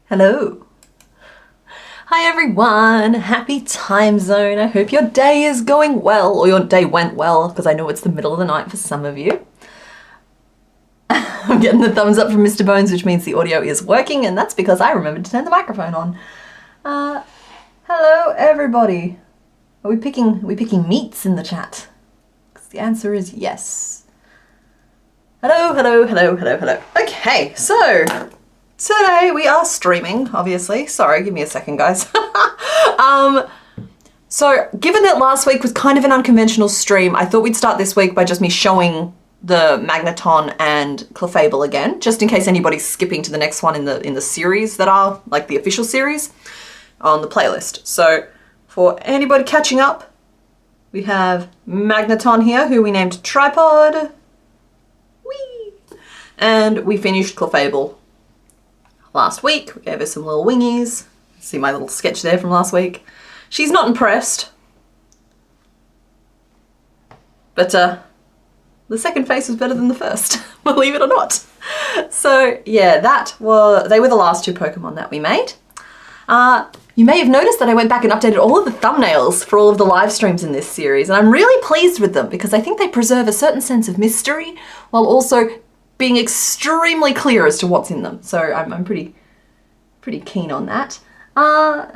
Hello. Hi everyone, happy time zone. I hope your day is going well, or your day went well, because I know it's the middle of the night for some of you. I'm getting the thumbs up from Mr. Bones, which means the audio is working, and that's because I remembered to turn the microphone on. Hello everybody. Are we picking meats in the chat? Because the answer is yes. Hello, hello, hello, hello, hello. Okay, so today we are streaming, obviously. Sorry, give me a second, guys. So given that last week was kind of an unconventional stream, I thought we'd start this week by just me showing the Magneton and Clefable again, just in case anybody's skipping to the next one in the series that are, like the official series, on the playlist. So for anybody catching up, we have Magneton here, who we named Tripod. Whee! And we finished Clefable last week. We gave her some little wingies. See my little sketch there from last week. She's not impressed. But the second face was better than the first, believe it or not. So yeah, they were the last two Pokemon that we made. You may have noticed that I went back and updated all of the thumbnails for all of the live streams in this series, and I'm really pleased with them because I think they preserve a certain sense of mystery while also being extremely clear as to what's in them. So I'm pretty keen on that. How's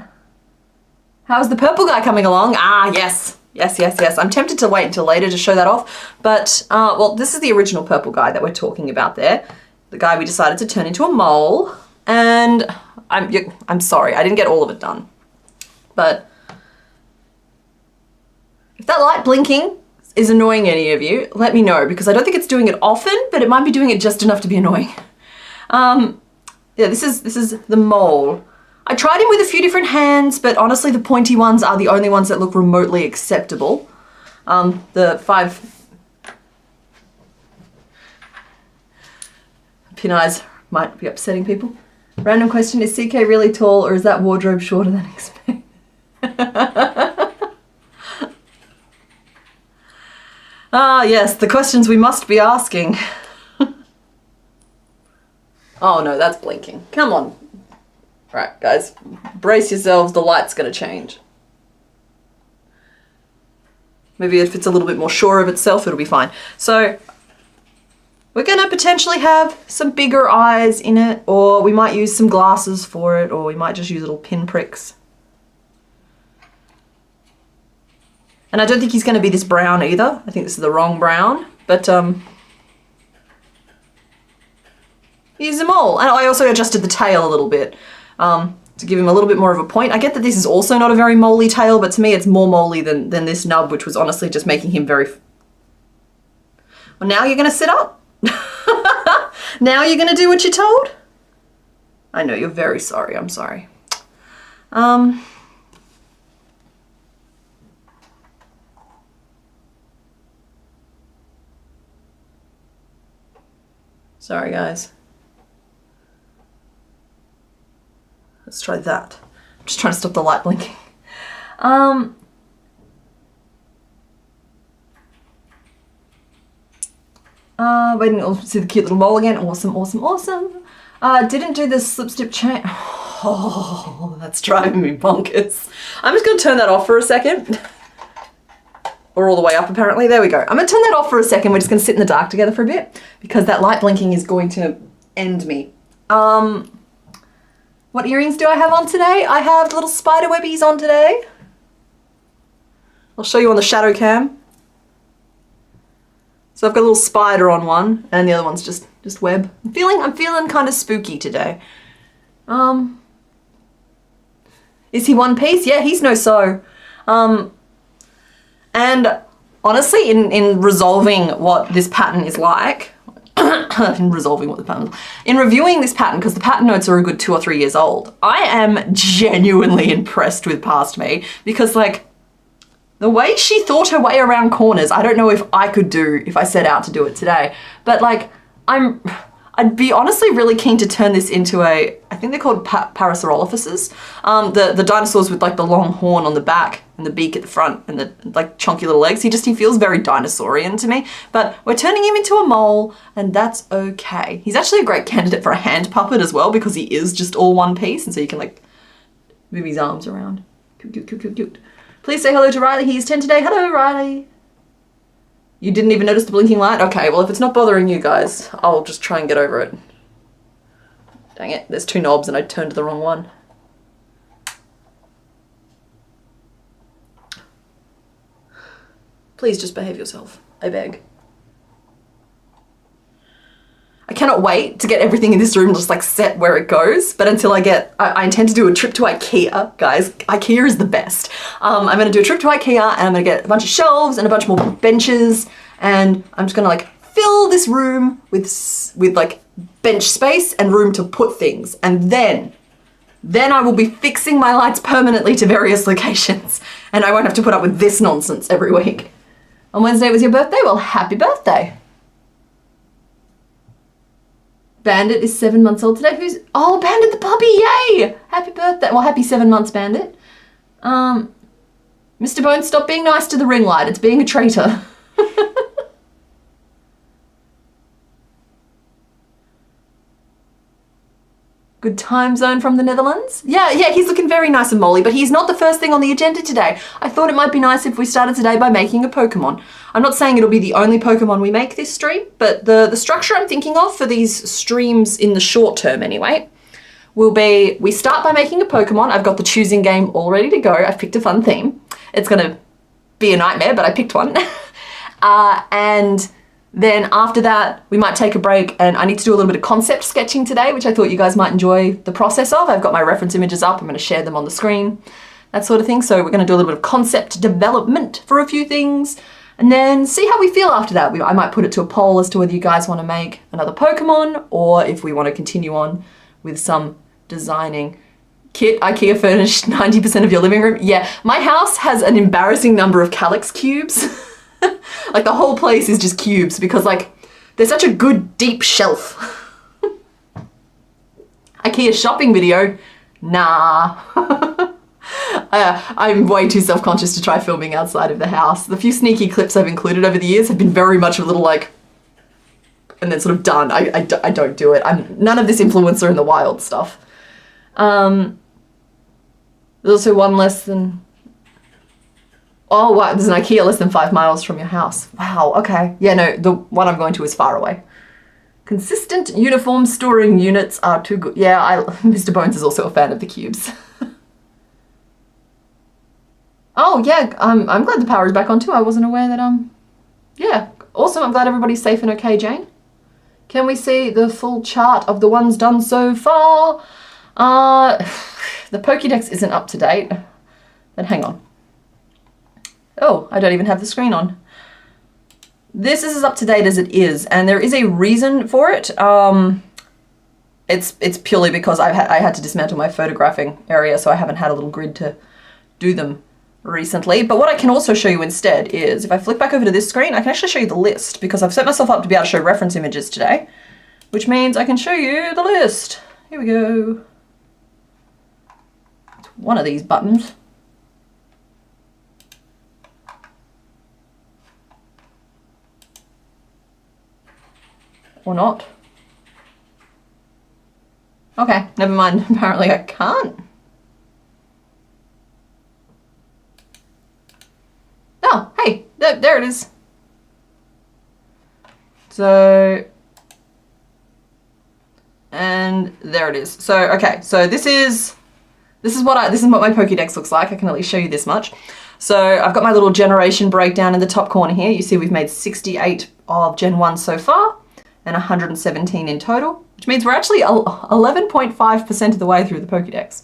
the purple guy coming along? Yes. Yes. I'm tempted to wait until later to show that off. But, well, this is the original purple guy that we're talking about there. The guy we decided to turn into a mole. And I'm sorry, I didn't get all of it done. But if that light blinking is annoying any of you, let me know, because I don't think it's doing it often, but it might be doing it just enough to be annoying. Yeah, this is the mole. I tried him with a few different hands, but honestly the pointy ones are the only ones that look remotely acceptable. The 5 pin eyes might be upsetting people. Random question, is CK really tall, or is that wardrobe shorter than expected? Yes, the questions we must be asking. Oh no, that's blinking. Come on. Right, guys, brace yourselves, the light's gonna change. Maybe if it's a little bit more sure of itself, it'll be fine. So, we're gonna potentially have some bigger eyes in it, or we might use some glasses for it, or we might just use little pin pricks. And I don't think he's gonna be this brown either. I think this is the wrong brown, but he's a mole. And I also adjusted the tail a little bit to give him a little bit more of a point. I get that this is also not a very moley tail, but to me it's more moley than this nub, which was honestly just making him very... Well, now you're gonna sit up? Now you're gonna do what you're told? I know, you're very sorry, I'm sorry. Sorry, guys. Let's try that. I'm just trying to stop the light blinking. Waiting to see the cute little mole again. Awesome, awesome, awesome. Didn't do the slip stip chain. Oh, that's driving me bonkers. I'm just gonna turn that off for a second. Or all the way up, apparently. There we go. I'm gonna turn that off for a second. We're just gonna sit in the dark together for a bit because that light blinking is going to end me. What earrings do I have on today? I have little spider webbies on today. I'll show you on the shadow cam. So I've got a little spider on one, and the other one's just web. I'm feeling kind of spooky today. Is he one piece? Yeah, he's no sew. And honestly, in resolving what this pattern is like, in reviewing this pattern, because the pattern notes are a good 2 or 3 years old, I am genuinely impressed with past me, because like the way she thought her way around corners, I don't know if I could do if I set out to do it today, but like I'd be honestly really keen to turn this into I think they're called Parasaurolophuses, the dinosaurs with like the long horn on the back and the beak at the front and the like chunky little legs. He feels very dinosaurian to me, but we're turning him into a mole and that's okay. He's actually a great candidate for a hand puppet as well because he is just all one piece and so you can like move his arms around. Cute, cute, cute, cute, cute. Please say hello to Riley. He's 10 today. Hello, Riley. You didn't even notice the blinking light? Okay, well if it's not bothering you guys, I'll just try and get over it. Dang it, there's 2 knobs and I turned to the wrong one. Please just behave yourself, I beg. I cannot wait to get everything in this room just like set where it goes, but until I intend to do a trip to IKEA, guys. IKEA is the best. I'm gonna do a trip to IKEA and I'm gonna get a bunch of shelves and a bunch more benches and I'm just gonna like fill this room with like bench space and room to put things. And then I will be fixing my lights permanently to various locations and I won't have to put up with this nonsense every week. On Wednesday was your birthday? Well, happy birthday. Bandit is 7 months old today. Oh, Bandit the puppy, yay! Happy birthday. Well, happy 7 months, Bandit. Mr. Bones, stop being nice to the ring light. It's being a traitor. Good time zone from the Netherlands. Yeah, he's looking very nice and molly, but he's not the first thing on the agenda today. I thought it might be nice if we started today by making a Pokemon. I'm not saying it'll be the only Pokemon we make this stream, but the structure I'm thinking of for these streams in the short term anyway, will be we start by making a Pokemon. I've got the choosing game all ready to go. I've picked a fun theme. It's gonna be a nightmare, but I picked one. And then after that, we might take a break and I need to do a little bit of concept sketching today, which I thought you guys might enjoy the process of. I've got my reference images up. I'm going to share them on the screen, that sort of thing. So we're going to do a little bit of concept development for a few things and then see how we feel after that. I might put it to a poll as to whether you guys want to make another Pokemon or if we want to continue on with some designing. Kit, IKEA furnished 90% of your living room. Yeah, my house has an embarrassing number of calyx cubes. Like the whole place is just cubes because like there's such a good deep shelf. IKEA shopping video? Nah. I'm way too self-conscious to try filming outside of the house. The few sneaky clips I've included over the years have been very much a little like, and then sort of done. I don't do it. I'm none of this influencer in the wild stuff. There's also one less than... Oh, wow, there's an IKEA less than 5 miles from your house. Wow, okay. Yeah, no, the one I'm going to is far away. Consistent uniform storing units are too good. Yeah, Mr. Bones is also a fan of the cubes. Oh, yeah, I'm glad the power is back on too. I wasn't aware that, yeah, awesome. I'm glad everybody's safe and okay, Jane. Can we see the full chart of the ones done so far? The Pokedex isn't up to date. Then hang on. Oh, I don't even have the screen on. This is as up to date as it is, and there is a reason for it. It's purely because I had to dismantle my photographing area, so I haven't had a little grid to do them recently. But what I can also show you instead is, if I flick back over to this screen, I can actually show you the list, because I've set myself up to be able to show reference images today, which means I can show you the list. Here we go. It's one of these buttons. Or not. Okay, never mind. Apparently I can't. Oh, hey, there it is. So, and there it is. So, okay, so this is what my Pokédex looks like. I can at least show you this much. So I've got my little generation breakdown in the top corner here. You see we've made 68 of Gen 1 so far, and 117 in total, which means we're actually 11.5% of the way through the Pokédex.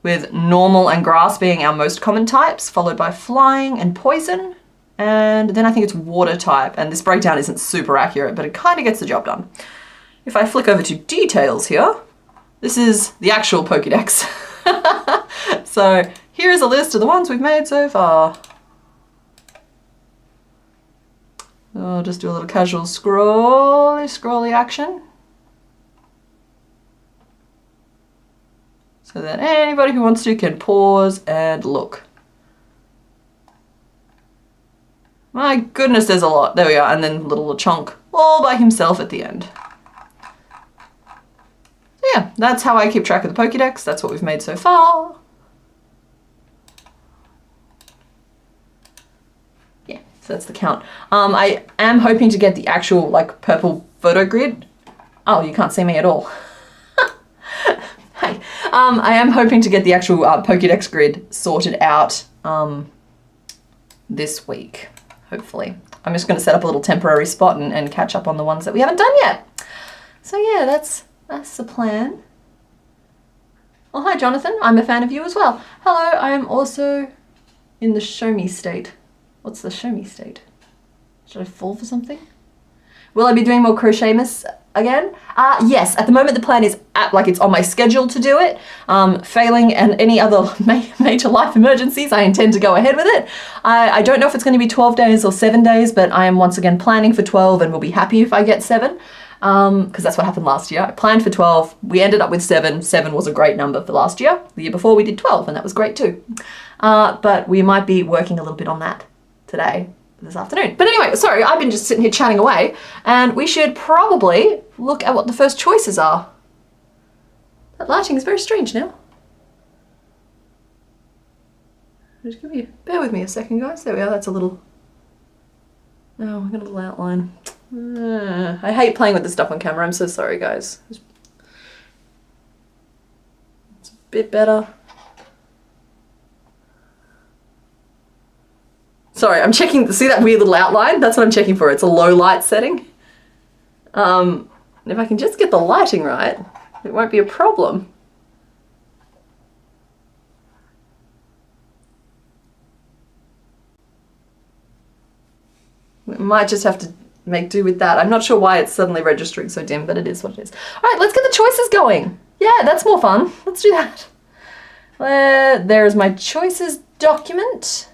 With normal and grass being our most common types, followed by flying and poison, and then I think it's water type, and this breakdown isn't super accurate, but it kind of gets the job done. If I flick over to details here, this is the actual Pokédex. So here's a list of the ones we've made so far. I'll just do a little casual scrolly action. so that anybody who wants to can pause and look. My goodness, there's a lot. There we are, and then little chunk all by himself at the end. So yeah, that's how I keep track of the Pokedex. That's what we've made so far. Yeah, so that's the count. I am hoping to get the actual like purple photo grid. Oh, you can't see me at all. Hey, I am hoping to get the actual Pokedex grid sorted out this week. Hopefully. I'm just going to set up a little temporary spot and catch up on the ones that we haven't done yet. So yeah, that's the plan. Oh, hi Jonathan, I'm a fan of you as well. Hello, I am also in the show me state. What's the show me state? Should I fall for something? Will I be doing more Crochetmas again? Yes, at the moment the plan is it's on my schedule to do it. Failing and any other major life emergencies, I intend to go ahead with it. I don't know if it's going to be 12 days or 7 days, but I am once again planning for 12 and will be happy if I get 7. Because that's what happened last year. I planned for 12, we ended up with 7. 7 was a great number for last year. The year before we did 12 and that was great too. But we might be working a little bit on that today. This afternoon. But anyway, sorry, I've been just sitting here chatting away and we should probably look at what the first choices are. That lighting is very strange now. Just bear with me a second, guys. There we are, that's a little, oh, we got a little outline. I hate playing with this stuff on camera, I'm so sorry, guys. It's a bit better. Sorry, I'm checking, see that weird little outline? That's what I'm checking for. It's a low light setting. And if I can just get the lighting right, it won't be a problem. We might just have to make do with that. I'm not sure why it's suddenly registering so dim, but it is what it is. All right, let's get the choices going. Yeah, that's more fun. Let's do that. There's my choices document.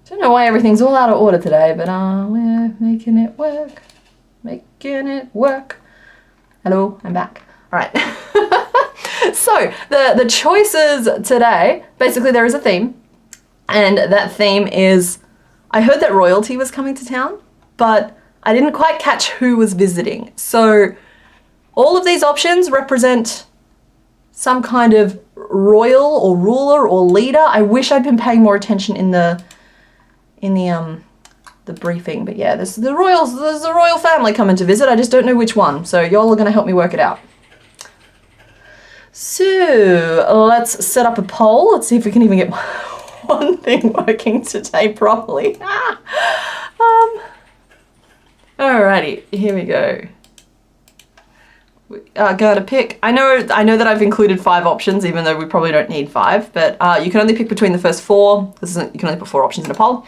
Don't know why everything's all out of order today, but we're making it work. Making it work. Hello, I'm back. All right. So the choices today, basically there is a theme, and that theme is, I heard that royalty was coming to town, but I didn't quite catch who was visiting. So all of these options represent some kind of royal or ruler or leader. I wish I'd been paying more attention in the briefing, but yeah, there's the royal family coming to visit. I just don't know which one, so y'all are gonna help me work it out. So let's set up a poll. Let's see if we can even get one thing working today properly. Alrighty, here we go. Gotta pick. I know that I've included 5 options, even though we probably don't need 5, but you can only pick between the first 4. You can only put 4 options in a poll.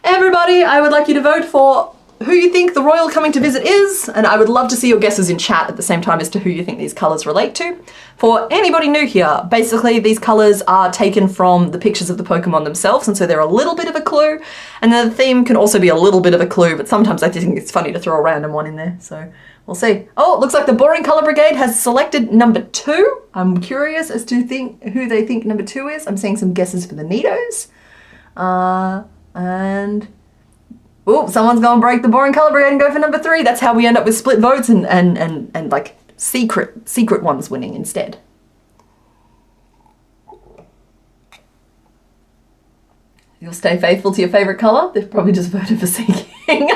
Everybody, I would like you to vote for who you think the royal coming to visit is, and I would love to see your guesses in chat at the same time as to who you think these colours relate to. For anybody new here, basically these colours are taken from the pictures of the Pokemon themselves, and so they're a little bit of a clue, and the theme can also be a little bit of a clue, but sometimes I think it's funny to throw a random one in there, so we'll see. Oh, it looks like the Boring Colour Brigade has selected number 2. I'm curious as to who they think number 2 is. I'm seeing some guesses for the Nidos. And oh, someone's gonna break the Boring Colour Brigade and go for number 3. That's how we end up with split votes and like secret ones winning instead. You'll stay faithful to your favourite colour? They've probably just voted for Seeking.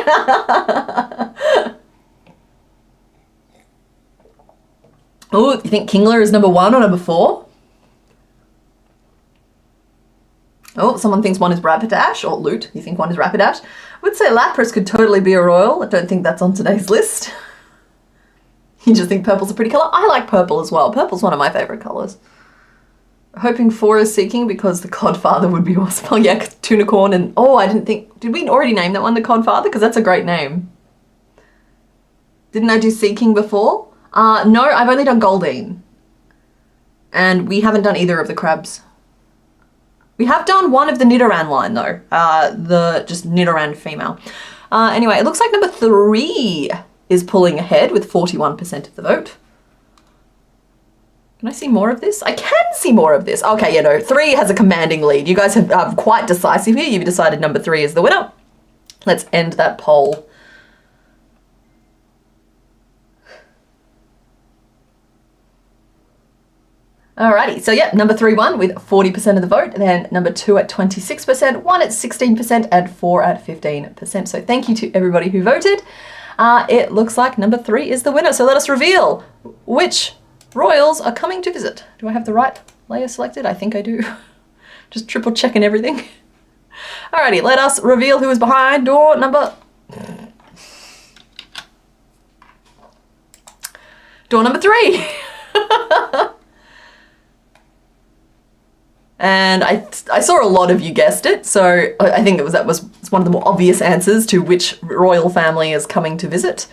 Oh, you think Kingler is number 1 or number 4? Oh, someone thinks one is Rapidash, or Loot. You think one is Rapidash? I would say Lapras could totally be a royal. I don't think that's on today's list. You just think purple's a pretty colour? I like purple as well. Purple's one of my favourite colours. Hoping 4 is Seeking because the Codfather would be awesome. Oh yeah, Tunicorn and... Oh, I didn't think... Did we already name that one the Codfather? Because that's a great name. Didn't I do Seeking before? No, I've only done Goldeen. And we haven't done either of the crabs. We have done one of the Nidoran line though, the just Nidoran female. Anyway, it looks like number 3 is pulling ahead with 41% of the vote. Can I see more of this? I can see more of this. Okay, you know, 3 has a commanding lead. You guys have quite decisive here. You've decided number 3 is the winner. Let's end that poll. Alrighty, so yeah, number 3 won with 40% of the vote, then number 2 at 26%, 1 at 16%, and 4 at 15%. So thank you to everybody who voted. It looks like number 3 is the winner. So let us reveal which royals are coming to visit. Do I have the right layer selected? I think I do. Just triple checking everything. Alrighty, let us reveal who is behind door number 3. And I saw a lot of you guessed it, so I think that was one of the more obvious answers to which royal family is coming to visit.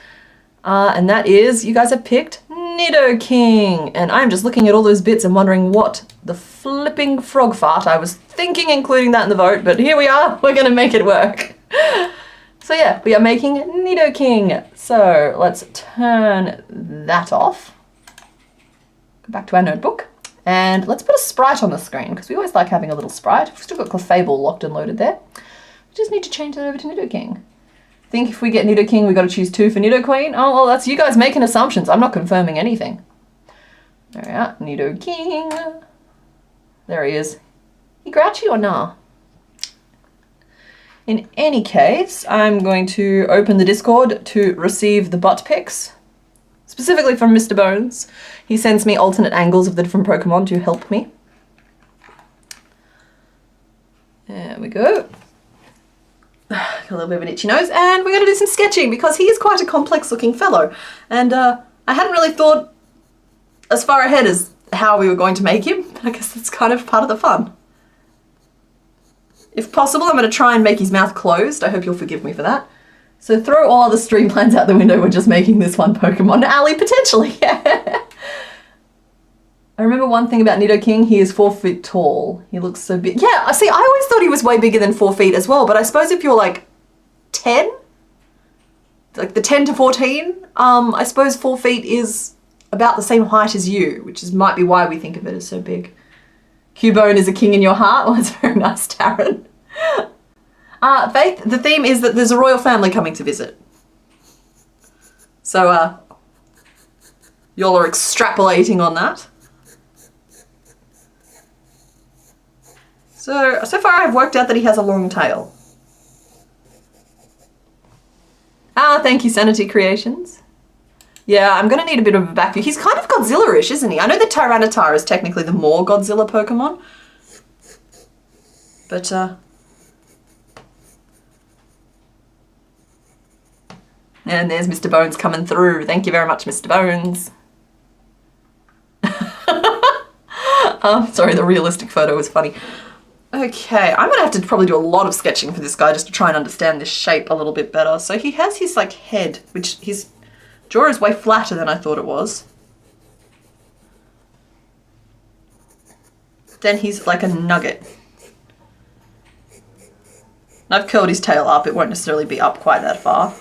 And that is, you guys have picked Nidoking. And I'm just looking at all those bits and wondering what the flipping frog fart I was thinking including that in the vote, but here we are, we're gonna make it work. So yeah, we are making Nidoking. So let's turn that off. Go back to our notebook. And let's put a sprite on the screen, because we always like having a little sprite. We've still got Clefable locked and loaded there. We just need to change that over to Nidoking. I think if we get Nidoking, we've got to choose 2 for Nidoqueen. Oh, well, that's you guys making assumptions. I'm not confirming anything. There we are, Nidoking. There he is. He grouchy or nah? In any case, I'm going to open the Discord to receive the butt pics. Specifically from Mr. Bones. He sends me alternate angles of the different Pokemon to help me. There we go. Got a little bit of an itchy nose, and we're going to do some sketching because he is quite a complex looking fellow. And I hadn't really thought as far ahead as how we were going to make him. I guess that's kind of part of the fun. If possible, I'm going to try and make his mouth closed. I hope you'll forgive me for that. So throw all other streamlines out the window, we're just making this one Pokemon. Ali, potentially, yeah. I remember one thing about Nidoking, he is 4 feet tall. He looks so big. Yeah, see, I always thought he was way bigger than 4 feet as well, but I suppose if you're like 10, like the 10 to 14, I suppose 4 feet is about the same height as you, which might be why we think of it as so big. Cubone is a king in your heart. Well, that's very nice, Taryn. Faith, the theme is that there's a royal family coming to visit. So, y'all are extrapolating on that. So far I've worked out that he has a long tail. Thank you, Sanity Creations. Yeah, I'm gonna need a bit of a back view. He's kind of Godzilla-ish, isn't he? I know that Tyranitar is technically the more Godzilla Pokemon. But, and there's Mr. Bones coming through. Thank you very much, Mr. Bones. Sorry, the realistic photo was funny. Okay, I'm gonna have to probably do a lot of sketching for this guy just to try and understand this shape a little bit better. So he has his like head, which his jaw is way flatter than I thought it was. Then he's like a nugget. And I've curled his tail up. It won't necessarily be up quite that far.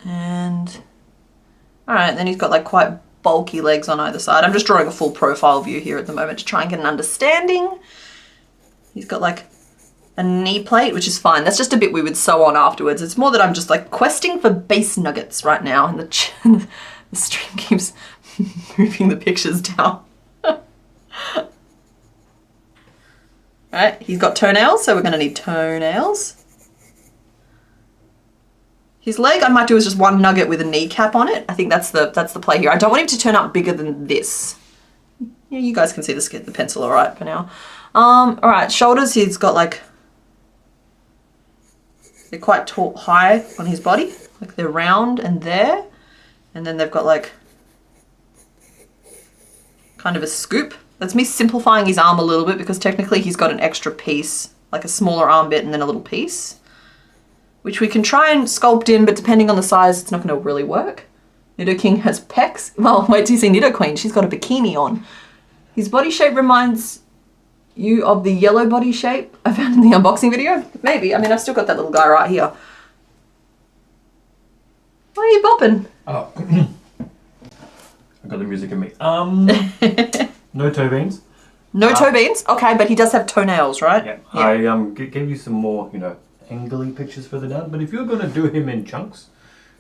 And all right, then he's got like quite bulky legs on either side. I'm just drawing a full profile view here at the moment to try and get an understanding. He's got like a knee plate, which is fine. That's just a bit we would sew on afterwards. It's more that I'm just like questing for base nuggets right now, and the stream keeps moving the pictures down. Alright, he's got toenails, so we're going to need toenails. His leg I might do is just one nugget with a kneecap on it. I think that's the play here. I don't want him to turn up bigger than this. Yeah, you guys can see the pencil all right for now. All right, shoulders, he's got like, they're quite tall, high on his body. Like they're round and there. And then they've got like kind of a scoop. That's me simplifying his arm a little bit because technically he's got an extra piece, like a smaller arm bit and then a little piece, which we can try and sculpt in, but depending on the size, it's not going to really work. Nidoking has pecs. Well, wait till you see Nidoqueen. She's got a bikini on. His body shape reminds you of the yellow body shape I found in the unboxing video? Maybe. I mean, I've still got that little guy right here. Why are you bopping? Oh. I got the music in me. No toe beans. No toe beans? Okay, but he does have toenails, right? Yeah. I gave you some more, you know, angly pictures further down. But if you're going to do him in chunks,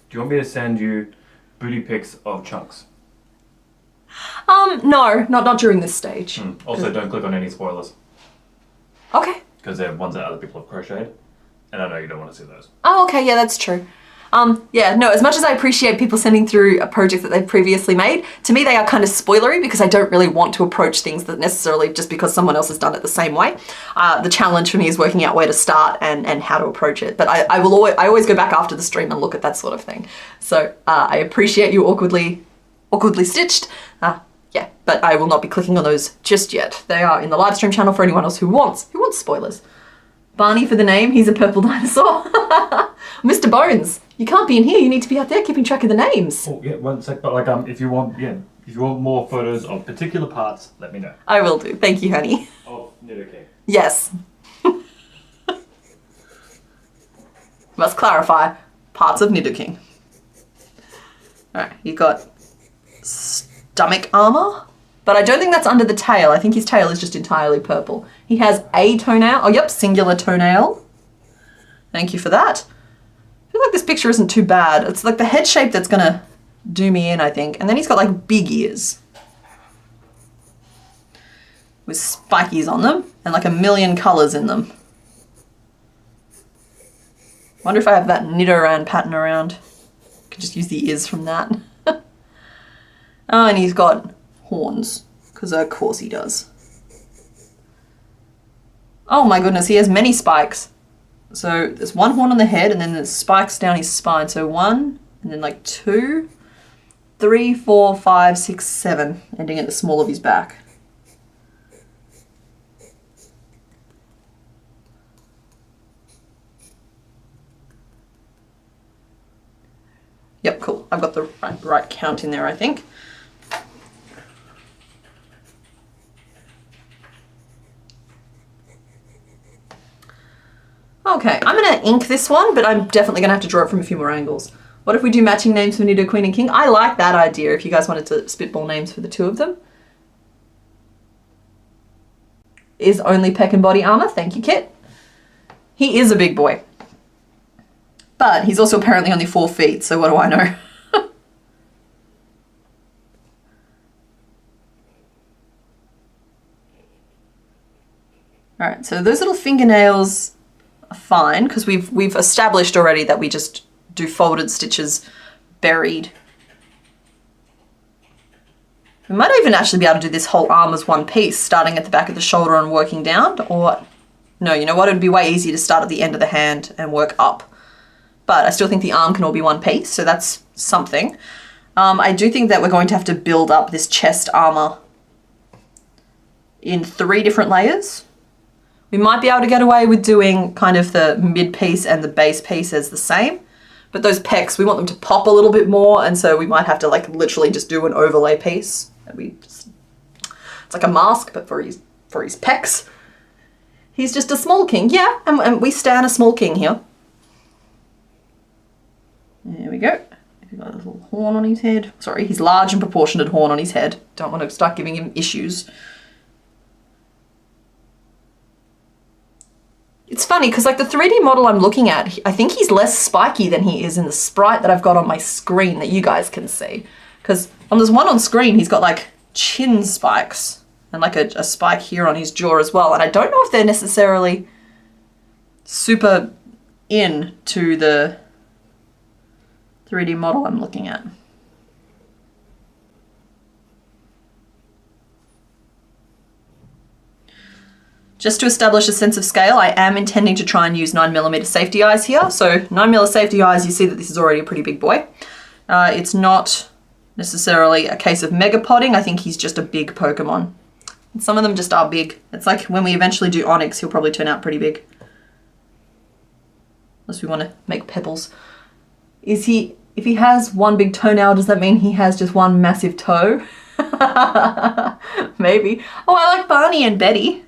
do you want me to send you booty pics of chunks? No, not during this stage. Also, don't click on any spoilers. Okay. Because they're ones that other people have crocheted. And I know you don't want to see those. Oh, okay, yeah, that's true. Yeah, no, as much as I appreciate people sending through a project that they've previously made, to me they are kind of spoilery because I don't really want to approach things that necessarily just because someone else has done it the same way. The challenge for me is working out where to start and how to approach it. But I always go back after the stream and look at that sort of thing. So I appreciate you awkwardly stitched. Yeah, but I will not be clicking on those just yet. They are in the live stream channel for anyone else who wants spoilers. Barney for the name, he's a purple dinosaur. Mr. Bones, you can't be in here, you need to be out there keeping track of the names. Oh, yeah, one sec, but like, if you want more photos of particular parts, let me know. I will do, thank you, honey. Oh, Nidoking. Yes. Must clarify, parts of Nidoking. Alright, you got stomach armor, but I don't think that's under the tail. I think his tail is just entirely purple. He has a toenail. Oh, yep, singular toenail. Thank you for that. I feel like this picture isn't too bad. It's like the head shape that's gonna do me in, I think. And then he's got like big ears with spikies on them and like a million colors in them. Wonder if I have that Nidoran pattern around. I could just use the ears from that. Oh, and he's got horns, because of course he does. Oh my goodness, he has many spikes. So there's one horn on the head and then there's spikes down his spine. So 1, and then like 2, 3, 4, 5, 6, 7, ending at the small of his back. Yep, cool. I've got the right count in there, I think. Okay, I'm going to ink this one, but I'm definitely going to have to draw it from a few more angles. What if we do matching names for Nidoqueen and King? I like that idea if you guys wanted to spitball names for the two of them. Is only peck and body armor. Thank you, Kit. He is a big boy. But he's also apparently only 4 feet, so what do I know? Alright, so those little fingernails are fine because we've established already that we just do folded stitches buried. We might even actually be able to do this whole arm as one piece, starting at the back of the shoulder and working down, or what? No, you know what? It'd be way easier to start at the end of the hand and work up. But I still think the arm can all be one piece, so that's something. I do think that we're going to have to build up this chest armor in 3 different layers. We might be able to get away with doing kind of the mid piece and the base piece as the same, but those pecs, we want them to pop a little bit more, and so we might have to like literally just do an overlay piece. It's like a mask, but for his pecs. He's just a small king, yeah, and we stand a small king here. There we go. He's got a little horn on his head. Sorry, he's large and proportionate horn on his head. Don't want to start giving him issues. It's funny because like the 3D model I'm looking at, I think he's less spiky than he is in the sprite that I've got on my screen that you guys can see. Because on this one on screen, he's got like chin spikes and like a spike here on his jaw as well. And I don't know if they're necessarily super into the 3D model I'm looking at. Just to establish a sense of scale, I am intending to try and use 9mm safety eyes here. So 9mm safety eyes, you see that this is already a pretty big boy. It's not necessarily a case of mega potting. I think he's just a big Pokemon. And some of them just are big. It's like when we eventually do Onyx, he'll probably turn out pretty big. Unless we want to make Pebbles. Is he if he has one big toenail, does that mean he has just one massive toe? Maybe. Oh, I like Barney and Betty.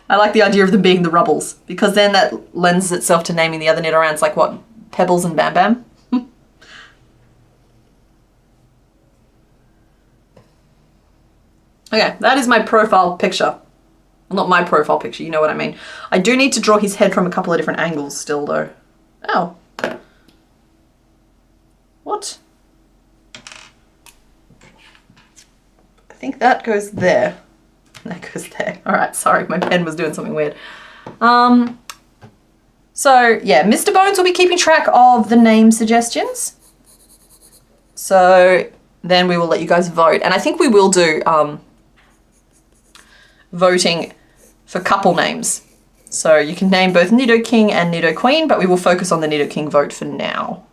I like the idea of them being the Rubbles, because then that lends itself to naming the other knit-arounds like what? Pebbles and Bam Bam? Okay, that is my profile picture. Well, not my profile picture, you know what I mean. I do need to draw his head from a couple of different angles still, though. Oh. What? I think that goes there. That goes there. All right, sorry, my pen was doing something weird. So, yeah, Mr. Bones will be keeping track of the name suggestions. So then we will let you guys vote. And I think we will do voting for couple names. So you can name both Nido King and Nido Queen, but we will focus on the Nido King vote for now.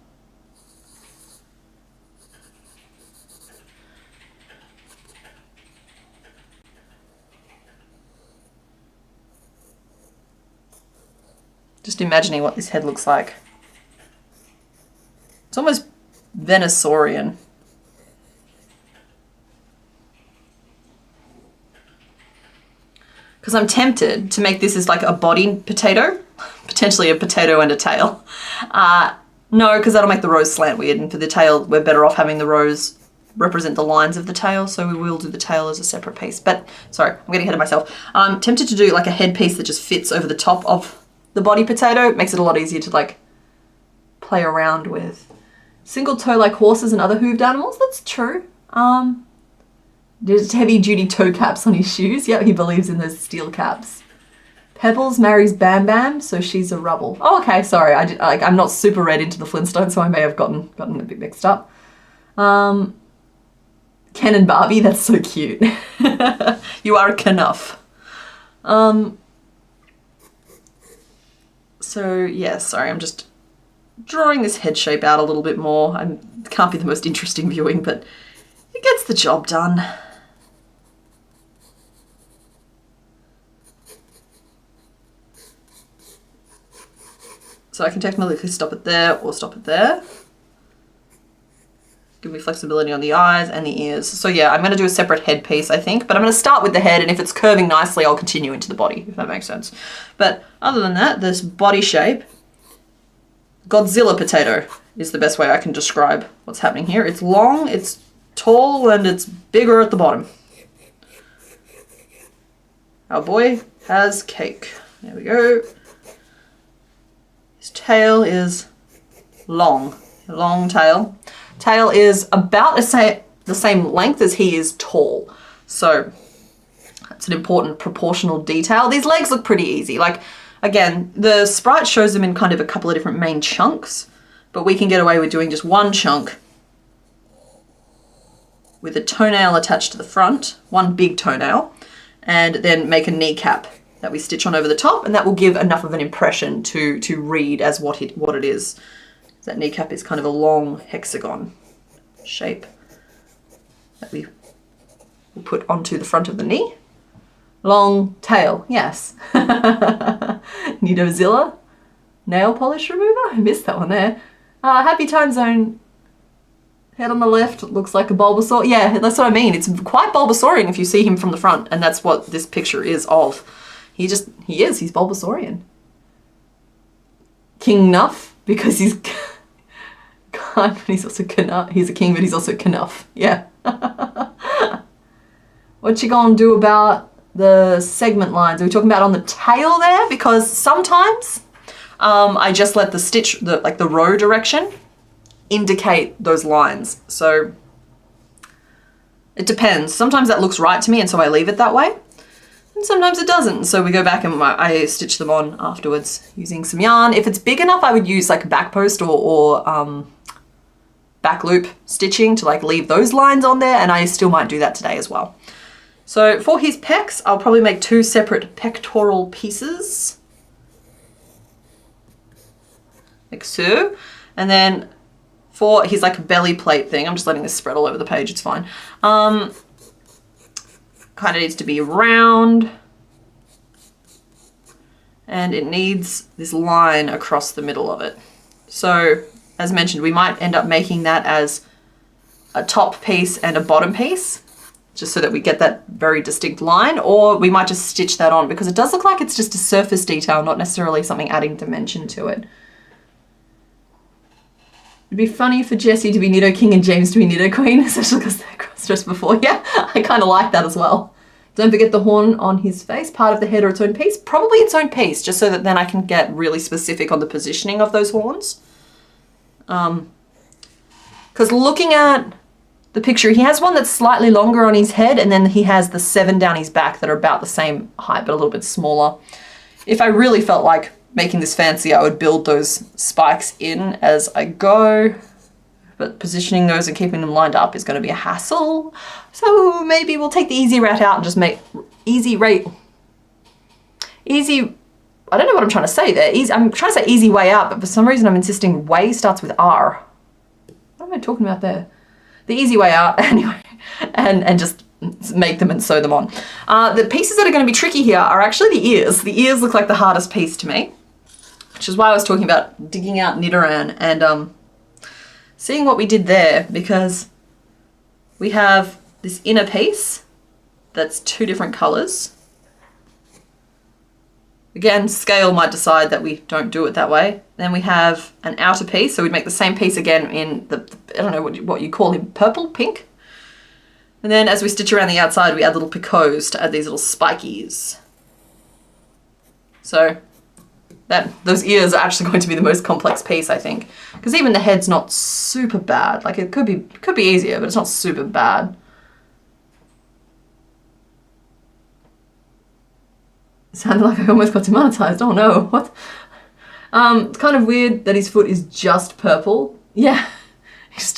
Just imagining what this head looks like. It's almost Venusaurian. Because I'm tempted to make this as like a body potato, potentially a potato and a tail. No, because that'll make the rose slant weird, and for the tail, we're better off having the rose represent the lines of the tail, so we will do the tail as a separate piece. But, sorry, I'm getting ahead of myself. I'm tempted to do like a headpiece that just fits over the top of the body potato. It makes it a lot easier to like play around with. Single toe like horses and other hooved animals, that's true. There's heavy duty toe caps on his shoes. Yep, he believes in those steel caps. Pebbles marries Bam Bam, so she's a Rubble. Oh, okay, sorry. I'm not super read into the Flintstones, so I may have gotten a bit mixed up. Ken and Barbie, that's so cute. You are a Knuff. So yeah, sorry, I'm just drawing this head shape out a little bit more. It can't be the most interesting viewing, but it gets the job done. So I can technically stop it there or stop it there. Give me flexibility on the eyes and the ears. So yeah, I'm going to do a separate head piece, I think, but I'm going to start with the head, and if it's curving nicely, I'll continue into the body, if that makes sense. But other than that, this body shape, Godzilla potato is the best way I can describe what's happening here. It's long, it's tall, and it's bigger at the bottom. Our boy has cake. There we go. His tail is long. Long tail. Tail is about the same length as he is tall. So that's an important proportional detail. These legs look pretty easy. Like, again, the sprite shows them in kind of a couple of different main chunks, but we can get away with doing just one chunk with a toenail attached to the front, one big toenail, and then make a kneecap that we stitch on over the top, and that will give enough of an impression to read as what it is. That kneecap is kind of a long hexagon shape that we will put onto the front of the knee. Long tail, yes. Nidozilla, nail polish remover, I missed that one there. Happy Time Zone, head on the left, looks like a Bulbasaur. Yeah, that's what I mean. It's quite Bulbasaurian if you see him from the front, and that's what this picture is of. He's Bulbasaurian. King Nuff, because he's kind, but he's also Knuff. He's a king, but he's also Knuff. Yeah. What you gonna do about the segment lines? Are we talking about on the tail there? Because sometimes I just let the stitch, the row direction, indicate those lines. So it depends. Sometimes that looks right to me, and so I leave it that way. And sometimes it doesn't, so we go back and I stitch them on afterwards using some yarn. If it's big enough, I would use like back post or back loop stitching to like leave those lines on there, and I still might do that today as well. So for his pecs, I'll probably make two separate pectoral pieces, like so. And then for his like belly plate thing, I'm just letting this spread all over the page, it's fine. Kind of needs to be round, and it needs this line across the middle of it. So as mentioned, we might end up making that as a top piece and a bottom piece, just so that we get that very distinct line, or we might just stitch that on because it does look like it's just a surface detail, not necessarily something adding dimension to it. It'd be funny for Jessie to be Nido King and James to be Nido Queen, especially because they're cross-dressed before. Yeah, I kind of like that as well. Don't forget the horn on his face, part of the head or its own piece. Probably its own piece, just so that then I can get really specific on the positioning of those horns. Because looking at the picture, he has one that's slightly longer on his head, and then he has the 7 down his back that are about the same height, but a little bit smaller. If I really felt like making this fancy, I would build those spikes in as I go, but positioning those and keeping them lined up is going to be a hassle. So maybe we'll take the easy route out and just make easy, I don't know what I'm trying to say there. I'm trying to say easy way out, but for some reason I'm insisting way starts with R. What am I talking about there? The easy way out, anyway, and just make them and sew them on. The pieces that are going to be tricky here are actually the ears. The ears look like the hardest piece to me, which is why I was talking about digging out Nidoran and seeing what we did there, because we have this inner piece that's 2 different colors. Again, scale might decide that we don't do it that way. Then we have an outer piece, so we'd make the same piece again in the I don't know what you call him, purple, pink? And then as we stitch around the outside, we add little picots to add these little spikies. So those ears are actually going to be the most complex piece, I think. Because even the head's not super bad. Like it could be easier, but it's not super bad. It sounded like I almost got demonetized. Oh no, what? It's kind of weird that his foot is just purple. Yeah, it's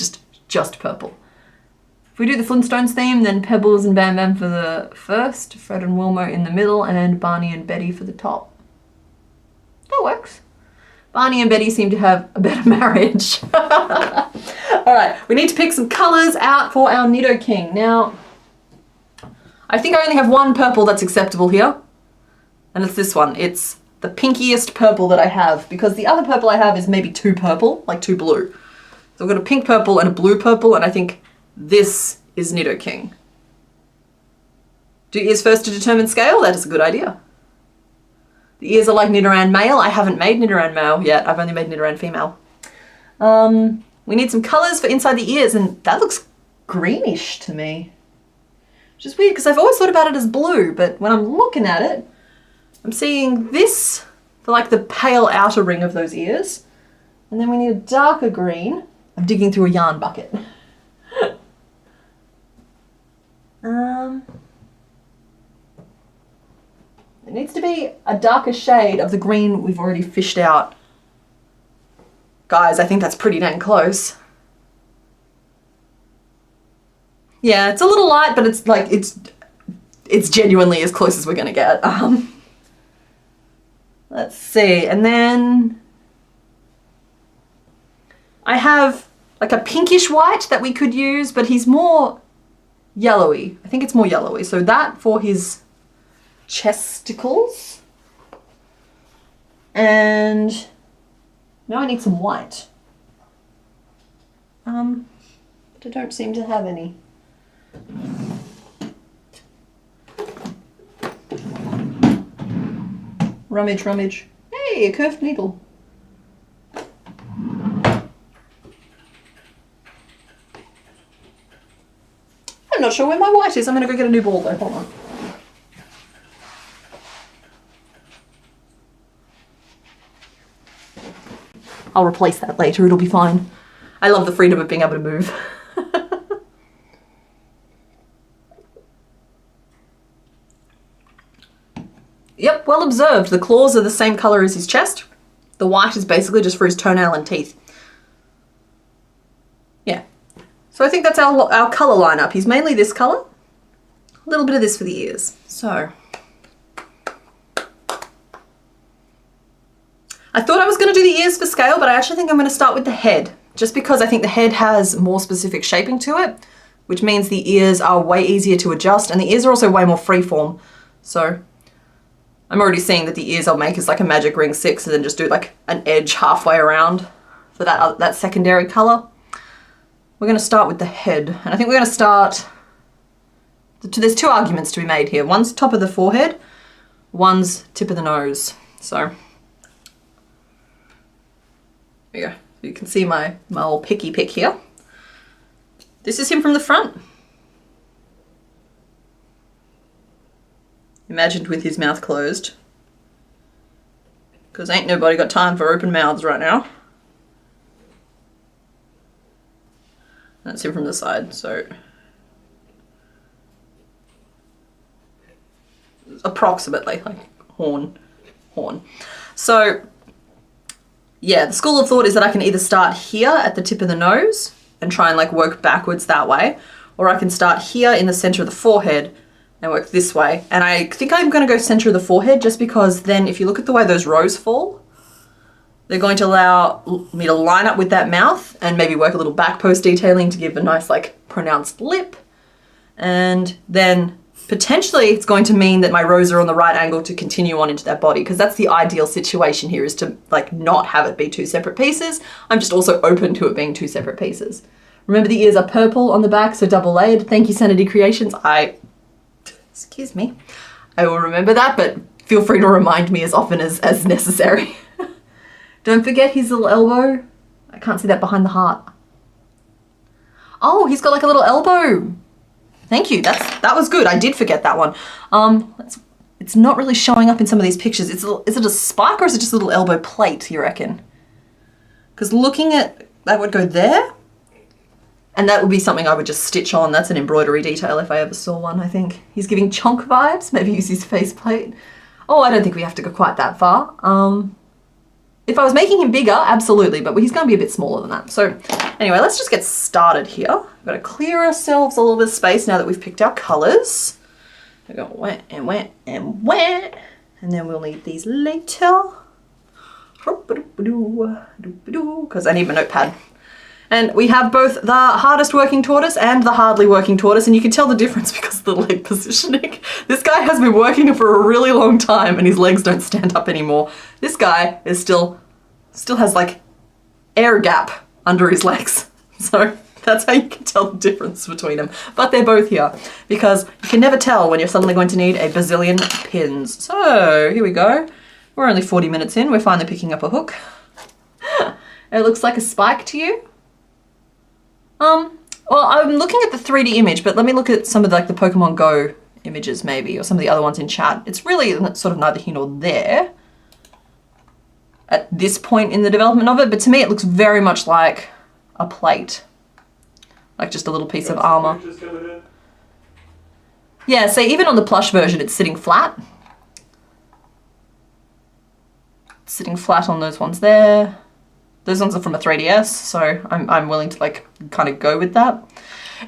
just purple. If we do the Flintstones theme, then Pebbles and Bam Bam for the first, Fred and Wilma in the middle, and Barney and Betty for the top. That works. Barney and Betty seem to have a better marriage. All right, we need to pick some colors out for our Nido King. Now, I think I only have one purple that's acceptable here, and it's this one. It's the pinkiest purple that I have, because the other purple I have is maybe too purple, like too blue. So I've got a pink purple and a blue purple, and I think this is Nido King. Do ears first to determine scale? That is a good idea. The ears are like Nidoran male. I haven't made Nidoran male yet. I've only made Nidoran female. We need some colors for inside the ears, and that looks greenish to me. Which is weird, because I've always thought about it as blue, but when I'm looking at it, I'm seeing this for like the pale outer ring of those ears. And then we need a darker green. I'm digging through a yarn bucket. It needs to be a darker shade of the green we've already fished out. Guys, I think that's pretty dang close. Yeah, it's a little light, but it's like, it's genuinely as close as we're gonna get. Let's see, and then I have like a pinkish white that we could use, but he's more yellowy. I think it's more yellowy. So that for his chesticles. And now I need some white. But I don't seem to have any. Rummage, rummage. Hey, a curved needle. I'm not sure where my white is. I'm going to go get a new ball though. Hold on. I'll replace that later. It'll be fine. I love the freedom of being able to move. Yep, well observed. The claws are the same color as his chest. The white is basically just for his toenail and teeth. Yeah. So I think that's our color lineup. He's mainly this color. A little bit of this for the ears. So I thought I was going to do the ears for scale, but I actually think I'm going to start with the head, just because I think the head has more specific shaping to it, which means the ears are way easier to adjust, and the ears are also way more freeform. So I'm already seeing that the ears I'll make is like a magic ring 6 and then just do like an edge halfway around for that secondary color. We're going to start with the head, and I think we're going to start, there's two arguments to be made here. One's top of the forehead, one's tip of the nose. So, there you go. You can see my old picky pick here. This is him from the front. Imagined with his mouth closed. Because ain't nobody got time for open mouths right now. That's him from the side, so approximately like horn. So yeah, the school of thought is that I can either start here at the tip of the nose and try and like work backwards that way, or I can start here in the center of the forehead and work this way. And I think I'm going to go center of the forehead just because then if you look at the way those rows fall, they're going to allow me to line up with that mouth and maybe work a little back post detailing to give a nice like pronounced lip. And then potentially it's going to mean that my rows are on the right angle to continue on into that body, because that's the ideal situation here, is to like not have it be two separate pieces. I'm just also open to it being two separate pieces. Remember, the ears are purple on the back, so double layered. Thank you, Sanity Creations. Excuse me. I will remember that, but feel free to remind me as often as necessary. Don't forget his little elbow. I can't see that behind the heart. Oh, he's got like a little elbow. Thank you. That was good. I did forget that one. It's not really showing up in some of these pictures. Is it a spike or is it just a little elbow plate, you reckon? Because looking at that would go there, and that would be something I would just stitch on. That's an embroidery detail if I ever saw one, I think. He's giving chonk vibes. Maybe use his faceplate. Oh, I don't think we have to go quite that far. If I was making him bigger, absolutely, but he's going to be a bit smaller than that. So anyway, let's just get started here. We've got to clear ourselves a little bit of space now that we've picked our colours. We've got wet and wet and wet, and then we'll need these later. Because I need my notepad. And we have both the hardest working tortoise and the hardly working tortoise, and you can tell the difference because of the leg positioning. This guy has been working for a really long time and his legs don't stand up anymore. This guy is still has like air gap under his legs. So that's how you can tell the difference between them. But they're both here because you can never tell when you're suddenly going to need a bazillion pins. So here we go. We're only 40 minutes in. We're finally picking up a hook. It looks like a spike to you. Well, I'm looking at the 3D image, but let me look at some of like the Pokemon Go images maybe, or some of the other ones in chat. It's really sort of neither here nor there at this point in the development of it, but to me it looks very much like a plate, like just a little piece of armor. Yeah, so even on the plush version, it's sitting flat. It's sitting flat on those ones there. Those ones are from a 3DS, so I'm willing to like kind of go with that.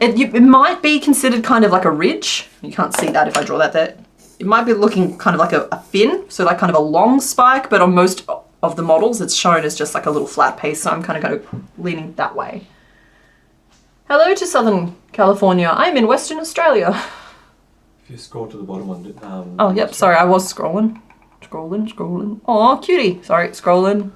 It might be considered kind of like a ridge. You can't see that if I draw that there. It might be looking kind of like a fin, so like kind of a long spike, but on most of the models it's shown as just like a little flat piece, so I'm kind of leaning that way. Hello to Southern California. I'm in Western Australia. If you scroll to the bottom one. Oh, yep, sorry, I was scrolling. Scrolling. Oh, cutie. Sorry, scrolling.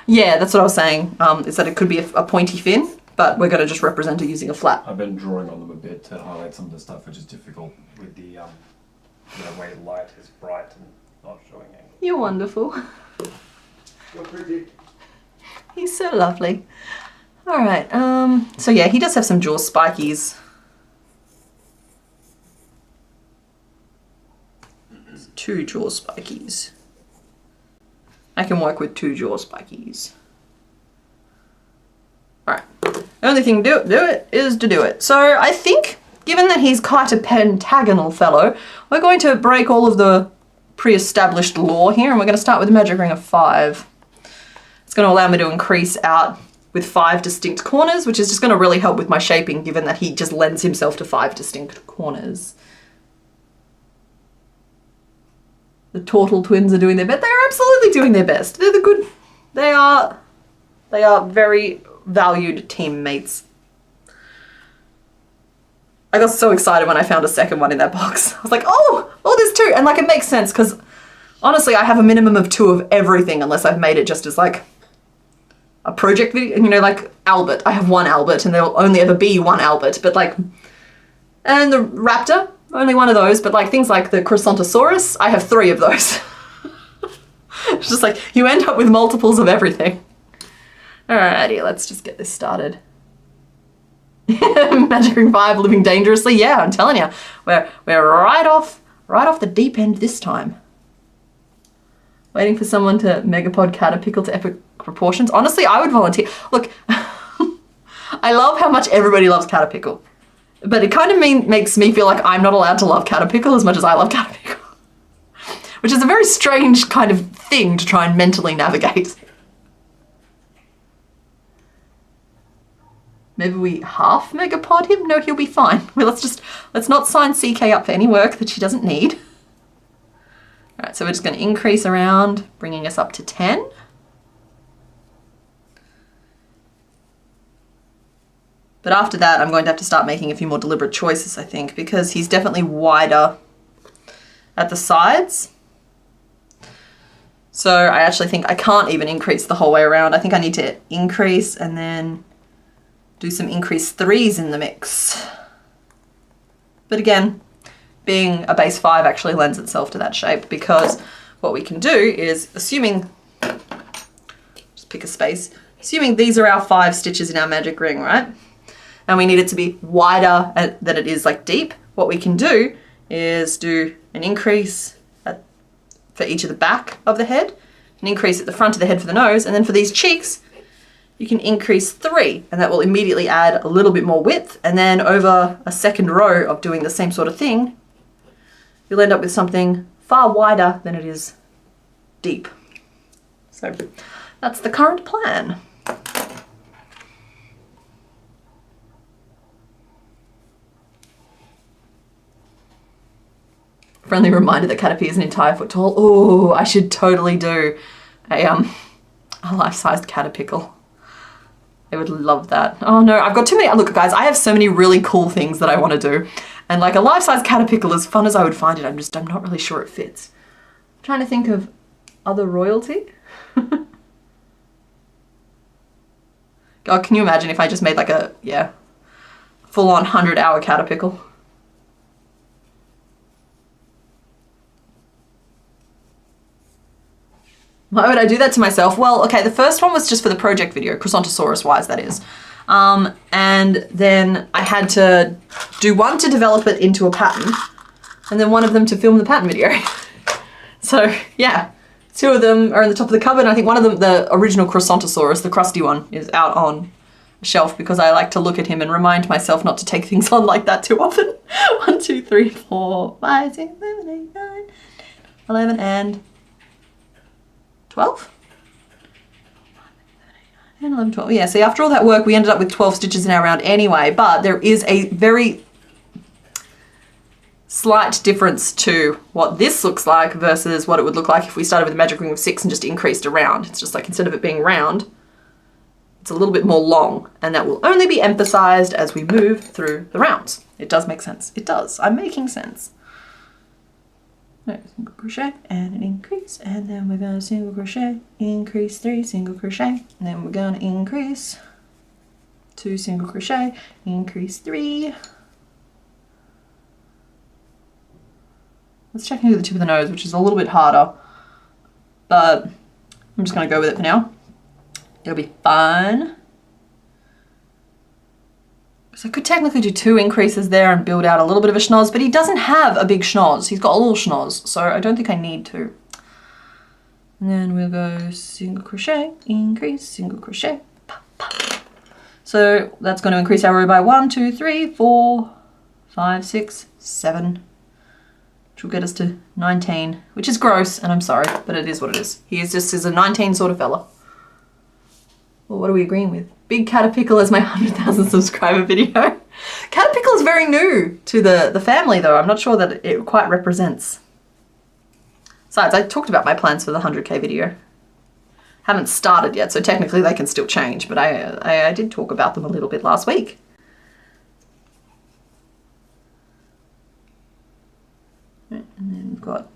Yeah, that's what I was saying, is that it could be a pointy fin, but we're going to just represent it using a flat. I've been drawing on them a bit to highlight some of the stuff which is difficult with the way light is bright and not showing angle. You're wonderful. So pretty. He's so lovely. All right, so yeah, he does have some jaw spikies. Two jaw spikies. I can work with two jaw spikies. Alright, the only thing to do it is to do it. So I think, given that he's quite a pentagonal fellow, we're going to break all of the pre-established lore here, and we're going to start with a magic ring of 5. It's going to allow me to increase out with 5 distinct corners, which is just going to really help with my shaping, given that he just lends himself to 5 distinct corners. The Turtle twins are doing their best. They are absolutely doing their best. They're the good. They are very valued teammates. I got so excited when I found a second one in that box. I was like, oh, there's 2. And like, it makes sense because Honestly, I have a minimum of 2 of everything unless I've made it just as like a project video, you know, like Albert. I have 1 Albert and there'll only ever be 1 Albert, but like, and the raptor, only 1 of those, but like things like the Croissanttosaurus, I have 3 of those. It's just like, you end up with multiples of everything. Alrighty, let's just get this started. Magic Ring 5 living dangerously. Yeah, I'm telling you, we're right off the deep end this time. Waiting for someone to megapod Caterpickle to epic proportions. Honestly, I would volunteer. Look, I love how much everybody loves Caterpickle, but it kind of makes me feel like I'm not allowed to love Caterpickle as much as I love Caterpickle, which is a very strange kind of thing to try and mentally navigate. Maybe we half megapod him? No, he'll be fine. Well, let's not sign CK up for any work that she doesn't need. All right, so we're just going to increase around, bringing us up to 10. But after that, I'm going to have to start making a few more deliberate choices, I think, because he's definitely wider at the sides. So I actually think I can't even increase the whole way around. I think I need to increase and then do some increased 3s in the mix. But again, being a base 5 actually lends itself to that shape, because what we can do is, assuming, just pick a space, assuming these are our 5 stitches in our magic ring, right? And we need it to be wider than it is like deep. What we can do is do an increase for each of the back of the head, an increase at the front of the head for the nose, and then for these cheeks, you can increase 3, and that will immediately add a little bit more width. And then over a second row of doing the same sort of thing, you'll end up with something far wider than it is deep. So that's the current plan. Friendly reminder that Caterpie is an entire foot tall. Oh, I should totally do a life-sized Caterpickle. I would love that. Oh no, I've got too many. Look, guys, I have so many really cool things that I want to do. And like a life-size Caterpickle, as fun as I would find it, I'm not really sure it fits. I'm trying to think of other royalty. God, can you imagine if I just made like a, yeah, full-on 100-hour Caterpickle? Why would I do that to myself? Well, okay, the first one was just for the project video, Croissanttosaurus-wise, that is. And then I had to do one to develop it into a pattern, and then one of them to film the pattern video. So, yeah, 2 of them are in the top of the cupboard. I think one of them, the original Croissanttosaurus, the crusty one, is out on a shelf because I like to look at him and remind myself not to take things on like that too often. 1, 2, 3, 4, 5, 6, 7, 8, 9, 11, and 12? 10, 11, 12. Yeah, see, after all that work, we ended up with 12 stitches in our round anyway, but there is a very slight difference to what this looks like versus what it would look like if we started with a magic ring of 6 and just increased around. It's just like, instead of it being round, it's a little bit more long, and that will only be emphasized as we move through the rounds. It does make sense. It does. I'm making sense. Single crochet and an increase, and then we're going to single crochet, increase 3, single crochet, and then we're going to increase 2, single crochet, increase 3. Let's check into the tip of the nose, which is a little bit harder, but I'm just going to go with it for now. It'll be fine. So I could technically do 2 increases there and build out a little bit of a schnoz, but he doesn't have a big schnoz. He's got a little schnoz, so I don't think I need to. And then we'll go single crochet, increase, single crochet, pop, pop. So that's going to increase our row by 1, 2, 3, 4, 5, 6, 7, which will get us to 19, which is gross, and I'm sorry, but it is what it is. He is just a 19 sort of fella. Well, what are we agreeing with? Big Caterpickle as my 100,000 subscriber video. Caterpickle is very new to the family though. I'm not sure that it quite represents. Besides, I talked about my plans for the 100k video. Haven't started yet, so technically they can still change, but I did talk about them a little bit last week. And then we've got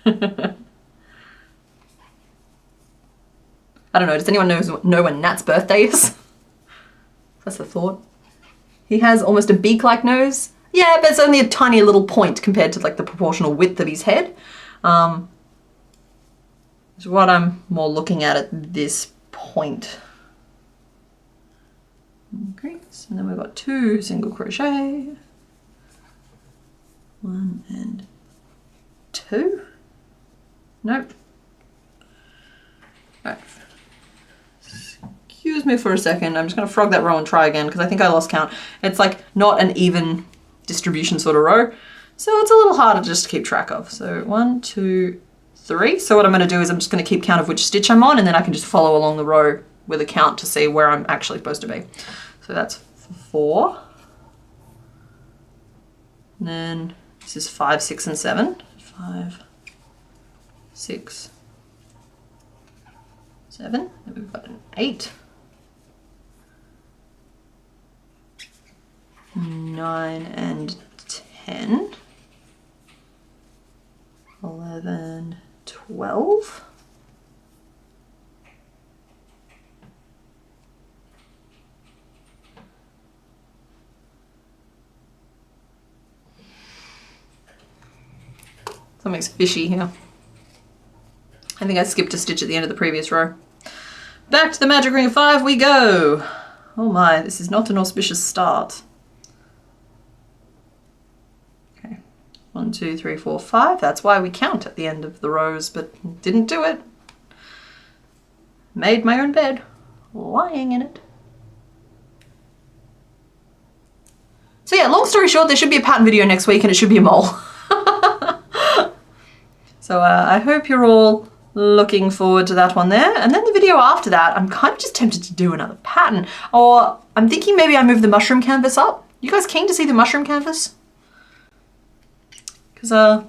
I don't know, does anyone know when Nat's birthday is? That's a thought. He has almost a beak-like nose. Yeah, but it's only a tiny little point compared to like the proportional width of his head. Is what I'm more looking at this point. Okay, so then we've got 2 single crochet. 1 and 2. Nope. All right. Excuse me for a second. I'm just going to frog that row and try again because I think I lost count. It's like not an even distribution sort of row. So it's a little harder just to keep track of. So 1, 2, 3. So what I'm going to do is I'm just going to keep count of which stitch I'm on, and then I can just follow along the row with a count to see where I'm actually supposed to be. So that's 4. And then this is 5, 6, and 7. 5, 6, 7. Then we've got an 8. 9 and 10. 11, 12. Something's fishy here. I think I skipped a stitch at the end of the previous row. Back to the magic ring of 5 we go. Oh my, this is not an auspicious start. Okay, 1, 2, 3, 4, 5. That's why we count at the end of the rows, but didn't do it. Made my own bed, lying in it. So yeah, long story short, there should be a pattern video next week and it should be a mole. So I hope you're all looking forward to that one there. And then the video after that, I'm kind of just tempted to do another pattern. Or I'm thinking maybe I move the mushroom canvas up. You guys keen to see the mushroom canvas? Because I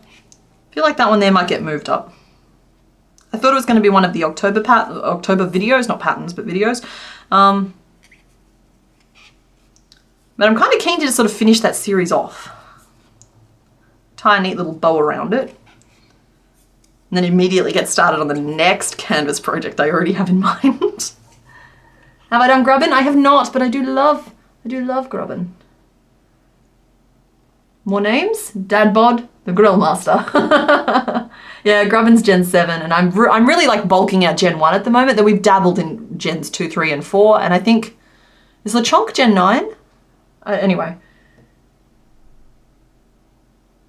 feel like that one there might get moved up. I thought it was going to be one of the October videos, not patterns, but videos. But I'm kind of keen to just sort of finish that series off. Tie a neat little bow around it. And then immediately get started on the next canvas project I already have in mind. Have I done grubbin? I have not, but I do love grubbin. More names? Dad Bod, the Grill Master. Yeah, grubbin's Gen 7, and I'm really like bulking out Gen 1 at the moment. That we've dabbled in Gens 2, 3, and 4, and I think is LeChonk Gen 9? Anyway.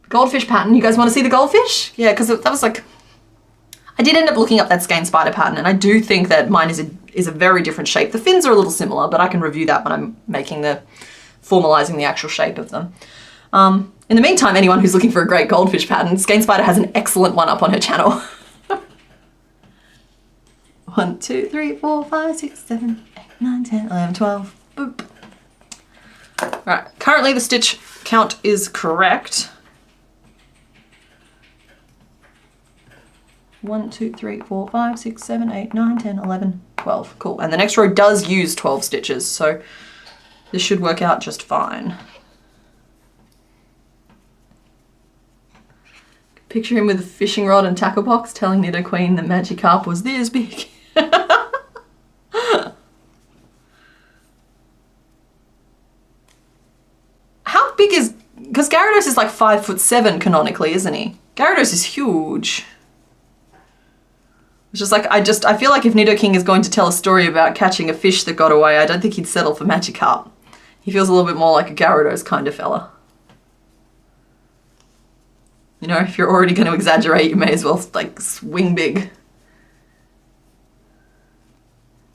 Goldfish pattern. You guys want to see the goldfish? Yeah, because that was like. I did end up looking up that skein spider pattern, and I do think that mine is a very different shape. The fins are a little similar, but I can review that when I'm formalizing the actual shape of them. In the meantime, anyone who's looking for a great goldfish pattern, Skein Spider has an excellent one up on her channel. 1, 2, 3, 4, 5, 6, 7, 8, 9, 10, 11, 12. Boop. Right, currently the stitch count is correct. 1, 2, 3, 4, 5, 6, 7, 8, 9, 10, 11, 12. Cool. And the next row does use 12 stitches, so this should work out just fine. Picture him with a fishing rod and tackle box telling Knitto Queen the Magikarp was this big. How big is... Because Gyarados is like 5'7" canonically, isn't he? Gyarados is huge. It's just like, I feel like if Nidoking is going to tell a story about catching a fish that got away, I don't think he'd settle for Magikarp. He feels a little bit more like a Gyarados kind of fella. You know, if you're already going to exaggerate, you may as well, like, swing big.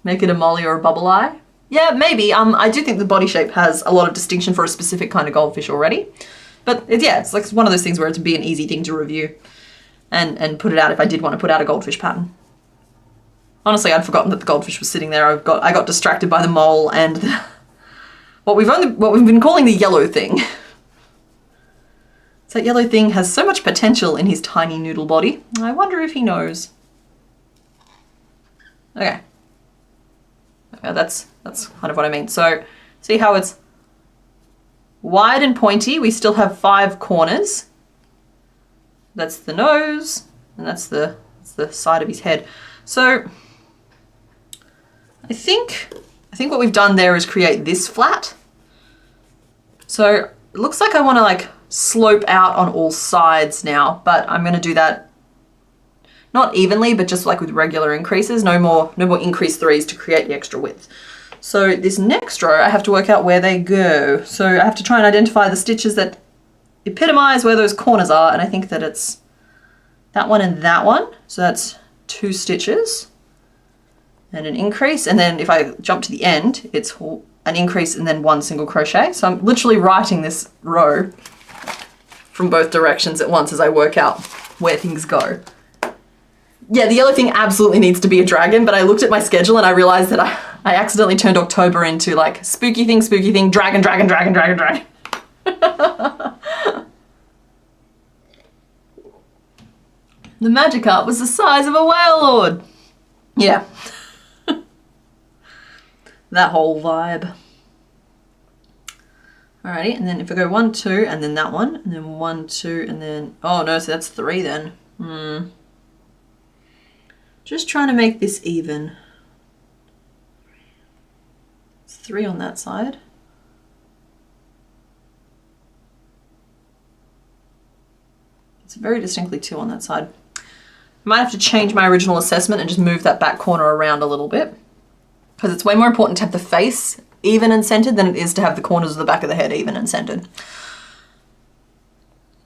Make it a Molly or a Bubble Eye? Yeah, maybe. I do think the body shape has a lot of distinction for a specific kind of goldfish already. But, it's like one of those things where it'd be an easy thing to review and put it out if I did want to put out a goldfish pattern. Honestly, I'd forgotten that the goldfish was sitting there. I got distracted by the mole and what we've been calling the yellow thing. So that yellow thing has so much potential in his tiny noodle body. I wonder if he knows. Okay. That's kind of what I mean. So see how it's wide and pointy. We still have 5 corners. That's the nose, and that's the side of his head. So I think what we've done there is create this flat. So it looks like I want to like slope out on all sides now, but I'm going to do that not evenly, but just like with regular increases. No more increase 3s to create the extra width. So this next row, I have to work out where they go. So I have to try and identify the stitches that epitomize where those corners are, and I think that it's that one and that one. So that's 2 stitches and an increase, and then if I jump to the end, it's an increase and then 1 single crochet. So I'm literally writing this row from both directions at once as I work out where things go. Yeah, the yellow thing absolutely needs to be a dragon, but I looked at my schedule and I realized that I accidentally turned October into like spooky thing, dragon, dragon, dragon, dragon, dragon. The magic art was the size of a whale lord. Yeah. That whole vibe. Alrighty, and then if I go 1, 2, and then that one, and then 1, 2, and then, oh no, so that's 3 then. Just trying to make this even. It's 3 on that side. It's very distinctly 2 on that side. I might have to change my original assessment and just move that back corner around a little bit, because it's way more important to have the face even and centered than it is to have the corners of the back of the head even and centered.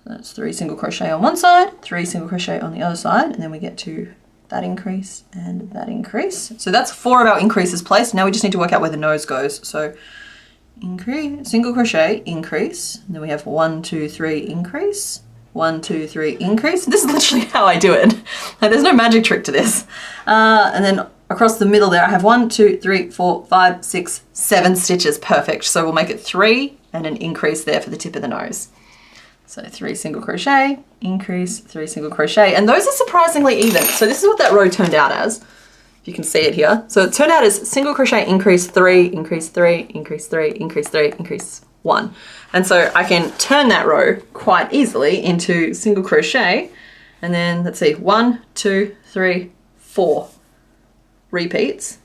That's 3 single crochet on one side, 3 single crochet on the other side, and then we get to that increase and that increase. So that's 4 of our increases placed. Now we just need to work out where the nose goes. So increase, single crochet, increase, and then we have 1, 2, 3, increase, 1, 2, 3, increase. This is literally how I do it. Like, there's no magic trick to this. And then across the middle there, I have 1, 2, 3, 4, 5, 6, 7 stitches. Perfect. So we'll make it 3 and an increase there for the tip of the nose. So 3 single crochet, increase, 3 single crochet, and those are surprisingly even. So this is what that row turned out as. If you can see it here. So it turned out as single crochet, increase 3, increase 3, increase 3, increase 3, increase 1. And so I can turn that row quite easily into single crochet, and then let's see, 1, 2, 3, 4 repeats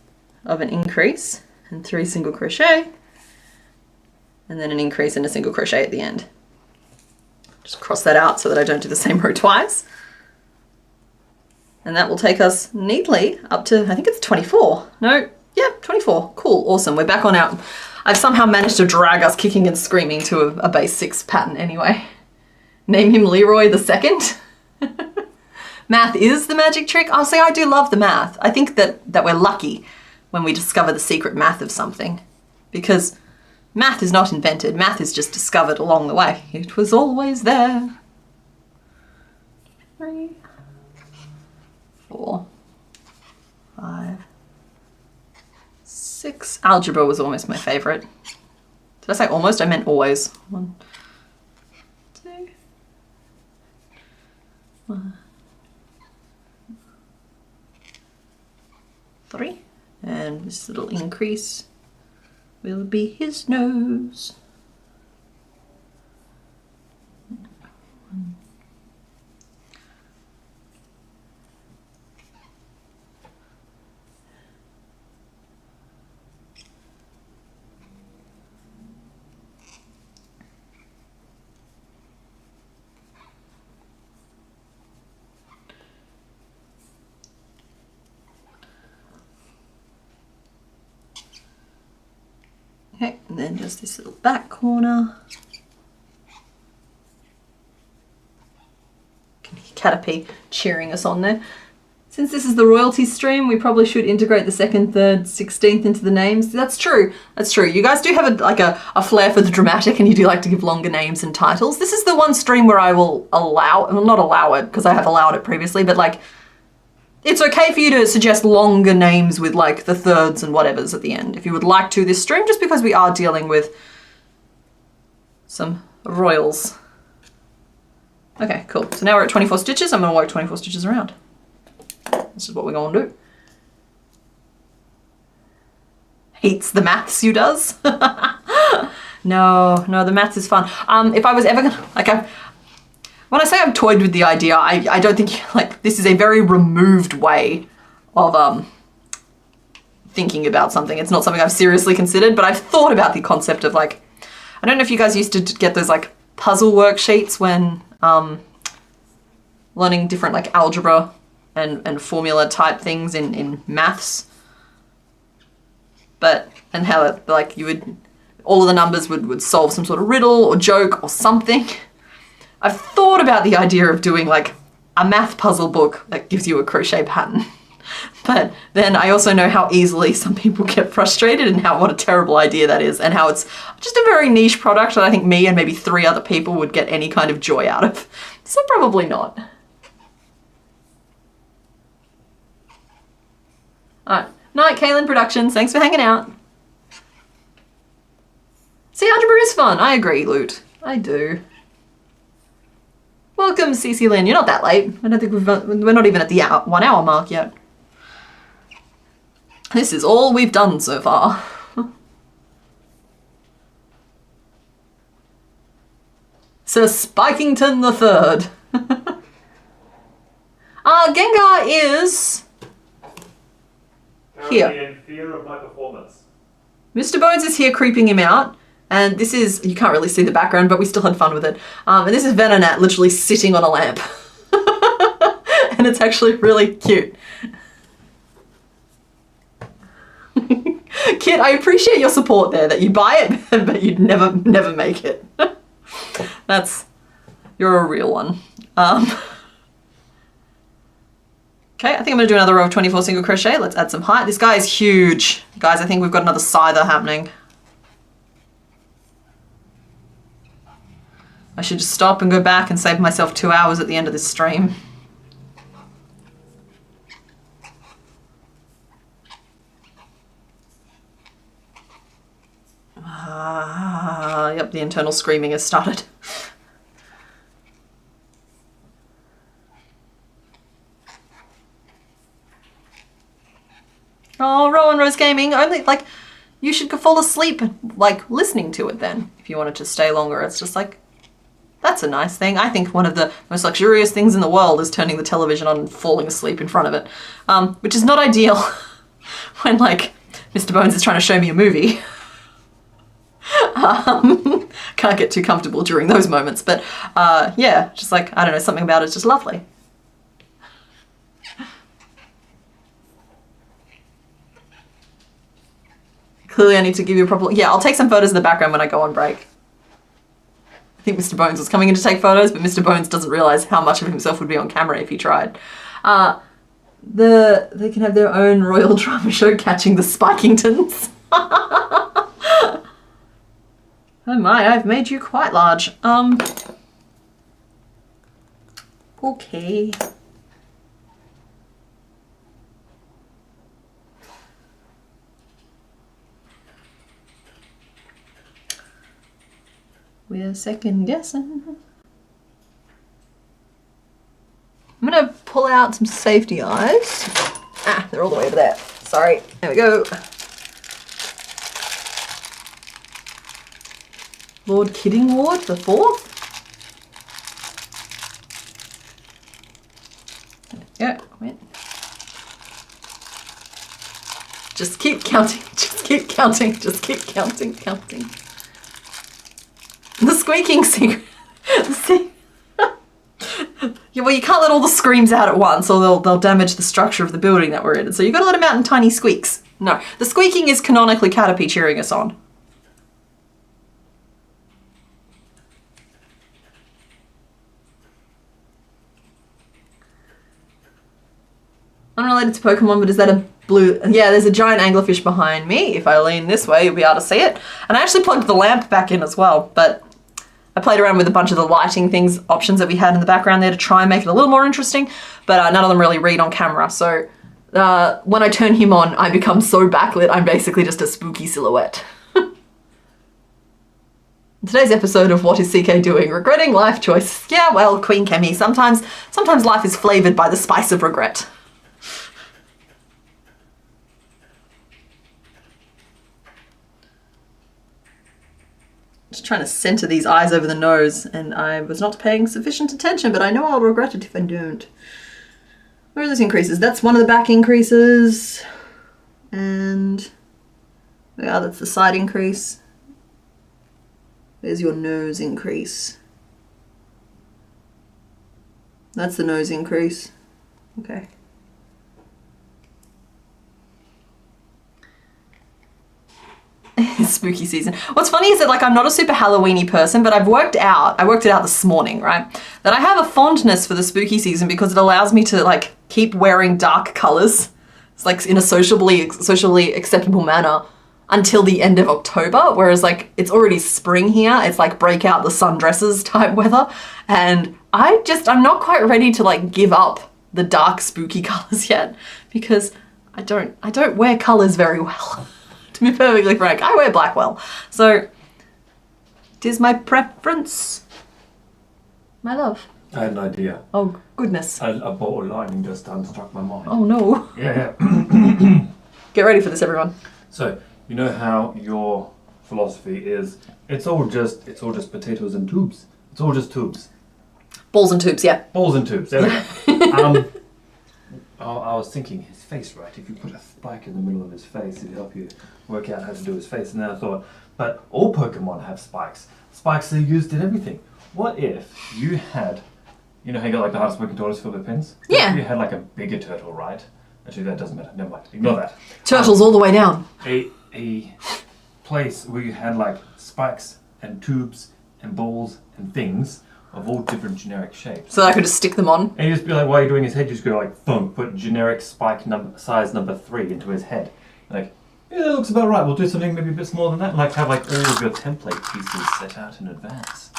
of an increase and 3 single crochet, and then an increase and a single crochet at the end. Just cross that out so that I don't do the same row twice. And that will take us neatly up to, I think it's 24. No, yeah, 24. Cool, awesome. We're back on out. I've somehow managed to drag us kicking and screaming to a base 6 pattern anyway. Name him Leroy the Second. Math is the magic trick. Oh, see, I do love the math. I think that we're lucky when we discover the secret math of something, because math is not invented. Math is just discovered along the way. It was always there. 3, 4, 5, 6. Algebra was almost my favorite. Did I say almost? I meant always. 1, 2, 1, 3. And this little increase will be his nose. Okay, and then just this little back corner. Caterpie cheering us on there. Since this is the royalty stream, we probably should integrate the 2nd, 3rd, 16th into the names. That's true. That's true. You guys do have a flair for the dramatic, and you do like to give longer names and titles. This is the one stream where I will allow, well, not allow it because I have allowed it previously, but like, it's okay for you to suggest longer names with like the thirds and whatevers at the end if you would like to this stream, just because we are dealing with some royals. Okay, cool. So now we're at 24 stitches. I'm going to work 24 stitches around. This is what we're going to do. Hates the maths, you does. No, the maths is fun. If I was ever gonna, like, when I say I've toyed with the idea, I don't think, like, this is a very removed way of thinking about something. It's not something I've seriously considered, but I've thought about the concept of, like, I don't know if you guys used to get those, like, puzzle worksheets when learning different, like, algebra and formula type things in maths. And how, like, you would, all of the numbers would solve some sort of riddle or joke or something. I've thought about the idea of doing, like, a math puzzle book that gives you a crochet pattern. But then I also know how easily some people get frustrated and what a terrible idea that is, and how it's just a very niche product that I think me and maybe 3 other people would get any kind of joy out of. So probably not. Alright, night Kaylin Productions, thanks for hanging out. See, algebra is fun, I agree, Loot. I do. Welcome, Cece Lynn, you're not that late. I don't think we're not even at the 1 hour mark yet. This is all we've done so far. Sir Spikington the Third. Gengar is here. In fear of my performance. Mr. Bones is here creeping him out. And this is, you can't really see the background, but we still had fun with it. And this is Venonat literally sitting on a lamp. And it's actually really cute. Kit, I appreciate your support there, that you buy it, but you'd never make it. You're a real one. Okay, I think I'm gonna do another row of 24 single crochet. Let's add some height. This guy is huge. Guys, I think we've got another scyther happening. I should just stop and go back and save myself 2 hours at the end of this stream. Yep, the internal screaming has started. Oh, Rowan Rose Gaming, only, like, you should fall asleep, like, listening to it then, if you wanted to stay longer. It's just like, that's a nice thing. I think one of the most luxurious things in the world is turning the television on and falling asleep in front of it, which is not ideal when, like, Mr. Bones is trying to show me a movie. Can't get too comfortable during those moments, but yeah, just like, I don't know, something about it's just lovely. Clearly I need to give you a proper, yeah, I'll take some photos in the background when I go on break. I think Mr. Bones was coming in to take photos, but Mr. Bones doesn't realize how much of himself would be on camera if he tried. They can have their own royal drama show catching the Spikingtons. Oh my, I've made you quite large. Okay. We're second guessing. I'm gonna pull out some safety eyes. Ah, they're all the way over there. Sorry, there we go. Lord Kidding Ward the 4th. There we go. Wait. Just keep counting. Just keep counting. Just keep counting. Counting. The squeaking secret. Yeah, well, you can't let all the screams out at once, or they'll damage the structure of the building that we're in. So you've got to let them out in tiny squeaks. No, the squeaking is canonically Caterpie cheering us on. Unrelated to Pokemon, but is that a blue? Yeah, there's a giant anglerfish behind me. If I lean this way, you'll be able to see it. And I actually plugged the lamp back in as well, but I played around with a bunch of the lighting things, options that we had in the background there to try and make it a little more interesting, but none of them really read on camera. So when I turn him on, I become so backlit, I'm basically just a spooky silhouette. Today's episode of What is CK Doing? Regretting life choices. Yeah, well, Queen Kemi, sometimes life is flavored by the spice of regret. Just trying to center these eyes over the nose, and I was not paying sufficient attention, but I know I'll regret it if I don't. Where are those increases? That's one of the back increases. And yeah, that's the side increase. There's your nose increase. That's the nose increase. Okay. Spooky season. What's funny is that like I'm not a super Halloween-y person, but I worked it out this morning, right? That I have a fondness for the spooky season because it allows me to like keep wearing dark colors. It's like in a socially acceptable manner until the end of October, whereas like it's already spring here. It's like break out the sundresses type weather. And I'm not quite ready to like give up the dark spooky colors yet because I don't wear colors very well. To be perfectly frank, I wear black well. So, it is my preference. My love. I had an idea. Oh, goodness. A bottle lining just struck my mind. Oh, no. Yeah. Get ready for this, everyone. So, you know how your philosophy is, it's all just potatoes and tubes. It's all just tubes. Balls and tubes, yeah. Balls and tubes, there we go. I was thinking his face, right? If you put a spike in the middle of his face, it'd help you work out how to do his face. And then I thought, but all Pokemon have spikes. Spikes are used in everything. What if you had, you know how you got like the hardest working tortoise filled with pins? Yeah. What if you had like a bigger turtle, right? Actually, that doesn't matter. Never mind. Ignore that. Turtles all the way down. A place where you had like spikes and tubes and balls and things of all different generic shapes. So I could just stick them on? And you just be like, while you're doing his head, you just go like, boom, put generic spike size number 3 into his head. Like, yeah, that looks about right. We'll do something maybe a bit smaller than that. And like have like all of your template pieces set out in advance.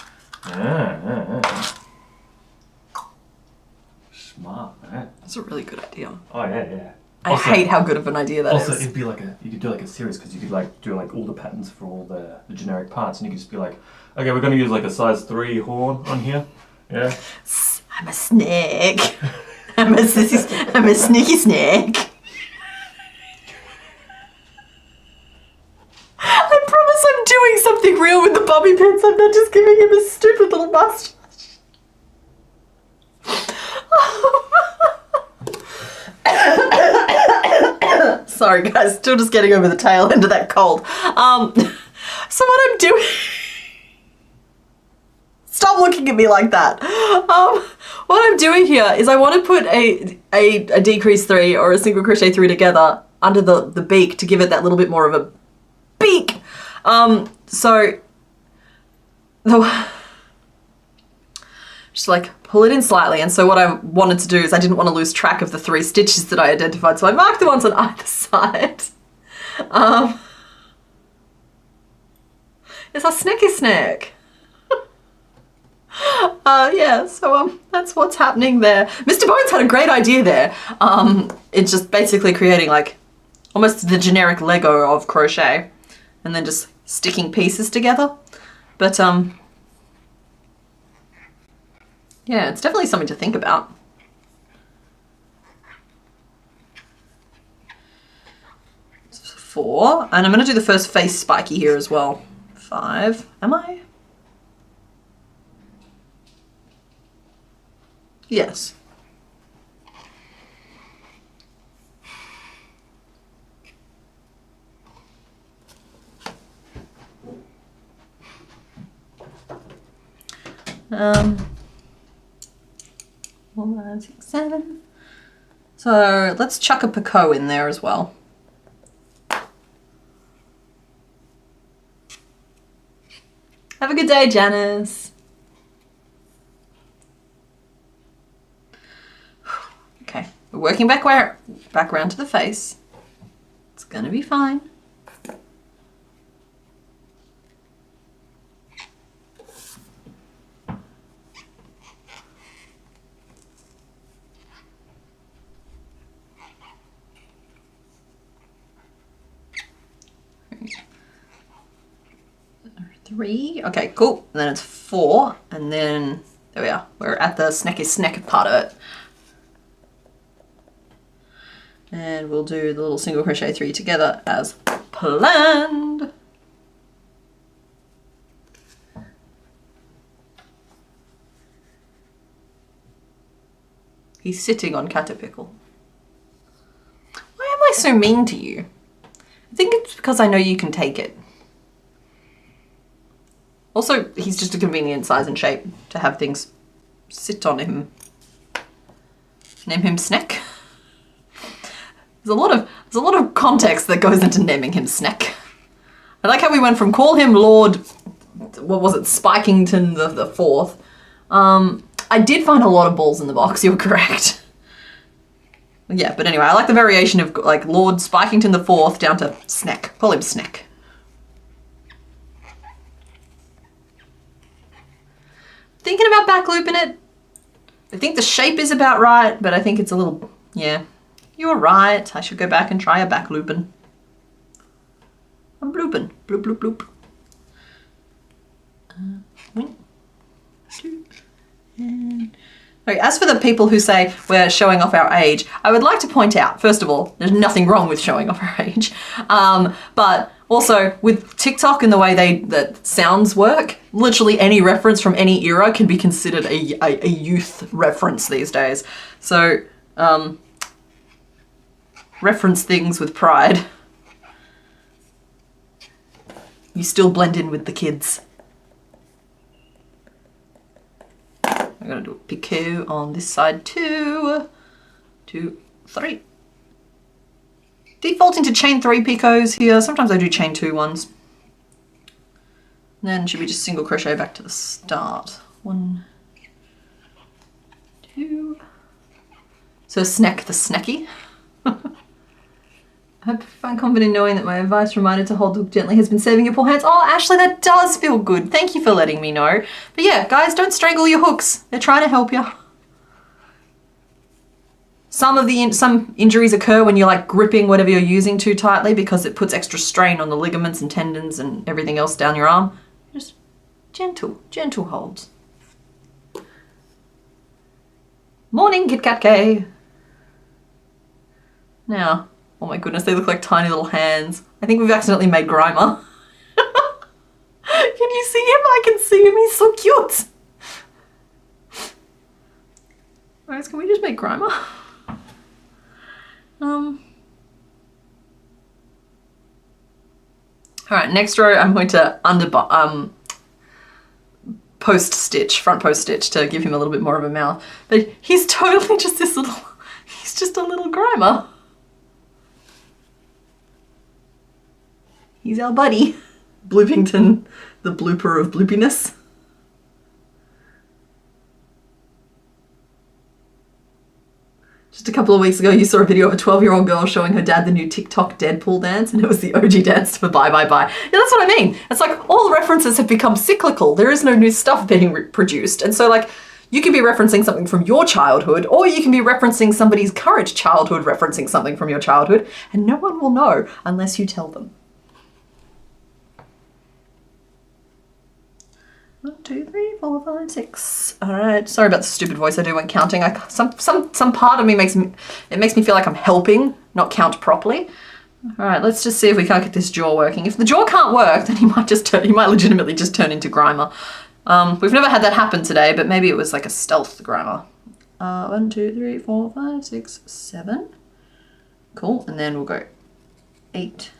Smart, man. That's a really good idea. Oh, yeah. I hate how good of an idea that is. Also, it'd be like you could do like a series because you could like do like all the patterns for all the generic parts, and you could just be like, okay, we're going to use like a size 3 horn on here. Yeah. I'm a snake. I'm a sneaky snake. I promise I'm doing something real with the bobby pins. I'm not just giving him a stupid little mustache. Sorry guys, still just getting over the tail end of that cold. So what I'm doing... Stop looking at me like that. What I'm doing here is I want to put a decrease 3 or a single crochet 3 together under the beak to give it that little bit more of a beak. So just like pull it in slightly, and so what I wanted to do is I didn't want to lose track of the 3 stitches that I identified, so I marked the ones on either side. It's a sneaky snack. Yeah, so that's what's happening there. Mr. Bones had a great idea there. It's just basically creating like almost the generic Lego of crochet and then just sticking pieces together. But yeah, it's definitely something to think about. It's 4, and I'm going to do the first face spiky here as well. 5, am I? Yes. One, 5, 6, 7. So let's chuck a Pico in there as well. Have a good day, Janice. Okay, we're working back around to the face. It's gonna be fine. Three. Okay, cool. And then it's 4, and then there we are. We're at the snacky snack part of it. And we'll do the little single crochet 3 together as planned. He's sitting on Caterpickle. Why am I so mean to you? I think it's because I know you can take it. Also, he's just a convenient size and shape to have things sit on him. Name him Snack. There's a lot of context that goes into naming him Snack. I like how we went from call him Lord, what was it, Spikington the Fourth. I did find a lot of balls in the box, you're correct. Yeah, but anyway, I like the variation of like Lord Spikington the Fourth down to Snack. Call him Snack. Thinking about back looping it. I think the shape is about right, but I think it's a little, yeah. You're right, I should go back and try a back looping. I'm blooping. Bloop, bloop, bloop. Okay, as for the people who say we're showing off our age, I would like to point out, first of all, there's nothing wrong with showing off our age. But also, with TikTok and the way that sounds work, literally any reference from any era can be considered a youth reference these days. So, reference things with pride. You still blend in with the kids. I'm gonna do a picot on this side too. 2, 3. Defaulting to chain 3 picots here. Sometimes I do chain 2 ones. And then should we just single crochet back to the start? 1, 2. So Snack the Snacky. I find confident knowing that my advice reminder to hold the hook gently has been saving your poor hands. Oh, Ashley, that does feel good. Thank you for letting me know. But yeah, guys, don't strangle your hooks. They're trying to help you. Some injuries occur when you're like gripping whatever you're using too tightly because it puts extra strain on the ligaments and tendons and everything else down your arm. Just gentle holds. Morning, Kit Kat K. Now, oh my goodness, they look like tiny little hands. I think we've accidentally made Grimer. Can you see him? I can see him. He's so cute. Guys, can we just make Grimer? Alright, next row I'm going to post stitch, front post stitch to give him a little bit more of a mouth. But he's totally just this little, he's just a little Grimer. He's our buddy. Bloopington, the blooper of bloopiness. Just a couple of weeks ago, you saw a video of a 12-year-old girl showing her dad the new TikTok Deadpool dance, and it was the OG dance for Bye Bye Bye. Yeah, that's what I mean. It's like all references have become cyclical. There is no new stuff being produced. And so like, you can be referencing something from your childhood, or you can be referencing somebody's current childhood referencing something from your childhood, and no one will know unless you tell them. 1, 2, 3, 4, 5, 6. All right. Sorry about the stupid voice I do when counting. Some part of me makes me feel like I'm helping, not count properly. All right. Let's just see if we can't get this jaw working. If the jaw can't work, then he might legitimately just turn into Grimer. We've never had that happen today, but maybe it was like a stealth Grimer. 1, 2, 3, 4, 5, 6, 7. Cool. And then we'll go 8.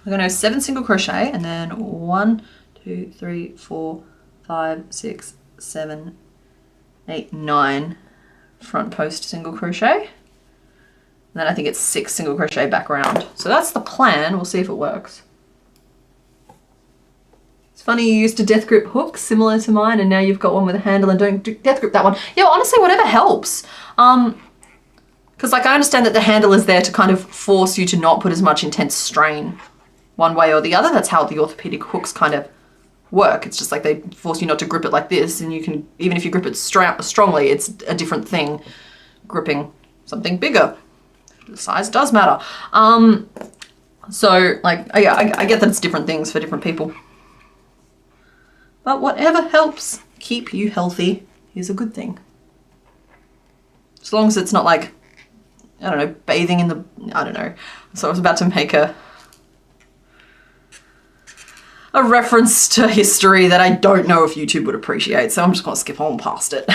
We're going to 7 single crochet and then 1, 2, 3, 4, 5, 6, 7, 8, 9 front post single crochet. And then I think it's 6 single crochet back round. So that's the plan. We'll see if it works. It's funny you used to death grip hooks similar to mine and now you've got one with a handle and don't death grip that one. Yeah, honestly, whatever helps. Because like I understand that the handle is there to kind of force you to not put as much intense strain one way or the other. That's how the orthopedic hooks kind of work. It's just like they force you not to grip it like this, and you can, even if you grip it strongly, it's a different thing gripping something bigger. The size does matter. So like, yeah, I get that it's different things for different people. But whatever helps keep you healthy is a good thing. As long as it's not like, I don't know, bathing in the, I don't know. So I was about to make a a reference to history that I don't know if YouTube would appreciate, so I'm just going to skip on past it.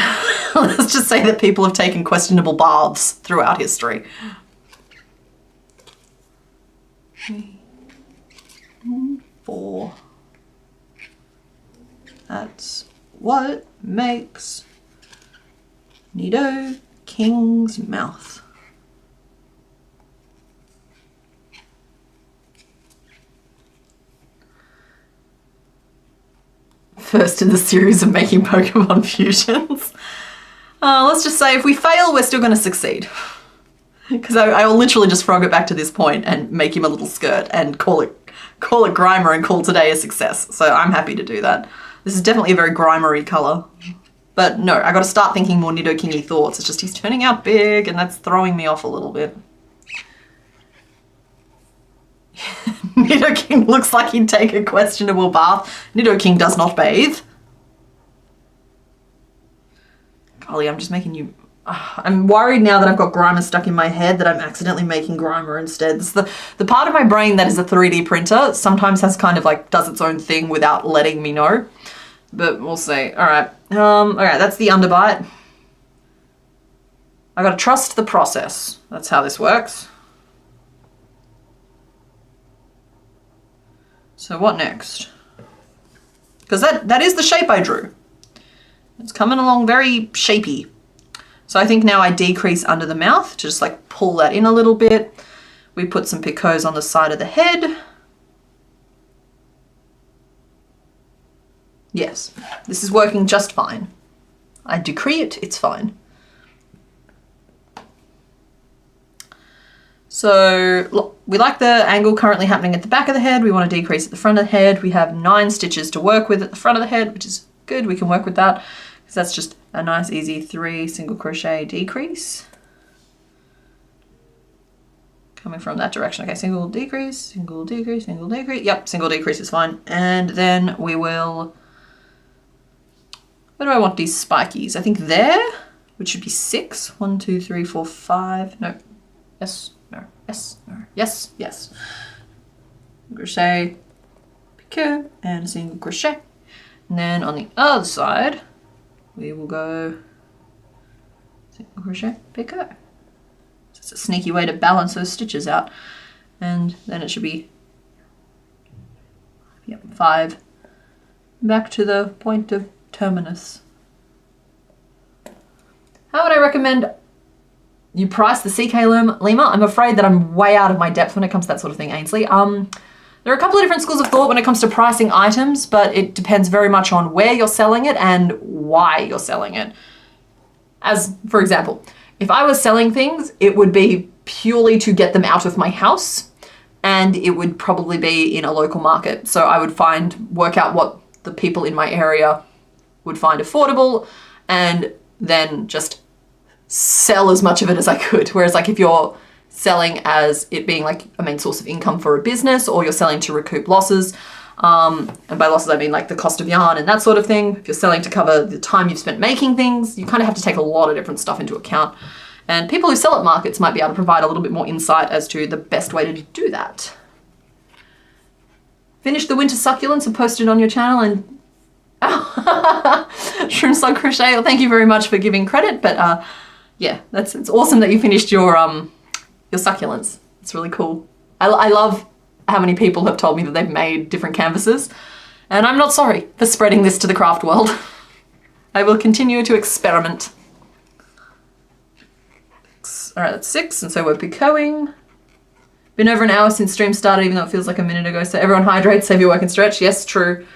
Let's just say that people have taken questionable baths throughout history. 3, 4. That's what makes Nidoking's mouth. First in the series of making Pokemon fusions. Let's just say if we fail, we're still going to succeed. Because I will literally just frog it back to this point and make him a little skirt and call it Grimer and call today a success. So I'm happy to do that. This is definitely a very Grimery colour. But no, I got to start thinking more Nidoking-y thoughts. It's just he's turning out big and that's throwing me off a little bit. Nidoking looks like he'd take a questionable bath. Nidoking does not bathe. Golly, I'm just making you... I'm worried now that I've got Grimer stuck in my head that I'm accidentally making Grimer instead. It's the part of my brain that is a 3D printer sometimes has kind of like does its own thing without letting me know. But we'll see. Alright. Okay, that's the underbite. I gotta trust the process. That's how this works. So what next? Because that is the shape I drew. It's coming along very shapey. So I think now I decrease under the mouth to just like pull that in a little bit. We put some picots on the side of the head. Yes, this is working just fine. I decree it, it's fine. So look, we like the angle currently happening at the back of the head. We want to decrease at the front of the head. We have 9 stitches to work with at the front of the head, which is good. We can work with that because that's just a nice easy 3 single crochet decrease. Coming from that direction. Okay, single decrease, single decrease, single decrease. Yep, single decrease is fine. And then we will, where do I want these spikies? I think there, which should be 6. 1, 2, 3, 4, 5. No, yes, no, yes, no, yes, yes. Crochet, picot, and a single crochet. And then on the other side, we will go single crochet, picot. So it's a sneaky way to balance those stitches out. And then it should be, yep, 5 back to the point of terminus. How would I recommend you price the CK Lima? I'm afraid that I'm way out of my depth when it comes to that sort of thing, Ainsley. There are a couple of different schools of thought when it comes to pricing items, but it depends very much on where you're selling it and why you're selling it. As, for example, if I was selling things, it would be purely to get them out of my house, and it would probably be in a local market. So I would work out what the people in my area would find affordable, and then just sell as much of it as I could. Whereas like if you're selling as it being like a main source of income for a business, or you're selling to recoup losses, and by losses I mean like the cost of yarn and that sort of thing. If you're selling to cover the time you've spent making things, you kind of have to take a lot of different stuff into account. And people who sell at markets might be able to provide a little bit more insight as to the best way to do that. Finish the winter succulents and post it on your channel and Shroom Slug Crochet, well, thank you very much for giving credit, but yeah, it's awesome that you finished your succulents. It's really cool. I love how many people have told me that they've made different canvases, and I'm not sorry for spreading this to the craft world. I will continue to experiment. All right, that's 6, and so we're picoting. Been over an hour since stream started, even though it feels like a minute ago, so everyone hydrate, save your work and stretch. Yes, true.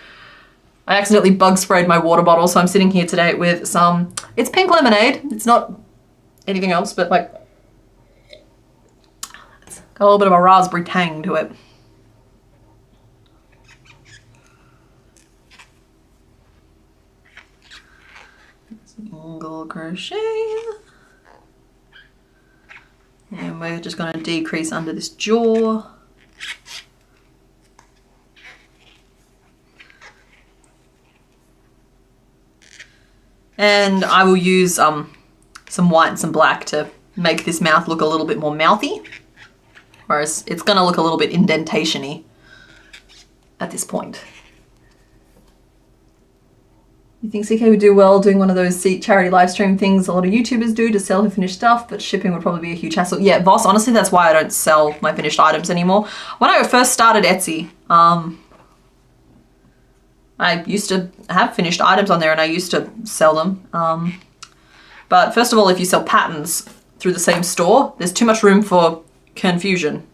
I accidentally bug sprayed my water bottle, so I'm sitting here today with some, it's pink lemonade. It's not anything else, but like, it's got a little bit of a raspberry tang to it. Single crochet. And we're just going to decrease under this jaw. And I will use some white and some black to make this mouth look a little bit more mouthy. Whereas it's going to look a little bit indentation-y at this point. You think CK would do well doing one of those charity live stream things a lot of YouTubers do to sell her finished stuff, but shipping would probably be a huge hassle. Yeah, Voss, honestly, that's why I don't sell my finished items anymore. When I first started Etsy, I used to have finished items on there and I used to sell them. But first of all, if you sell patterns through the same store, there's too much room for confusion.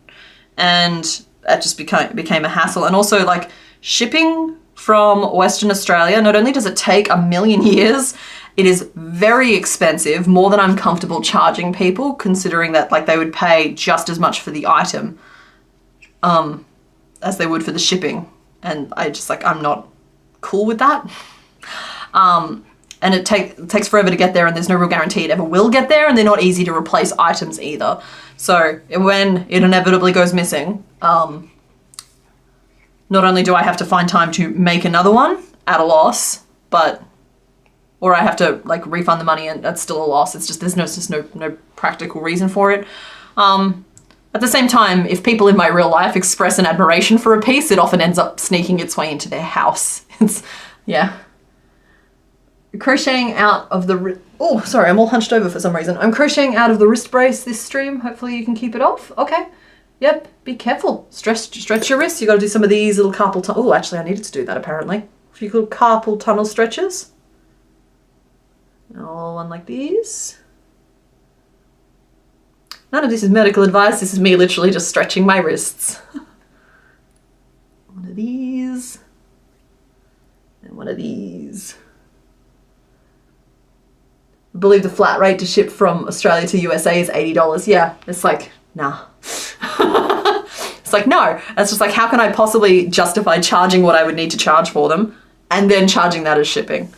And that just became a hassle. And also, like, shipping from Western Australia, not only does it take a million years, it is very expensive, more than I'm comfortable charging people, considering that, like, they would pay just as much for the item as they would for the shipping. And I just, like, I'm not cool with that. And it takes forever to get there, and there's no real guarantee it ever will get there, and they're not easy to replace items either. So when it inevitably goes missing, not only do I have to find time to make another one at a loss, or I have to, like, refund the money and that's still a loss. It's just, there's no practical reason for it. At the same time, if people in my real life express an admiration for a piece, it often ends up sneaking its way into their house. Yeah. Crocheting out of the, oh, sorry, I'm all hunched over for some reason. I'm crocheting out of the wrist brace this stream. Hopefully you can keep it off. Okay. Yep, be careful. Stretch your wrists. You got to do some of these little carpal tunnel. Oh, actually, I needed to do that apparently. A few little carpal tunnel stretches. All one like these. None of this is medical advice. This is me literally just stretching my wrists. One of these. And one of these. I believe the flat rate to ship from Australia to USA is $80. Yeah, it's like, nah. It's like, no. It's just like, how can I possibly justify charging what I would need to charge for them and then charging that as shipping?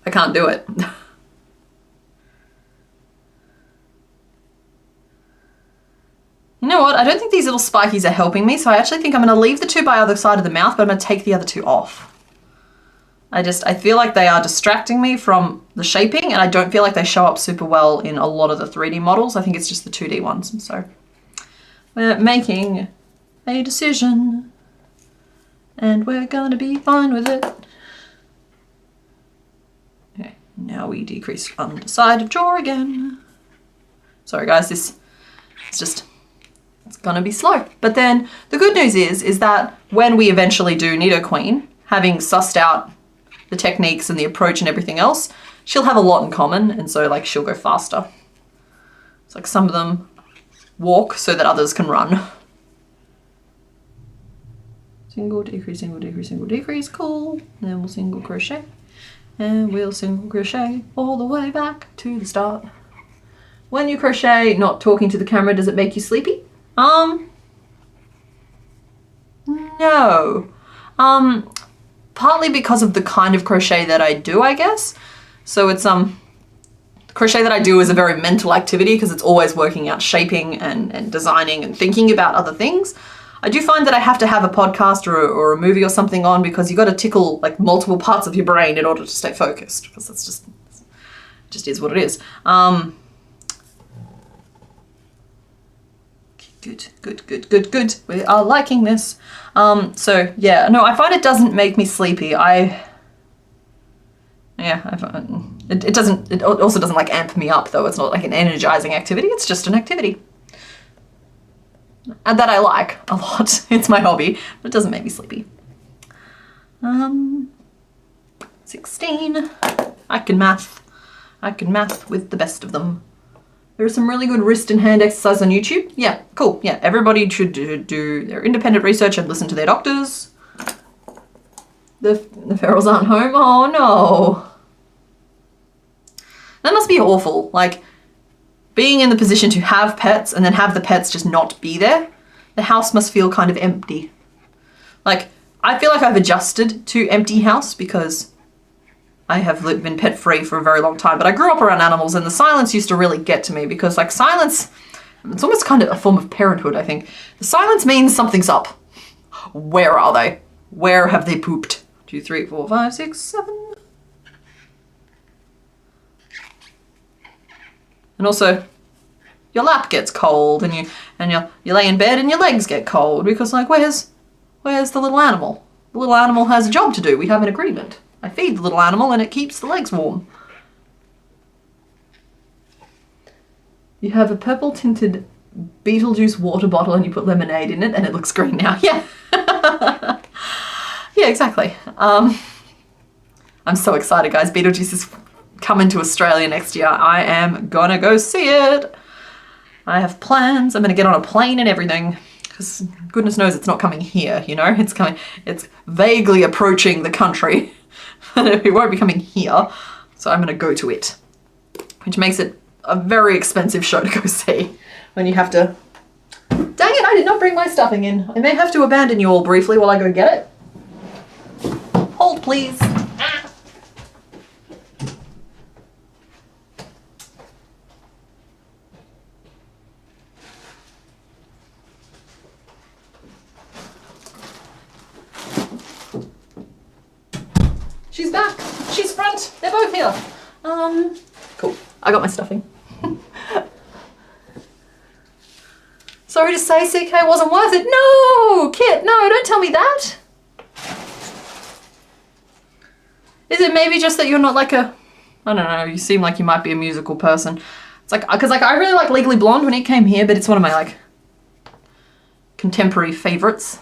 I can't do it. You know what? I don't think these little spikies are helping me, so I actually think I'm going to leave the two by either side of the mouth, but I'm going to take the other two off. I feel like they are distracting me from the shaping, and I don't feel like they show up super well in a lot of the 3D models. I think it's just the 2D ones, and so we're making a decision, and we're gonna be fine with it. Okay, now we decrease underside of jaw again. Sorry guys, it's gonna be slow. But then the good news is that when we eventually do Nido Queen, having sussed out the techniques and the approach and everything else, she'll have a lot in common, and so, like, she'll go faster. It's like some of them walk so that others can run. Single, decrease, single, decrease, single, decrease, cool. And then we'll single crochet. And we'll single crochet all the way back to the start. When you crochet, not talking to the camera, does it make you sleepy? No. Partly because of the kind of crochet that I do, I guess. So it's, the crochet that I do is a very mental activity because it's always working out shaping and designing and thinking about other things. I do find that I have to have a podcast or a movie or something on because you got to tickle, like, multiple parts of your brain in order to stay focused, because that's just is what it is. Good. We are liking this. So yeah, no, I find it doesn't make me sleepy. It also doesn't, like, amp me up though. It's not like an energizing activity. It's just an activity. And that I like a lot. It's my hobby, but it doesn't make me sleepy. 16. I can math with the best of them. There are some really good wrist and hand exercises on YouTube. Yeah, cool. Yeah, everybody should do their independent research and listen to their doctors. The ferals aren't home. Oh no. That must be awful. Like, being in the position to have pets and then have the pets just not be there. The house must feel kind of empty. Like, I feel like I've adjusted to empty house because I have been pet free for a very long time, but I grew up around animals and the silence used to really get to me because, like, silence, it's almost kind of a form of parenthood, I think. The silence means something's up. Where are they? Where have they pooped? 2, 3, 4, 5, 6, 7. And also, your lap gets cold and you lay in bed and your legs get cold because, like, where's the little animal? The little animal has a job to do. We have an agreement. I feed the little animal and it keeps the legs warm. You have a purple tinted Beetlejuice water bottle and you put lemonade in it and it looks green now. Yeah. Yeah, exactly. I'm so excited, guys. Beetlejuice is coming to Australia next year. I am gonna go see it. I have plans. I'm gonna get on a plane and everything because goodness knows it's not coming here, you know? It's vaguely approaching the country, but it won't be coming here. So I'm gonna go to it, which makes it a very expensive show to go see when you have to... Dang it, I did not bring my stuffing in. I may have to abandon you all briefly while I go get it. Hold, please. Ah. She's back. She's front. They're both here. Cool. I got my stuffing. Sorry to say, CK wasn't worth it. No, Kit, no, don't tell me that. Is it maybe just that you're not like a, I don't know, you seem like you might be a musical person. It's like, because like I really like Legally Blonde when it came here, but it's one of my like contemporary favorites.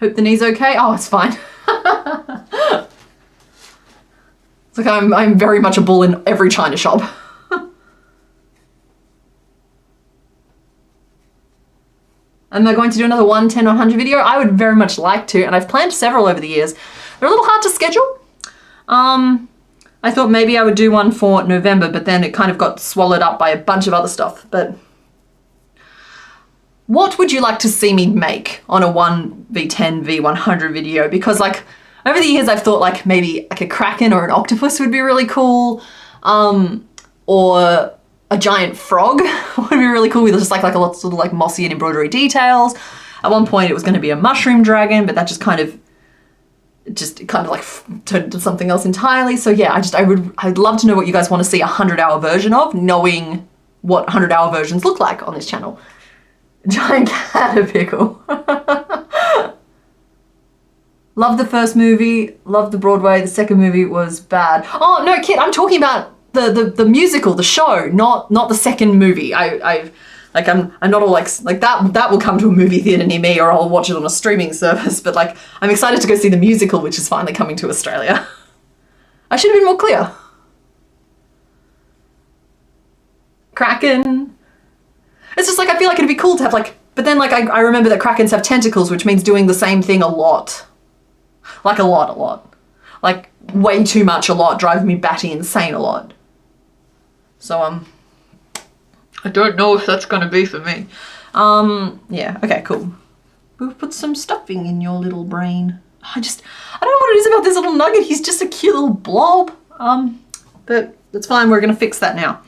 Hope the knee's okay. Oh, it's fine. It's like I'm very much a bull in every China shop. Am I going to do another 110 or 100 video? I would very much like to, and I've planned several over the years. They're a little hard to schedule. I thought maybe I would do one for November, but then it kind of got swallowed up by a bunch of other stuff. But what would you like to see me make on a 1v10, v100 video? Because like over the years I've thought like maybe like a kraken or an octopus would be really cool. Or a giant frog would be really cool with just like a lot of sort of like mossy and embroidery details. At one point it was going to be a mushroom dragon, but that just kind of like turned into something else entirely. So yeah, I'd love to know what you guys want to see a 100-hour version of, knowing what 100-hour versions look like on this channel. Giant caterpillar. Love the first movie, loved the Broadway. The second movie was bad. Oh no, Kit, I'm talking about the musical, the show, not the second movie. I'm not all like that will come to a movie theater near me, or I'll watch it on a streaming service. But like, I'm excited to go see the musical, which is finally coming to Australia. I should have been more clear. Kraken. It's just like, I feel like it'd be cool to have like, but then like I remember that krakens have tentacles, which means doing the same thing a lot. Like a lot. Like way too much a lot, driving me batty insane a lot. So I don't know if that's gonna be for me. Yeah, okay, cool. We'll put some stuffing in your little brain. I don't know what it is about this little nugget. He's just a cute little blob. But that's fine, we're gonna fix that now.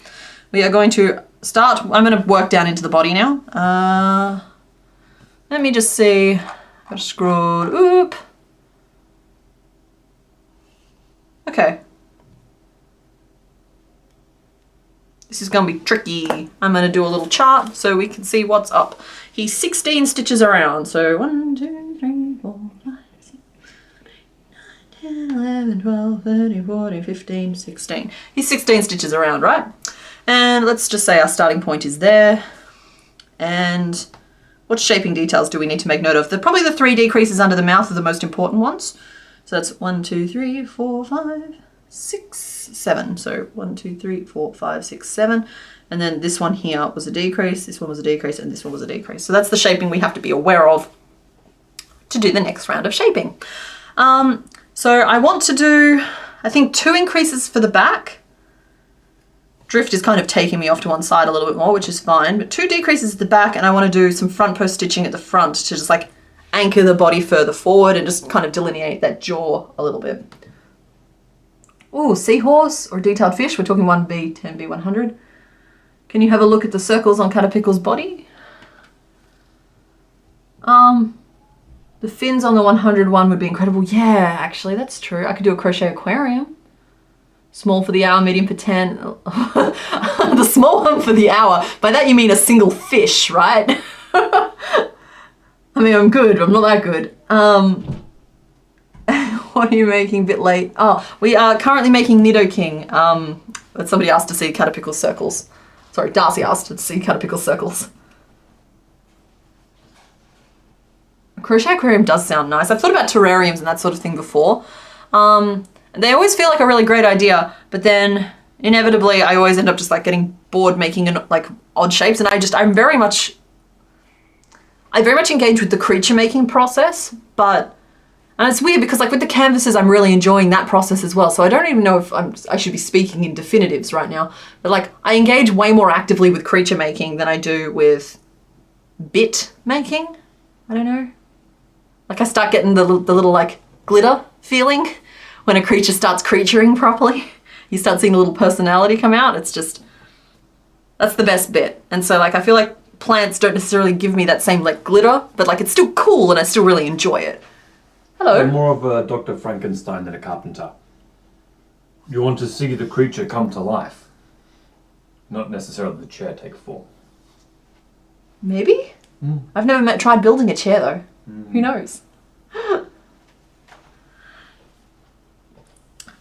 We are going to start, I'm gonna work down into the body now. Let me just see, I've scrolled, oop. Okay. This is gonna be tricky. I'm gonna do a little chart so we can see what's up. He's 16 stitches around. So 1, 2, 3, 4, 5, 6, 7, 8, 9, 10, 11, 12, 13, 14, 15, 16. He's 16 stitches around, right? And let's just say our starting point is there. And what shaping details do we need to make note of? Probably the 3 decreases under the mouth are the most important ones. So that's 1, 2, 3, 4, 5, 6, 7. So 1, 2, 3, 4, 5, 6, 7. And then this one here was a decrease, this one was a decrease, and this one was a decrease. So that's the shaping we have to be aware of to do the next round of shaping. So I want to do, I think 2 increases for the back. Drift is kind of taking me off to one side a little bit more, which is fine, but 2 decreases at the back, and I want to do some front post stitching at the front to just like anchor the body further forward and just kind of delineate that jaw a little bit. Ooh, seahorse or detailed fish. We're talking 1B, 10B, 100. Can you have a look at the circles on Caterpillar's body? The fins on the 100 one would be incredible. Yeah, actually, that's true. I could do a crochet aquarium. Small for the hour, medium for 10. The small one for the hour. By that you mean a single fish, right? I mean, I'm good. I'm not that good. What are you making? Bit late. Oh, we are currently making Nidoking. But somebody asked to see Caterpillar circles. Sorry, Darcy asked to see Caterpillar circles. A crochet aquarium does sound nice. I've thought about terrariums and that sort of thing before. They always feel like a really great idea, but then inevitably I always end up just like getting bored making like odd shapes, and I very much engage with the creature making process, and it's weird because like with the canvases I'm really enjoying that process as well, so I don't even know if I should be speaking in definitives right now, but like I engage way more actively with creature making than I do with bit making. I don't know. Like I start getting the little like glitter feeling when a creature starts creaturing properly. You start seeing a little personality come out. It's just, that's the best bit. And so like I feel like plants don't necessarily give me that same like glitter, but like it's still cool and I still really enjoy it. Hello. I'm more of a Dr. Frankenstein than a carpenter. You want to see the creature come to life, not necessarily the chair take form. Maybe? I've never tried building a chair though. Who knows?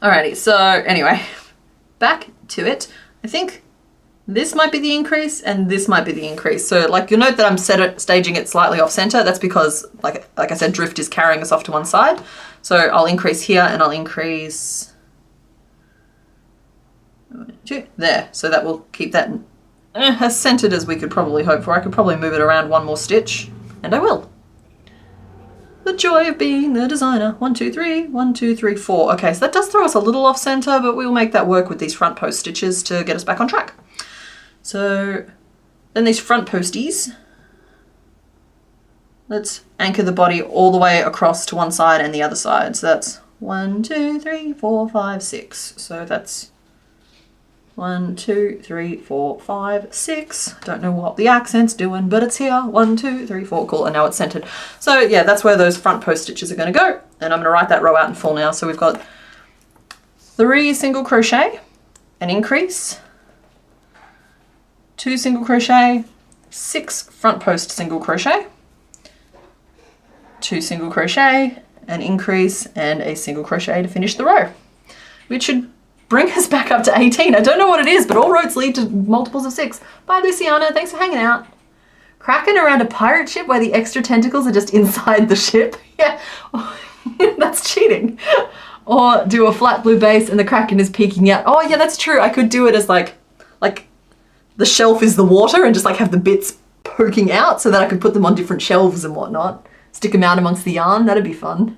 Alrighty, so anyway, back to it. I think this might be the increase and this might be the increase. So like you'll note that I'm staging it slightly off center. That's because like I said, drift is carrying us off to one side. So I'll increase here and I'll increase 1, 2, there. So that will keep that as centered as we could probably hope for. I could probably move it around one more stitch, and I will. The joy of being the designer. 1, 2, 3, 1, 2, 3, 4. Okay, so that does throw us a little off center, but we'll make that work with these front post stitches to get us back on track. So then these front posties, let's anchor the body all the way across to one side and the other side. So that's 1, 2, 3, 4, 5, 6. So that's 1, 2, 3, 4, 5, 6. Don't know what the accent's doing, but it's here. 1, 2, 3, 4. Cool. And now it's centered. So yeah, that's where those front post stitches are going to go. And I'm going to write that row out in full now. So we've got 3 single crochet, an increase, 2 single crochet, 6 front post single crochet, 2 single crochet, an increase, and a single crochet to finish the row, which should bring us back up to 18. I don't know what it is, but all roads lead to multiples of 6. Bye, Luciana. Thanks for hanging out. Cracking around a pirate ship where the extra tentacles are just inside the ship. Yeah, that's cheating. Or do a flat blue base and the Kraken is peeking out. Oh yeah, that's true. I could do it as like the shelf is the water and just like have the bits poking out so that I could put them on different shelves and whatnot. Stick them out amongst the yarn. That'd be fun.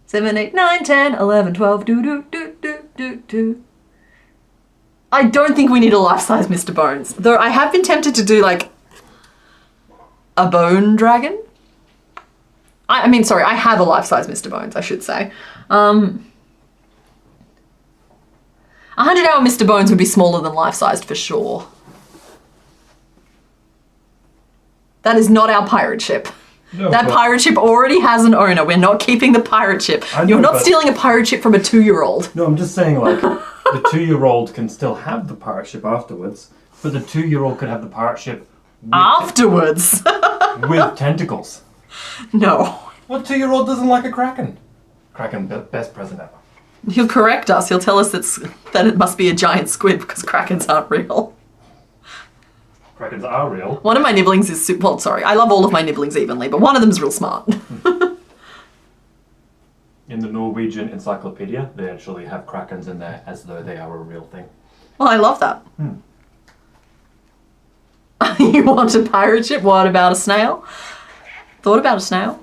7, 8, 9, 10, 11, 12, do. I don't think we need a life-size Mr. Bones. Though I have been tempted to do like a bone dragon. I mean, sorry, I have a life-size Mr. Bones, I should say. 100-hour Mr. Bones would be smaller than life-sized for sure. That is not our pirate ship. No, that pirate ship already has an owner. We're not keeping the pirate ship. You're not stealing a pirate ship from a 2-year-old. No, I'm just saying like the 2-year-old can still have the pirate ship afterwards, but the 2-year-old could have the pirate ship afterwards with tentacles. No. What 2-year-old doesn't like a Kraken? Kraken, best present ever. He'll correct us. He'll tell us that it must be a giant squid because Krakens aren't real. Krakens are real. One of my nibblings is, well, sorry, I love all of my nibblings evenly, but one of them's real smart. In the Norwegian encyclopedia, they actually have Krakens in there as though they are a real thing. Well, I love that. You want a pirate ship? What about a snail? Thought about a snail?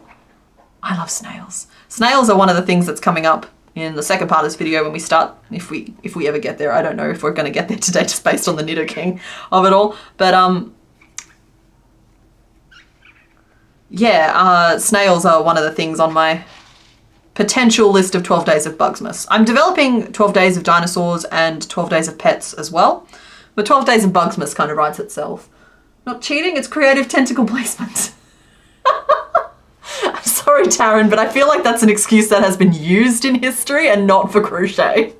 I love snails. Snails are one of the things that's coming up in the second part of this video when we start, if we ever get there. I don't know if we're going to get there today just based on the Nidoking of it all. But yeah, snails are one of the things on my potential list of 12 days of Bugsmas. I'm developing 12 days of dinosaurs and 12 days of pets as well. But 12 days of Bugsmas kind of writes itself. Not cheating, it's creative tentacle placement. I'm sorry, Taryn, but I feel like that's an excuse that has been used in history and not for crochet.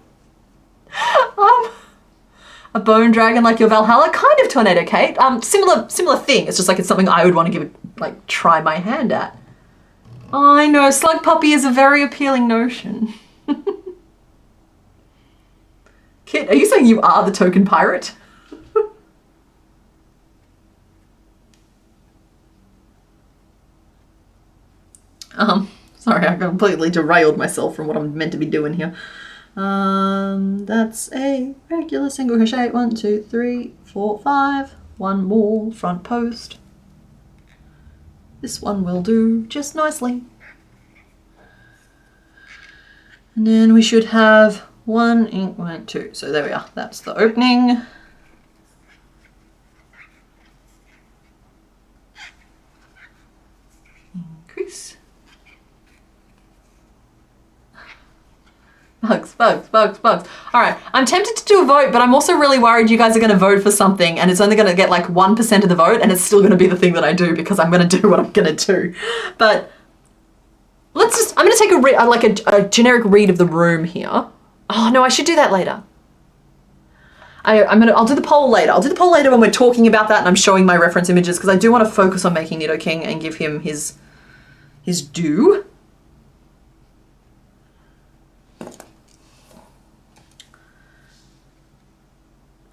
A bone dragon like your Valhalla, kind of Tornado Kate. Similar thing. It's just like it's something I would want to give it, like, try my hand at. I know, slug puppy is a very appealing notion. Kit, are you saying you are the token pirate? Sorry, I completely derailed myself from what I'm meant to be doing here. That's a regular single crochet. 1, 2, 3, 4, 5. One more front post. This one will do just nicely. And then we should have 1, 2. So there we are. That's the opening. Increase. Bugs, bugs, bugs, bugs. All right, I'm tempted to do a vote, but I'm also really worried you guys are going to vote for something and it's only going to get like 1% of the vote and it's still going to be the thing that I do because I'm going to do what I'm going to do. But let's just, I'm going to take a generic read of the room here. Oh no, I should do that later. I'll do the poll later. I'll do the poll later when we're talking about that and I'm showing my reference images because I do want to focus on making Nidoking and give him his due.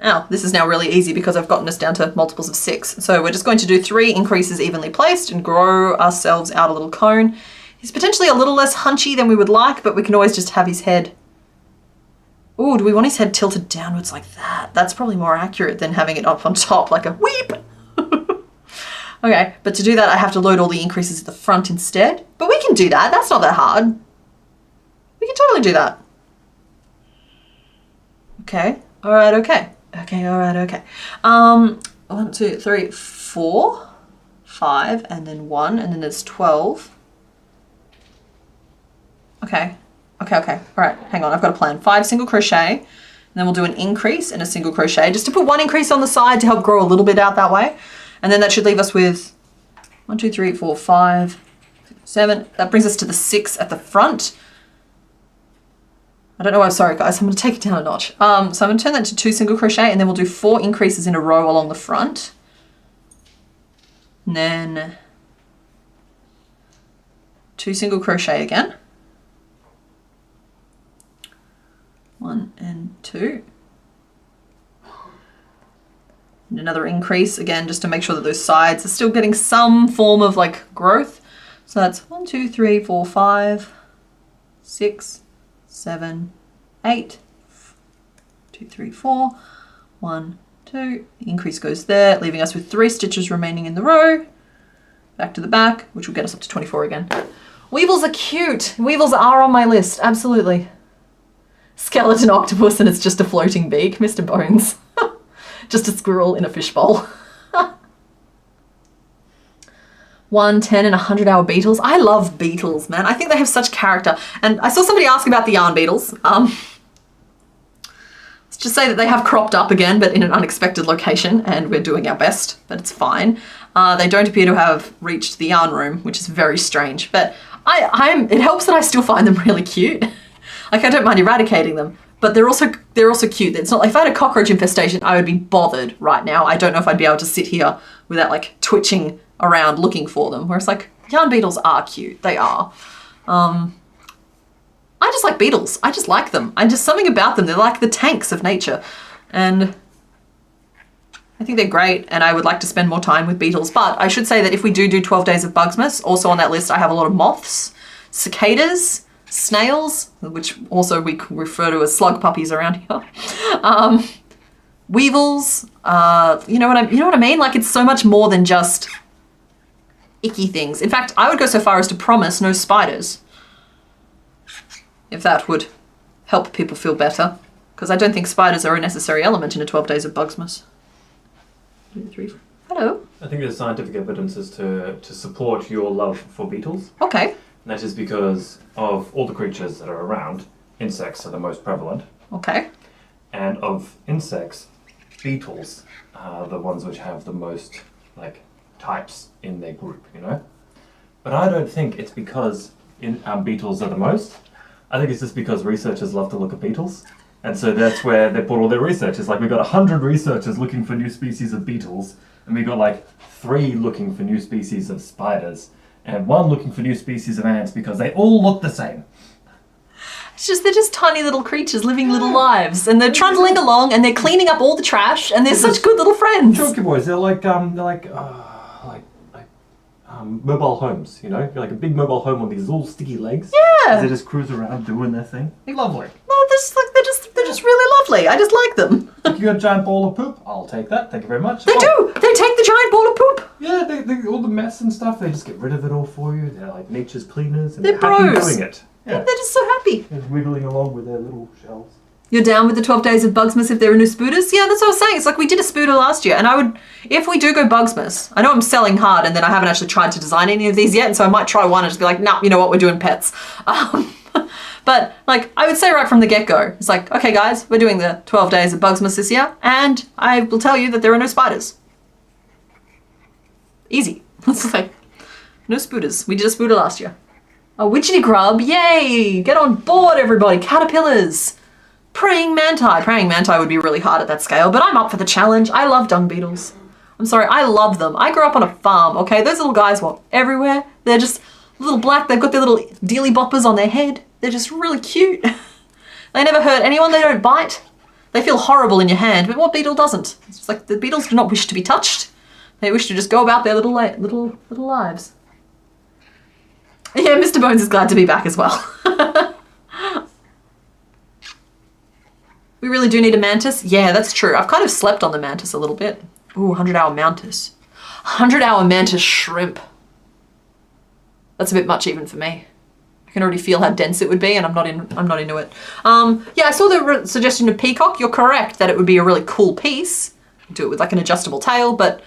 Oh, this is now really easy because I've gotten us down to multiples of 6. So we're just going to do 3 increases evenly placed and grow ourselves out a little cone. He's potentially a little less hunchy than we would like, but we can always just have his head. Ooh, do we want his head tilted downwards like that? That's probably more accurate than having it up on top like a weep. Okay, but to do that, I have to load all the increases at the front instead. But we can do that. That's not that hard. We can totally do that. Okay. All right. Okay. Okay. All right. Okay. 1, 2, 3, 4, 5, and then 1, and then there's 12. Okay. Okay. Okay. All right. Hang on. I've got a plan. 5 single crochet, and then we'll do an increase and a single crochet just to put 1 increase on the side to help grow a little bit out that way. And then that should leave us with 1, 2, 3, 4, 5, 7. That brings us to the 6 at the front. I don't know why, sorry guys, I'm going to take it down a notch. So I'm going to turn that to 2 single crochet and then we'll do 4 increases in a row along the front. And then 2 single crochet again. 1 and 2. And another increase again, just to make sure that those sides are still getting some form of like growth. So that's 1, 2, 3, 4, 5, 6, 7, 8, 2, 3, 4, 1, 2. The increase goes there, leaving us with 3 stitches remaining in the row. Back to the back, which will get us up to 24 again. Weevils are cute. Weevils are on my list, absolutely. Skeleton octopus and it's just a floating beak, Mr. Bones. Just a squirrel in a fishbowl. 1, 10, and 100-hour beetles. I love beetles, man. I think they have such character. And I saw somebody ask about the yarn beetles. Let's just say that they have cropped up again, but in an unexpected location, and we're doing our best, but it's fine. They don't appear to have reached the yarn room, which is very strange. But it helps that I still find them really cute. Like, I don't mind eradicating them. But they're also cute. It's not like if I had a cockroach infestation, I would be bothered right now. I don't know if I'd be able to sit here without like twitching around looking for them. Whereas like yarn beetles are cute. They are. I just like beetles. I just like them. And just something about them. They're like the tanks of nature. And I think they're great. And I would like to spend more time with beetles. But I should say that if we do 12 days of Bugsmas, also on that list, I have a lot of moths, cicadas, snails, which also we refer to as slug puppies around here, weevils, you know what I mean? Like, it's so much more than just icky things. In fact, I would go so far as to promise no spiders, if that would help people feel better, because I don't think spiders are a necessary element in a 12 days of Bugsmas. 2, 3, 4. Hello. I think there's scientific evidences to support your love for beetles. Okay. And that is because of all the creatures that are around, insects are the most prevalent. Okay. And of insects, beetles are the ones which have the most like types in their group, you know? But I don't think it's because beetles are the most. I think it's just because researchers love to look at beetles. And so that's where they put all their research. It's like we've got 100 researchers looking for new species of beetles, and we've got like 3 looking for new species of spiders. and one looking for new species of ants because they all look the same. It's just, they're just tiny little creatures living little lives, and they're trundling along, and they're cleaning up all the trash, and they're such good little friends. Chunky boys, they're like mobile homes, you know? You're like a big mobile home on these little sticky legs. Yeah. They just cruise around doing their thing. Lovely. No, they're just really lovely. I just like them. You got a giant ball of poop? I'll take that. Thank you very much. They do. They take the giant ball of poop. Yeah, they all the mess and stuff. They just get rid of it all for you. They're like nature's cleaners, and They're happy bros. doing it. Yeah. They're just so happy. They're wiggling along with their little shells. You're down with the 12 days of Bugsmas if there are new spooters? Yeah, that's what I was saying. It's like we did a spooter last year, and I would, if we do go Bugsmas, I know I'm selling hard, and then I haven't actually tried to design any of these yet, and so I might try one and just be like, nah, you know what, we're doing pets. But like, I would say right from the get-go, it's like, okay guys, we're doing the 12 days of Bugsmas this year, and I will tell you that there are no spiders. Easy. It's like, no spooters. We did a spooter last year. A witchetty grub, yay! Get on board, everybody. Caterpillars. Praying manti. Praying manti would be really hard at that scale, but I'm up for the challenge. I love dung beetles. I'm sorry, I love them. I grew up on a farm, okay? Those little guys walk everywhere. They're just little black. They've got their little dealy boppers on their head. They're just really cute. They never hurt anyone. They don't bite. They feel horrible in your hand, but what beetle doesn't? It's just like the beetles do not wish to be touched. They wish to just go about their little lives. Yeah, Mr. Bones is glad to be back as well. We really do need a mantis? Yeah, that's true. I've kind of slept on the mantis a little bit. Ooh, 100-hour mantis. 100-hour mantis shrimp. That's a bit much even for me. I can already feel how dense it would be, and I'm not into it. Yeah, I saw the suggestion of peacock. You're correct that it would be a really cool piece. Do it with like an adjustable tail, but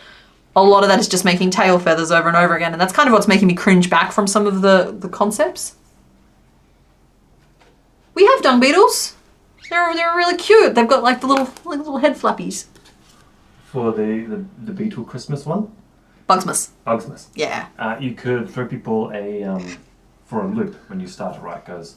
a lot of that is just making tail feathers over and over again, and that's kind of what's making me cringe back from some of the concepts. We have dung beetles. They're really cute. They've got like the little head flappies. For the beetle Christmas one? Bugsmas. Bugsmas. Yeah. You could throw people for a loop when you start it, right? Because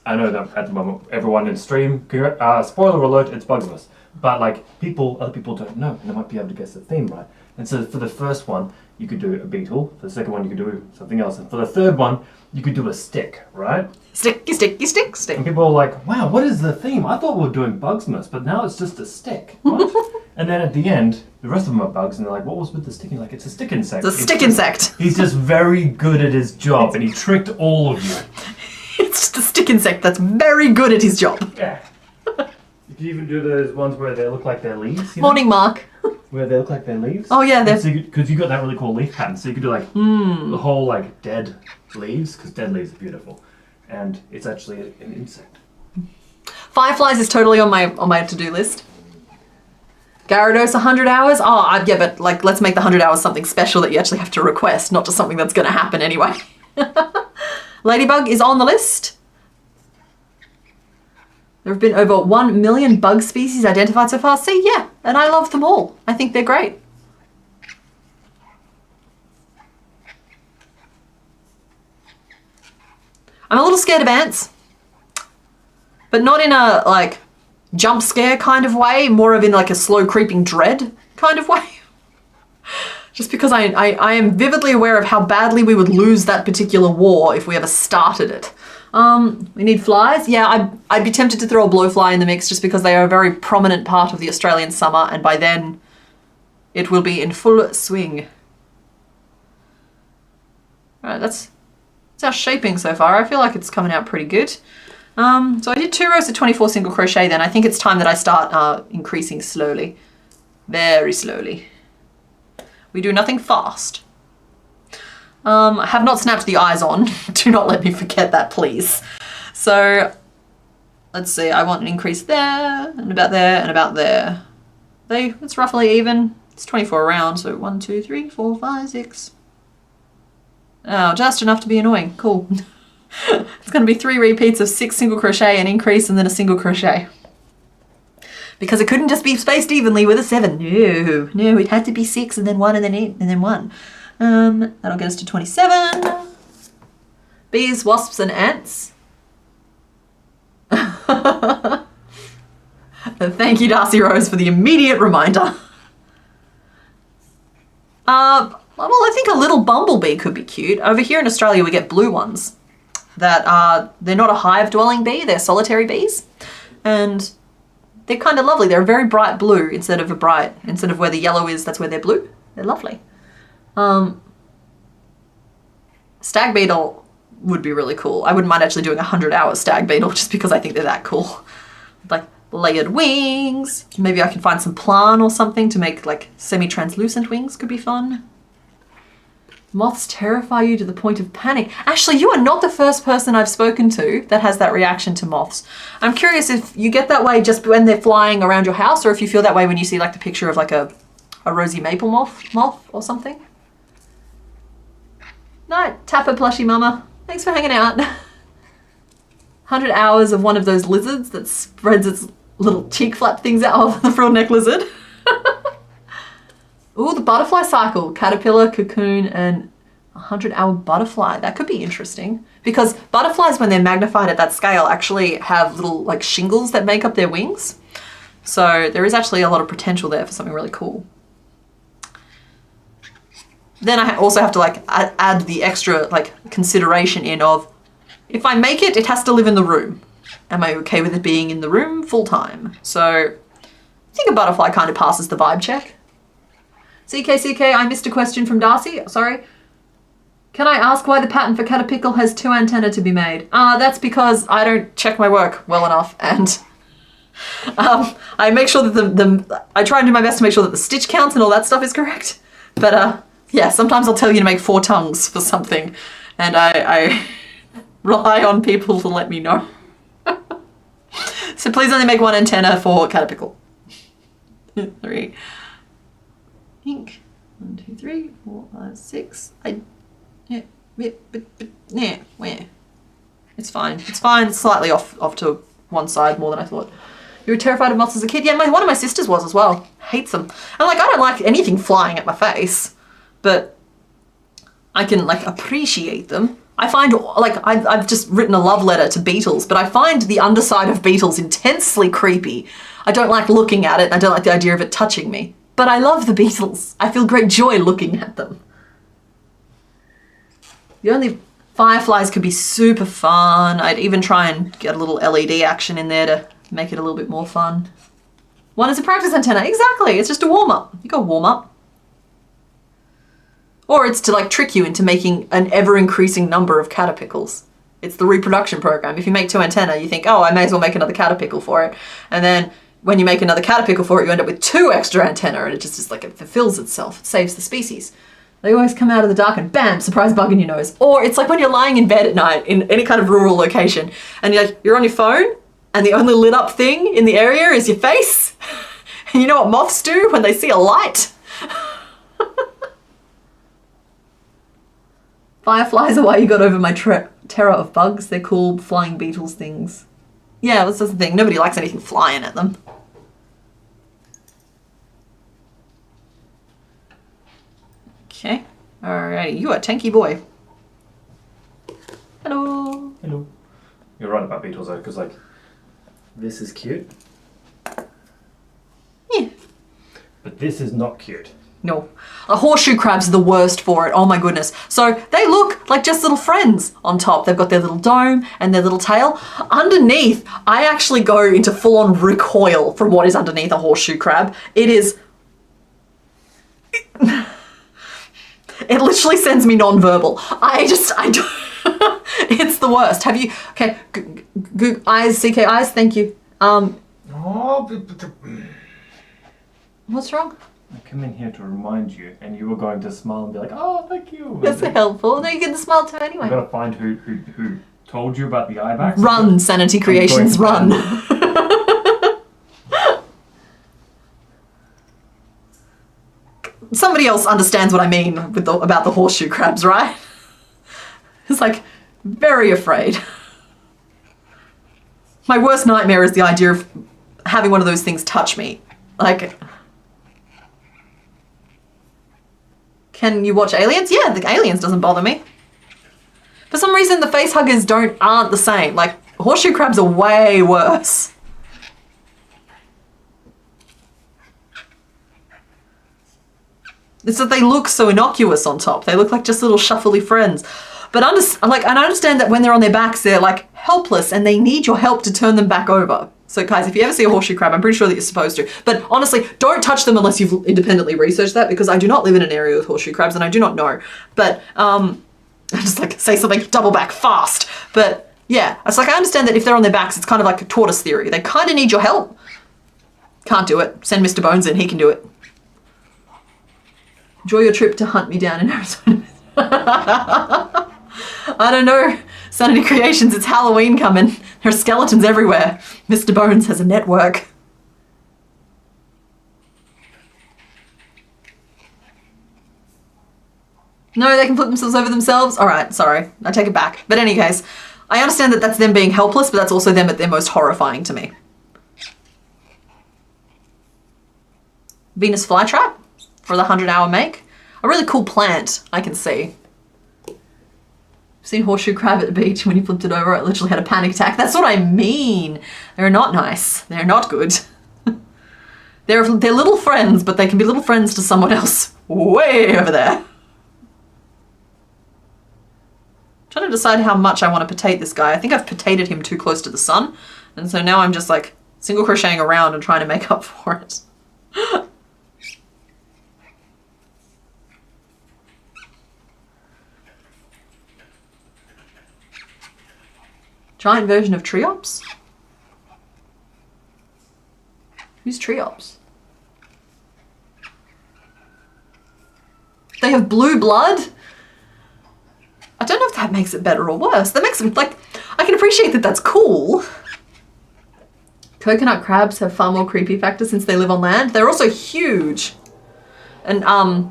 I know that at the moment everyone in stream, spoiler alert, it's Bugsmas. But like other people don't know, and they might be able to guess the theme, right? And so for the first one, you could do a beetle. For the second one, you could do something else. And for the third one, you could do a stick, right? Sticky, sticky, stick, stick. And people are like, wow, what is the theme? I thought we were doing Bugsmas, but now it's just a stick. What? And then at the end, the rest of them are bugs, and they're like, what was with the stick? And you're like, it's a stick insect. It's a stick insect. He's just very good at his job, and he tricked all of you. It's just a stick insect that's very good at his job. Yeah. You can even do those ones where they look like they're leaves. You know? Morning, Mark. Where they look like they're leaves. Oh yeah, they're... Because you got that really cool leaf pattern, so you could do like the whole like dead leaves, because dead leaves are beautiful, and it's actually an insect. Fireflies is totally on my to-do list. Gyarados 100 hours? Oh, yeah, but like, let's make the 100 hours something special that you actually have to request, not just something that's going to happen anyway. Ladybug is on the list. There have been over 1 million bug species identified so far. See, yeah, and I love them all. I think they're great. I'm a little scared of ants, but not in a like jump scare kind of way, more of in like a slow creeping dread kind of way. Just because I am vividly aware of how badly we would lose that particular war if we ever started it. We need flies. Yeah, I'd be tempted to throw a blowfly in the mix just because they are a very prominent part of the Australian summer, and by then it will be in full swing. All right, that's our shaping so far. I feel like it's coming out pretty good. So I did 2 rows of 24 single crochet then. I think it's time that I start increasing slowly. Very slowly. We do nothing fast. I have not snapped the eyes on. Do not let me forget that, please. So let's see. I want an increase there, and about there, and about there. It's roughly even. It's 24 around, so 1, 2, 3, 4, 5, 6. Oh, just enough to be annoying. Cool. It's going to be 3 repeats of 6 single crochet, an increase, and then a single crochet. Because it couldn't just be spaced evenly with a 7. No, it had to be 6 and then 1 and then 8 and then 1. That'll get us to 27. Bees, wasps, and ants. Thank you, Darcy Rose, for the immediate reminder. Well, I think a little bumblebee could be cute. Over here in Australia, we get blue ones that are, they're not a hive-dwelling bee, they're solitary bees. And they're kind of lovely. They're a very bright blue instead of where the yellow is, that's where they're blue. They're lovely. Stag beetle would be really cool. I wouldn't mind actually doing 100-hour stag beetle just because I think they're that cool. Like layered wings. Maybe I can find some plan or something to make like semi-translucent wings could be fun. Moths terrify you to the point of panic. Ashley, you are not the first person I've spoken to that has that reaction to moths. I'm curious if you get that way just when they're flying around your house, or if you feel that way when you see like the picture of like a rosy maple moth or something. Night, Tapper Plushie Mama. Thanks for hanging out. 100 hours of one of those lizards that spreads its little cheek flap things out of the frilled neck lizard. Ooh, the butterfly cycle. Caterpillar, cocoon, and 100-hour butterfly. That could be interesting. Because butterflies, when they're magnified at that scale, actually have little like shingles that make up their wings. So there is actually a lot of potential there for something really cool. Then I also have to like add the extra like consideration in of, if I make it, it has to live in the room. Am I okay with it being in the room full time? So I think a butterfly kind of passes the vibe check. CK, I missed a question from Darcy. Sorry. Can I ask why the pattern for Caterpillar has 2 antennae to be made? That's because I don't check my work well enough, and I make sure that I try and do my best to make sure that the stitch counts and all that stuff is correct. But yeah, sometimes I'll tell you to make 4 tongues for something, and I rely on people to let me know. So please only make 1 antenna for Caterpillar. 3. Ink. 1, 2, 3, 4, 5, 6. Where? It's fine. It's fine. It's slightly off to one side more than I thought. You were terrified of moths as a kid? Yeah, one of my sisters was as well. Hates them. And like, I don't like anything flying at my face, but I can like appreciate them. I find like I've just written a love letter to beetles, but I find the underside of beetles intensely creepy. I don't like looking at it. I don't like the idea of it touching me. But I love the beetles. I feel great joy looking at them. The only fireflies could be super fun. I'd even try and get a little LED action in there to make it a little bit more fun. 1 is a practice antenna. Exactly. It's just a warm-up. You got warm-up. Or it's to like trick you into making an ever-increasing number of caterpillars. It's the reproduction program. If you make 2 antennae, you think, oh, I may as well make another caterpillar for it. And then when you make another caterpillar for it, you end up with 2 extra antennae, and it just is like it fulfills itself. It saves the species. They always come out of the dark and bam, surprise bug in your nose. Or it's like when you're lying in bed at night in any kind of rural location and you're on your phone and the only lit up thing in the area is your face. And you know what moths do when they see a light? Fireflies are why you got over my terror of bugs. They're cool flying beetles things. Yeah, that's just the thing. Nobody likes anything flying at them. Okay. Alrighty. You are tanky boy. Hello. Hello. You're right about beetles though, because like, this is cute. Yeah. But this is not cute. No. A horseshoe crab's the worst for it. Oh my goodness. So they look like just little friends on top. They've got their little dome and their little tail. Underneath, I actually go into full-on recoil from what is underneath a horseshoe crab. It is... It literally sends me non-verbal. I don't... It's the worst. Have you... Okay. Eyes, CK eyes, thank you. What's wrong? I come in here to remind you, and you were going to smile and be like, "Oh, thank you." That's helpful. No, you get the smile too anyway. I've got to find who told you about the eye bags. Run, Sanity Creations, run. Somebody else understands what I mean with about the horseshoe crabs, right? It's like, very afraid. My worst nightmare is the idea of having one of those things touch me. Like... Can you watch Aliens? Yeah, the Aliens doesn't bother me. For some reason, the face huggers aren't the same. Like, horseshoe crabs are way worse. It's that they look so innocuous on top. They look like just little shuffly friends. But and I understand that when they're on their backs, they're like helpless and they need your help to turn them back over. So guys, if you ever see a horseshoe crab, I'm pretty sure that you're supposed to. But honestly, don't touch them unless you've independently researched that, because I do not live in an area with horseshoe crabs and I do not know. But I just like say something, double back fast. But yeah, it's like I understand that if they're on their backs, it's kind of like a tortoise theory. They kind of need your help. Can't do it. Send Mr. Bones in, he can do it. Enjoy your trip to hunt me down in Arizona. I don't know. Sanity Creations, it's Halloween coming. There are skeletons everywhere. Mr. Bones has a network. No, they can flip themselves over themselves? Alright, sorry. I take it back. But in any case, I understand that that's them being helpless, but that's also them at their most horrifying to me. Venus flytrap for the 100-hour make. A really cool plant, I can see. I've seen horseshoe crab at the beach. When you flipped it over, it literally had a panic attack. That's what I mean. They're not nice. They're not good. They're little friends, but they can be little friends to someone else way over there. I'm trying to decide how much I want to potate this guy. I think I've potated him too close to the sun. And so now I'm just like single crocheting around and trying to make up for it. Giant version of Triops? Who's Triops? They have blue blood? I don't know if that makes it better or worse. That makes it, like, I can appreciate that that's cool. Coconut crabs have far more creepy factor since they live on land. They're also huge. And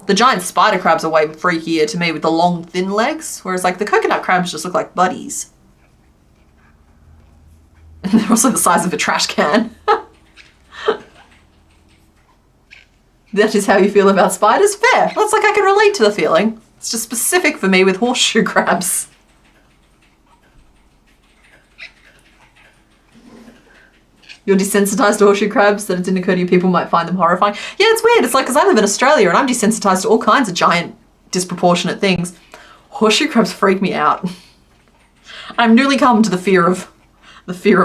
the giant spider crabs are way freakier to me with the long, thin legs. Whereas, like, the coconut crabs just look like buddies. And they're also the size of a trash can. That is how you feel about spiders? Fair. That's like I can relate to the feeling. It's just specific for me with horseshoe crabs. You're desensitized to horseshoe crabs, that it didn't occur to you people might find them horrifying. Yeah, it's weird. It's like, because I live in Australia and I'm desensitized to all kinds of giant, disproportionate things. Horseshoe crabs freak me out. I'm newly come to the fear of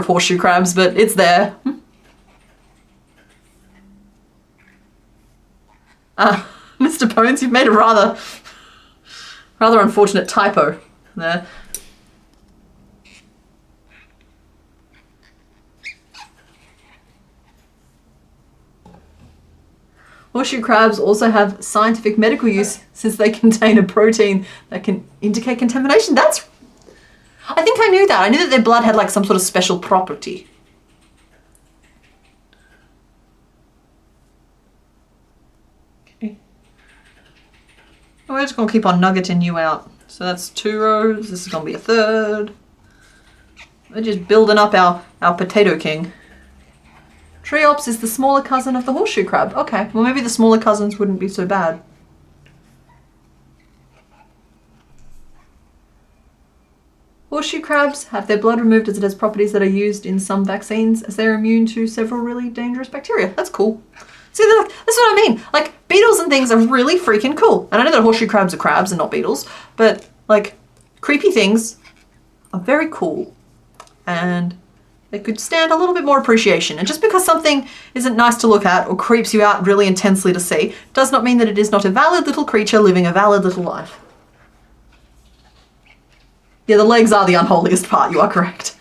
horseshoe crabs, but it's there. Mr. Bones, you've made a rather unfortunate typo there. Horseshoe crabs also have scientific medical use since they contain a protein that can indicate contamination. I think I knew that. I knew that their blood had like some sort of special property. Okay. We're just going to keep on nuggeting you out. So that's 2 rows. This is going to be a 3rd. We're just building up our potato king. Triops is the smaller cousin of the horseshoe crab. Okay, well maybe the smaller cousins wouldn't be so bad. Horseshoe crabs have their blood removed as it has properties that are used in some vaccines as they're immune to several really dangerous bacteria. That's cool. See, that's what I mean. Like, beetles and things are really freaking cool. And I know that horseshoe crabs are crabs and not beetles, but like, creepy things are very cool. And they could stand a little bit more appreciation. And just because something isn't nice to look at or creeps you out really intensely to see, does not mean that it is not a valid little creature living a valid little life. Yeah, the legs are the unholiest part, you are correct.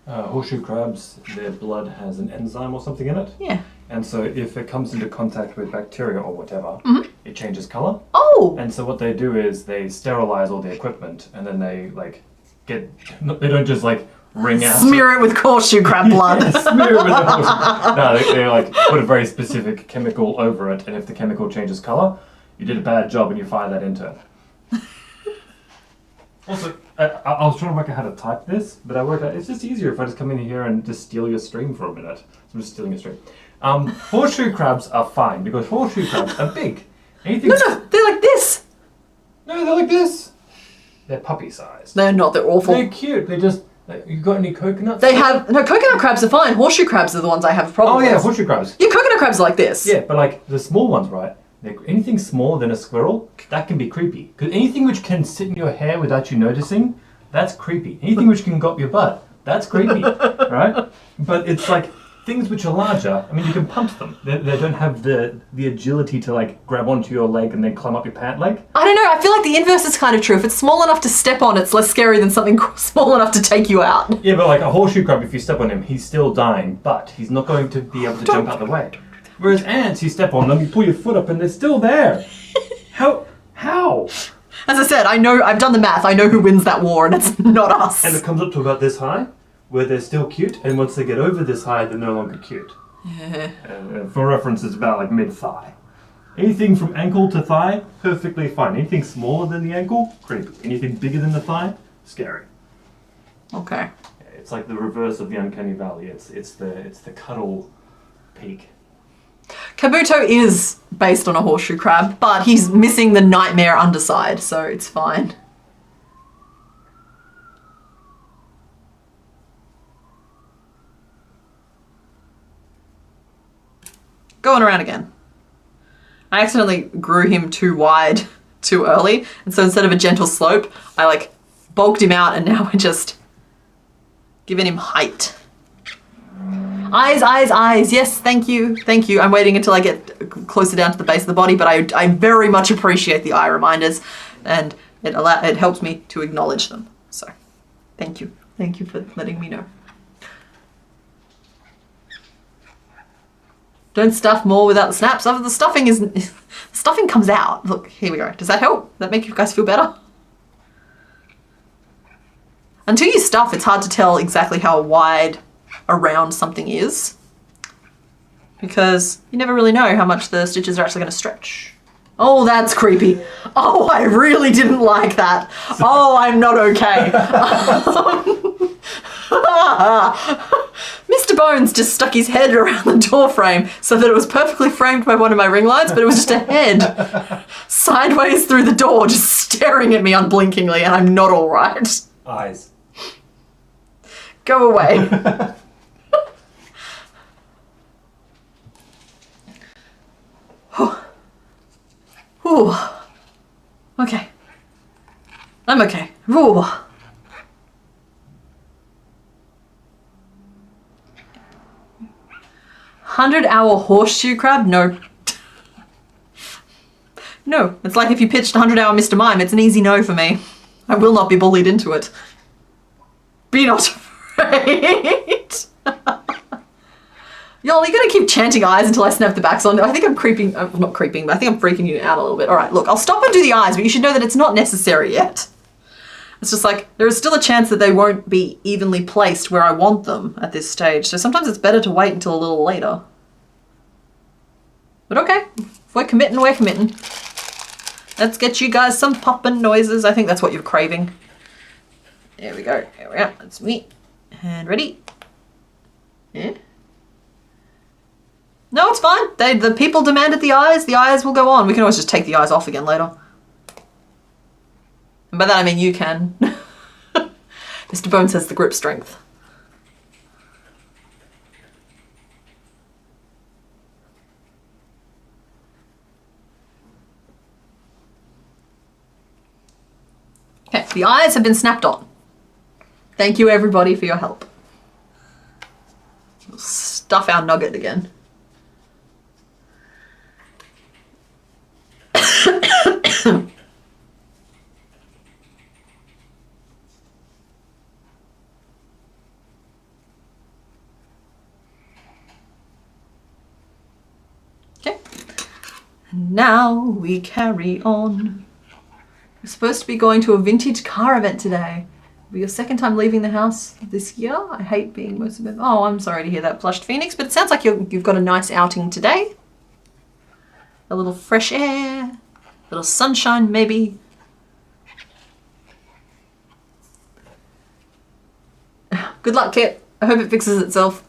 Horseshoe crabs, their blood has an enzyme or something in it. Yeah. And so if it comes into contact with bacteria or whatever, it changes colour. Oh! And so what they do is they sterilize all the equipment and then they like they don't just like wring out. Smear it with horseshoe crab blood. Smear it with horseshoe. No, they like put a very specific chemical over it, and if the chemical changes colour, you did a bad job and you fire that intern. Also, I was trying to work out how to type this, but I worked out it's just easier if I just come in here and just steal your stream for a minute. So I'm just stealing your stream. Horseshoe crabs are fine because horseshoe crabs are big. Anything No, they're like this. No, they're like this. They're puppy sized. They're not, they're awful. They're cute. They just, you got any coconuts? No, coconut crabs are fine. Horseshoe crabs are the ones I have a problem with. Oh yeah, horseshoe crabs. Yeah, coconut crabs are like this. Yeah, but like the small ones, right? Anything smaller than a squirrel, that can be creepy. Because anything which can sit in your hair without you noticing, that's creepy. Anything which can go up your butt, that's creepy, right? But it's like things which are larger. I mean, you can punch them. They don't have the agility to like grab onto your leg and then climb up your pant leg. I don't know. I feel like the inverse is kind of true. If it's small enough to step on, it's less scary than something small enough to take you out. Yeah, but like a horseshoe crab, if you step on him, he's still dying, but he's not going to be able to jump out the way. Whereas ants, you step on them, you pull your foot up, and they're still there. How? As I said, I know. I've done the math. I know who wins that war, and it's not us. And it comes up to about this high, where they're still cute, and once they get over this high, they're no longer cute. Yeah. For reference, it's about like mid-thigh. Anything from ankle to thigh, perfectly fine. Anything smaller than the ankle, creepy. Anything bigger than the thigh, scary. Okay. It's like the reverse of the uncanny valley. It's the cuddle peak. Kabuto is based on a horseshoe crab, but he's missing the nightmare underside, so it's fine. Going around again. I accidentally grew him too wide too early, and so instead of a gentle slope, I like bulked him out, and now we're just giving him height. Eyes, eyes, eyes. Yes, thank you. Thank you. I'm waiting until I get closer down to the base of the body, but I very much appreciate the eye reminders, and it helps me to acknowledge them. So, thank you. Thank you for letting me know. Don't stuff more without the snaps. The stuffing comes out. Look, here we go. Does that help? Does that make you guys feel better? Until you stuff, it's hard to tell exactly how wide around something is, because you never really know how much the stitches are actually going to stretch. Oh, that's creepy. Oh, I really didn't like that. Oh, I'm not okay. Mr. Bones just stuck his head around the door frame so that it was perfectly framed by one of my ring lights, but it was just a head sideways through the door, just staring at me unblinkingly, and I'm not all right. Eyes. Go away. Ooh. Okay. I'm okay. Ooh. 100-hour horseshoe crab? No. No. It's like if you pitched 100-hour Mr. Mime. It's an easy no for me. I will not be bullied into it. Be not afraid. Y'all, you're going to keep chanting eyes until I snap the backs on. I think I'm creeping. I'm not creeping, but I think I'm freaking you out a little bit. All right, look, I'll stop and do the eyes, but you should know that it's not necessary yet. It's just like, there is still a chance that they won't be evenly placed where I want them at this stage. So sometimes it's better to wait until a little later. But okay, if we're committing, we're committing. Let's get you guys some popping noises. I think that's what you're craving. There we go. Here we are. That's me. And ready? Yeah. No, it's fine. The people demanded the eyes. The eyes will go on. We can always just take the eyes off again later. And by that I mean you can. Mr. Bones has the grip strength. Okay, the eyes have been snapped on. Thank you everybody for your help. We'll stuff our nugget again. Okay, and now we carry on. We're supposed to be going to a vintage car event today. It'll be your second time leaving the house this year. I hate being most of it. Oh, I'm sorry to hear that, Blushed Phoenix, but it sounds like you've got a nice outing today. A little fresh air, a little sunshine maybe. Good luck, Kit. I hope it fixes itself.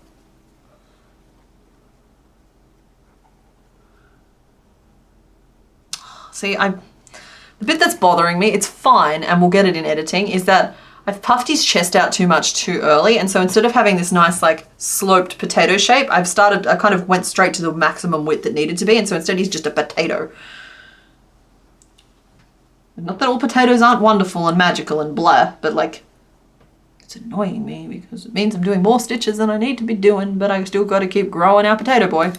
See, the bit that's bothering me, it's fine and we'll get it in editing, is that I've puffed his chest out too much too early, and so instead of having this nice like sloped potato shape, I kind of went straight to the maximum width it needed to be, and so instead he's just a potato. Not that all potatoes aren't wonderful and magical and blah, but like, it's annoying me because it means I'm doing more stitches than I need to be doing, but I still got to keep growing our potato boy.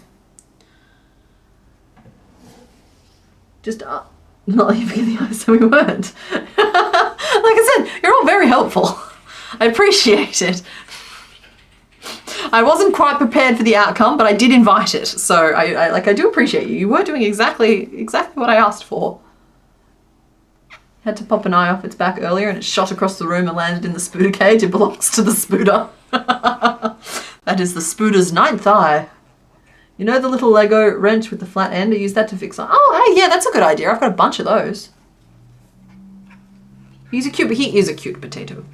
Just not leaving the eyes so we weren't. Like I said, you're all very helpful. I appreciate it. I wasn't quite prepared for the outcome, but I did invite it, so I do appreciate you. You were doing exactly what I asked for. Had to pop an eye off its back earlier and it shot across the room and landed in the spooder cage. It belongs to the spooder. That is the spooder's 9th eye. You know the little Lego wrench with the flat end? I use that to fix on. Oh, hey, yeah, that's a good idea. I've got a bunch of those. He is a cute potato.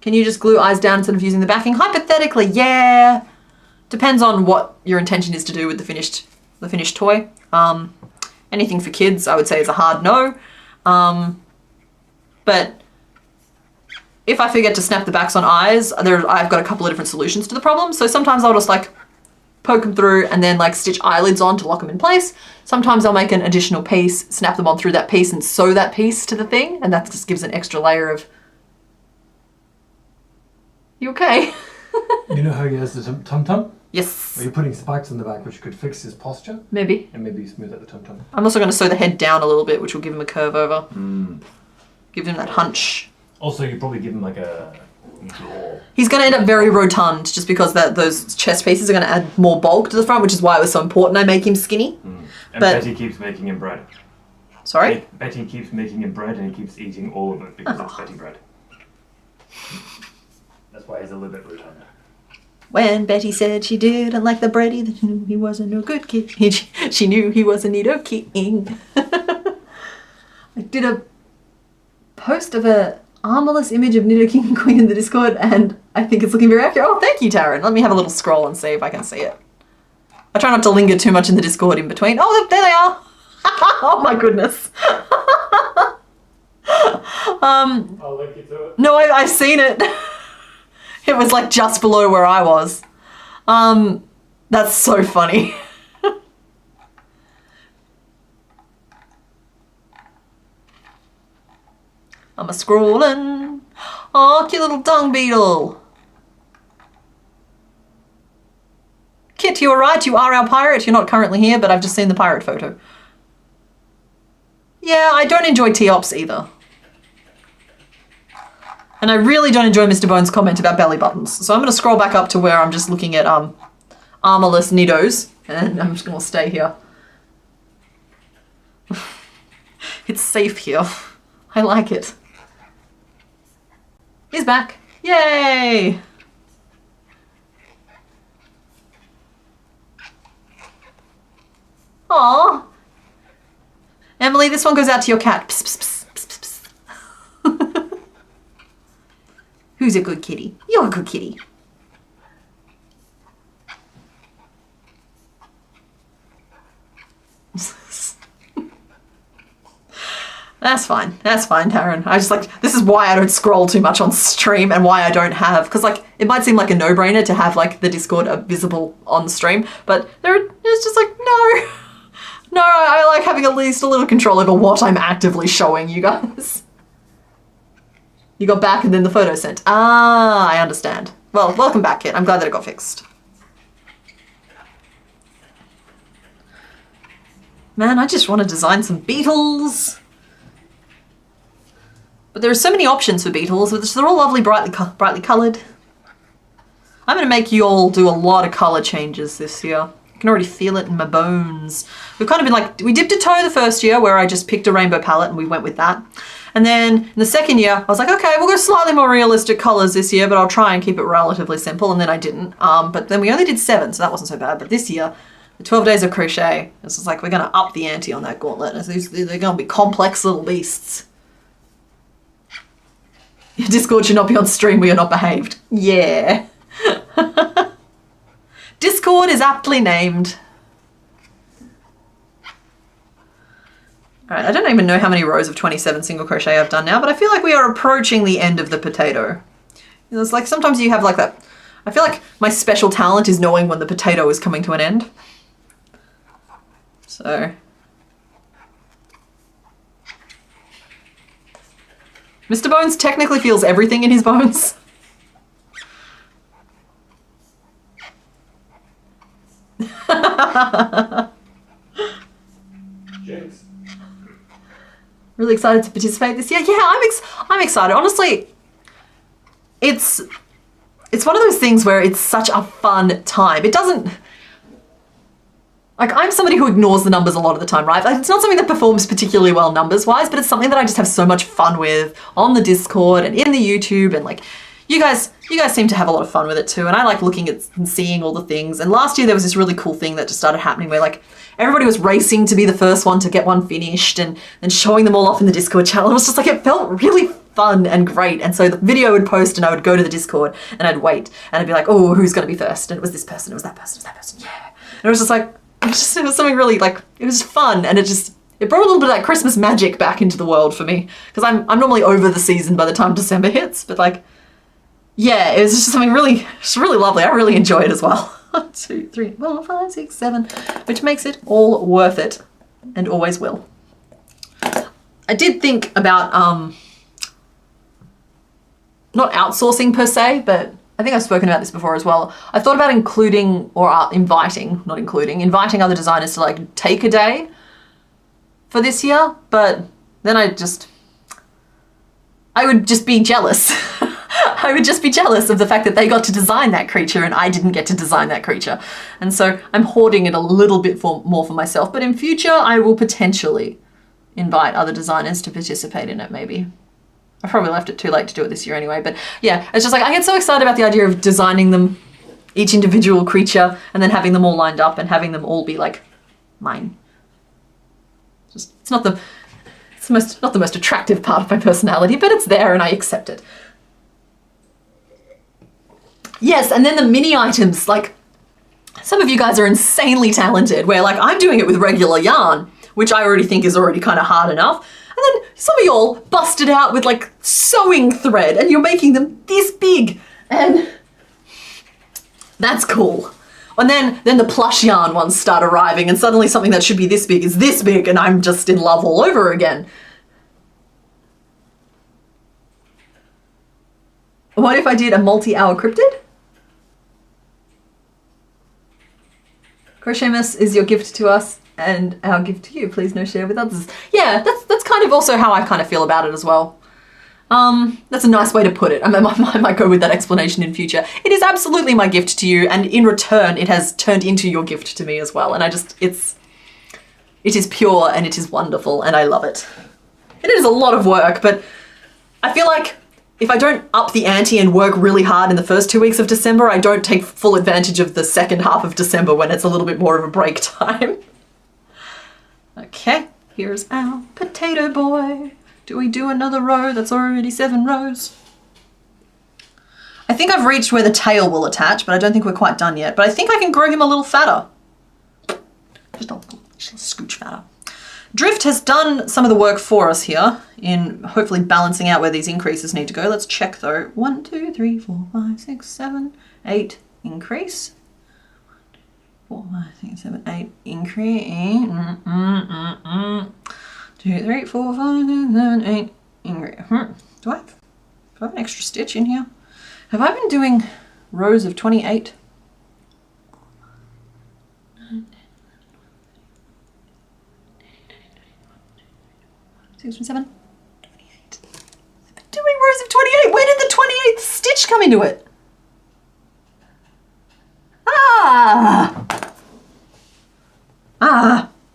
Can you just glue eyes down instead of using the backing? Hypothetically, yeah. Depends on what your intention is to do with the finished toy. Anything for kids, I would say, is a hard no. But if I forget to snap the backs on eyes, I've got a couple of different solutions to the problem. So sometimes I'll just like poke them through and then like stitch eyelids on to lock them in place. Sometimes I'll make an additional piece, snap them on through that piece and sew that piece to the thing, and that just gives an extra layer of... You okay? You know how he has the tum-tum? Yes. Are you putting spikes in the back which could fix his posture? Maybe. And maybe smooth out the tum-tum. I'm also going to sew the head down a little bit, which will give him a curve over. Give him that hunch. Also, you probably give him like a draw. He's going to end up very rotund just because those chest pieces are going to add more bulk to the front, which is why it was so important I make him skinny. And Betty keeps making him bread. Sorry? Betty keeps making him bread and he keeps eating all of it because it's Betty bread. That's why he's a little bit rotund. When Betty said she didn't like the bready, that she knew he wasn't no good kid. She knew he was a neato king. I did a post of a armorless image of Nido King and Queen in the Discord, and I think it's looking very accurate. Oh, thank you, Taryn. Let me have a little scroll and see if I can see it. I try not to linger too much in the Discord in between. Oh, there they are. Oh my goodness. I'll link you to it. No, I've seen it. It was like just below where I was. That's so funny. I'm a scrolling. Oh, cute little dung beetle. Kit, you're right. You are our pirate. You're not currently here, but I've just seen the pirate photo. Yeah, I don't enjoy T-Ops either. And I really don't enjoy Mr. Bones' comment about belly buttons. So I'm going to scroll back up to where I'm just looking at armorless Nidos, and I'm just going to stay here. It's safe here. I like it. He's back. Yay! Aww. Emily, this one goes out to your cat. Psst, psst, psst, psst, psst. Who's a good kitty? You're a good kitty. That's fine. That's fine, Taryn. I just like, this is why I don't scroll too much on stream and why I don't have, because like, it might seem like a no-brainer to have like the Discord visible on stream, but it's just like, no. No, I like having at least a little control over what I'm actively showing you guys. You got back and then the photo sent. Ah, I understand. Well, welcome back, Kit. I'm glad that it got fixed. Man, I just want to design some beetles. But there are so many options for beetles, but they're all lovely, brightly coloured. I'm going to make you all do a lot of colour changes this year. I can already feel it in my bones. We've kind of been like, we dipped a toe the first year where I just picked a rainbow palette and we went with that. And then in the second year, I was like, okay, we'll go slightly more realistic colours this year, but I'll try and keep it relatively simple. And then I didn't. But then we only did 7, so that wasn't so bad. But this year, the 12 days of crochet, it's just like, we're going to up the ante on that gauntlet. They're going to be complex little beasts. Your Discord should not be on stream where you're not behaved. Yeah. Discord is aptly named. All right, I don't even know how many rows of 27 single crochet I've done now, but I feel like we are approaching the end of the potato. It's like sometimes you have like that. I feel like my special talent is knowing when the potato is coming to an end. So. Mr. Bones technically feels everything in his bones. Jinx. Really excited to participate this year. Yeah, I'm excited. Honestly, it's one of those things where it's such a fun time. It doesn't, like, I'm somebody who ignores the numbers a lot of the time, right? Like, it's not something that performs particularly well numbers-wise, but it's something that I just have so much fun with on the Discord and in the YouTube, and like, you guys seem to have a lot of fun with it too, and I like looking at and seeing all the things. And last year there was this really cool thing that just started happening where like everybody was racing to be the first one to get one finished and showing them all off in the Discord channel. It was just like, it felt really fun and great. And so the video would post and I would go to the Discord and I'd wait and I'd be like, oh, who's going to be first? And it was this person, it was that person, it was that person, yeah. And it was just like, it was something really like, it was fun, and it brought a little bit of that Christmas magic back into the world for me, because I'm normally over the season by the time December hits, but like, yeah, it was just something really lovely. I really enjoy it as well. 1, 2, 3, 4, 5, 6, 7, which makes it all worth it, and always will. I did think about not outsourcing per se, but I think I've spoken about this before as well. I thought about including or inviting other designers to like take a day for this year, but then I would just be jealous. I would just be jealous of the fact that they got to design that creature and I didn't get to design that creature. And so I'm hoarding it a little bit more for myself, but in future I will potentially invite other designers to participate in it maybe. I probably left it too late to do it this year anyway, but yeah, it's just like I get so excited about the idea of designing them, each individual creature, and then having them all lined up and having them all be like mine. It's not the most attractive part of my personality, but it's there and I accept it. Yes, and then the mini items, like some of you guys are insanely talented where like I'm doing it with regular yarn, which I already think is already kind of hard enough. And then some of y'all busted out with like sewing thread and you're making them this big, and that's cool. And then the plush yarn ones start arriving and suddenly something that should be this big is this big, and I'm just in love all over again. What if I did a multi-hour cryptid? Crochetmas is your gift to us and our gift to you. Please no share with others. Yeah, that's kind of also how I kind of feel about it as well. That's a nice way to put it. I might go with that explanation in future. It is absolutely my gift to you, and in return it has turned into your gift to me as well. And it is pure and it is wonderful and I love it. It is a lot of work, but I feel like if I don't up the ante and work really hard in the first 2 weeks of December, I don't take full advantage of the second half of December when it's a little bit more of a break time. Okay, here's our potato boy. Do we do another row? That's already 7 rows. I think I've reached where the tail will attach, but I don't think we're quite done yet. But I think I can grow him a little fatter. Just a little scooch fatter. Drift has done some of the work for us here in hopefully balancing out where these increases need to go. Let's check though. 1, 2, 3, 4, 5, 6, 7, 8 increase. 4, 5, 6, 7, 8 increase. 2, 3, 4, 5, 6, 7, 8 increase. Do I have an extra stitch in here? Have I been doing rows of 28? 6, 7, 28. I've been doing rows of 28. Where did the 28th stitch come into it?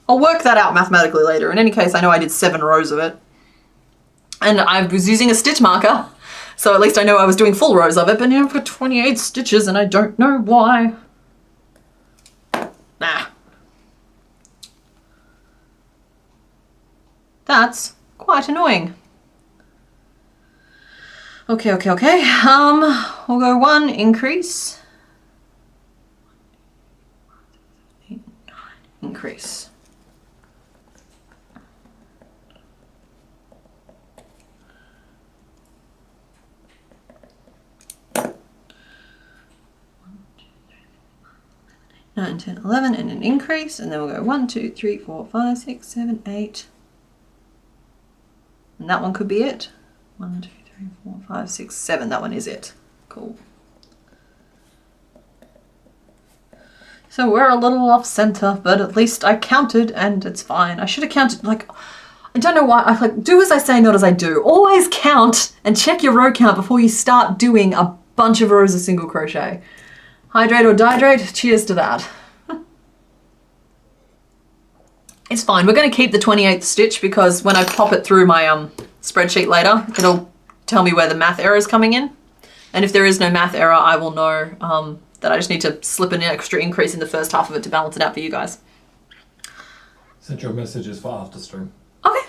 I'll work that out mathematically later. In any case, I know I did 7 rows of it. And I was using a stitch marker, so at least I know I was doing full rows of it, but now I've got 28 stitches and I don't know why. That's quite annoying. Okay. We'll go 1 increase. 8, 9 increase. 9, 10, 11, and an increase, and then we'll go 1, 2, 3, 4, 5, 6, 7, 8. And that one could be it. 1, 2, 3, 4, 5, 6, 7. That one is it. Cool. So we're a little off center, but at least I counted and it's fine. I should have counted, like, I don't know why, I like, do as I say, not as I do. Always count and check your row count before you start doing a bunch of rows of single crochet. Hydrate or dihydrate, cheers to that. It's fine, we're gonna keep the 28th stitch because when I pop it through my spreadsheet later, it'll tell me where the math error is coming in. And if there is no math error, I will know that I just need to slip an extra increase in the first half of it to balance it out for you guys. Send your messages for after stream. Okay.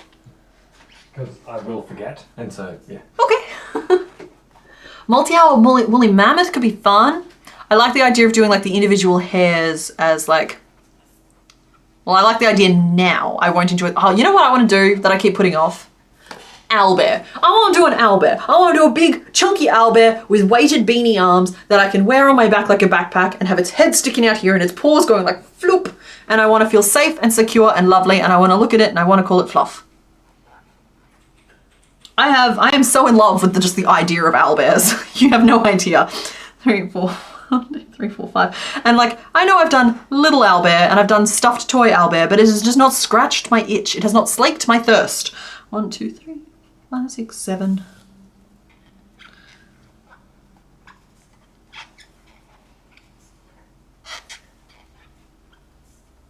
Because I will forget, and so, yeah. Okay. Multi-hour woolly mammoth could be fun. I like the idea of doing like the individual hairs as like, well, I like the idea now. I won't enjoy it. Oh, you know what I want to do that I keep putting off? Owlbear. I want to do an owlbear. I want to do a big chunky owlbear with weighted beanie arms that I can wear on my back like a backpack and have its head sticking out here and its paws going like floop. And I want to feel safe and secure and lovely and I want to look at it and I want to call it fluff. I am so in love with just the idea of owlbears. You have no idea. 3, 4, 3, 4, 5. And like, I know I've done little owlbear and I've done stuffed toy owlbear, but it has just not scratched my itch. It has not slaked my thirst. 1, 2, 3, 5, 6, 7.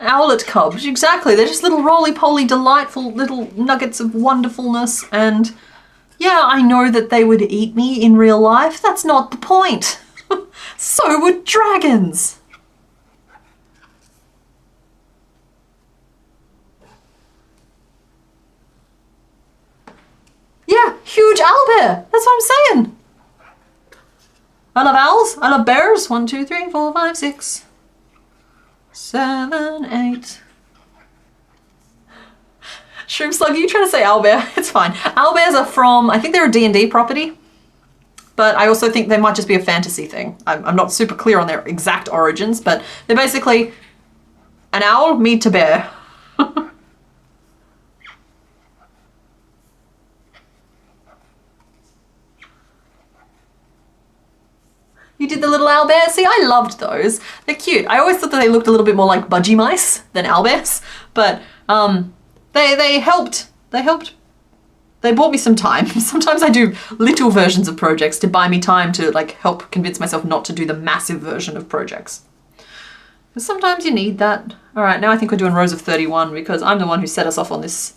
Owlet cubs, exactly. They're just little roly-poly, delightful little nuggets of wonderfulness. And yeah, I know that they would eat me in real life. That's not the point. So would dragons. Yeah, huge owlbear. That's what I'm saying. I love owls. I love bears. 1, 2, 3, 4, 5, 6, 7, 8. Shroom Slug, are you trying to say owlbear? It's fine. Owlbears are from, I think they're a D&D property, but I also think they might just be a fantasy thing. I'm not super clear on their exact origins, but they're basically an owl meet a bear. You did the little owlbear? See, I loved those. They're cute. I always thought that they looked a little bit more like budgie mice than owlbears, but they helped. They bought me some time. Sometimes I do little versions of projects to buy me time to like help convince myself not to do the massive version of projects. But sometimes you need that. All right, now I think we're doing rows of 31 because I'm the one who set us off on this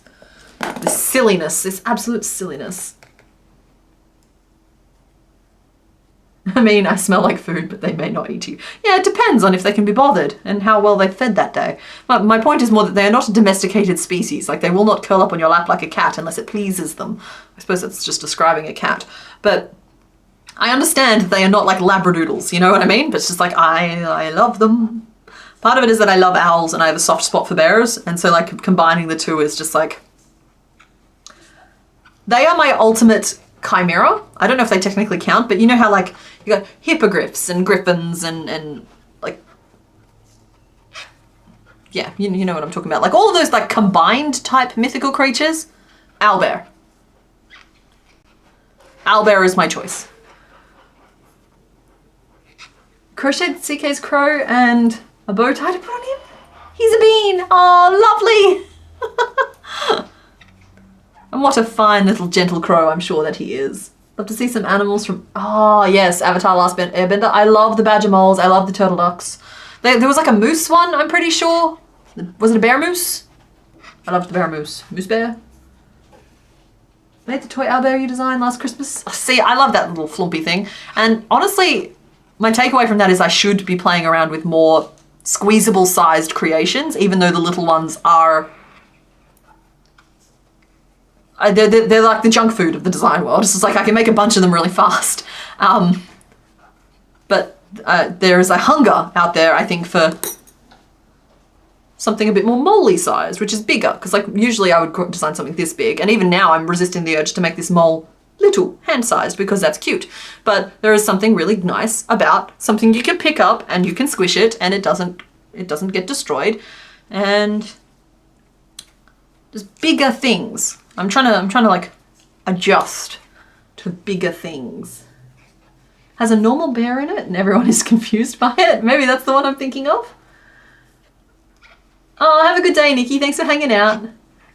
silliness, this absolute silliness. I mean, I smell like food, but they may not eat you. Yeah, it depends on if they can be bothered and how well they've fed that day. But my point is more that they are not a domesticated species. Like, they will not curl up on your lap like a cat unless it pleases them. I suppose that's just describing a cat. But I understand they are not like labradoodles, you know what I mean? But it's just like, I love them. Part of it is that I love owls and I have a soft spot for bears. And so, like, combining the two is just like... They are my ultimate chimera. I don't know if they technically count, but you know how, like, you got hippogriffs and griffins and like, yeah, you know what I'm talking about. Like all of those like combined type mythical creatures. Owlbear. Owlbear is my choice. Crocheted CK's crow and a bow tie to put on him. He's a bean. Oh, lovely. And what a fine little gentle crow I'm sure that he is. Love to see some animals from, oh yes, Avatar Last Airbender. I love the badger moles, I love the turtle ducks. There was like a moose one, I'm pretty sure. Was it a bear moose? I loved the bear moose. Moose bear? Made the toy owlbear you designed last Christmas. Oh, see, I love that little flumpy thing. And honestly, my takeaway from that is I should be playing around with more squeezable sized creations, even though the little ones are... They're like the junk food of the design world. It's just like I can make a bunch of them really fast. But there is a hunger out there, I think, for something a bit more mole-y size, which is bigger. Because like usually I would design something this big. And even now I'm resisting the urge to make this mole little, hand-sized, because that's cute. But there is something really nice about something you can pick up and you can squish it and it doesn't it doesn't get destroyed. And just bigger things. I'm trying to like adjust to bigger things. Has a normal bear in it and everyone is confused by it. Maybe that's the one I'm thinking of. Oh, have a good day, Nikki. Thanks for hanging out.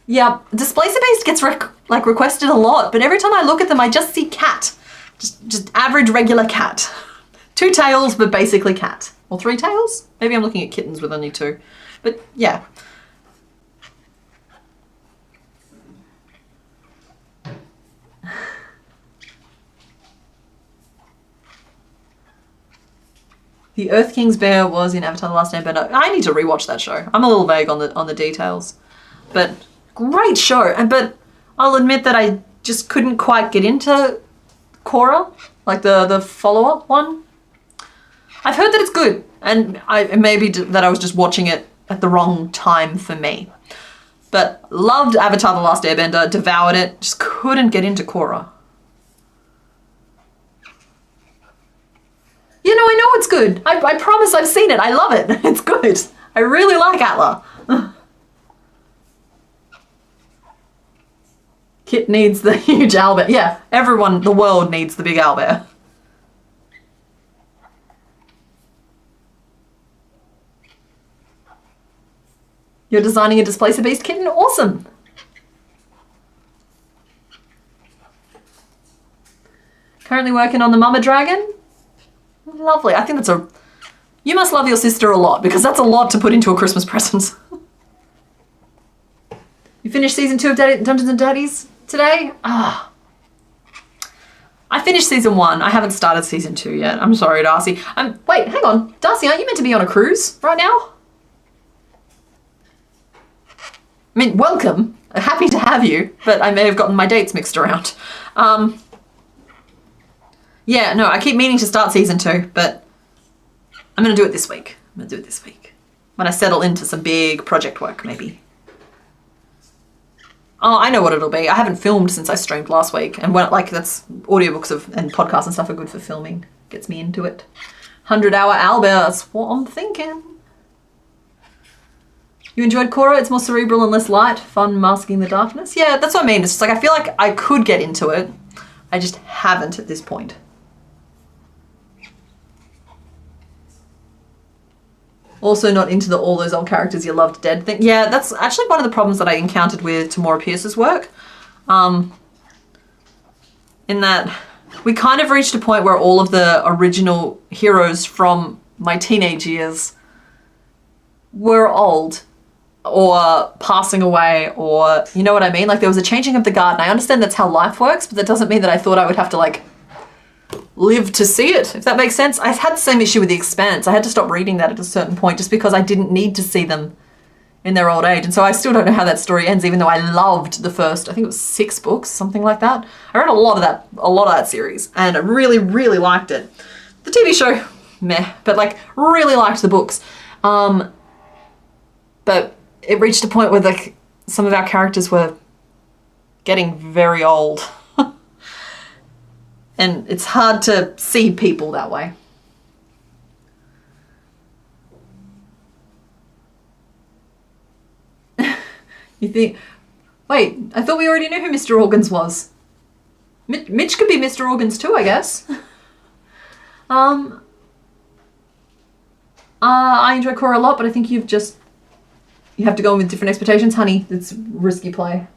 Yeah, Displacer Beast gets requested a lot, but every time I look at them, I just see cat. Just average regular cat. 2 tails, but basically cat. Or 3 tails? Maybe I'm looking at kittens with only 2. But yeah. The Earth King's bear was in Avatar: The Last Airbender. I need to rewatch that show. I'm a little vague on the details. But great show. But I'll admit that I just couldn't quite get into Korra, like the follow-up one. I've heard that it's good, and maybe that I was just watching it at the wrong time for me. But loved Avatar: The Last Airbender, devoured it, just couldn't get into Korra. You know, I know it's good. I promise I've seen it. I love it. It's good. I really like Atla. Kit needs the huge owlbear. Yeah, everyone, the world needs the big owlbear. You're designing a Displacer Beast kitten? Awesome. Currently working on the Mama Dragon. Lovely. I think that's you must love your sister a lot, because that's a lot to put into a Christmas present. You finished season 2 of Dungeons and Daddies today? Ah. I finished season 1. I haven't started season 2 yet. I'm sorry, Darcy. Wait, hang on. Darcy, aren't you meant to be on a cruise right now? I mean, welcome. I'm happy to have you, but I may have gotten my dates mixed around. Yeah, no, I keep meaning to start season 2, but I'm going to do it this week. When I settle into some big project work, maybe. Oh, I know what it'll be. I haven't filmed since I streamed last week, and that's audiobooks and podcasts and stuff are good for filming. Gets me into it. 100-hour owlbear, that's what I'm thinking. You enjoyed Korra? It's more cerebral and less light. Fun masking the darkness. Yeah, that's what I mean. It's just like I feel like I could get into it. I just haven't at this point. Also not into all those old characters you loved dead thing. Yeah, that's actually one of the problems that I encountered with Tamora Pierce's work. In that we kind of reached a point where all of the original heroes from my teenage years were old or passing away, or you know what I mean? Like there was a changing of the guard, and I understand that's how life works, but that doesn't mean that I thought I would have to like live to see it, if that makes sense. I had the same issue with The Expanse. I had to stop reading that at a certain point just because I didn't need to see them in their old age. And so I still don't know how that story ends, even though I loved the first, I think it was 6 books, something like that. I read a lot of that series, and I really, really liked it. The TV show, meh, but like really liked the books. But it reached a point where like some of our characters were getting very old. And it's hard to see people that way. You think, wait, I thought we already knew who Mr. Organs was. Mitch could be Mr. Organs too, I guess. I enjoy Korra a lot, but I think you have to go in with different expectations. Honey, it's risky play.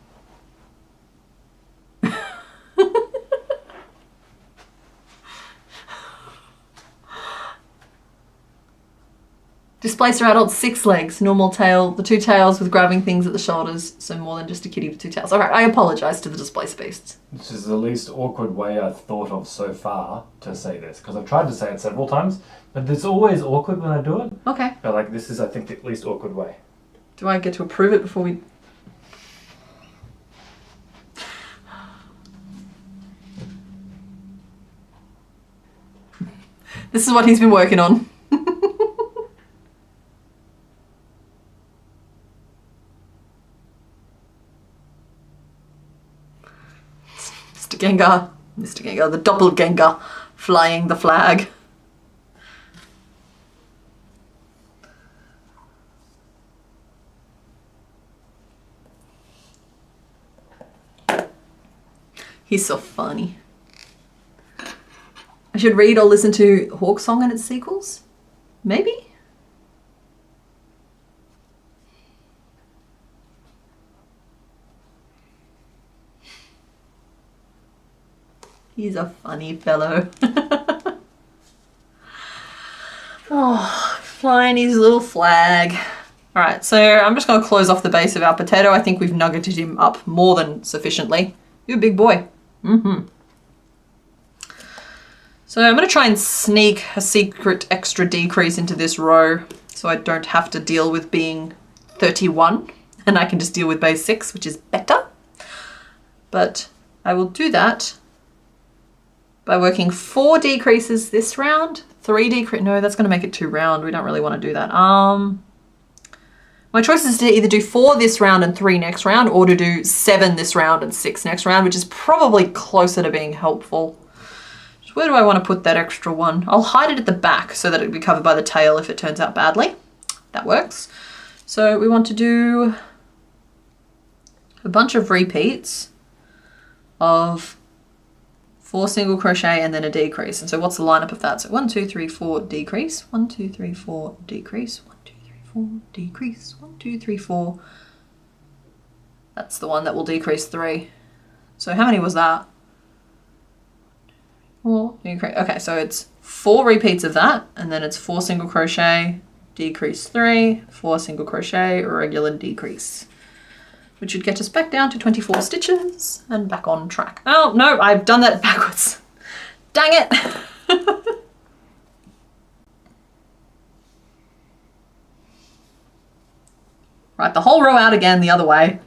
Displacer adult, 6 legs, normal tail, the 2 tails with grabbing things at the shoulders, so more than just a kitty with 2 tails. Alright, I apologise to the Displacer beasts. Which is the least awkward way I've thought of so far to say this, because I've tried to say it several times, but it's always awkward when I do it. Okay. But like, this is, I think, the least awkward way. Do I get to approve it before we... This is what he's been working on. Mr. Gengar, the doppelganger, flying the flag. He's so funny. I should read or listen to Hawk Song and its sequels? Maybe? He's a funny fellow. Oh, flying his little flag. All right, so I'm just going to close off the base of our potato. I think we've nuggeted him up more than sufficiently. You're a big boy. So I'm going to try and sneak a secret extra decrease into this row so I don't have to deal with being 31 and I can just deal with base 6, which is better. But I will do that by working 4 decreases this round, 3 decrease. No, that's going to make it 2 round. We don't really want to do that. My choice is to either do 4 this round and 3 next round, or to do 7 this round and 6 next round, which is probably closer to being helpful. So where do I want to put that extra one? I'll hide it at the back so that it'll be covered by the tail if it turns out badly. That works. So we want to do a bunch of repeats of 4 single crochet and then a decrease. And so what's the lineup of that? So 1, 2, 3, 4, decrease, 1, 2, 3, 4, decrease, 1, 2, 3, 4, decrease, 1, 2, 3, 4. That's the one that will decrease 3. So how many was that? 4, decrease. Okay, so it's 4 repeats of that, and then it's 4 single crochet, decrease 3, 4 single crochet, regular decrease, which would get us back down to 24 stitches and back on track. Oh, no, I've done that backwards. Dang it. Right, the whole row out again the other way.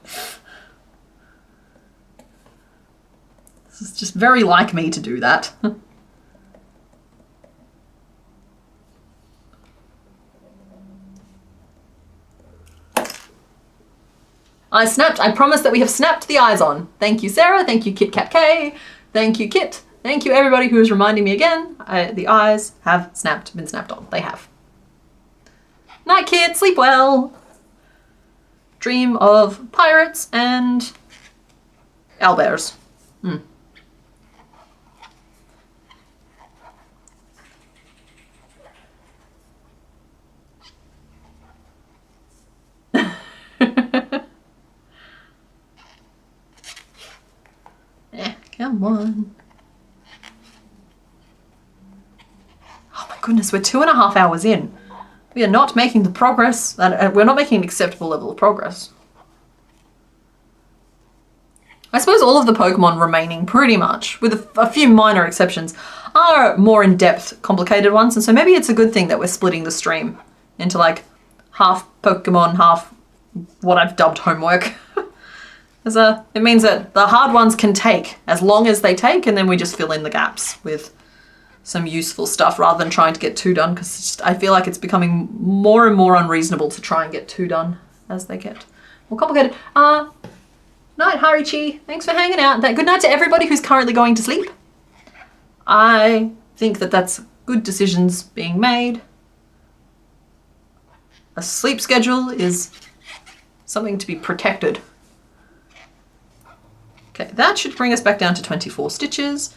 This is just very like me to do that. I promise that we have snapped the eyes on. Thank you, Sarah. Thank you, Kit Kat K. Thank you, Kit. Thank you, everybody who is reminding me again. The eyes have been snapped on. They have. Night, Kit. Sleep well. Dream of pirates and owlbears. Come on. Oh my goodness, we're 2.5 hours in. We are not making the progress, we're not making an acceptable level of progress. I suppose all of the Pokemon remaining pretty much, with a few minor exceptions, are more in-depth, complicated ones, and so maybe it's a good thing that we're splitting the stream into like half Pokemon, half what I've dubbed homework. It means that the hard ones can take as long as they take, and then we just fill in the gaps with some useful stuff rather than trying to get 2 done, because I feel like it's becoming more and more unreasonable to try and get 2 done as they get more complicated. Night, Harichi. Thanks for hanging out. Good night to everybody who's currently going to sleep. I think that that's good decisions being made. A sleep schedule is something to be protected. Okay, that should bring us back down to 24 stitches.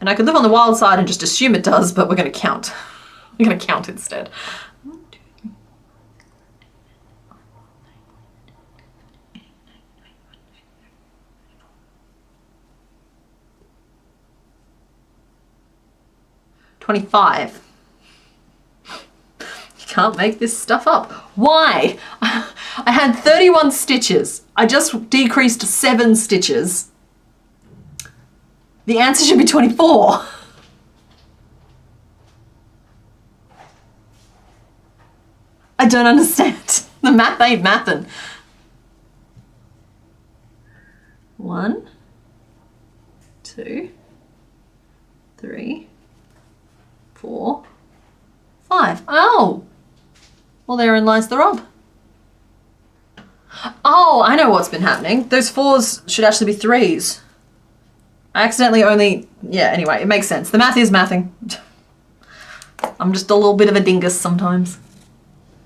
And I could live on the wild side and just assume it does, but we're going to count. We're going to count instead. 1, 2, 3. 25. You can't make this stuff up. Why? I had 31 stitches. I just decreased 7 stitches. The answer should be 24. I don't understand. The math ain't mathin'. 1, 2, 3, 4, 5. Oh! Well, therein lies the rub. Oh, I know what's been happening. Those 4s should actually be 3s. I accidentally anyway, it makes sense. The math is mathing. I'm just a little bit of a dingus sometimes.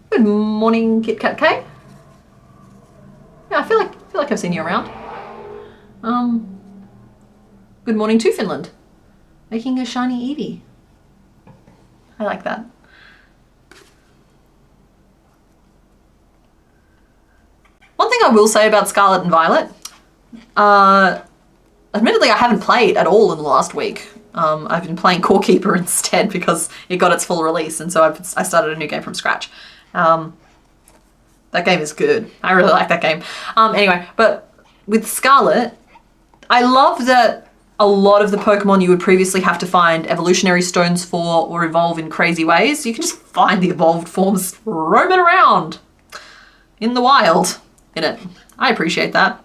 Good morning, Kit Kat K. Yeah, I feel like I've seen you around. Good morning to Finland. Making a shiny Eevee. I like that. One thing I will say about Scarlet and Violet, admittedly I haven't played at all in the last week. I've been playing Core Keeper instead because it got its full release, and so I started a new game from scratch. That game is good. I really like that game. Anyway, but with Scarlet, I love that a lot of the Pokemon you would previously have to find evolutionary stones for or evolve in crazy ways, you can just find the evolved forms roaming around in the wild in it. I appreciate that.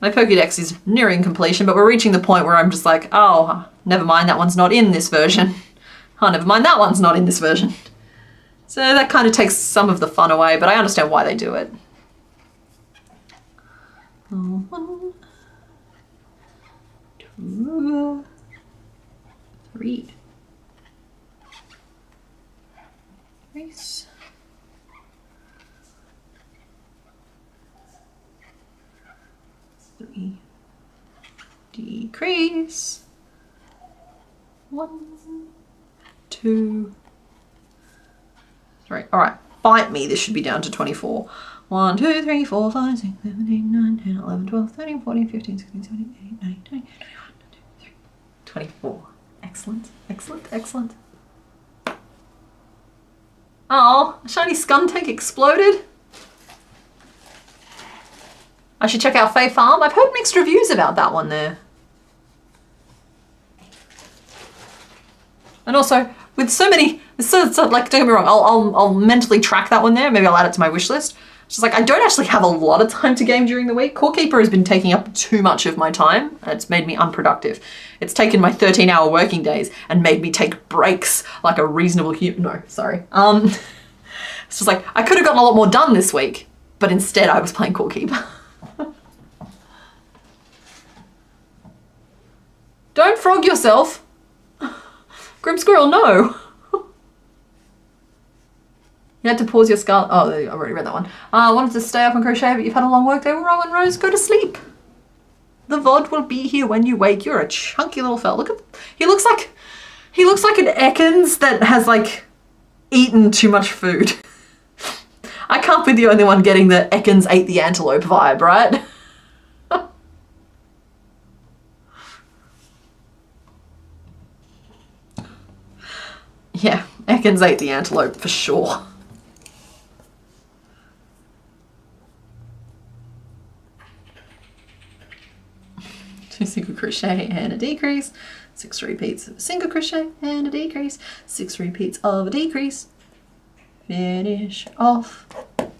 My Pokedex is nearing completion, but we're reaching the point where I'm just like, oh, never mind, that one's not in this version. Oh, never mind, that one's not in this version. So that kind of takes some of the fun away, but I understand why they do it. 1, 2, 3. Nice. 3. Decrease. 1, 2, 3. All right, fight me. This should be down to 24. 1, 2, 3, 4, 5, 6, 7, 8, 9, 10, 11, 12, 13, 14, 15, 16, 17, 18, 19, 20, 21, 22, 23, 24. Excellent, excellent, excellent. Oh, a shiny Skuntank exploded. I should check out Fae Farm. I've heard mixed reviews about that one there. And also, with so many, so like, don't get me wrong, I'll mentally track that one there. Maybe I'll add it to my wish list. It's just like, I don't actually have a lot of time to game during the week. Core Keeper has been taking up too much of my time, and it's made me unproductive. It's taken my 13-hour working days and made me take breaks like a reasonable human. No, sorry. It's just like, I could have gotten a lot more done this week, but instead I was playing Core Keeper. Don't frog yourself. Grim Squirrel, no. You had to pause your Scarlet. Oh, I've already read that one. I wanted to stay up and crochet, but you've had a long work day. Rowan Rose, go to sleep. The VOD will be here when you wake. You're a chunky little fella. Look at, he looks like an Ekans that has like eaten too much food. I can't be the only one getting the Ekans ate the antelope vibe, right? Yeah, Ekans ate the antelope for sure. Two single crochet and a decrease, 6 repeats of a single crochet and a decrease, 6 repeats of a decrease. Finish off. I'm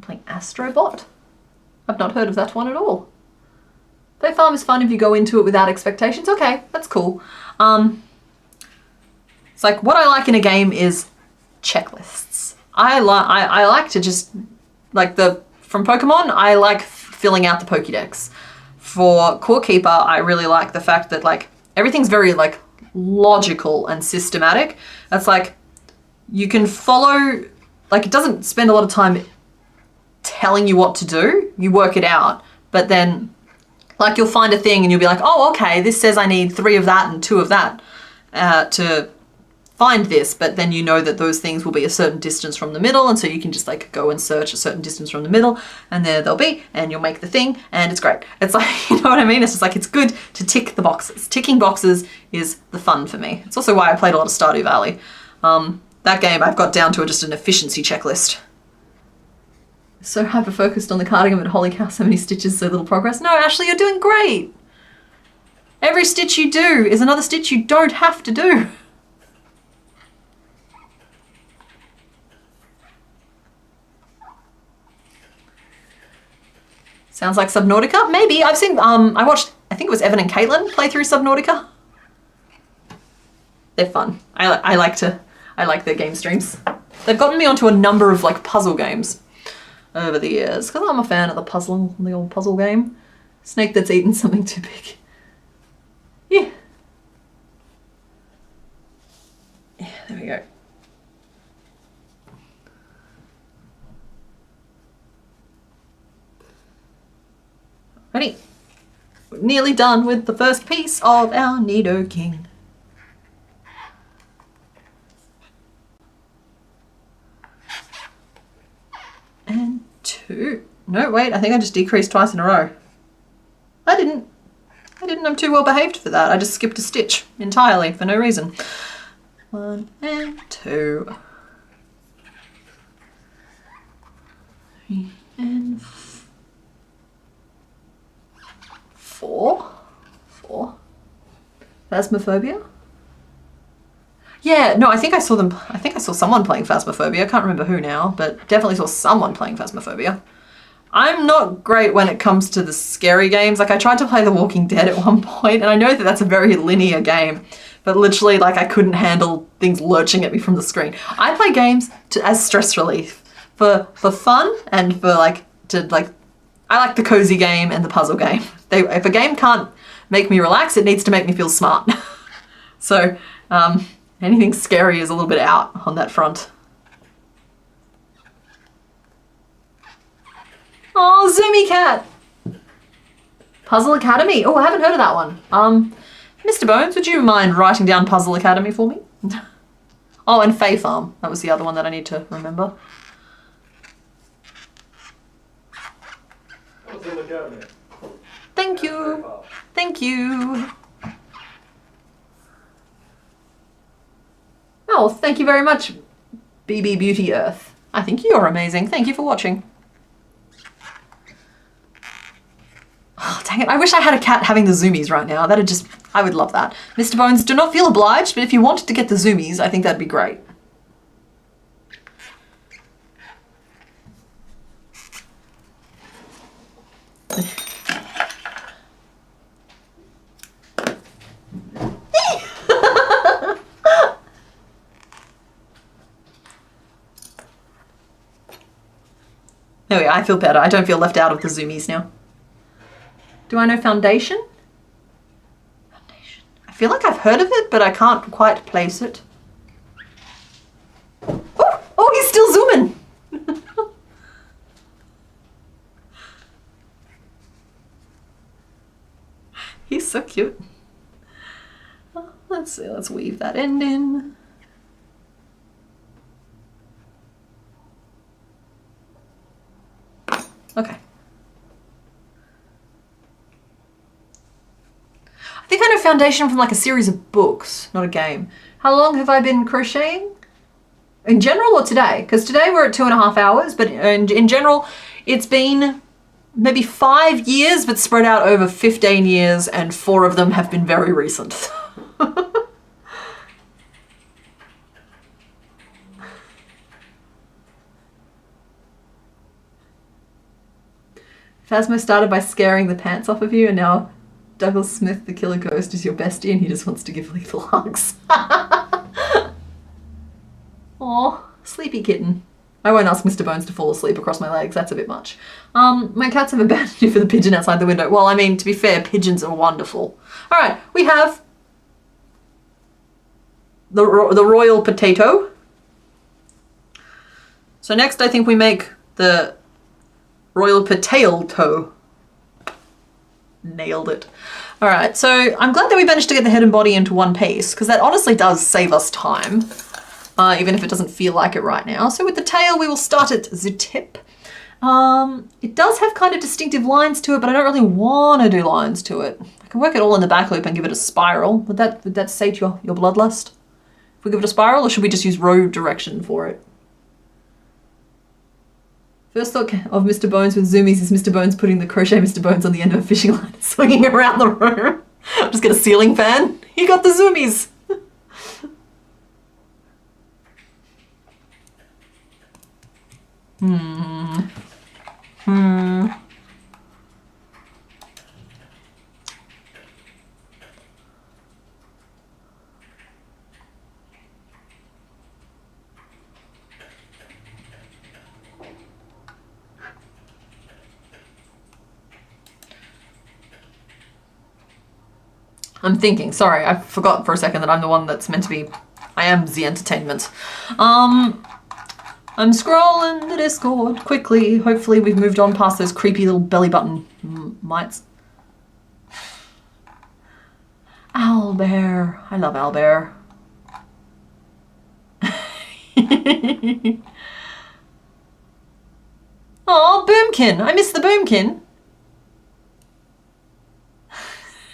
playing Astrobot. I've not heard of that one at all. Fae Farm is fun if you go into it without expectations. Okay, that's cool. It's like, what I like in a game is checklists. I like to just, like from Pokemon, I like filling out the Pokedex. For Core Keeper, I really like the fact that like everything's very like logical and systematic. That's like, you can follow, like it doesn't spend a lot of time telling you what to do. You work it out, but then like you'll find a thing and you'll be like, oh, okay, this says I need 3 of that and 2 of that to find this, but then you know that those things will be a certain distance from the middle, and so you can just like go and search a certain distance from the middle, and there they'll be, and you'll make the thing, and it's great. It's like, you know what I mean? It's just like, it's good to tick the boxes. Ticking boxes is the fun for me. It's also why I played a lot of Stardew Valley. That game I've got down to just an efficiency checklist. So hyper-focused on the cardigan, but holy cow, so many stitches, so little progress. No, Ashley, you're doing great. Every stitch you do is another stitch you don't have to do. Sounds like Subnautica? Maybe. I've seen, I watched, I think it was Evan and Caitlin play through Subnautica. They're fun. I like their game streams. They've gotten me onto a number of like puzzle games over the years, because I'm a fan of the old puzzle game. Snake that's eaten something too big. Yeah. Yeah, there we go. Ready? We're nearly done with the first piece of our Nido King. And 2. No, wait, I think I just decreased twice in a row. I didn't. I'm too well behaved for that. I just skipped a stitch entirely for no reason. 1 and 2. 3 and 4. Phasmophobia? Yeah, no, I think I saw someone playing Phasmophobia. I can't remember who now, but definitely saw someone playing Phasmophobia. I'm not great when it comes to the scary games. Like, I tried to play The Walking Dead at one point, and I know that that's a very linear game, but literally, like, I couldn't handle things lurching at me from the screen. I play games as stress relief, for fun, and for, I like the cozy game and the puzzle game. If a game can't make me relax, it needs to make me feel smart. So, anything scary is a little bit out on that front. Oh, Zoomy Cat! Puzzle Academy. Oh, I haven't heard of that one. Mr. Bones, would you mind writing down Puzzle Academy for me? Oh, and Fae Farm. That was the other one that I need to remember. Puzzle Academy. Thank you. Thank you. Oh, thank you very much, BB Beauty Earth. I think you're amazing. Thank you for watching. Oh, dang it. I wish I had a cat having the zoomies right now. I would love that. Mr. Bones, do not feel obliged, but if you wanted to get the zoomies, I think that'd be great. There we go. I feel better. I don't feel left out of the zoomies now. Do I know foundation? Foundation. I feel like I've heard of it, but I can't quite place it. Oh, he's still zooming. He's so cute. Oh, let's see. Let's weave that end in. Okay. I think I know foundation from like a series of books, not a game. How long have I been crocheting? In general or today? Because today we're at 2.5 hours, but in general, it's been maybe 5 years, but spread out over 15 years, and 4 of them have been very recent. Phasmo started by scaring the pants off of you, and now Douglas Smith, the killer ghost, is your bestie, and he just wants to give lethal hugs. Aw, sleepy kitten. I won't ask Mr. Bones to fall asleep across my legs, that's a bit much. My cats have abandoned you for the pigeon outside the window. Well, I mean, to be fair, pigeons are wonderful. Alright, we have the royal potato. So next I think we make the royal potato. Nailed it. All right, so I'm glad that we managed to get the head and body into one piece, because that honestly does save us time, even if it doesn't feel like it right now. So with the tail, we will start at the tip. It does have kind of distinctive lines to it, but I don't really want to do lines to it. I can work it all in the back loop and give it a spiral. Would that sate your bloodlust? If we give it a spiral, or should we just use row direction for it? First thought of Mr. Bones with zoomies is Mr. Bones putting the crochet Mr. Bones on the end of a fishing line and swinging around the room. Just get a ceiling fan. He got the zoomies. I'm thinking, sorry, I forgot for a second that I'm the one that's meant to be, I am the entertainment. I'm scrolling the Discord quickly. Hopefully we've moved on past those creepy little belly button mites. Owlbear. I love owlbear. Oh, Boomkin. I miss the Boomkin.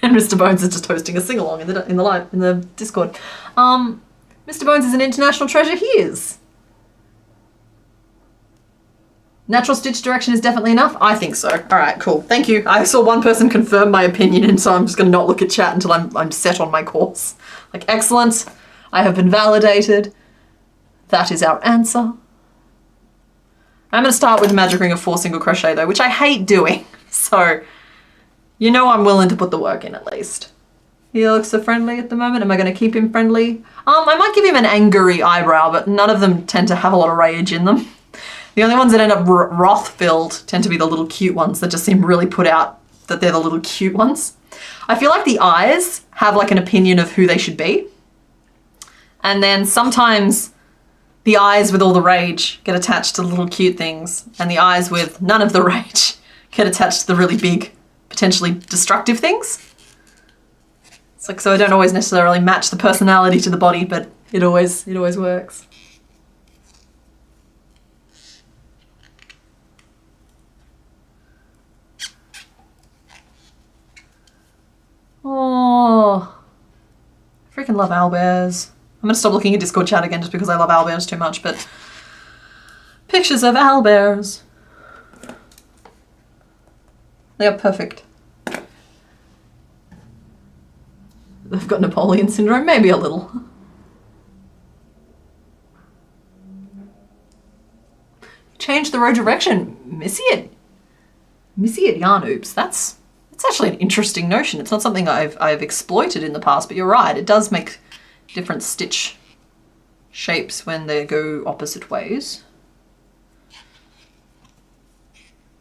And Mr. Bones is just hosting a sing-along in the Discord. Mr. Bones is an international treasure. He is. Natural stitch direction is definitely enough? I think so. All right, cool. Thank you. I saw one person confirm my opinion, and so I'm just going to not look at chat until I'm set on my course. Like, excellent. I have been validated. That is our answer. I'm going to start with a magic ring of 4 single crochet though, which I hate doing. So, you know I'm willing to put the work in at least. He looks so friendly at the moment. Am I going to keep him friendly? I might give him an angry eyebrow, but none of them tend to have a lot of rage in them. The only ones that end up wrath-filled tend to be the little cute ones that just seem really put out that they're the little cute ones. I feel like the eyes have like an opinion of who they should be. And then sometimes the eyes with all the rage get attached to the little cute things, and the eyes with none of the rage get attached to the really big, potentially destructive things. It's like, so I don't always necessarily match the personality to the body, but it always works. Oh, I freaking love owlbears. I'm going to stop looking at Discord chat again just because I love owlbears too much, but pictures of owlbears. They are perfect. They've got Napoleon syndrome, maybe a little. Change the row direction. Missy at Yarn Oops. That's actually an interesting notion. It's not something I've exploited in the past, but you're right. It does make different stitch shapes when they go opposite ways.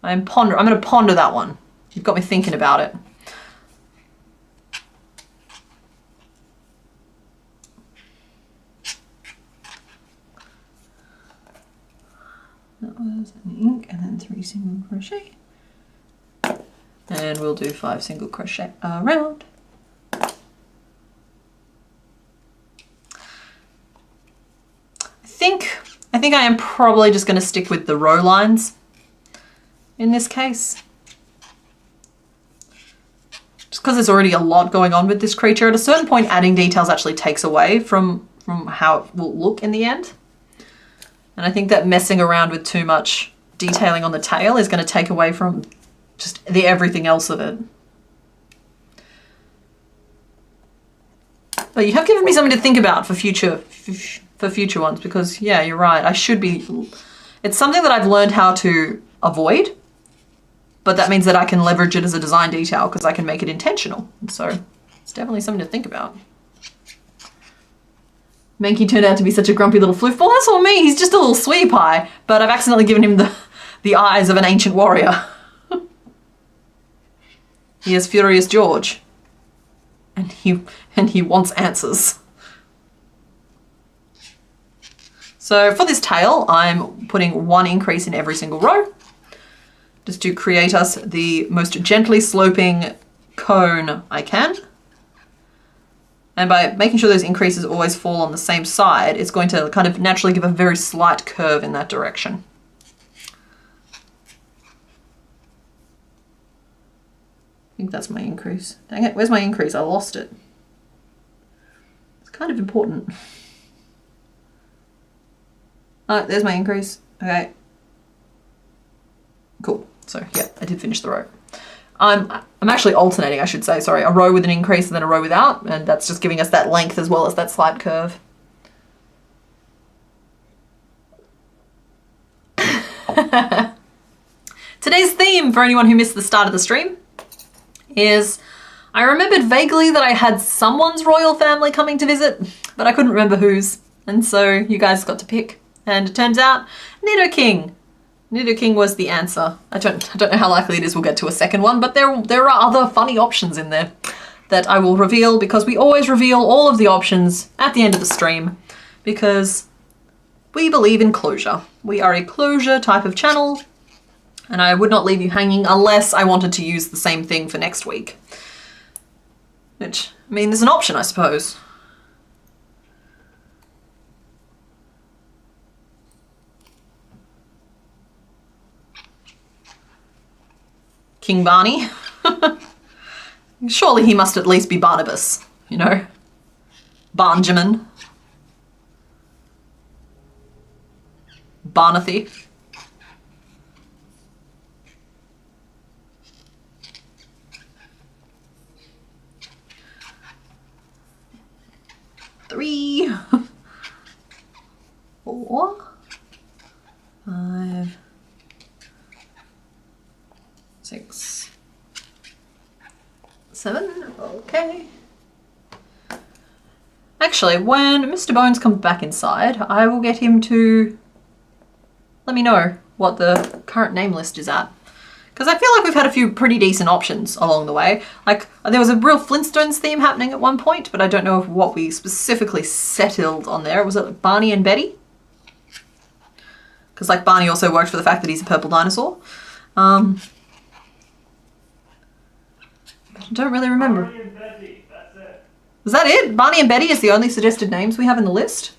I'm going to ponder that one. You've got me thinking about it. That was an ink and then 3 single crochet. And we'll do 5 single crochet around. I think I am probably just going to stick with the row lines in this case. Just because there's already a lot going on with this creature. At a certain point, adding details actually takes away from how it will look in the end. And I think that messing around with too much detailing on the tail is going to take away from just the everything else of it. But you have given me something to think about for future ones, because yeah, you're right. It's something that I've learned how to avoid, but that means that I can leverage it as a design detail because I can make it intentional. And so it's definitely something to think about. Mankey turned out to be such a grumpy little floof ball. That's all me. He's just a little sweetie pie, but I've accidentally given him the eyes of an ancient warrior. He is Furious George, and he wants answers. So for this tail, I'm putting 1 increase in every single row, just to create us the most gently sloping cone I can. And by making sure those increases always fall on the same side, it's going to kind of naturally give a very slight curve in that direction. I think that's my increase. Dang it, where's my increase? I lost it. It's kind of important. Oh, there's my increase. Okay. Cool. So yeah, I did finish the row. I'm actually alternating, I should say, sorry, a row with an increase and then a row without, and that's just giving us that length as well as that slight curve. Today's theme, for anyone who missed the start of the stream, is I remembered vaguely that I had someone's royal family coming to visit, but I couldn't remember whose, and so you guys got to pick, and it turns out Nidoking. Nidoking was the answer. I don't know how likely it is we'll get to a second one, but there are other funny options in there that I will reveal, because we always reveal all of the options at the end of the stream, because we believe in closure. We are a closure type of channel, and I would not leave you hanging unless I wanted to use the same thing for next week. Which, I mean, there's an option, I suppose. King Barney. Surely he must at least be Barnabas, you know? Benjamin. Barnathy. Three. 4. 5. 6. 7. Okay. Actually, when Mr. Bones comes back inside, I will get him to let me know what the current name list is at. Because I feel like we've had a few pretty decent options along the way. Like, there was a real Flintstones theme happening at one point, but I don't know what we specifically settled on there. Was it Barney and Betty? Because, like, Barney also worked for the fact that he's a purple dinosaur. I don't really remember. Barney and Betty, that's it. Was that it? Barney and Betty is the only suggested names we have in the list?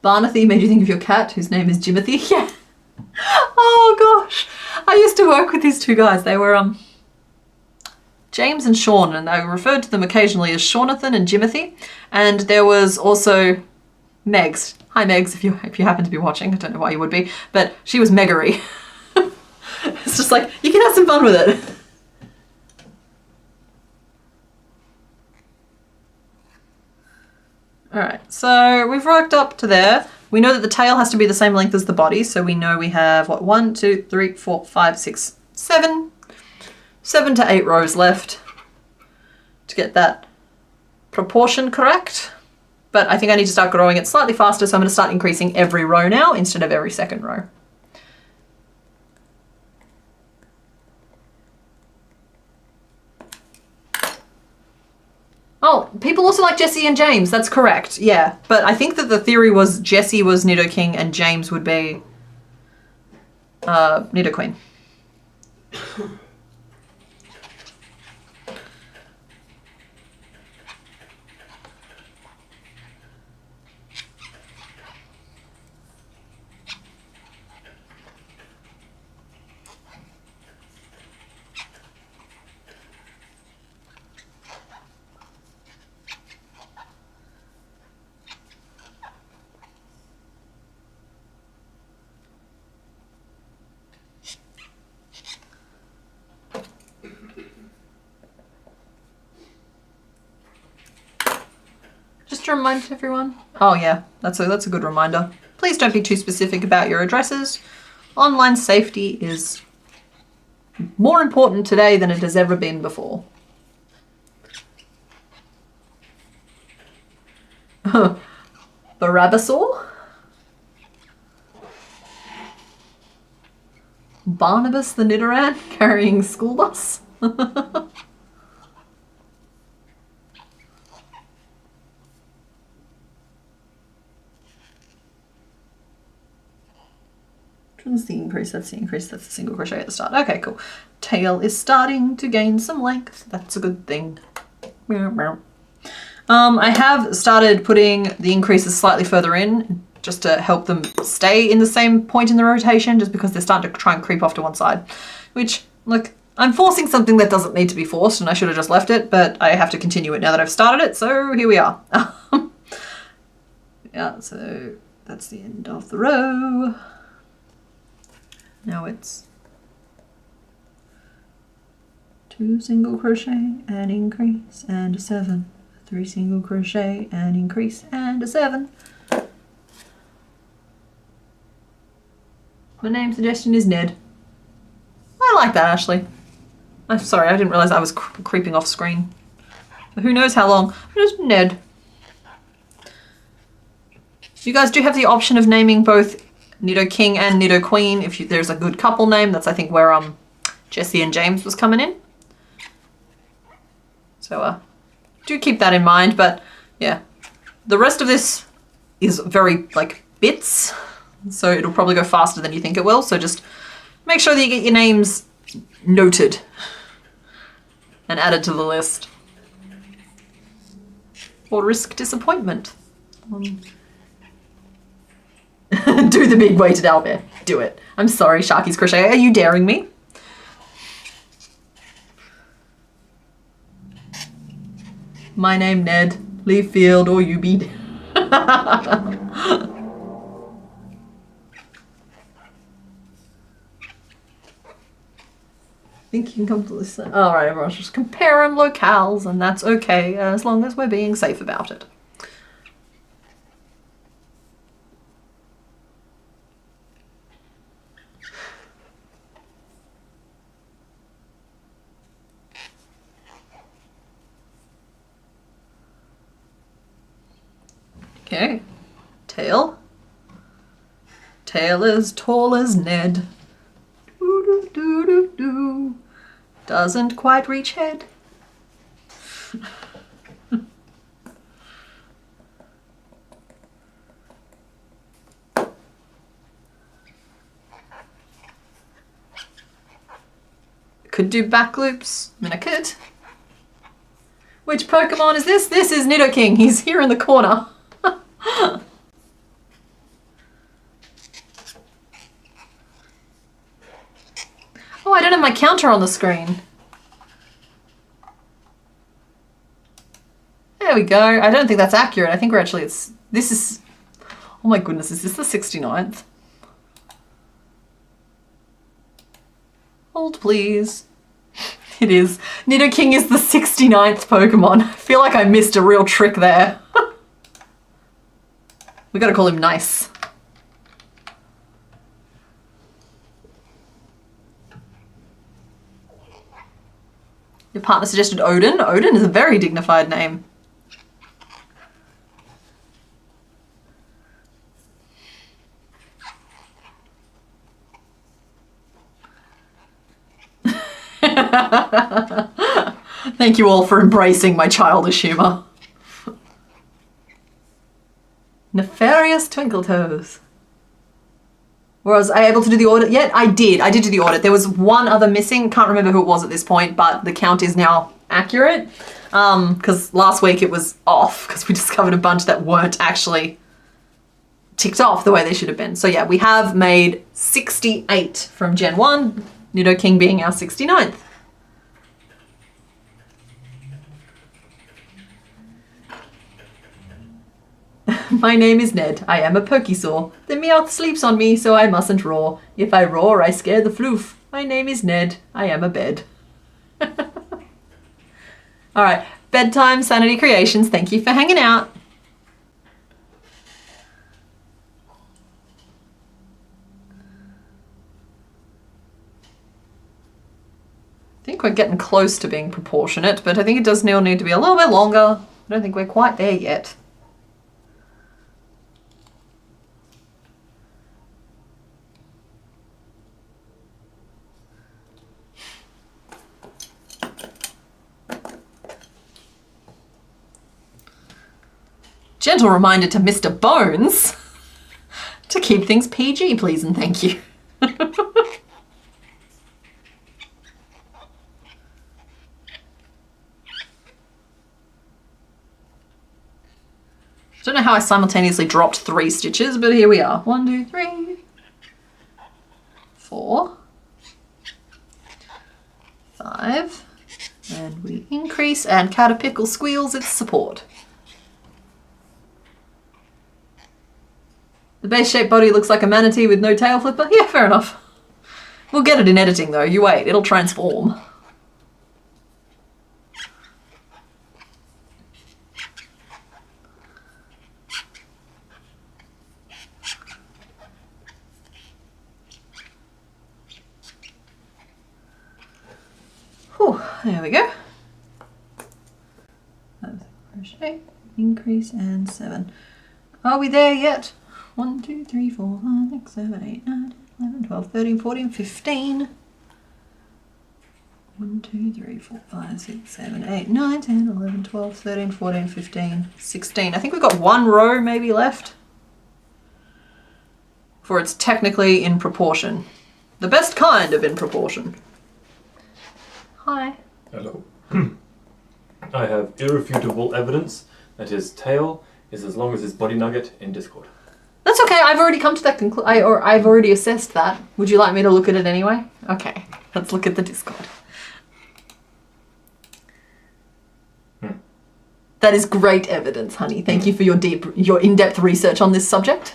Barnathy made you think of your cat, whose name is Jimothy? Yeah. Oh gosh. I used to work with these two guys. They were James and Sean, and I referred to them occasionally as Shaunathan and Jimothy. And there was also Megs. Hi Megs, if you happen to be watching. I don't know why you would be, but she was Meggery. It's just like, you can have some fun with it. Alright, so we've worked up to there. We know that the tail has to be the same length as the body, so we know we have, what, 1, 2, 3, 4, 5, 6, 7. 7 to 8 rows left to get that proportion correct. But I think I need to start growing it slightly faster, so I'm going to start increasing every row now instead of every second row. Oh, people also like Jessie and James. That's correct. Yeah, but I think that the theory was Jessie was Nidoking and James would be Nidoqueen. To remind everyone. Oh yeah, that's a good reminder. Please don't be too specific about your addresses. Online safety is more important today than it has ever been before. Barabbasor? Barnabas the Nidoran carrying school bus? What's the increase? That's the increase. That's the single crochet at the start. Okay, cool. Tail is starting to gain some length. That's a good thing. I have started putting the increases slightly further in just to help them stay in the same point in the rotation, just because they're starting to try and creep off to one side. Which, look, I'm forcing something that doesn't need to be forced, and I should have just left it, but I have to continue it now that I've started it, so here we are. Yeah, so that's the end of the row. Now it's 2 single crochet and increase and a 7, 3 single crochet and increase and a 7. My name suggestion is Ned. I like that, Ashley. I'm sorry, I didn't realize I was creeping off screen. Who knows how long? Just Ned. You guys do have the option of naming both Nidoking and Nidoqueen if there's a good couple name. That's I think where Jessie and James was coming in. So do keep that in mind, but yeah. The rest of this is very like bits, so it'll probably go faster than you think it will, so just make sure that you get your names noted and added to the list. or risk disappointment. Do the big weighted owlbear. Do it. I'm sorry, Sharky's Crochet. Are you daring me? My name Ned. Leave field or you be. Think you can come to listen. Alright, everyone's just comparing locales, and that's okay as long as we're being safe about it. Okay, tail. Tail as tall as Ned. Doo doo doo doo. Doesn't quite reach head. Could do back loops. I mean, I could. Which Pokemon is this? This is Nidoking. He's here in the corner. Oh, I don't have my counter on the screen. There we go. I don't think that's accurate. I think we're actually, this is, oh my goodness, is this the 69th? Hold please. It is. Nidoking is the 69th Pokemon. I feel like I missed a real trick there. We gotta call him nice. Your partner suggested Odin. Odin is a very dignified name. Thank you all for embracing my childish humour. Nefarious Twinkletoes. Was I able to do the audit yet? I did do the audit. There was one other missing. Can't remember who it was at this point, but the count is now accurate. Because last week it was off because we discovered a bunch that weren't actually ticked off the way they should have been. So yeah, we have made 68 from Gen 1, Nidoking being our 69th. My name is Ned. I am a Pokesaw. The Meowth sleeps on me, so I mustn't roar. If I roar, I scare the floof. My name is Ned. I am a bed. Alright, bedtime, Sanity Creations. Thank you for hanging out. I think we're getting close to being proportionate, but I think it does still need to be a little bit longer. I don't think we're quite there yet. Gentle reminder to Mr. Bones to keep things PG, please and thank you. I don't know how I simultaneously dropped 3 stitches, but here we are. 1, 2, 3, 4, 5, and we increase, and Caterpillar squeals its support. The base-shaped body looks like a manatee with no tail flipper. Yeah, fair enough. We'll get it in editing though. You wait, it'll transform. Whew, there we go. Crochet, increase, and 7. Are we there yet? 1, 2, 3, 4, 5, 6, 7, 8, 9, 10, 11, 12, 13, 14, 15. 1, 2, 3, 4, 5, 6, 7, 8, 9, 10, 11, 12, 13, 14, 15, 16. I think we've got 1 row maybe left. For it's technically in proportion. The best kind of in proportion. Hi. Hello. I have irrefutable evidence that his tail is as long as his body nugget in Discord. That's okay. I've already come to that conclusion. Or I've already assessed that. Would you like me to look at it anyway? Okay, let's look at the Discord. That is great evidence, honey. Thank you for your in-depth research on this subject.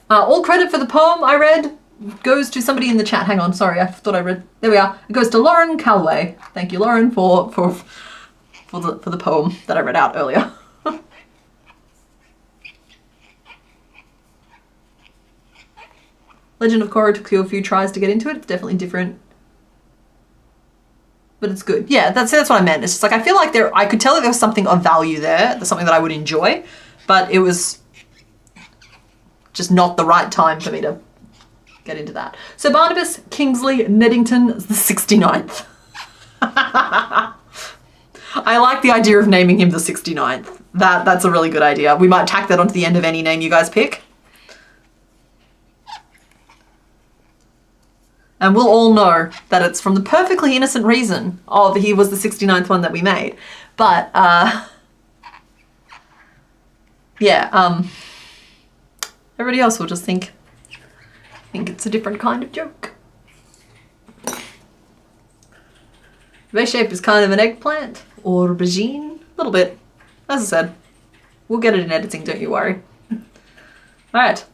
All credit for the poem I read goes to somebody in the chat. Hang on, sorry, I thought I read. There we are. It goes to Lauren Calway. Thank you, Lauren, for the poem that I read out earlier. Legend of Korra took you a few tries to get into it. It's definitely different, but it's good. Yeah, that's what I meant. It's just like I feel like I could tell that there was something of value there. There's something that I would enjoy, but it was just not the right time for me to get into that. So Barnabas Kingsley Neddington is the 69th. I like the idea of naming him the 69th. That's a really good idea. We might tack that onto the end of any name you guys pick. And we'll all know that it's from the perfectly innocent reason of he was the 69th one that we made. But, yeah, everybody else will just think it's a different kind of joke. Base shape is kind of an eggplant or aubergine, a little bit. As I said, we'll get it in editing, don't you worry. All right.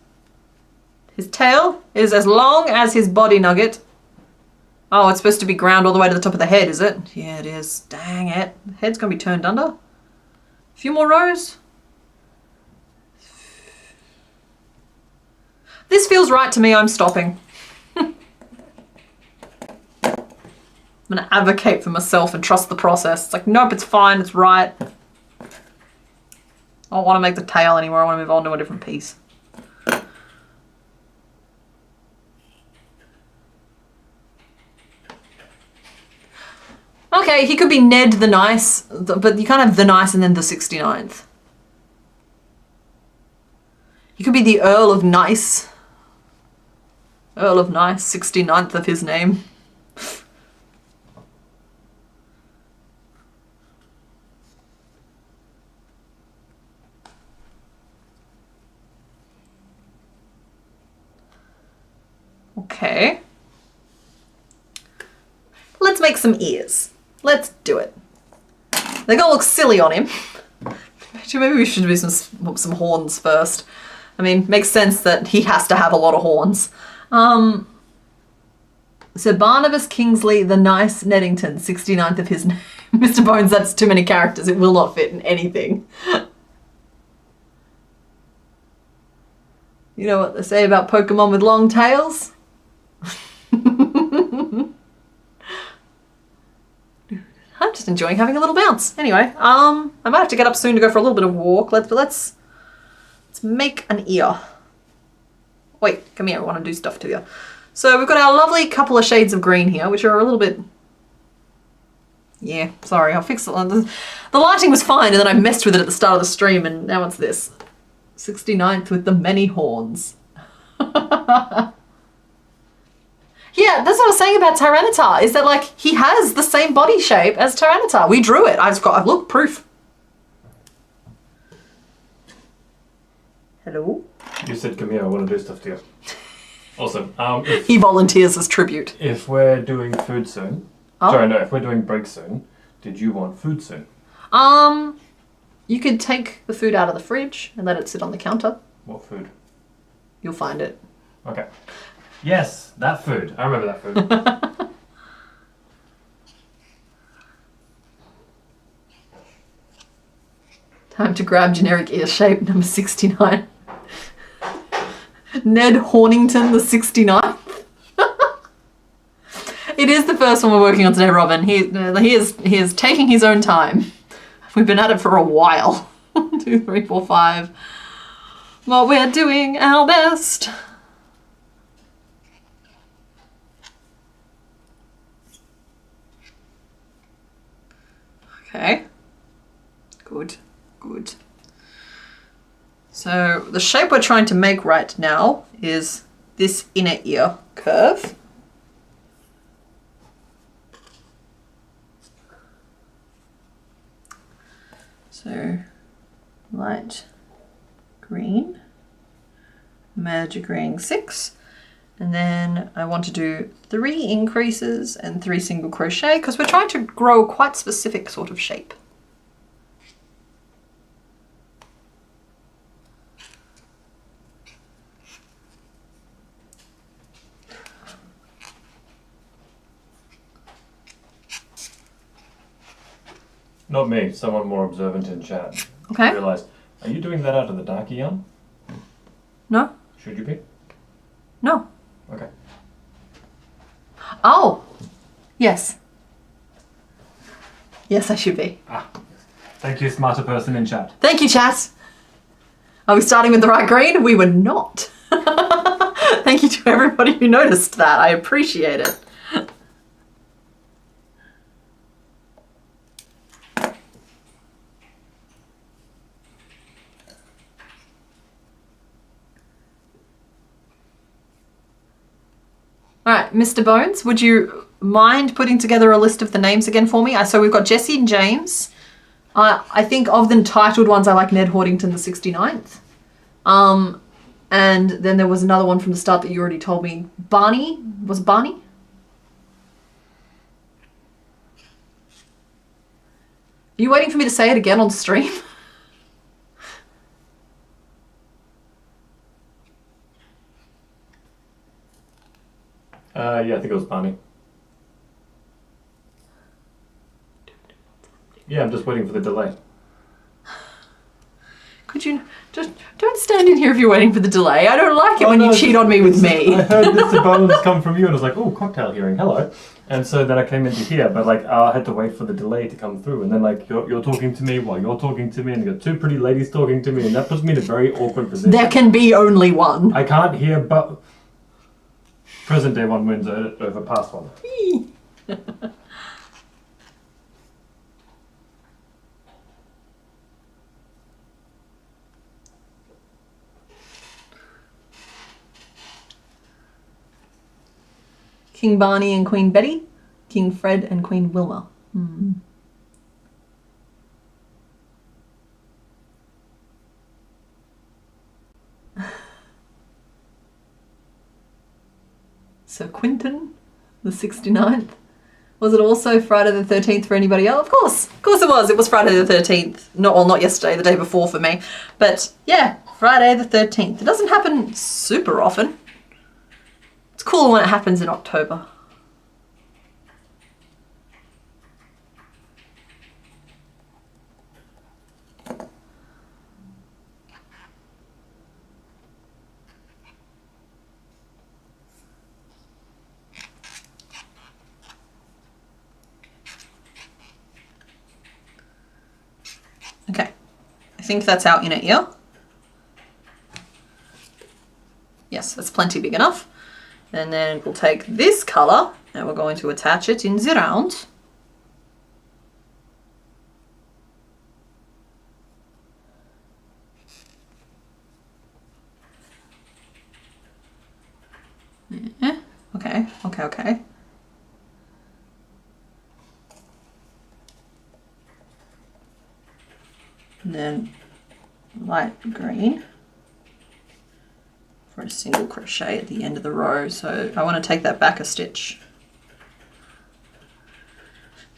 His tail is as long as his body nugget. Oh, it's supposed to be ground all the way to the top of the head, is it? Yeah, it is. Dang it. The head's going to be turned under. A few more rows. This feels right to me. I'm stopping. I'm going to advocate for myself and trust the process. It's like, nope, it's fine. It's right. I don't want to make the tail anymore. I want to move on to a different piece. Okay, he could be Ned the Nice, but you can't have the Nice and then the 69th. He could be the Earl of Nice. Earl of Nice, 69th of his name. Okay. Let's make some ears. Let's do it. They're gonna look silly on him. Maybe we should do some horns first. I mean, makes sense that he has to have a lot of horns. So Barnabas Kingsley, the Nice Neddington, 69th of his name. Mr. Bones, that's too many characters. It will not fit in anything. You know what they say about Pokemon with long tails? I'm just enjoying having a little bounce. Anyway, I might have to get up soon to go for a little bit of walk. Let's make an ear. Wait, come here, I want to do stuff to you. So we've got our lovely couple of shades of green here, which are a little bit... Yeah, sorry, I'll fix it. The lighting was fine, and then I messed with it at the start of the stream, and now it's this. 69th with the many horns. Yeah, that's what I was saying about Tyranitar, is that, like, he has the same body shape as Tyranitar. We drew it. I've look, proof. Hello? You said, come here, I want to do stuff to you. Awesome. He volunteers as tribute. If we're doing food soon... Oh. Sorry, no, if we're doing break soon, did you want food soon? You could take the food out of the fridge and let it sit on the counter. What food? You'll find it. Okay. Yes, that food. I remember that food. Time to grab generic ear shape number 69. Ned Hornington the 69th. It is the first one we're working on today, Robin. He is taking his own time. We've been at it for a while. 1, 2, 3, 4, 5. But we're doing our best. Okay. Good. Good. So the shape we're trying to make right now is this inner ear curve. So light green, magic ring 6, and then I want to do 3 increases and 3 single crochet because we're trying to grow a quite specific sort of shape. Not me, someone more observant in chat. Okay. I realised, are you doing that out of the darky yarn? No? Should you be? No. Okay. Oh! Yes. Yes, I should be. Ah, thank you, smarter person in chat. Thank you, chat. Are we starting with the right green? We were not. Thank you to everybody who noticed that. I appreciate it. All right, Mr. Bones, would you mind putting together a list of the names again for me? So we've got Jesse and James. I think of the titled ones, I like Ned Hortington, the 69th. And then there was another one from the start that you already told me. Barney? Was it Barney? Are you waiting for me to say it again on stream? Yeah, I think it was Barney. Yeah, I'm just waiting for the delay. Could you just don't stand in here if you're waiting for the delay? I don't like it when you cheat on me with me. I heard Mr. Bones come from you and I was like, oh, cocktail hearing, hello. And so then I came into here, but like I had to wait for the delay to come through. And then like you're talking to me while you're talking to me, and you got 2 pretty ladies talking to me, and that puts me in a very awkward position. There can be only one. I can't hear, but present day one wins over past one. King Barney and Queen Betty, King Fred and Queen Wilma. So Quinton, the 69th. Was it also Friday the 13th for anybody else? Of course it was. It was Friday the 13th. Not yesterday, the day before for me. But yeah, Friday the 13th. It doesn't happen super often. It's cool when it happens in October. Okay, I think that's our inner ear. Yes, that's plenty big enough. And then we'll take this colour and we're going to attach it in the round. Yeah. Okay. And then light green for a single crochet at the end of the row. So I want to take that back a stitch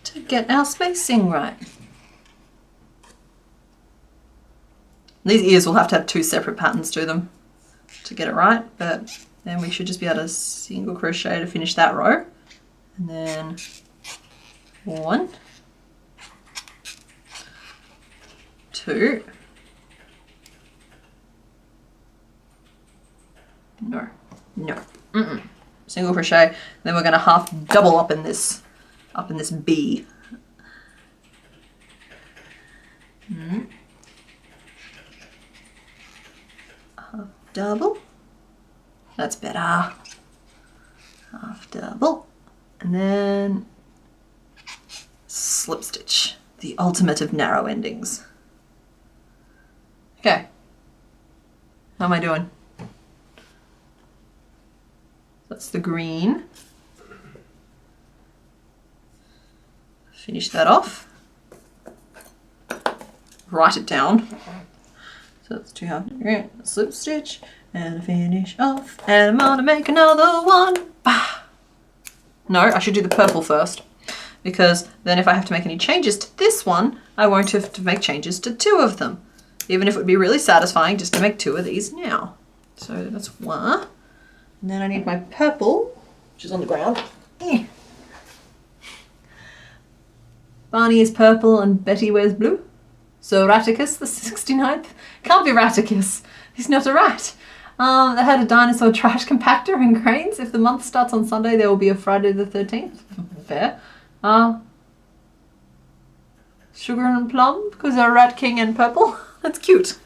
to get our spacing right. These ears will have to have 2 separate patterns to them to get it right, but then we should just be able to single crochet to finish that row. And then 1, 2, no, single crochet. Then we're going to half double up in this B. Half double. That's better. Half double, and then slip stitch. The ultimate of narrow endings. Okay. How am I doing? That's the green. Finish that off. write it down. So that's 2 slip stitch and finish off. And I'm gonna make another one. Bah. No, I should do the purple first, because then if I have to make any changes to this one, I won't have to make changes to 2 of them. Even if it would be really satisfying just to make 2 of these now. So that's 1. And then I need my purple, which is on the ground. Barney is purple and Betty wears blue. So Raticus, the 69th, can't be Raticus. He's not a rat. They had a dinosaur trash compactor and cranes. If the month starts on Sunday, there will be a Friday the 13th. Fair. Sugar and plum, because they're Rat King and purple. That's cute.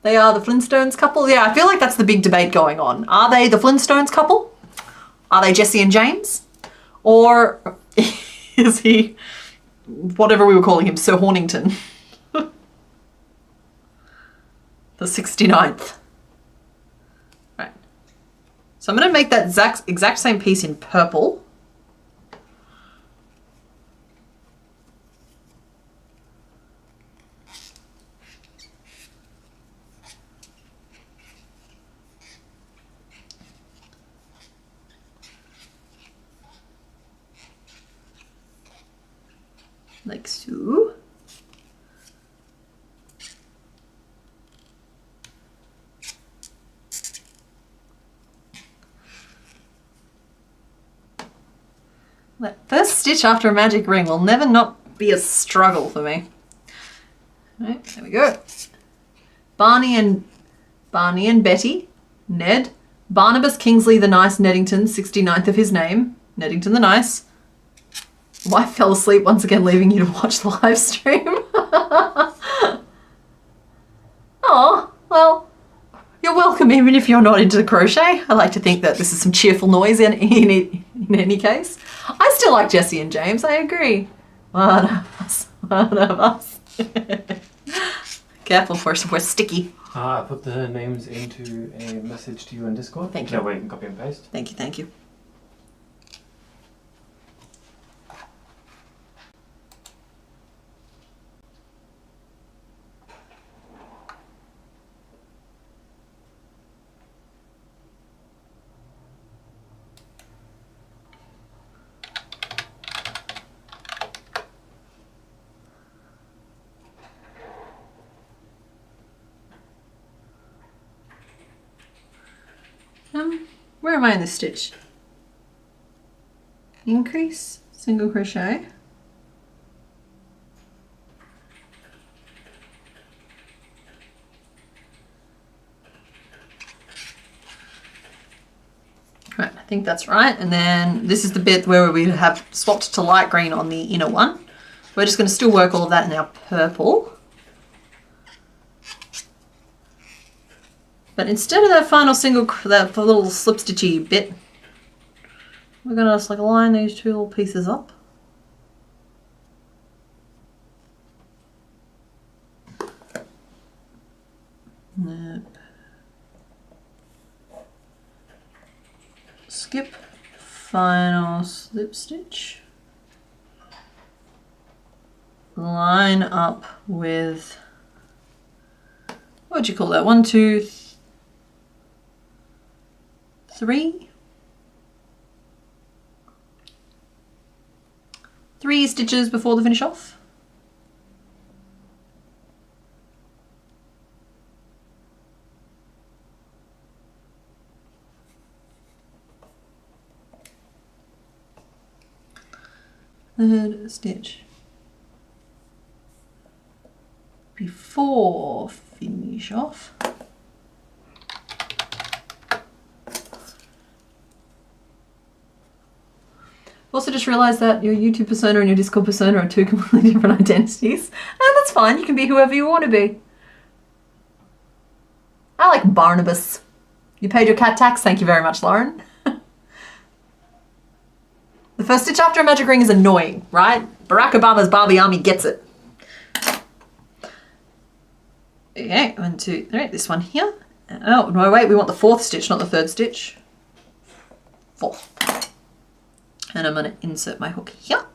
They are the Flintstones couple. Yeah, I feel like that's the big debate going on. Are they the Flintstones couple? Are they Jesse and James? Or is he whatever we were calling him, Sir Hornington? The 69th. Right. So I'm going to make that exact same piece in purple. Like so. That first stitch after a magic ring will never not be a struggle for me. Right, there we go. Barney and Betty, Ned, Barnabas Kingsley the Nice Neddington, 69th of his name, Neddington the Nice. Wife fell asleep once again, leaving you to watch the live stream. Oh, well, you're welcome even if you're not into crochet. I like to think that this is some cheerful noise in any case. I still like Jesse and James, I agree. One of us, one of us. Careful, we're sticky. I put the names into a message to you in Discord. Thank you. That way you can copy and paste. Thank you, thank you. Where am I in this stitch? Increase, single crochet. Right, I think that's right. And then this is the bit where we have swapped to light green on the inner one. We're just going to still work all of that in our purple. But instead of that final single, that little slip stitchy bit, we're going to just like line these 2 little pieces up. Yep. Skip, final slip stitch. Line up with, what would you call that? 1, 2, 3 stitches before the finish off. Third stitch before finish off. Also just realised that your YouTube persona and your Discord persona are 2 completely different identities. And that's fine, you can be whoever you want to be. I like Barnabas. You paid your cat tax? Thank you very much, Lauren. The first stitch after a magic ring is annoying, right? Barack Obama's Barbie army gets it. Okay, 1, 2, 3, this one here. Oh, no, wait, we want the 4th stitch, not the 3rd stitch. 4th. And I'm going to insert my hook here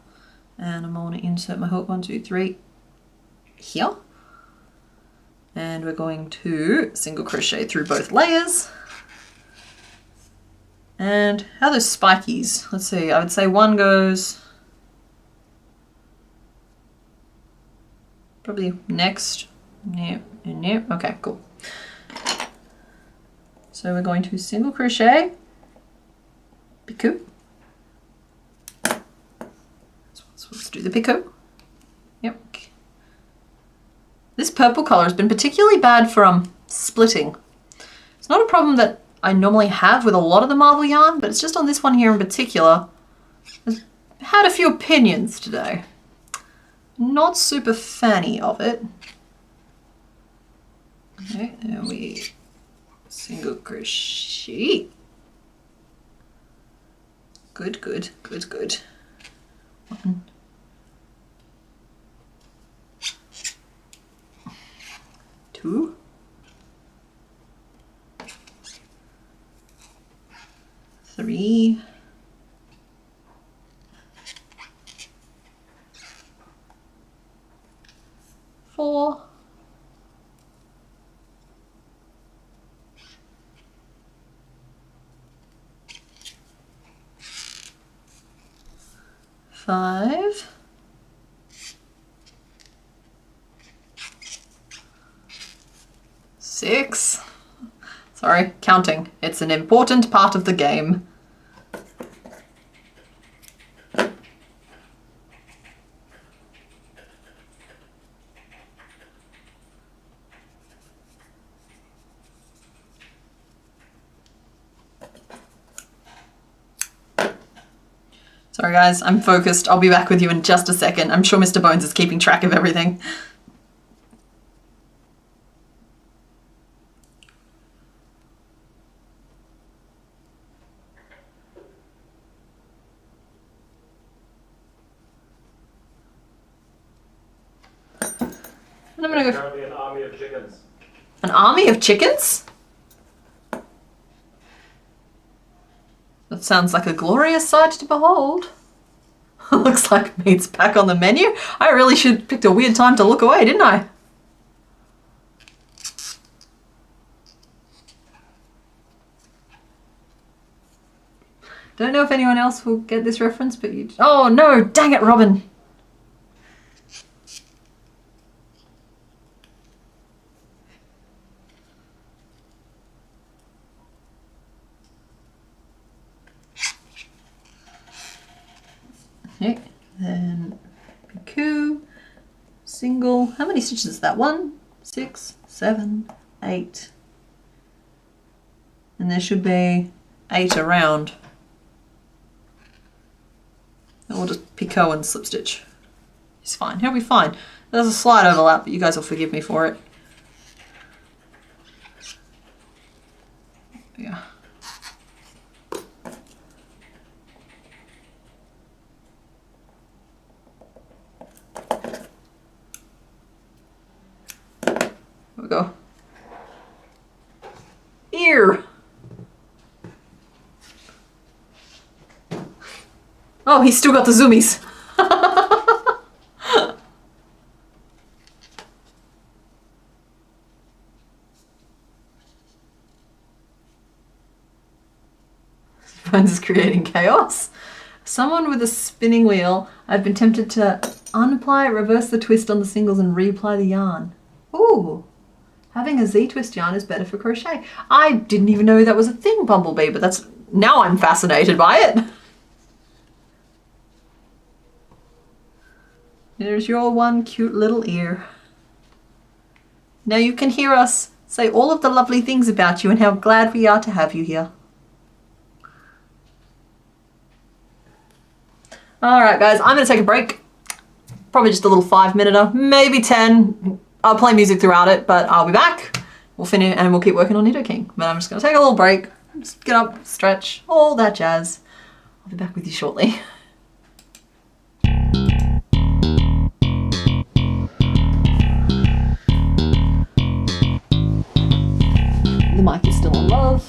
And I'm going to insert my hook 1, 2, 3 here. And we're going to single crochet through both layers. And how are those spikies? Let's see, I would say one goes probably next. Yep, and yep. Okay, cool. So we're going to single crochet, picot. So let's do the picot. Yep. This purple color has been particularly bad for splitting. It's not a problem that I normally have with a lot of the marble yarn, but it's just on this one here in particular. I've had a few opinions today. Not super fanny of it. Okay, and we single crochet. Good, good, good, good. 1, 2, 3, 4, 5, 6. Sorry, counting. It's an important part of the game. Sorry guys, I'm focused. I'll be back with you in just a second. I'm sure Mr. Bones is keeping track of everything. And I'm gonna go. Apparently an army of chickens. An army of chickens? That sounds like a glorious sight to behold. Looks like meat's back on the menu. I really should have picked a weird time to look away, didn't I? Don't know if anyone else will get this reference, but you... Oh no, dang it, Robin. Okay, then picot, single. How many stitches is that? 1, 6, 7, 8. And there should be 8 around. And we'll just picot and slip stitch. It's fine. He'll be fine. There's a slight overlap, but you guys will forgive me for it. Yeah. There we go. Ear. Oh, he's still got the zoomies. Bones is creating chaos. Someone with a spinning wheel. I've been tempted to unapply, reverse the twist on the singles and reapply the yarn. Ooh. Having a Z-twist yarn is better for crochet. I didn't even know that was a thing, Bumblebee, but that's... Now I'm fascinated by it. There's your one cute little ear. Now you can hear us say all of the lovely things about you and how glad we are to have you here. Alright guys, I'm going to take a break. Probably just a little 5-minute, maybe 10. I'll play music throughout it, but I'll be back. We'll finish and we'll keep working on Knitto King. But I'm just going to take a little break. Just get up, stretch, all that jazz. I'll be back with you shortly. The mic is still on love.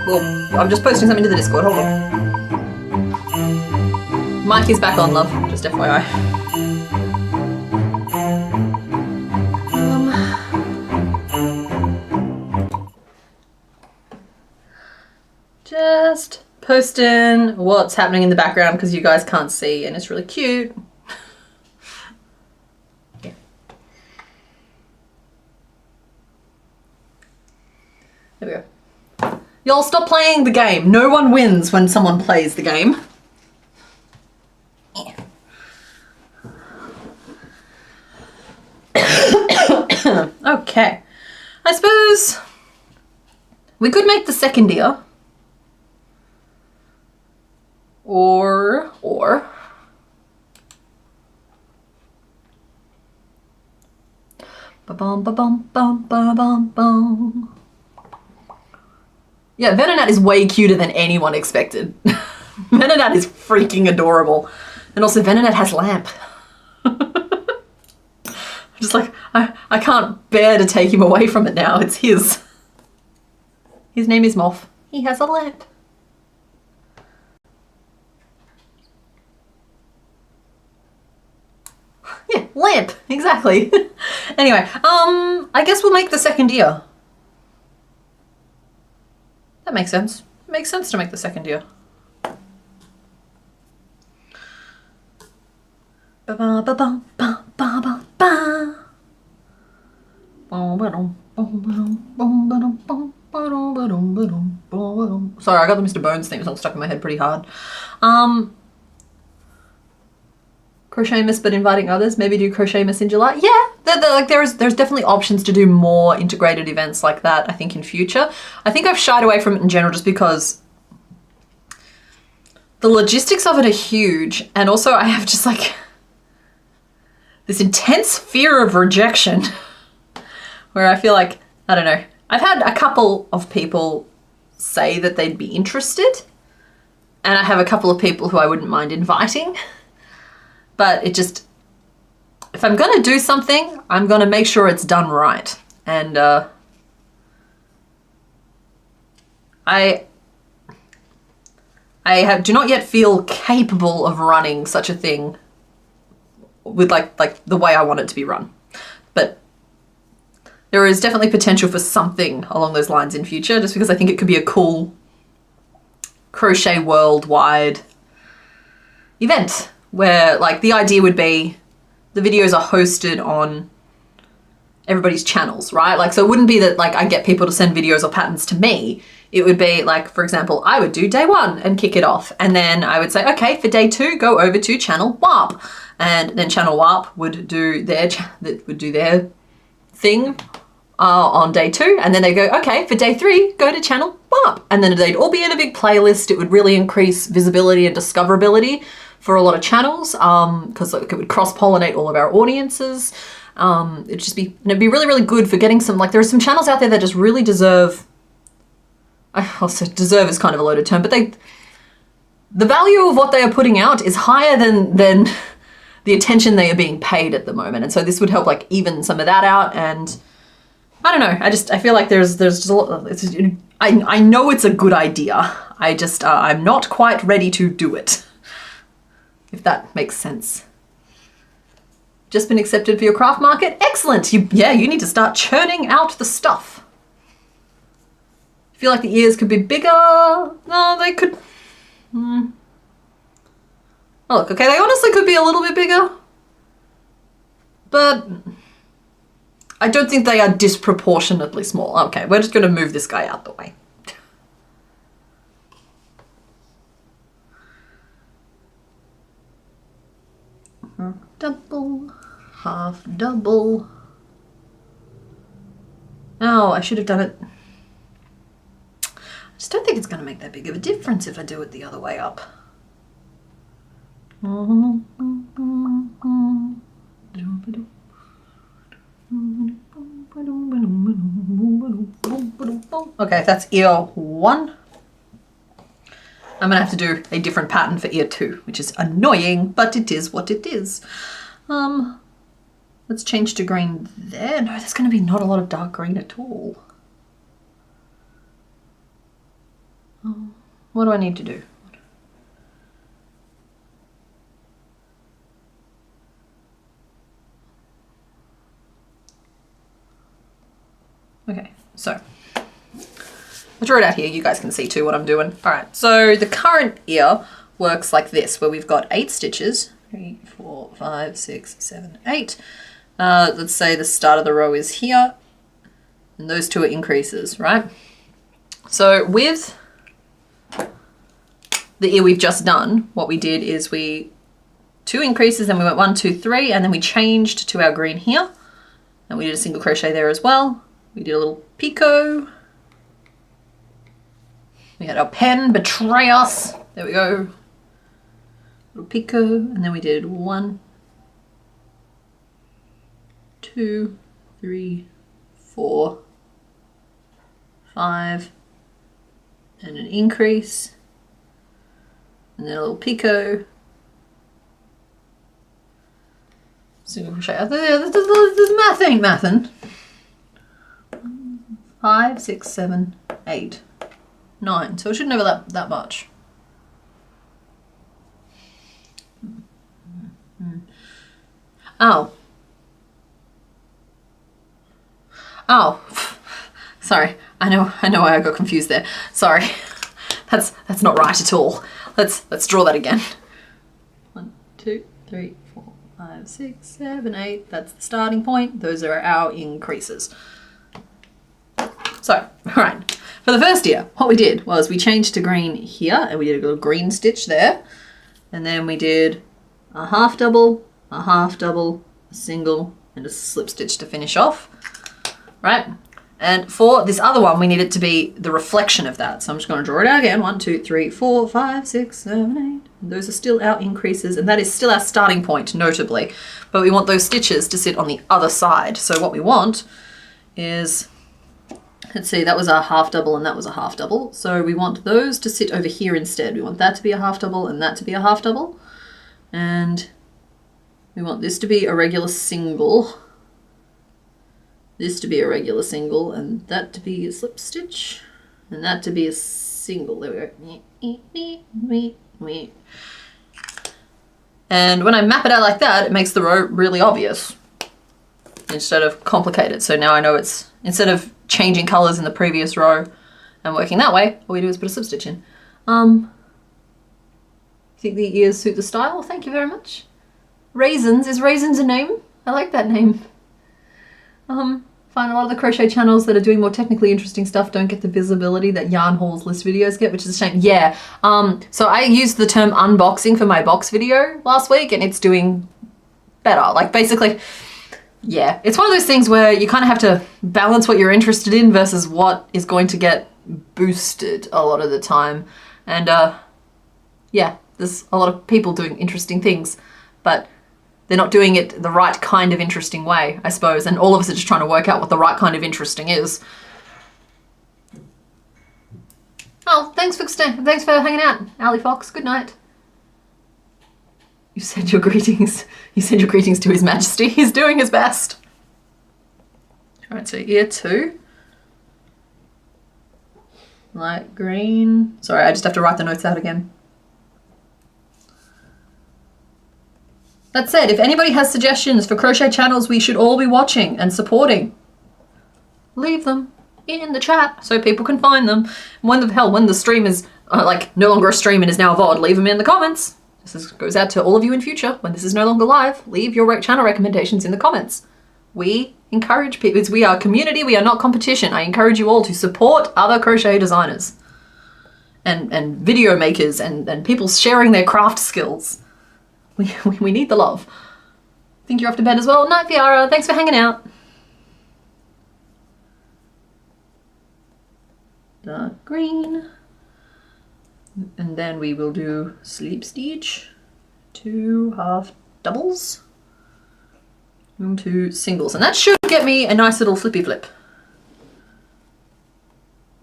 Well, I'm just posting something to the Discord. Hold on. Mic is back on, love. Just FYI. Just posting what's happening in the background because you guys can't see, and it's really cute. Yeah. There we go. Y'all stop playing the game. No one wins when someone plays the game. Okay. I suppose we could make the second ear. Or ba-bum ba-bum bum ba-bum bum. Yeah, Venonat is way cuter than anyone expected. Venonat is freaking adorable. And also Venonat has lamp. Just like, I can't bear to take him away from it now. It's his. His name is Moth. He has a lamp. Yeah, lamp. Exactly. Anyway, I guess we'll make the second ear. That makes sense. It makes sense to make the second ear. Sorry, I got the Mr. Bones theme song stuck in my head pretty hard. Crochet Miss, but inviting others. Maybe do Crochet Miss in July. Yeah, there's definitely options to do more integrated events like that, I think, in future. I think I've shied away from it in general just because the logistics of it are huge, and also I have just like this intense fear of rejection where I feel like, I don't know, I've had a couple of people say that they'd be interested, and I have a couple of people who I wouldn't mind inviting. But it just, if I'm going to do something, I'm going to make sure it's done right. And do not yet feel capable of running such a thing with like the way I want it to be run. But there is definitely potential for something along those lines in future, just because I think it could be a cool crochet worldwide event. Where like the idea would be the videos are hosted on everybody's channels, right? Like, so it wouldn't be that like I get people to send videos or patterns to me. It would be like, for example, I would do day 1 and kick it off. And then I would say, okay, for day 2, go over to channel Warp. And then channel Warp would do their thing on day 2. And then they go, okay, for day 3, go to channel Warp. And then they'd all be in a big playlist. It would really increase visibility and discoverability for a lot of channels, because it would cross-pollinate all of our audiences. It'd be really, really good for getting some, like, there are some channels out there that just really deserve, also deserve is kind of a loaded term, but the value of what they are putting out is higher than the attention they are being paid at the moment. And so this would help like even some of that out. And I don't know, I feel like there's just a lot, I know it's a good idea. I'm not quite ready to do it. If that makes sense. Just been accepted for your craft market? Excellent! You need to start churning out the stuff. I feel like the ears could be bigger. No, they could... Oh, look, okay, they honestly could be a little bit bigger. But I don't think they are disproportionately small. Okay, we're just going to move this guy out the way. Double, half double. Oh, I should have done it. I just don't think it's going to make that big of a difference if I do it the other way up. Okay, that's ear 1. I'm gonna have to do a different pattern for ear 2, which is annoying, but it is what it is. Let's change to green there. No, there's gonna be not a lot of dark green at all. What do I need to do? Okay, so I drew it out here. You guys can see too what I'm doing. All right, so the current ear works like this, where we've got 8 stitches. 3, 4, 5, 6, 7, 8. Let's say the start of the row is here, and those 2 are increases, right? So with the ear we've just done, what we did is 2 increases, then we went 1, 2, 3, and then we changed to our green here, and we did a single crochet there as well. We did a little picot. We had our pen betray us. There we go. Little picot, and then we did 1, 2, 3, 4, 5, and an increase, and then a little picot. Single crochet. The math ain't mathin'. 5, 6, 7, 8, 9. So it shouldn't overlap that much. Oh. Oh. Sorry. I know why I got confused there. Sorry. That's not right at all. Let's draw that again. 1, 2, 3, 4, 5, 6, 7, 8. That's the starting point. Those are our increases. So, all right. For the first ear, what we did was we changed to green here, and we did a little green stitch there. And then we did a half double, a single, and a slip stitch to finish off, right? And for this other one, we need it to be the reflection of that. So I'm just going to draw it out again. 1, 2, 3, 4, 5, 6, 7, 8. And those are still our increases, and that is still our starting point, notably. But we want those stitches to sit on the other side. So what we want is, let's see, that was a half double and that was a half double. So we want those to sit over here instead. We want that to be a half double and that to be a half double. And we want this to be a regular single, this to be a regular single, and that to be a slip stitch, and that to be a single. There we go. And when I map it out like that, it makes the row really obvious instead of complicated. So now I know it's, instead of changing colors in the previous row and working that way, all we do is put a slip stitch in. You think the ears suit the style? Thank you very much. Raisins, is Raisins a name? I like that name. Find a lot of the crochet channels that are doing more technically interesting stuff don't get the visibility that Yarn Haul's list videos get, which is a shame. Yeah, so I used the term unboxing for my box video last week, and it's doing better. Like, basically, yeah, it's one of those things where you kind of have to balance what you're interested in versus what is going to get boosted a lot of the time. And yeah, there's a lot of people doing interesting things, but they're not doing it the right kind of interesting way, I suppose. And all of us are just trying to work out what the right kind of interesting is. Oh, thanks for hanging out, Ali Fox. Good night. You send your greetings. You send your greetings to His Majesty. He's doing his best. All right, so ear 2. Light green. Sorry, I just have to write the notes out again. That said, if anybody has suggestions for crochet channels we should all be watching and supporting, leave them in the chat so people can find them. When the stream is like no longer a stream and is now a VOD, leave them in the comments. This goes out to all of you in future. When this is no longer live, leave your channel recommendations in the comments. We encourage people. We are community. We are not competition. I encourage you all to support other crochet designers and video makers and people sharing their craft skills. We need the love. Think you're off to bed as well? Night, Viara. Thanks for hanging out. Dark green. And then we will do slip stitch, 2 half doubles, and 2 singles. And that should get me a nice little flippy flip.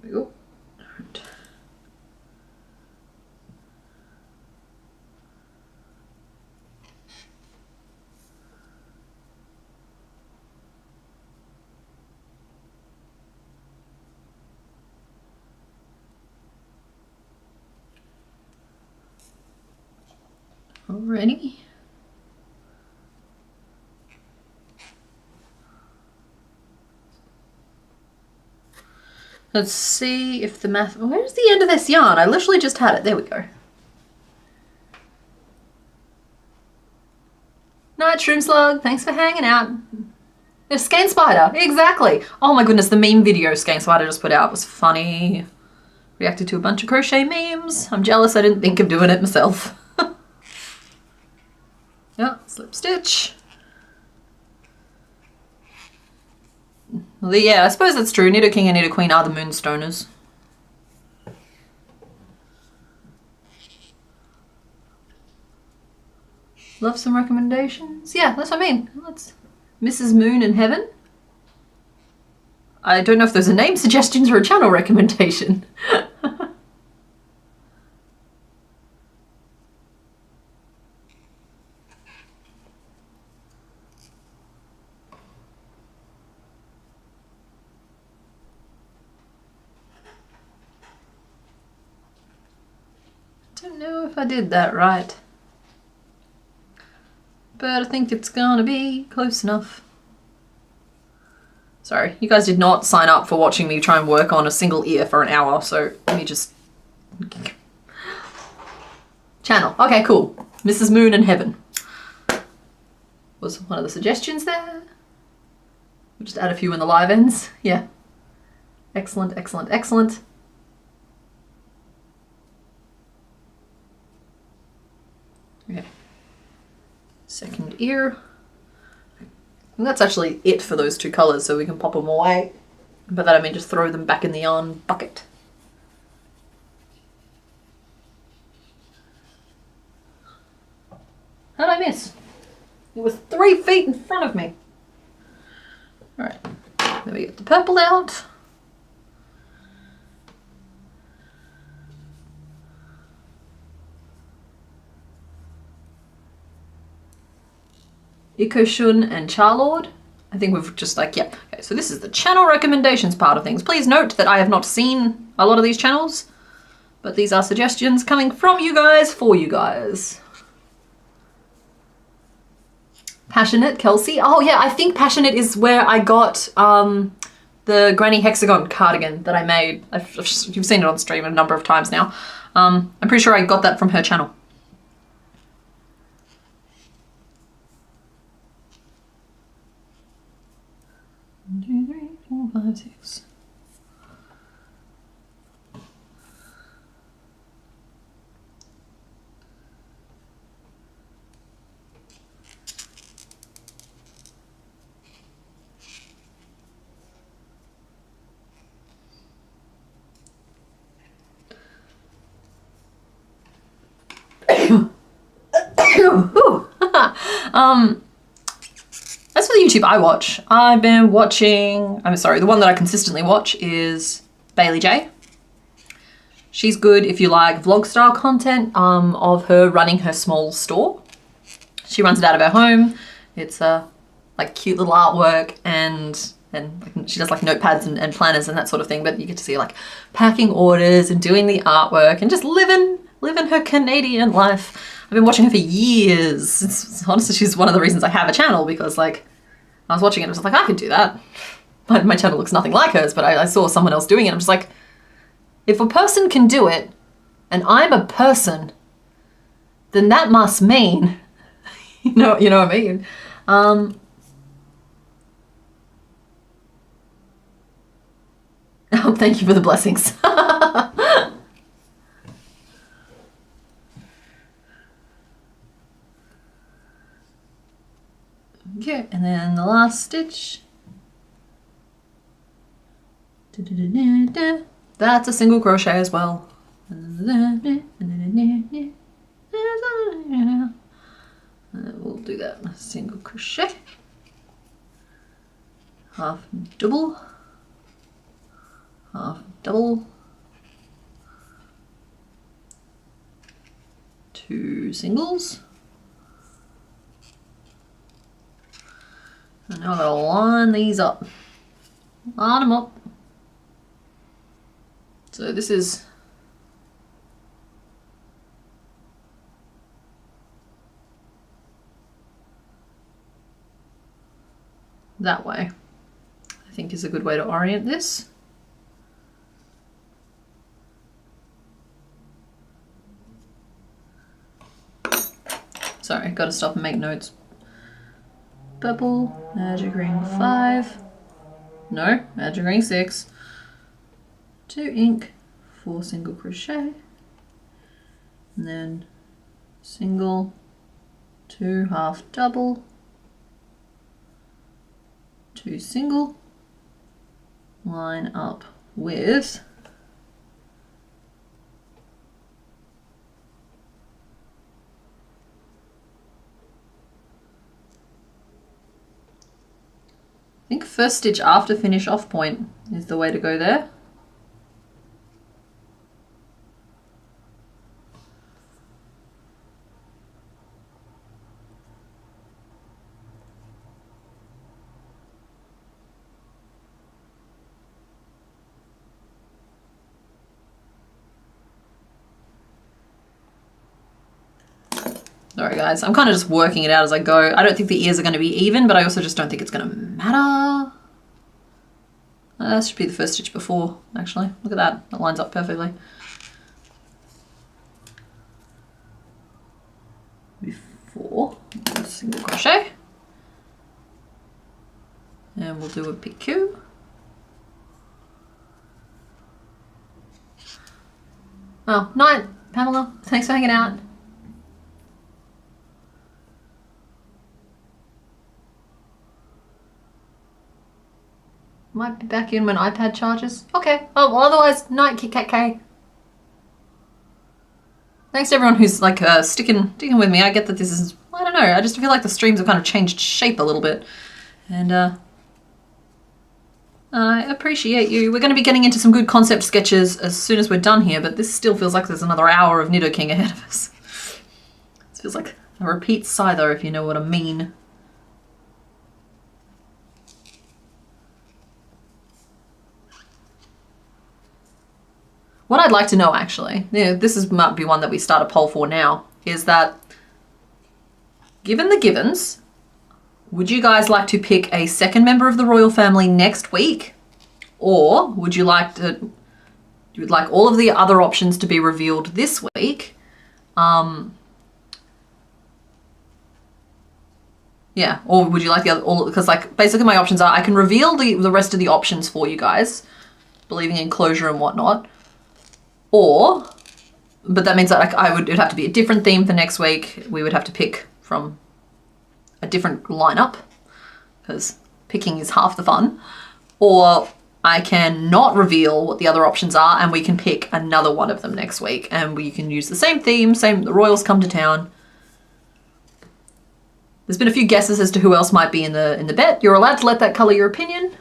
There we go. Right. Alrighty. Let's see if the math... Where's the end of this yarn? I literally just had it. There we go. Night, Shroom Slug. Thanks for hanging out. The Skein Spider. Exactly. Oh my goodness, the meme video Skein Spider just put out was funny. Reacted to a bunch of crochet memes. I'm jealous I didn't think of doing it myself. Yeah, slip stitch. Well, yeah, I suppose that's true. Knit King and Knit Queen are the Moonstoners. Love some recommendations. Yeah, that's what I mean. That's Mrs. Moon in Heaven. I don't know if those are name suggestions or a channel recommendation. Don't know if I did that right, but I think it's gonna be close enough. Sorry, you guys did not sign up for watching me try and work on a single ear for an hour, so let me just... Channel. Okay, cool. Mrs. Moon in Heaven was one of the suggestions there. We'll just add a few in the live ends. Yeah. Excellent, excellent, excellent. Okay. Second ear. And that's actually it for those two colours, so we can pop them away. By that I mean just throw them back in the yarn bucket. How did I miss? It was 3 feet in front of me. Alright, then we get the purple out. Ikoshun and Charlord. I think we've just like, yeah. Okay, so this is the channel recommendations part of things. Please note that I have not seen a lot of these channels, but these are suggestions coming from you guys for you guys. Passionate, Kelsey. Oh yeah, I think Passionate is where I got the Granny Hexagon cardigan that I made. You've seen it on stream a number of times now. I'm pretty sure I got that from her channel. 1, 2, 3, 4, 5, 6. As for the YouTube I watch, I've been watching, the one that I consistently watch is Bailey J. She's good if you like vlog style content of her running her small store. She runs it out of her home. It's like cute little artwork and like, she does like notepads and planners and that sort of thing, but you get to see like packing orders and doing the artwork and just living her Canadian life. I've been watching her for years. Honestly, she's one of the reasons I have a channel, because like I was watching it and I was like, I could do that. My channel looks nothing like hers, but I saw someone else doing it. I'm just like, if a person can do it and I'm a person, then that must mean, you know what I mean? Oh, thank you for the blessings. Okay, and then the last stitch. That's a single crochet as well. And we'll do that in a single crochet. Half double. Half double. 2 singles. And now I've got to line these up. Line them up. So this is that way, I think is a good way to orient this. Sorry, gotta stop and make notes. Bubble, magic ring 5. No, magic ring 6. 2 ink, 4 single crochet. And then single, 2 half double, 2 single, line up with I think first stitch after finish off point is the way to go there. Sorry guys, I'm kind of just working it out as I go. I don't think the ears are going to be even, but I also just don't think it's going to matter. That should be the first stitch before, actually. Look at that, that lines up perfectly. Before, single crochet. And we'll do a piku. Oh, night, Pamela. Thanks for hanging out. Might be back in when iPad charges. Okay. Oh, well, otherwise, night, Kit Kat K. Thanks to everyone who's like sticking with me. I get that this is, I don't know, I just feel like the streams have kind of changed shape a little bit. And I appreciate you. We're going to be getting into some good concept sketches as soon as we're done here, but this still feels like there's another hour of Nidoking ahead of us. This feels like a repeat Scyther, if you know what I mean. What I'd like to know, actually, this might be one that we start a poll for now, is that given the givens, would you guys like to pick a second member of the royal family next week? Or would you like all of the other options to be revealed this week? Yeah, or would you like the other, because like basically my options are I can reveal the rest of the options for you guys, believing in closure and whatnot. Or, but that means that it'd have to be a different theme for next week. We would have to pick from a different lineup because picking is half the fun. Or I can not reveal what the other options are and we can pick another one of them next week and we can use the same theme, the royals come to town. There's been a few guesses as to who else might be in the bet. You're allowed to let that color your opinion.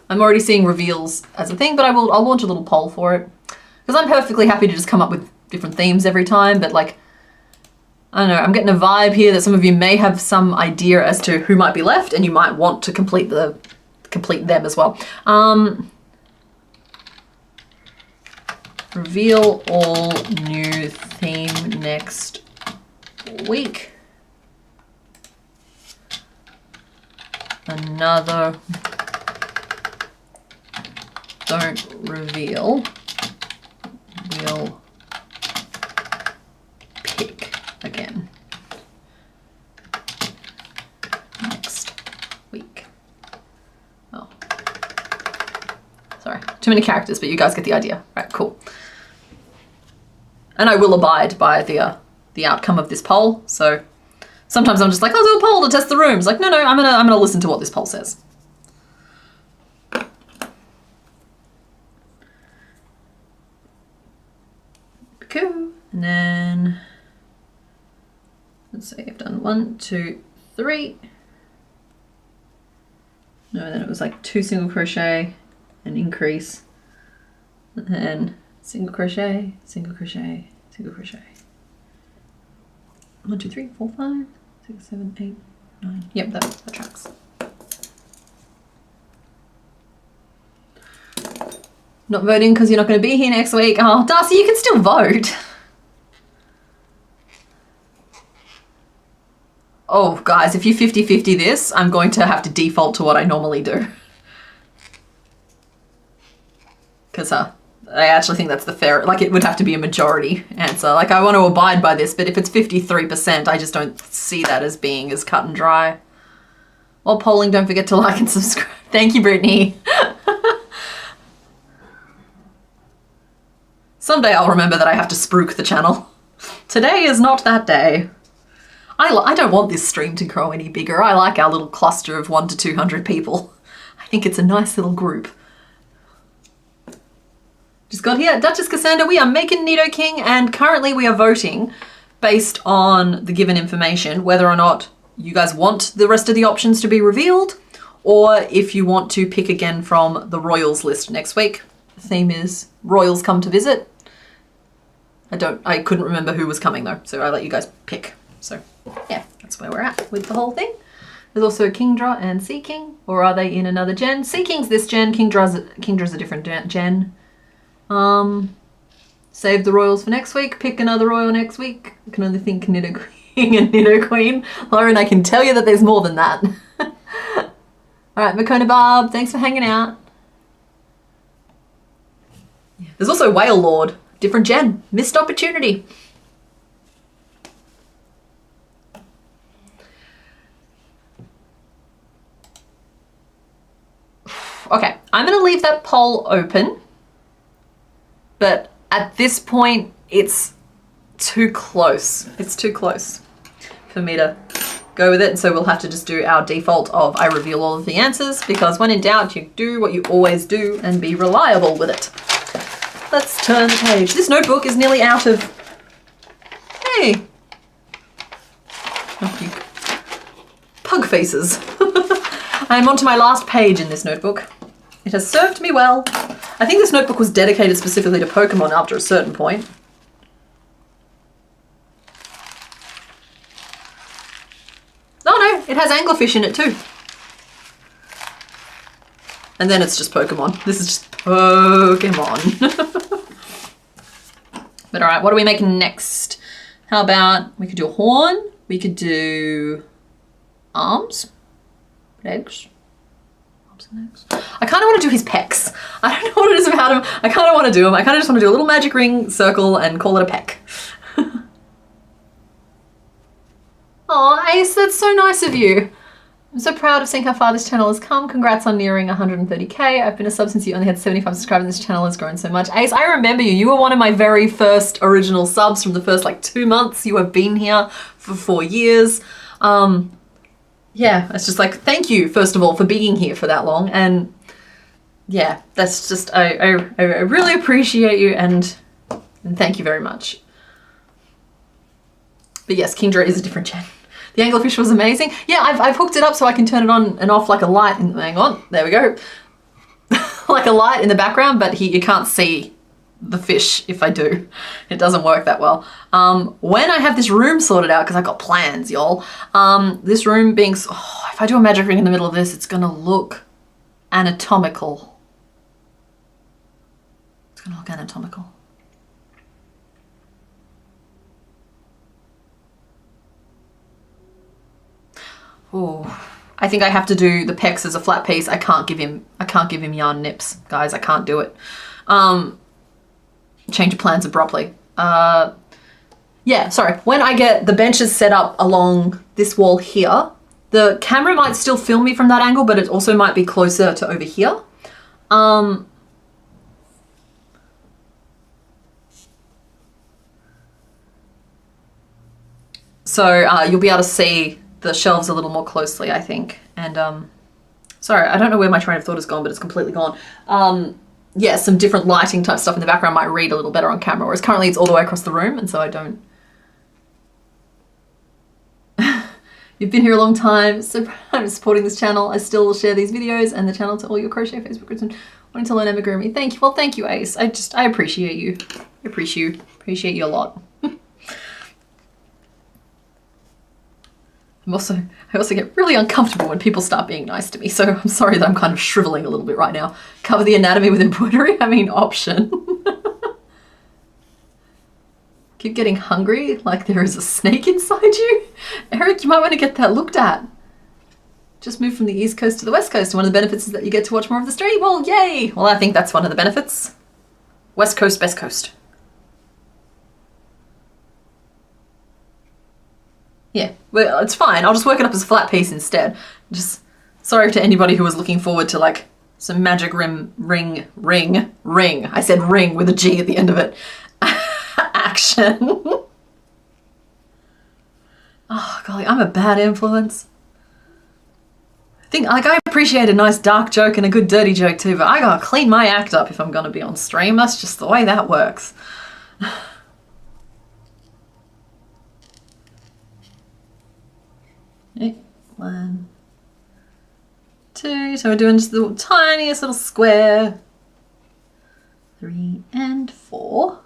I'm already seeing reveals as a thing, but I'll launch a little poll for it. Because I'm perfectly happy to just come up with different themes every time, but like, I don't know, I'm getting a vibe here that some of you may have some idea as to who might be left and you might want to complete them as well. Reveal all new theme next week. Another don't reveal. We'll pick again next week. Oh, sorry, too many characters, but you guys get the idea. Right, cool. And I will abide by the outcome of this poll. So sometimes I'm just like, I'll do a poll to test the rooms. Like, no, I'm gonna listen to what this poll says. Cool. And then let's say I've done 1, 2, 3. No, then it was like 2 single crochet, an increase, and then single crochet, single crochet, single crochet. 1, 2, 3, 4, 5, 6, 7, 8, 9. Yep, that tracks. Not voting because you're not going to be here next week. Oh, Darcy, you can still vote. Oh, guys, if you 50-50 this, I'm going to have to default to what I normally do. Because I actually think that's the fair, like it would have to be a majority answer. Like I want to abide by this, but if it's 53%, I just don't see that as being as cut and dry. While polling, don't forget to like and subscribe. Thank you, Brittany. Someday I'll remember that I have to spruik the channel. Today is not that day. I don't want this stream to grow any bigger. I like our little cluster of 100 to 200 people. I think it's a nice little group. Just got here, Duchess Cassandra, we are making Nidoking, and currently we are voting based on the given information, whether or not you guys want the rest of the options to be revealed, or if you want to pick again from the Royals list next week. The theme is Royals come to visit. I couldn't remember who was coming though, so I let you guys pick. So yeah, that's where we're at with the whole thing. There's also Kingdra and Sea King, or are they in another gen? Sea King's this gen, Kingdra's a different gen. Save the Royals for next week, pick another Royal next week. I can only think Nido King and Nido Queen. Lauren, I can tell you that there's more than that. Alright, Makona Barb, thanks for hanging out. There's also Whale Lord, different gen, missed opportunity. Okay, I'm going to leave that poll open, but at this point, it's too close. It's too close for me to go with it, and so we'll have to just do our default of I reveal all of the answers, because when in doubt, you do what you always do and be reliable with it. Let's turn the page. This notebook is nearly out of... Hey! Oh, you pug faces. I'm onto my last page in this notebook. It has served me well. I think this notebook was dedicated specifically to Pokemon after a certain point. Oh no, it has anglerfish in it too. And then it's just Pokemon. This is just Pokemon. But alright, what are we making next? How about, we could do a horn, we could do arms, legs. I kind of want to do his pecs. I don't know what it is about him. I kind of want to do him. I kind of just want to do a little magic ring circle and call it a peck. Oh, Ace, that's so nice of you. I'm so proud of seeing how far this channel has come. Congrats on nearing 130k. I've been a sub since you only had 75 subscribers and this channel has grown so much. Ace, I remember you. You were one of my very first original subs from the first like 2 months. You have been here for 4 years. Yeah, it's just like, thank you, first of all, for being here for that long. And yeah, that's just, I really appreciate you and thank you very much. But yes, Kingdra is a different gen. The anglerfish was amazing. Yeah, I've hooked it up so I can turn it on and off like a light. Hang on, there we go. Like a light in the background, but you can't see the fish if I do. It doesn't work that well. When I have this room sorted out, because I've got plans, y'all, this room being, if I do a magic ring in the middle of this, it's gonna look anatomical. It's gonna look anatomical. Oh, I think I have to do the pecs as a flat piece. I can't give him yarn nips, guys. I can't do it. Change of plans abruptly. Yeah, sorry. When I get the benches set up along this wall here, the camera might still film me from that angle, but it also might be closer to over here. So you'll be able to see the shelves a little more closely, I think. And sorry, I don't know where my train of thought has gone, but it's completely gone. Yeah, some different lighting type stuff in the background might read a little better on camera, whereas currently it's all the way across the room, and so I don't. You've been here a long time, so proud of supporting this channel. I still will share these videos and the channel to all your crochet Facebook groups and wanting to learn amigurumi. Thank you. Well, thank you, Ace. I appreciate you. I appreciate you a lot. I also get really uncomfortable when people start being nice to me, so I'm sorry that I'm kind of shriveling a little bit right now. Cover the anatomy with embroidery? I mean, option. Keep getting hungry like there is a snake inside you? Eric, you might want to get that looked at. Just moved from the East Coast to the West Coast. One of the benefits is that you get to watch more of the stream. Well, yay! Well, I think that's one of the benefits. West Coast, Best Coast. Yeah, well, it's fine. I'll just work it up as a flat piece instead. Just sorry to anybody who was looking forward to like some magic ring. I said ring with a G at the end of it. Action. Oh, golly, I'm a bad influence. I appreciate a nice dark joke and a good dirty joke too, but I gotta clean my act up if I'm gonna be on stream. That's just the way that works. Okay, 1, 2, so we're doing just the tiniest little square. 3 and 4.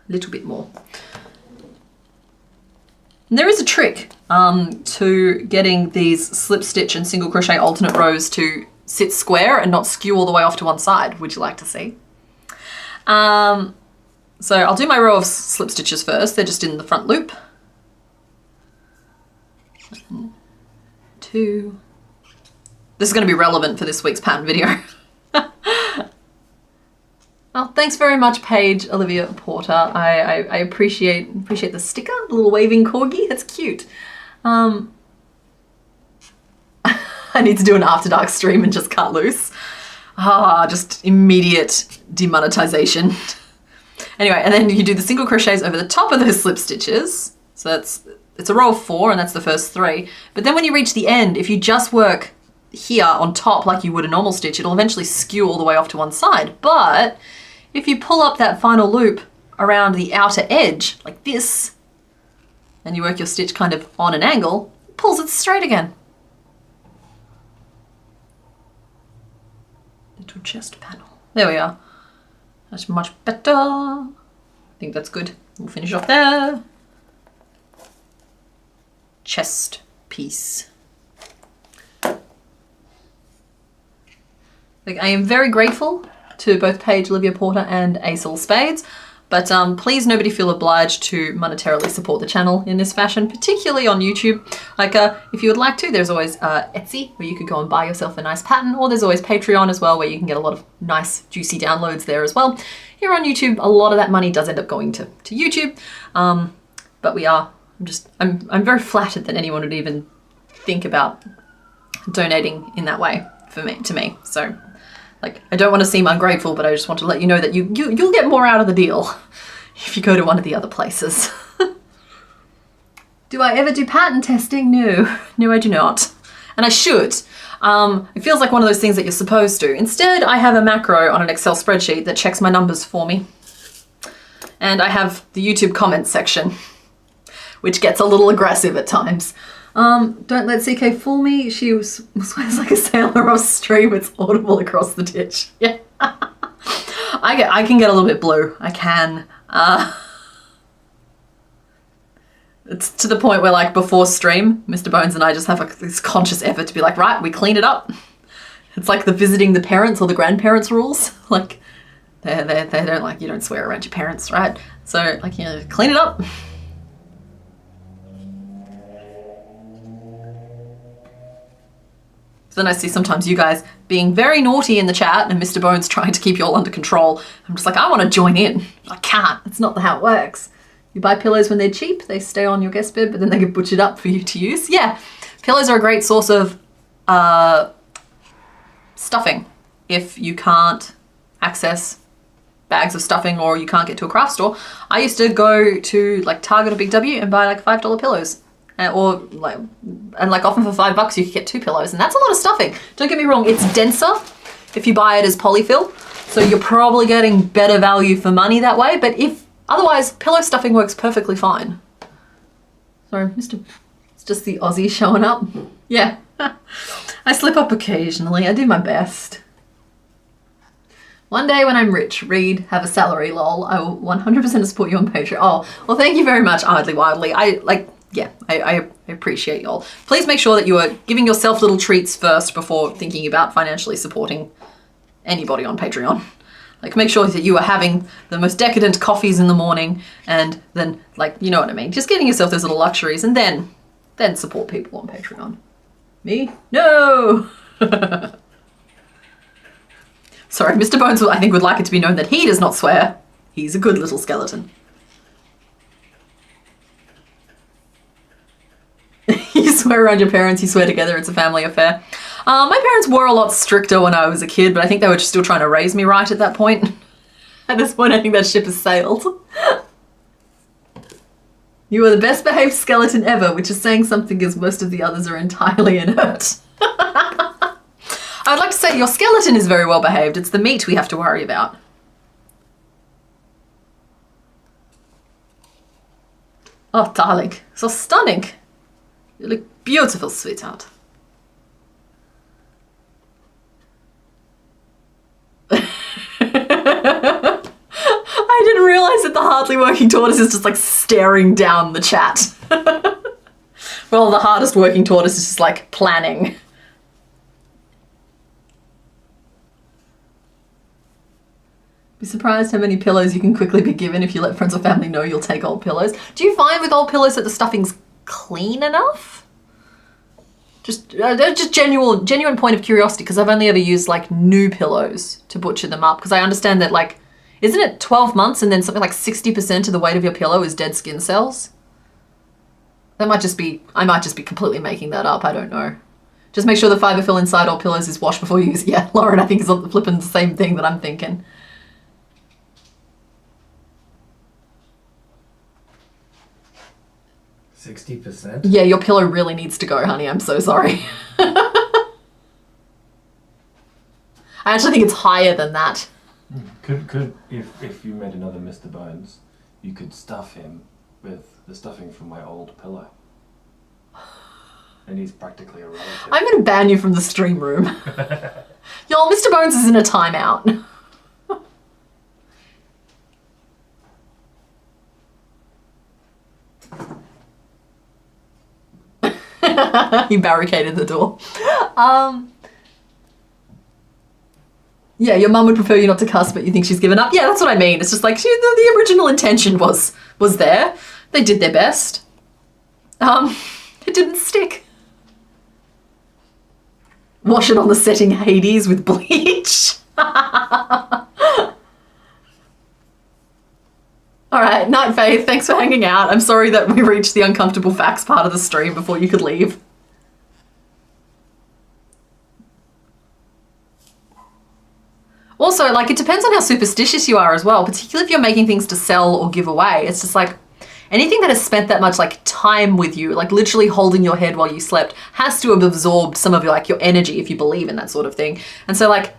A little bit more. And there is a trick to getting these slip stitch and single crochet alternate rows to sit square and not skew all the way off to one side. Would you like to see? So I'll do my row of slip stitches first. They're just in the front loop. 1, 2. This is going to be relevant for this week's pattern video. Well, thanks very much, Paige Olivia Porter. I appreciate the sticker, the little waving corgi. That's cute. I need to do an After Dark stream and just cut loose. Just immediate demonetization. Anyway, and then you do the single crochets over the top of those slip stitches. So it's a row of 4, and that's the first 3. But then when you reach the end, if you just work here on top like you would a normal stitch, it'll eventually skew all the way off to one side. But if you pull up that final loop around the outer edge like this, and you work your stitch kind of on an angle, it pulls it straight again. Little chest panel. There we are. That's much better. I think that's good. We'll finish off there. Chest piece. Like, I am very grateful to both Paige Olivia Porter and Acel Spades, but please nobody feel obliged to monetarily support the channel in this fashion, particularly on YouTube. Like, if you would like to, there's always Etsy, where you could go and buy yourself a nice pattern, or there's always Patreon as well, where you can get a lot of nice, juicy downloads there as well. Here on YouTube, a lot of that money does end up going to YouTube, but I'm very flattered that anyone would even think about donating in that way to me. So, like, I don't want to seem ungrateful, but I just want to let you know that you'll get more out of the deal if you go to one of the other places. Do I ever do pattern testing? No. No, I do not. And I should. It feels like one of those things that you're supposed to. Instead, I have a macro on an Excel spreadsheet that checks my numbers for me. And I have the YouTube comments section, which gets a little aggressive at times. Don't let CK fool me. She swears like a sailor off stream. It's audible across the ditch. Yeah. I can get a little bit blue. I can. It's to the point where, like, before stream, Mr. Bones and I just have this conscious effort to be like, right, we clean it up. It's like the visiting the parents or the grandparents rules. Like, they don't, like, you don't swear around your parents, right? So, like, you know, clean it up. So then I see sometimes you guys being very naughty in the chat and Mr. Bones trying to keep you all under control. I'm just like, I want to join in. I can't. That's not how it works. You buy pillows when they're cheap. They stay on your guest bed, but then they get butchered up for you to use. Yeah, pillows are a great source of stuffing if you can't access bags of stuffing or you can't get to a craft store. I used to go to, like, Target or Big W and buy, like, $5 pillows. Often for $5 you could get 2 pillows, and that's a lot of stuffing. Don't get me wrong, it's denser if you buy it as polyfill, so you're probably getting better value for money that way, but otherwise, pillow stuffing works perfectly fine. Sorry, it's just the Aussie showing up. Yeah, I slip up occasionally, I do my best. One day when I'm rich, read, have a salary, lol, I will 100% support you on Patreon. Oh, well, thank you very much, Idly Wildly. I I appreciate y'all. Please make sure that you are giving yourself little treats first before thinking about financially supporting anybody on Patreon. Like, make sure that you are having the most decadent coffees in the morning, and then, like, you know what I mean? Just getting yourself those little luxuries, and then support people on Patreon. Me? No! Sorry, Mr. Bones, I think, would like it to be known that he does not swear. He's a good little skeleton. You swear around your parents, you swear together, it's a family affair. My parents were a lot stricter when I was a kid, but I think they were just still trying to raise me right at that point. At this point, I think that ship has sailed. You are the best behaved skeleton ever, which is saying something as most of the others are entirely inert. I would like to say your skeleton is very well behaved. It's the meat we have to worry about. Oh, darling, so stunning. You look beautiful, sweetheart. I didn't realize that the hardly working tortoise is just like staring down the chat. Well, the hardest working tortoise is just like planning. Be surprised how many pillows you can quickly be given if you let friends or family know you'll take old pillows. Do you find with old pillows that the stuffing's clean enough? Just genuine point of curiosity, because I've only ever used like new pillows to butcher them up, because I understand that, like, isn't it 12 months and then something like 60% of the weight of your pillow is dead skin cells? That might just be, I might just be completely making that up, I don't know. Just make sure the fiber fill inside old pillows is washed before you use it. Yeah, Lauren, I think is flipping the same thing that I'm thinking. %? Yeah, your pillow really needs to go, honey. I'm so sorry. I actually think it's higher than that. Could if you made another Mr. Bones, you could stuff him with the stuffing from my old pillow. And he's practically a relative. I'm going to ban you from the stream room. Y'all, Mr. Bones is in a timeout. He barricaded the door. Yeah, your mum would prefer you not to cuss, but you think she's given up. Yeah, that's what I mean. It's just like the original intention was there. They did their best. It didn't stick. Wash it on the setting Hades with bleach. All right, Night Faith, thanks for hanging out. I'm sorry that we reached the uncomfortable facts part of the stream before you could leave. Also, like, it depends on how superstitious you are as well, particularly if you're making things to sell or give away. It's just like, anything that has spent that much like time with you, like literally holding your head while you slept, has to have absorbed some of your, like, your energy if you believe in that sort of thing. And so, like,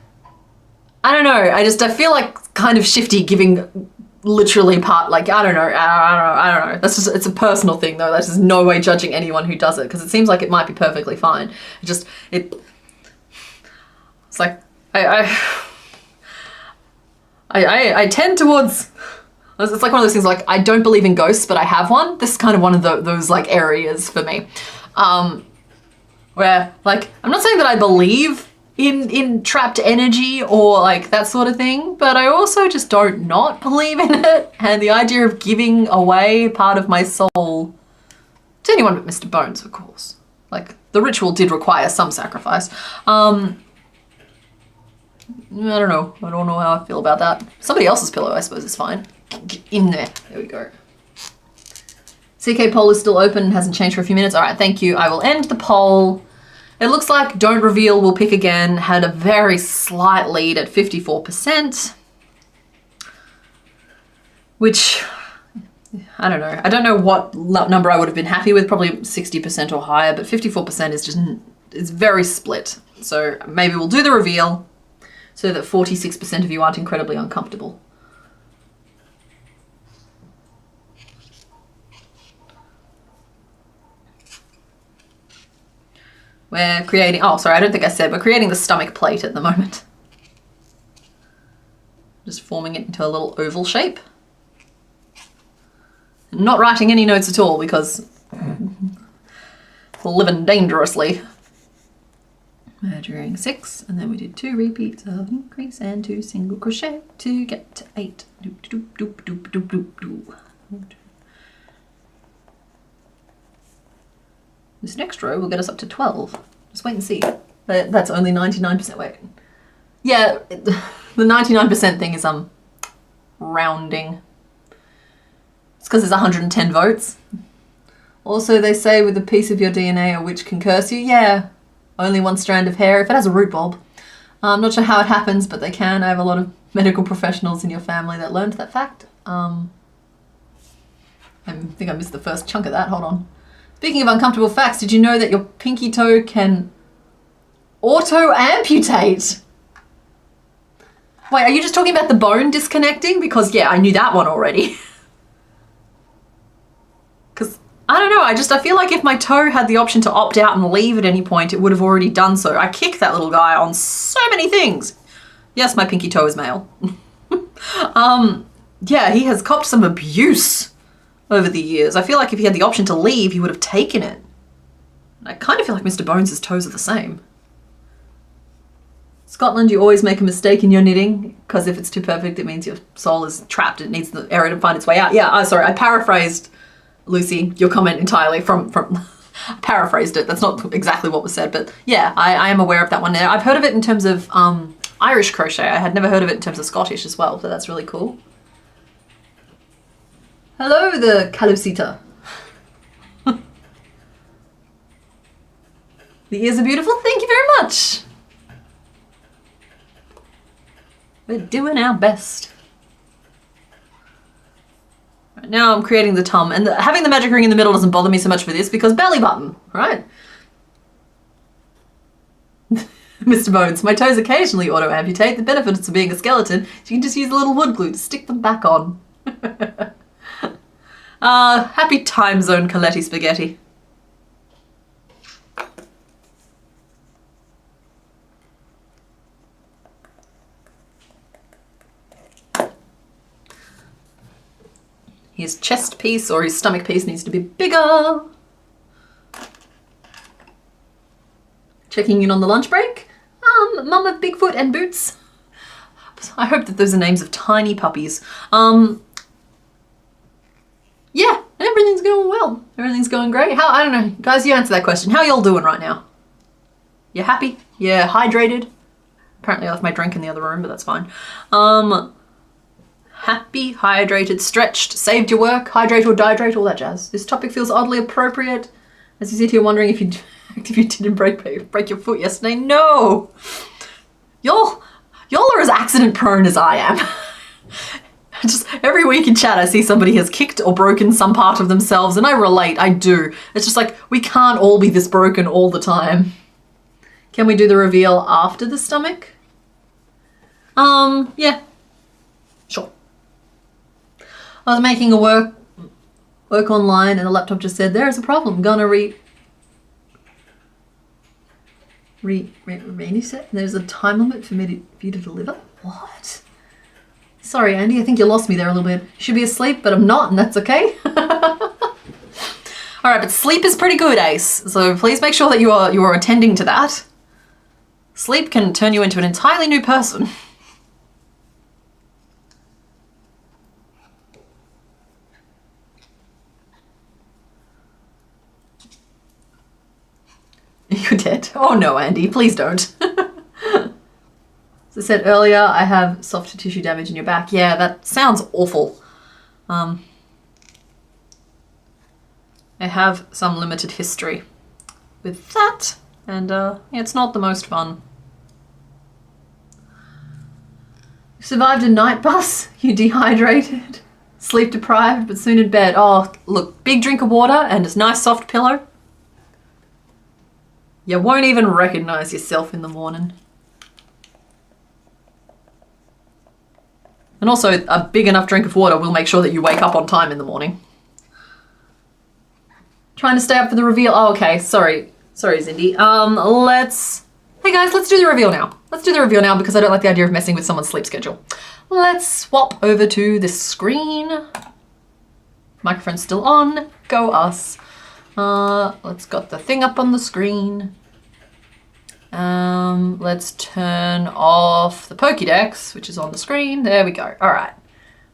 I don't know, I feel like kind of shifty giving literally part, like, I don't know. That's just, it's a personal thing though. That's just no way judging anyone who does it, because it seems like it might be perfectly fine. It's like, I tend towards, it's like one of those things, like, I don't believe in ghosts, but I have one. This is kind of one of those like areas for me. Where, like, I'm not saying that I believe in trapped energy or like that sort of thing, but I also just don't not believe in it. And the idea of giving away part of my soul to anyone but Mr. Bones, of course. Like, the ritual did require some sacrifice. I don't know. I don't know how I feel about that. Somebody else's pillow, I suppose, is fine. Get in there. There we go. CK poll is still open and hasn't changed for a few minutes. All right, thank you. I will end the poll. It looks like Don't Reveal Will Pick Again had a very slight lead at 54%. Which, I don't know. I don't know what number I would have been happy with. Probably 60% or higher, but 54% is just, it's very split. So maybe we'll do the reveal so that 46% of you aren't incredibly uncomfortable. We're creating, oh, sorry, I don't think I said, we're creating the stomach plate at the moment. Just forming it into a little oval shape. Not writing any notes at all because living dangerously. Measuring 6, and then we did 2 repeats of increase and 2 single crochet to get to 8. Doop, doop, doop, doop, doop, doop, doop. This next row will get us up to 12. Just wait and see. That's only 99% weight. Yeah, the 99% thing is rounding. It's because there's 110 votes. Also, they say with a piece of your DNA a witch can curse you. Yeah, only one strand of hair if it has a root bulb. I'm not sure how it happens, but they can. I have a lot of medical professionals in your family that learned that fact. I think I missed the first chunk of that. Hold on. Speaking of uncomfortable facts, did you know that your pinky toe can auto-amputate? Wait, are you just talking about the bone disconnecting? Because, yeah, I knew that one already. Because, I don't know, I feel like if my toe had the option to opt out and leave at any point, it would have already done so. I kick that little guy on so many things. Yes, my pinky toe is male. Yeah, he has copped some abuse over the years. I feel like if he had the option to leave, he would have taken it. I kind of feel like Mr. Bones' toes are the same. Scotland, you always make a mistake in your knitting, because if it's too perfect, it means your soul is trapped. It needs the error to find its way out. Yeah, sorry, I paraphrased, Lucy, your comment entirely from I paraphrased it. That's not exactly what was said, but yeah, I am aware of that one. Now, I've heard of it in terms of Irish crochet. I had never heard of it in terms of Scottish as well, so that's really cool. Hello, the Calusita. The ears are beautiful. Thank you very much. We're doing our best. Right, now I'm creating the tum, and having the magic ring in the middle doesn't bother me so much for this because belly button, right? Mr. Bones, my toes occasionally auto-amputate. The benefits of being a skeleton is you can just use a little wood glue to stick them back on. Happy time zone, Coletti Spaghetti. His chest piece or his stomach piece needs to be bigger. Checking in on the lunch break. Mum of Bigfoot and Boots. I hope that those are names of tiny puppies. Yeah, everything's going well. Everything's going great. I don't know. Guys, you answer that question. How y'all doing right now? You happy? You hydrated? Apparently I left my drink in the other room, but that's fine. Happy, hydrated, stretched, saved your work, hydrate or dihydrate, all that jazz. This topic feels oddly appropriate. As you sit here wondering if you didn't break your foot yesterday. No! Y'all are as accident prone as I am. Just every week in chat I see somebody has kicked or broken some part of themselves, and I relate, I do. It's just like, we can't all be this broken all the time. Can we do the reveal after the stomach? Yeah. Sure. I was making a work online and the laptop just said, there is a problem, gonna reset? There's a time limit for you to deliver? What? Sorry, Andy, I think you lost me there a little bit. Should be asleep, but I'm not, and that's okay. All right, but sleep is pretty good, Ace. So please make sure that you are attending to that. Sleep can turn you into an entirely new person. You're dead. Oh no, Andy, please don't. As I said earlier, I have soft tissue damage in your back. Yeah, that sounds awful. I have some limited history with that, and yeah, it's not the most fun. You survived a night bus, you dehydrated, sleep deprived, but soon in bed. Oh, look, big drink of water and a nice soft pillow. You won't even recognize yourself in the morning. And also, a big enough drink of water will make sure that you wake up on time in the morning. Trying to stay up for the reveal. Oh, okay. Sorry, Zindy. Hey guys, let's do the reveal now. Let's do the reveal now because I don't like the idea of messing with someone's sleep schedule. Let's swap over to this screen. Microphone's still on. Go us. Let's got the thing up on the screen. Let's turn off the Pokedex, which is on the screen. There we go. All right.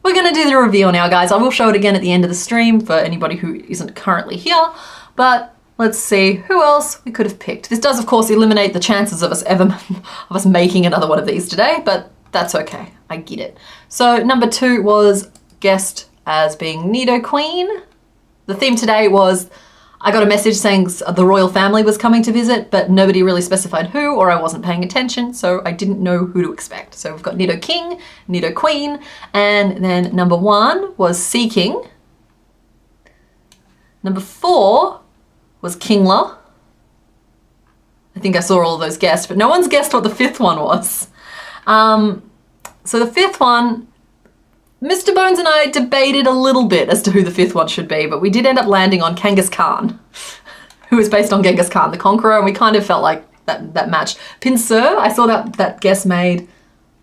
We're going to do the reveal now, guys. I will show it again at the end of the stream for anybody who isn't currently here, but let's see who else we could have picked. This does, of course, eliminate the chances of us making another one of these today, but that's okay. I get it. So number 2 was guessed as being Nidoqueen. The theme today was I got a message saying the royal family was coming to visit, but nobody really specified who, or I wasn't paying attention, so I didn't know who to expect. So we've got Nidoking, Nidoqueen, and then number 1 was Seeking. Number 4 was Kingler. I think I saw all of those guessed, but no one's guessed what the 5th one was. So the 5th one, Mr. Bones and I debated a little bit as to who the 5th one should be, but we did end up landing on Kangaskhan Khan, who is based on Genghis Khan, the Conqueror, and we kind of felt like that matched. Pinsir, I saw that guess made,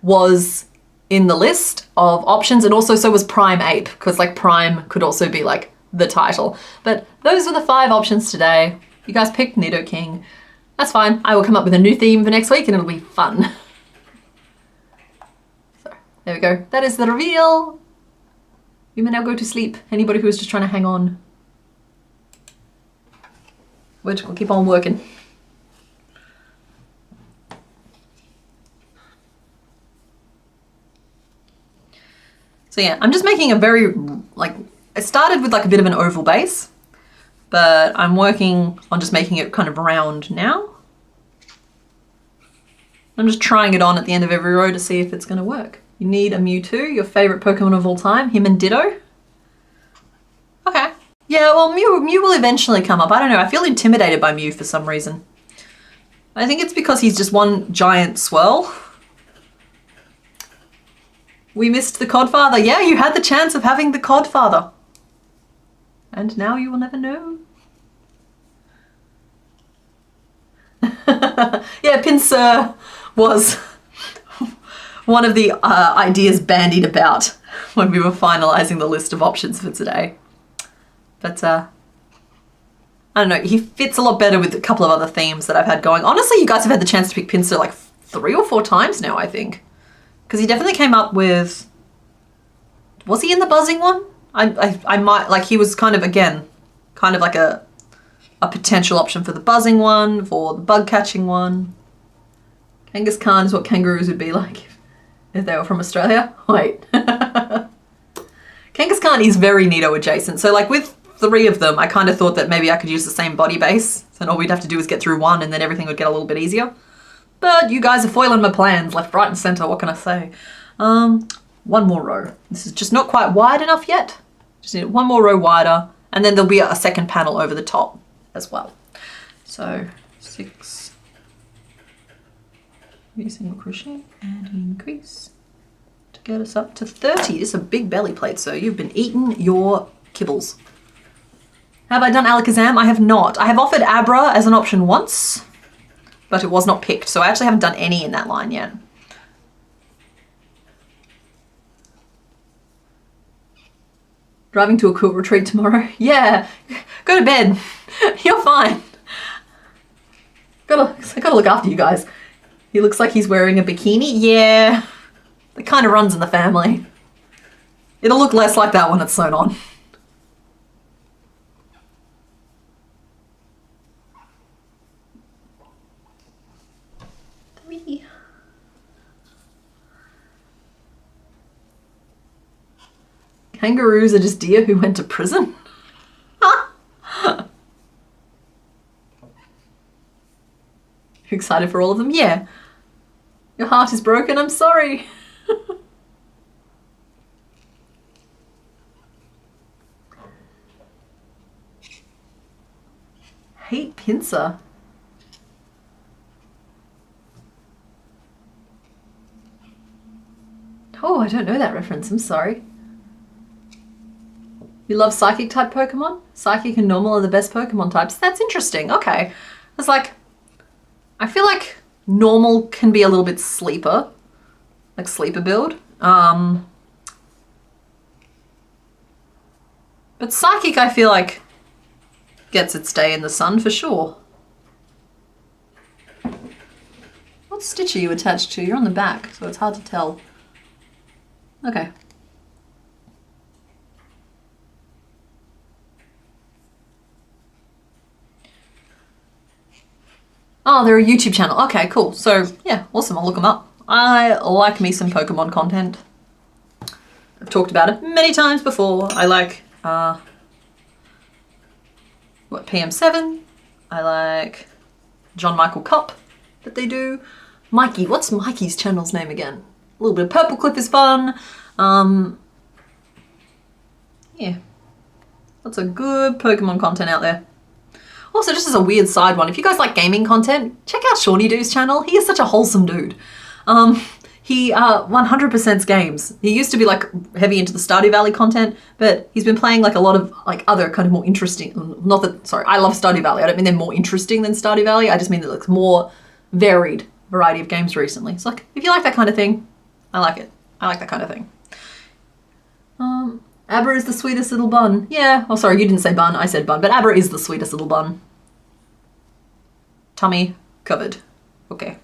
was in the list of options, and also so was Prime Ape, because like Prime could also be like the title. But those were the 5 options today. You guys picked Nidoking. That's fine. I will come up with a new theme for next week and it'll be fun. There we go. That is the reveal. You may now go to sleep. Anybody who is just trying to hang on. We'll keep on working. So yeah, I'm just making a very, like, I started with like a bit of an oval base, but I'm working on just making it kind of round now. I'm just trying it on at the end of every row to see if it's going to work. You need a Mewtwo, your favorite Pokemon of all time, him and Ditto. Okay. Yeah, well, Mew will eventually come up. I don't know, I feel intimidated by Mew for some reason. I think it's because he's just one giant swirl. We missed the Codfather. Yeah, you had the chance of having the Codfather. And now you will never know. Yeah, Pinsir was one of the ideas bandied about when we were finalizing the list of options for today. But I don't know, he fits a lot better with a couple of other themes that I've had going. Honestly, you guys have had the chance to pick Pinsir like 3 or 4 times now, I think. Because he definitely came up with... Was he in the buzzing one? I might, like, he was kind of, again, kind of like a potential option for the buzzing one, for the bug catching one. Genghis Khan is what kangaroos would be like if they were from Australia. Wait. Genghis Khan is very Nido adjacent. So like with 3 of them, I kind of thought that maybe I could use the same body base. So all we'd have to do is get through 1 and then everything would get a little bit easier. But you guys are foiling my plans left, right and center. What can I say? 1 more row. This is just not quite wide enough yet. Just need 1 more row wider. And then there'll be a second panel over the top as well. So 6. Single crochet and increase to get us up to 30. This is a big belly plate, so you've been eating your kibbles. Have I done Alakazam? I have not. I have offered Abra as an option once, but it was not picked, so I actually haven't done any in that line yet. Driving to a cool retreat tomorrow? Yeah, go to bed. You're fine. Gotta look after you guys. He looks like he's wearing a bikini. Yeah, it kind of runs in the family. It'll look less like that when it's sewn on. Kangaroos are just deer who went to prison? Excited for all of them? Yeah. Your heart is broken, I'm sorry. Hate Pinsir. Oh, I don't know that reference, I'm sorry. You love psychic type Pokemon? Psychic and normal are the best Pokemon types. That's interesting, okay. It's like, I feel like normal can be a little bit sleeper, like sleeper build. But psychic I feel like gets its day in the sun for sure. What stitch are you attached to? You're on the back, so it's hard to tell. Okay. Oh, they're a YouTube channel. Okay, cool. So, yeah, awesome. I'll look them up. I like me some Pokemon content. I've talked about it many times before. I like, PM7. I like John Michael Cup that they do. Mikey, what's Mikey's channel's name again? A little bit of Purple Clip is fun. Yeah, lots of good Pokemon content out there. Also, just as a weird side one, if you guys like gaming content, check out Shawnee Doo's channel. He is such a wholesome dude. He 100% games. He used to be like heavy into the Stardew Valley content, but he's been playing like a lot of like other kind of more interesting, not that, sorry, I love Stardew Valley. I don't mean they're more interesting than Stardew Valley. I just mean that it's more varied variety of games recently. So like, if you like that kind of thing, I like it. I like that kind of thing. Abra is the sweetest little bun. Yeah. Oh, sorry, you didn't say bun. I said bun, but Abra is the sweetest little bun. Tummy covered. Okay.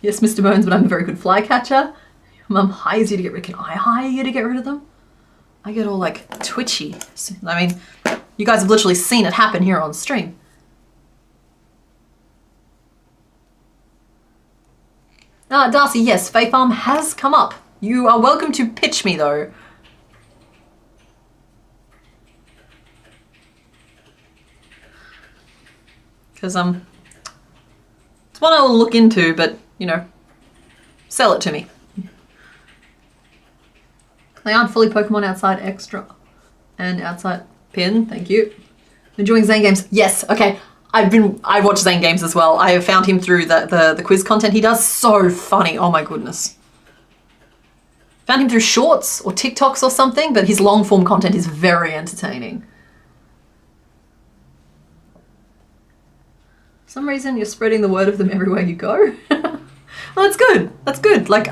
Yes, Mr. Bones, but I'm a very good fly catcher. Mum hires you to get rid of them. Can I hire you to get rid of them? I get all like twitchy. I mean, you guys have literally seen it happen here on stream. Darcy, yes, Fae Farm has come up. You are welcome to pitch me though. Because it's one I will look into, but you know, sell it to me. They aren't fully Pokemon outside extra and outside pin. Thank you. Enjoying Zane games. Yes. Okay. I watch Zane games as well. I have found him through the quiz content he does. So funny. Oh my goodness. Found him through shorts or TikToks or something, but his long form content is very entertaining. For some reason you're spreading the word of them everywhere you go. Well, that's good. That's good. Like,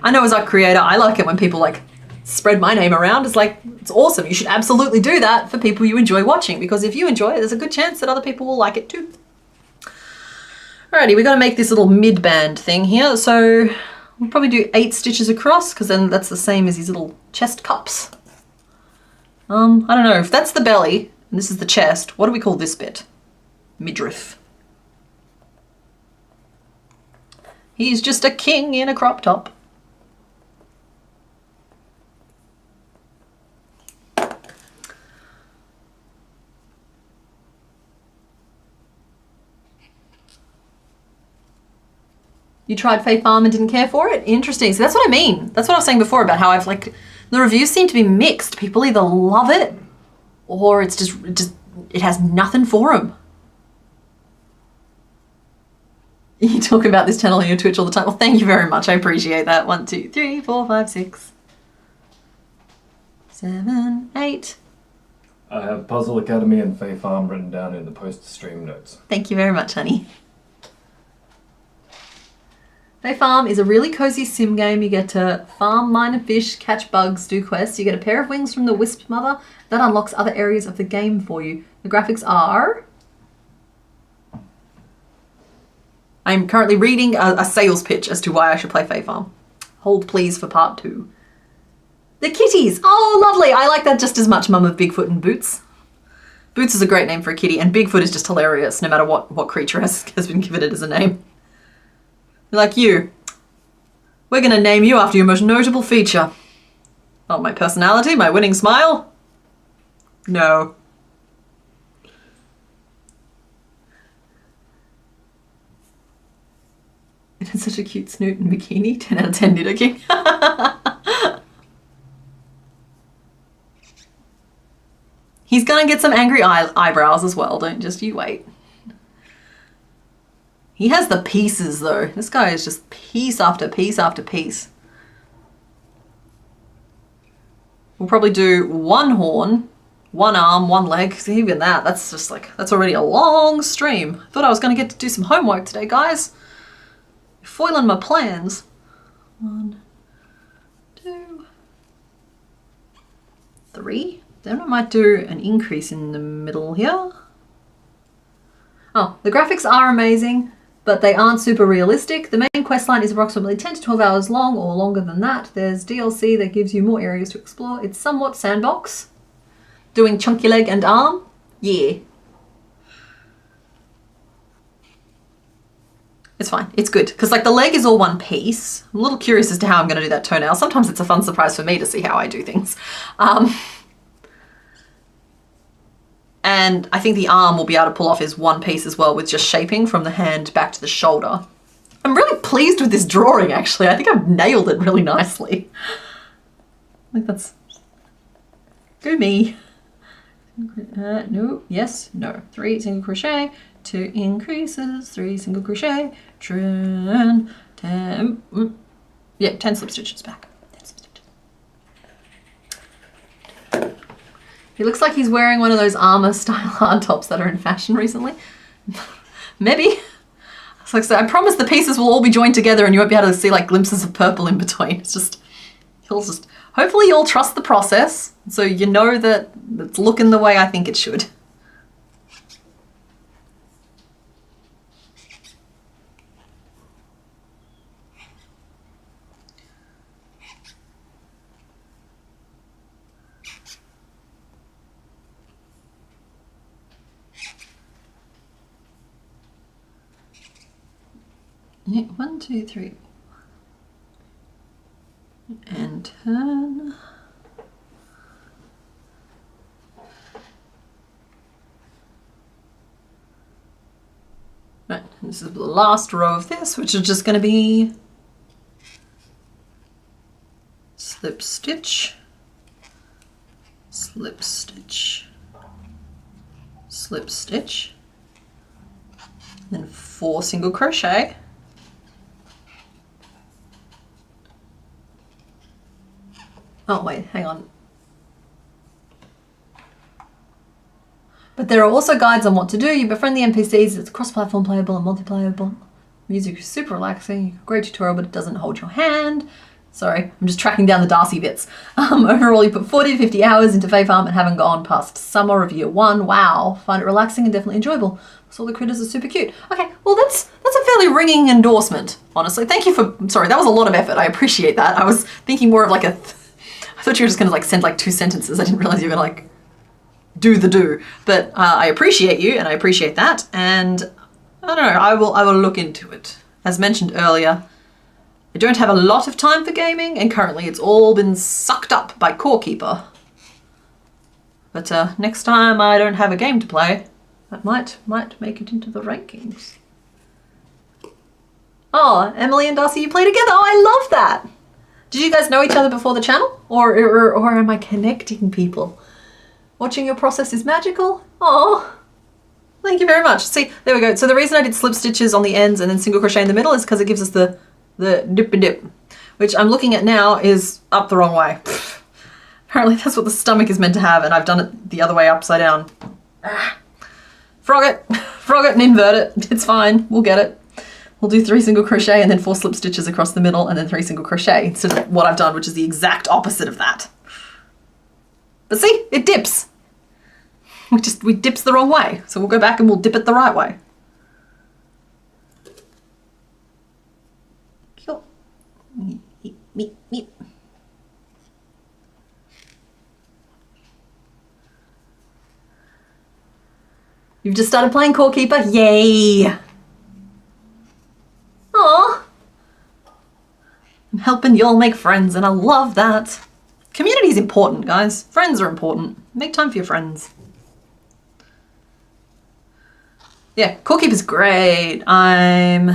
I know as a creator, I like it when people like spread my name around. It's like, it's awesome. You should absolutely do that for people you enjoy watching, because if you enjoy it, there's a good chance that other people will like it too. Alrighty, we got to make this little mid-band thing here. So we'll probably do 8 stitches across, because then that's the same as these little chest cups. I don't know, if that's the belly and this is the chest, what do we call this bit? Midriff. He's just a king in a crop top. You tried Fae Farm and didn't care for it? Interesting. So that's what I mean. That's what I was saying before about how I've like, the reviews seem to be mixed. People either love it or it's just it has nothing for them. You talk about this channel on your Twitch all the time. Well, thank you very much. I appreciate that. 1, 2, 3, 4, 5, 6, 7, 8. I have Puzzle Academy and Fae Farm written down in the post-stream notes. Thank you very much, honey. Fae Farm is a really cozy sim game. You get to farm, mine and fish, catch bugs, do quests. You get a pair of wings from the Wisp Mother that unlocks other areas of the game for you. The graphics are... I'm currently reading a sales pitch as to why I should play Fae Farm. Hold please for part 2. The kitties! Oh, lovely! I like that just as much, Mum of Bigfoot and Boots. Boots is a great name for a kitty, and Bigfoot is just hilarious, no matter what creature has been given it as a name. Like you. We're gonna name you after your most notable feature. Oh, my personality? My winning smile? No. It has such a cute snoot and bikini. 10 out of 10 Knitter King. He's gonna get some angry eyebrows as well. Don't just you wait. He has the pieces though. This guy is just piece after piece after piece. We'll probably do 1 horn, 1 arm, 1 leg. See, even that's just like, that's already a long stream. I thought I was gonna get to do some homework today, guys. foiling my plans. 1, 2, 3. Then I might do an increase in the middle here. Oh, the graphics are amazing, but they aren't super realistic. The main quest line is approximately 10 to 12 hours long, or longer than that. There's DLC that gives you more areas to explore. It's somewhat sandbox. Doing chunky leg and arm? Yeah. It's fine. It's good. Because like the leg is all one piece. I'm a little curious as to how I'm going to do that toenail. Sometimes it's a fun surprise for me to see how I do things. And I think the arm will be able to pull off as one piece as well with just shaping from the hand back to the shoulder. I'm really pleased with this drawing actually. I think I've nailed it really nicely. I think that's... Go me. No, yes, no. 3 single crochet, 2 increases, 3 single crochet, 10, 10 slip stitches back. 10 slip stitches. He looks like he's wearing one of those armor style hard tops that are in fashion recently. Maybe. It's like, so I promise the pieces will all be joined together and you won't be able to see like glimpses of purple in between. It's just, hopefully you'll trust the process so you know that it's looking the way I think it should. Yeah, 1, 2, 3. And turn. Right, this is the last row of this, which is just going to be slip stitch, slip stitch, slip stitch, then 4 single crochet. Oh wait, hang on. But there are also guides on what to do. You befriend the NPCs, it's cross-platform playable and multi-playable. Music is super relaxing. Great tutorial, but it doesn't hold your hand. Sorry, I'm just tracking down the Darcy bits. Overall, you put 40 to 50 hours into Fae Farm and haven't gone past summer of year 1. Wow, find it relaxing and definitely enjoyable. So all the critters are super cute. Okay, well that's a fairly ringing endorsement, honestly. Thank you for, sorry, that was a lot of effort. I appreciate that. I was thinking more of like I thought you were just gonna like send like 2 sentences. I didn't realize you were gonna like do the do. But I appreciate you and I appreciate that. And I don't know, I will look into it. As mentioned earlier, I don't have a lot of time for gaming and currently it's all been sucked up by Core Keeper. But next time I don't have a game to play, that might make it into the rankings. Oh, Emily and Darcy, you play together. Oh, I love that. Did you guys know each other before the channel? Or am I connecting people? Watching your process is magical. Oh, thank you very much. See, there we go. So the reason I did slip stitches on the ends and then single crochet in the middle is because it gives us the dip and dip, which I'm looking at now is up the wrong way. Apparently that's what the stomach is meant to have and I've done it the other way upside down. Frog it and invert it. It's fine, we'll get it. We'll do 3 single crochet and then 4 slip stitches across the middle and then 3 single crochet instead of what I've done, which is the exact opposite of that. But see, it dips. We dips the wrong way. So we'll go back and we'll dip it the right way. Cool. Meep. You've just started playing Core Keeper? Yay! Aww. I'm helping y'all make friends and I love that. Community is important, guys. Friends are important. Make time for your friends. Yeah, Core Keeper's great. I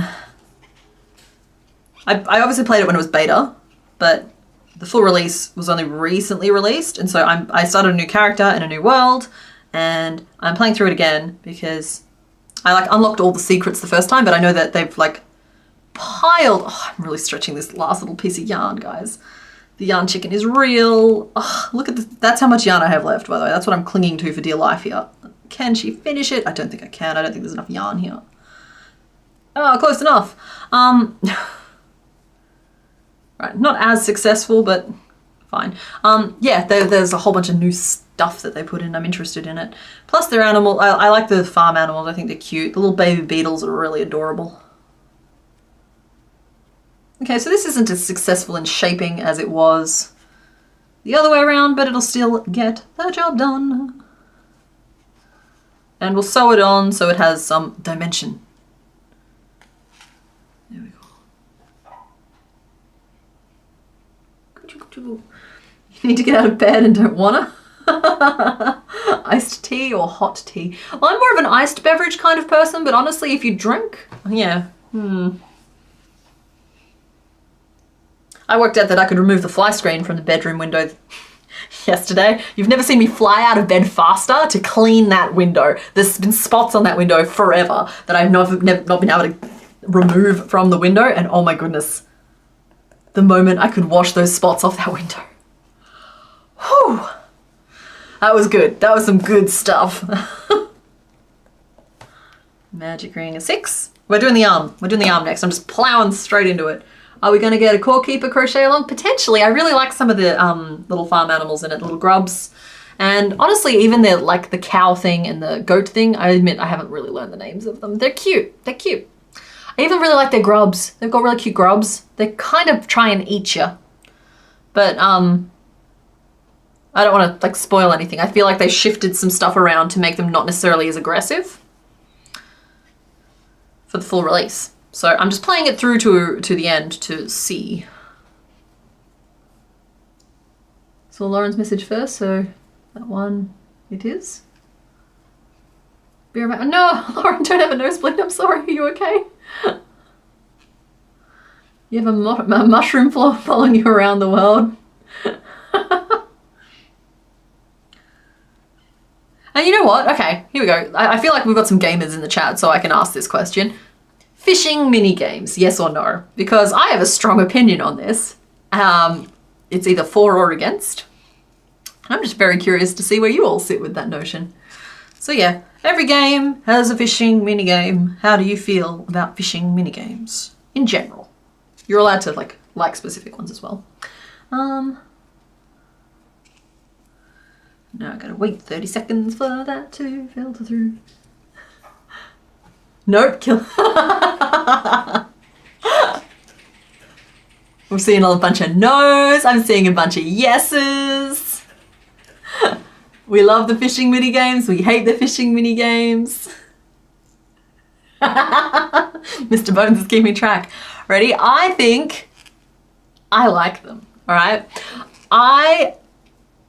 obviously played it when it was beta, but the full release was only recently released, and so I started a new character in a new world, and I'm playing through it again because I like unlocked all the secrets the first time, but I know that they've like piled. Oh, I'm really stretching this last little piece of yarn, guys. The yarn chicken is real. Oh, look at this. That's how much yarn I have left, by the way. That's what I'm clinging to for dear life here. Can she finish it? I don't think I can. I don't think there's enough yarn here. Oh, close enough. Right, not as successful, but fine. Yeah, there's a whole bunch of new stuff that they put in. I'm interested in it. Plus their animal, I like the farm animals. I think they're cute. The little baby beetles are really adorable. Okay, so this isn't as successful in shaping as it was the other way around, but it'll still get the job done. And we'll sew it on so it has some dimension. There we go. You need to get out of bed and don't wanna? Iced tea or hot tea? Well, I'm more of an iced beverage kind of person, but honestly, if you drink, yeah. I worked out that I could remove the fly screen from the bedroom window yesterday. You've never seen me fly out of bed faster to clean that window. There's been spots on that window forever that I've not been able to remove from the window, and oh my goodness, the moment I could wash those spots off that window. Whew. That was good. That was some good stuff. Magic ring 6. We're doing the arm. We're doing the arm next. I'm just plowing straight into it. Are we going to get a core keeper crochet along? Potentially. I really like some of the little farm animals in it, little grubs. And honestly, even the cow thing and the goat thing, I admit I haven't really learned the names of them. They're cute. They're cute. I even really like their grubs. They've got really cute grubs. They kind of try and eat you. But I don't want to spoil anything. I feel like they shifted some stuff around to make them not necessarily as aggressive for the full release. So I'm just playing it through to the end to see. So Lauren's message first, so that one it is. Be right back. No, Lauren, don't have a nosebleed. I'm sorry. Are you okay? You have a mushroom following you around the world. And you know what? Okay, here we go. I feel like we've got some gamers in the chat, so I can ask this question. Fishing mini games, yes or no? Because I have a strong opinion on this. It's either for or against. I'm just very curious to see where you all sit with that notion. So yeah, every game has a fishing mini game. How do you feel about fishing mini games in general? You're allowed to like specific ones as well. Now I gotta wait 30 seconds for that to filter through. Nope, kill. I'm seeing a bunch of no's. I'm seeing a bunch of yeses. We love the fishing mini games. We hate the fishing mini games. Mr. Bones is keeping track. Ready? I think I like them. All right. I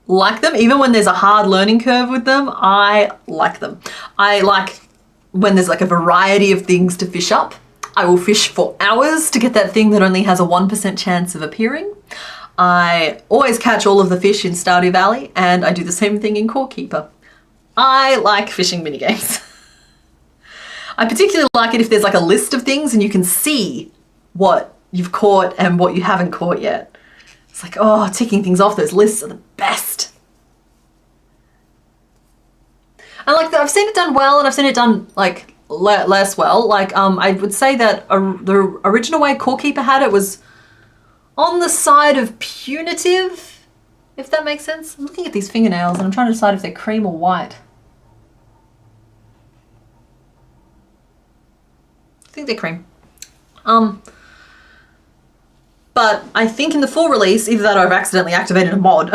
like them even when there's a hard learning curve with them. I like them. I like when there's a variety of things to fish up. I will fish for hours to get that thing that only has a 1% chance of appearing. I always catch all of the fish in Stardew Valley, and I do the same thing in Core Keeper. I like fishing minigames. I particularly like it if there's a list of things and you can see what you've caught and what you haven't caught yet. It's oh, ticking things off those lists are the best. And I've seen it done well, and I've seen it done less well. I would say that the original way Core Keeper had it was on the side of punitive, if that makes sense. I'm looking at these fingernails and I'm trying to decide if they're cream or white. I think they're cream. But I think in the full release, either that or I've accidentally activated a mod.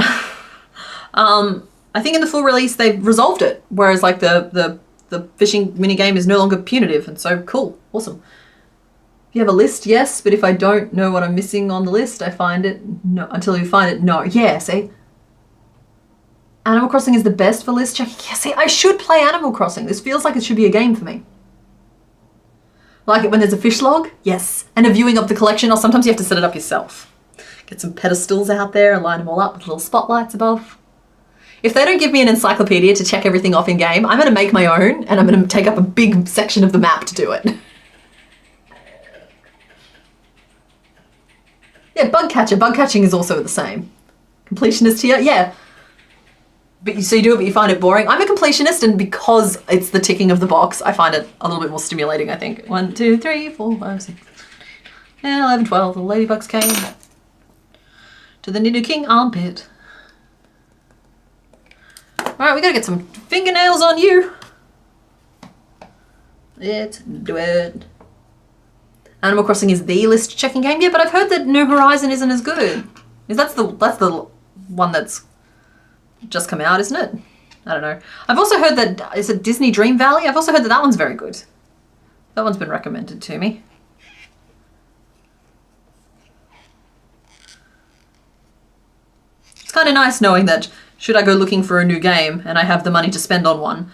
I think in the full release they've resolved it, whereas the fishing minigame is no longer punitive, and so cool, awesome. If you have a list, yes, but if I don't know what I'm missing on the list, I find it, no, until you find it, no. Yeah, see? Animal Crossing is the best for list checking. Yeah, see, I should play Animal Crossing. This feels like it should be a game for me. Like it when there's a fish log? Yes. And a viewing of the collection, or sometimes you have to set it up yourself. Get some pedestals out there and line them all up with little spotlights above. If they don't give me an encyclopedia to check everything off in game, I'm going to make my own, and I'm going to take up a big section of the map to do it. Yeah, bug catcher. Bug catching is also the same. Completionist here, yeah. so you do it, but you find it boring. I'm a completionist, and because it's the ticking of the box, I find it a little bit more stimulating, I think. 1, 2, 3, 4, 5, 6, 10, 11, 12. The ladybugs came to the Nidu King armpit. Alright, we gotta get some fingernails on you. Let's do it. Animal Crossing is the list checking game. Yeah, but I've heard that New Horizon isn't as good. That's the one that's just come out, isn't it? I don't know. I've also heard that, is it Disney Dream Valley? I've also heard that that one's very good. That one's been recommended to me. It's kind of nice knowing that should I go looking for a new game and I have the money to spend on one,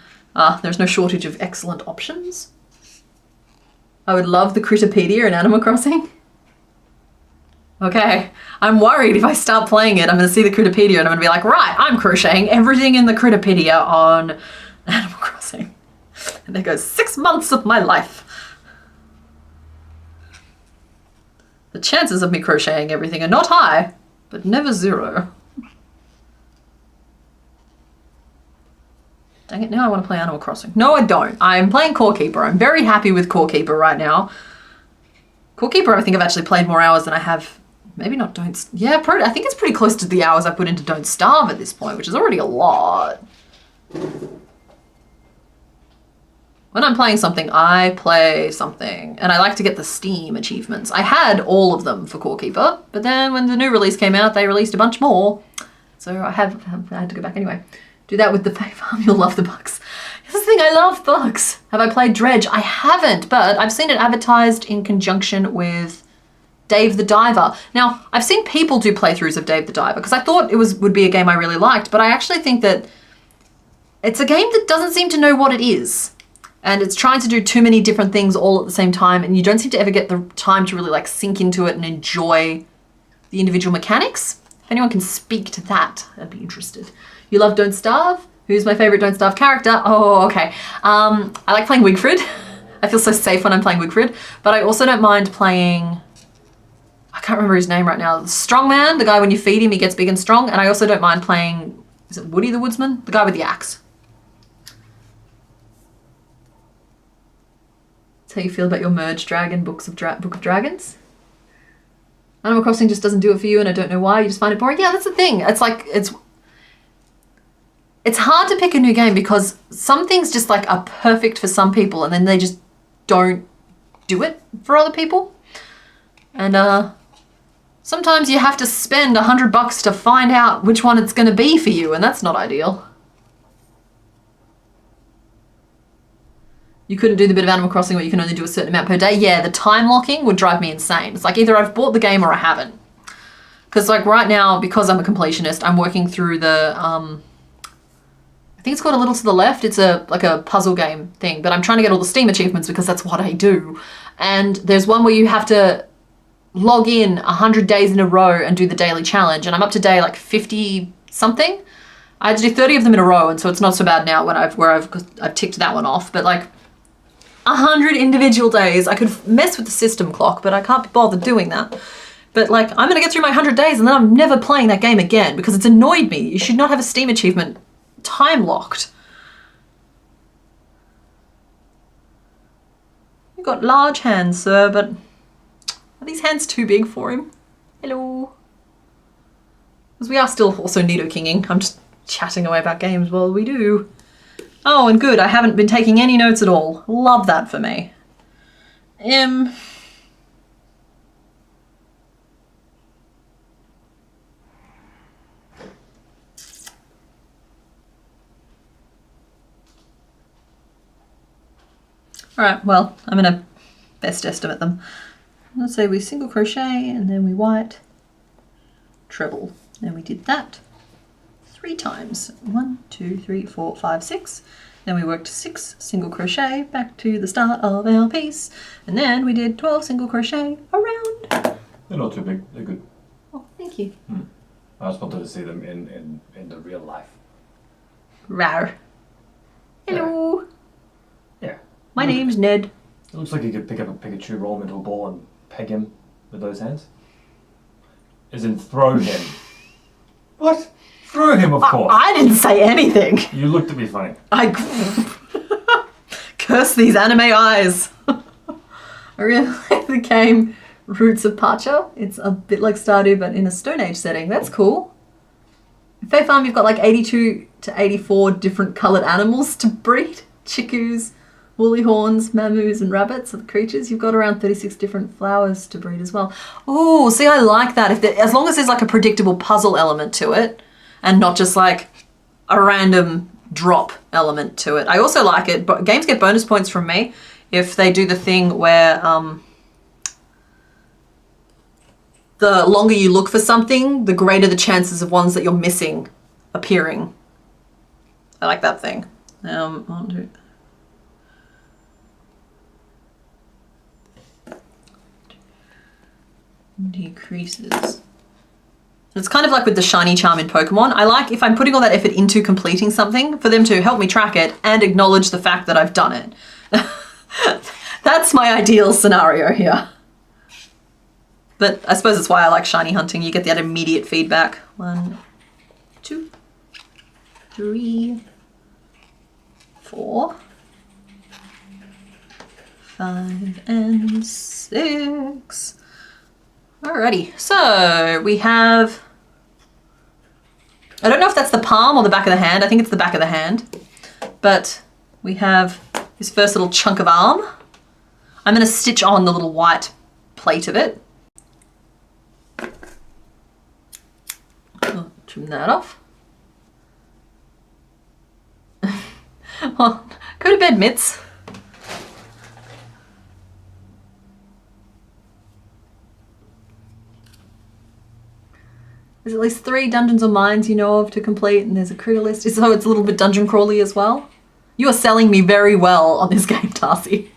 there's no shortage of excellent options. I would love the Critterpedia in Animal Crossing. Okay, I'm worried if I start playing it, I'm going to see the Critterpedia and I'm going to be like, right, I'm crocheting everything in the Critterpedia on Animal Crossing. And there goes 6 months of my life. The chances of me crocheting everything are not high, but never zero. Dang it, now I want to play Animal Crossing. No, I don't. I'm playing Core Keeper. I'm very happy with Core Keeper right now. Core Keeper, I think I've actually played more hours than I have. Maybe not Don't... Yeah, I think it's pretty close to the hours I put into Don't Starve at this point, which is already a lot. When I'm playing something, I play something. And I like to get the Steam achievements. I had all of them for Core Keeper, but then when the new release came out, they released a bunch more. So I had to go back anyway. Do that with the Fae Farm, you'll love the bugs. This is the thing, I love bugs. Have I played Dredge? I haven't, but I've seen it advertised in conjunction with Dave the Diver. Now, I've seen people do playthroughs of Dave the Diver because I thought it would be a game I really liked, but I actually think that it's a game that doesn't seem to know what it is. And it's trying to do too many different things all at the same time, and you don't seem to ever get the time to really like sink into it and enjoy the individual mechanics. If anyone can speak to that, I'd be interested. You love Don't Starve? Who's my favorite Don't Starve character? Oh, okay. I like playing Wigfrid. I feel so safe when I'm playing Wigfrid, but I also don't mind playing, I can't remember his name right now, the Strongman, the guy when you feed him, he gets big and strong, and I also don't mind playing, is it Woody the Woodsman? The guy with the axe. That's how you feel about your Merge Dragon Book of Dragons? Animal Crossing just doesn't do it for you and I don't know why, you just find it boring. Yeah, that's the thing. It's like, it's hard to pick a new game because some things just like are perfect for some people and then they just don't do it for other people. And sometimes you have to spend $100 to find out which one it's going to be for you, and that's not ideal. You couldn't do the bit of Animal Crossing where you can only do a certain amount per day. Yeah, the time locking would drive me insane. It's like either I've bought the game or I haven't. Because like right now, because I'm a completionist, I'm working through the I think it's called A Little to the Left. It's like a puzzle game thing, but I'm trying to get all the Steam achievements because that's what I do. And there's one where you have to log in 100 days in a row and do the daily challenge. And I'm up to day like 50 something. I had to do 30 of them in a row, and so it's not so bad now when I've ticked that one off. But like 100 individual days, I could mess with the system clock, but I can't be bothered doing that. But like, I'm gonna get through my 100 days and then I'm never playing that game again because it's annoyed me. You should not have a Steam achievement time locked. You've got large hands, sir, but are these hands too big for him? Hello. Because we are still also Nido-kinging. I'm just chatting away about games while we do. Oh, and good, I haven't been taking any notes at all. Love that for me. Alright, well, I'm gonna best estimate them. Let's say we single crochet and then we white treble. And we did that 3 times. 1, 2, 3, 4, 5, 6. Then we worked 6 single crochet back to the start of our piece. And then we did 12 single crochet around. They're not too big, they're good. Oh, thank you. I just wanted to see them in the real life. Rawr. Hello. Yeah. My name's Ned. It looks like you could pick up a Pikachu, roll him into a ball and peg him with those hands. As in throw him. What? Through him, of course. I didn't say anything. You looked at me funny. I curse these anime eyes. I really like the game Roots of Pacha. It's a bit like Stardew, but in a Stone Age setting. That's cool. In Fae Farm, you've got like 82 to 84 different coloured animals to breed. Chickoos, woolly horns, mamus, and rabbits are the creatures. You've got around 36 different flowers to breed as well. Oh, see, I like that. As long as there's like a predictable puzzle element to it, and not just like a random drop element to it. I also like it, but games get bonus points from me if they do the thing where the longer you look for something, the greater the chances of ones that you're missing appearing. I like that thing. I'll do decreases. It's kind of like with the shiny charm in Pokemon. I like if I'm putting all that effort into completing something for them to help me track it and acknowledge the fact that I've done it. That's my ideal scenario here. But I suppose that's why I like shiny hunting. You get that immediate feedback. 1, 2, 3, 4, 5, and 6. Alrighty, so we have, I don't know if that's the palm or the back of the hand. I think it's the back of the hand. But we have this first little chunk of arm. I'm going to stitch on the little white plate of it. I'll trim that off. Well, go to bed, Mitts. There's at least 3 dungeons or mines you know of to complete, and there's a critter list. So it's a little bit dungeon crawly as well. You are selling me very well on this game, Darcy.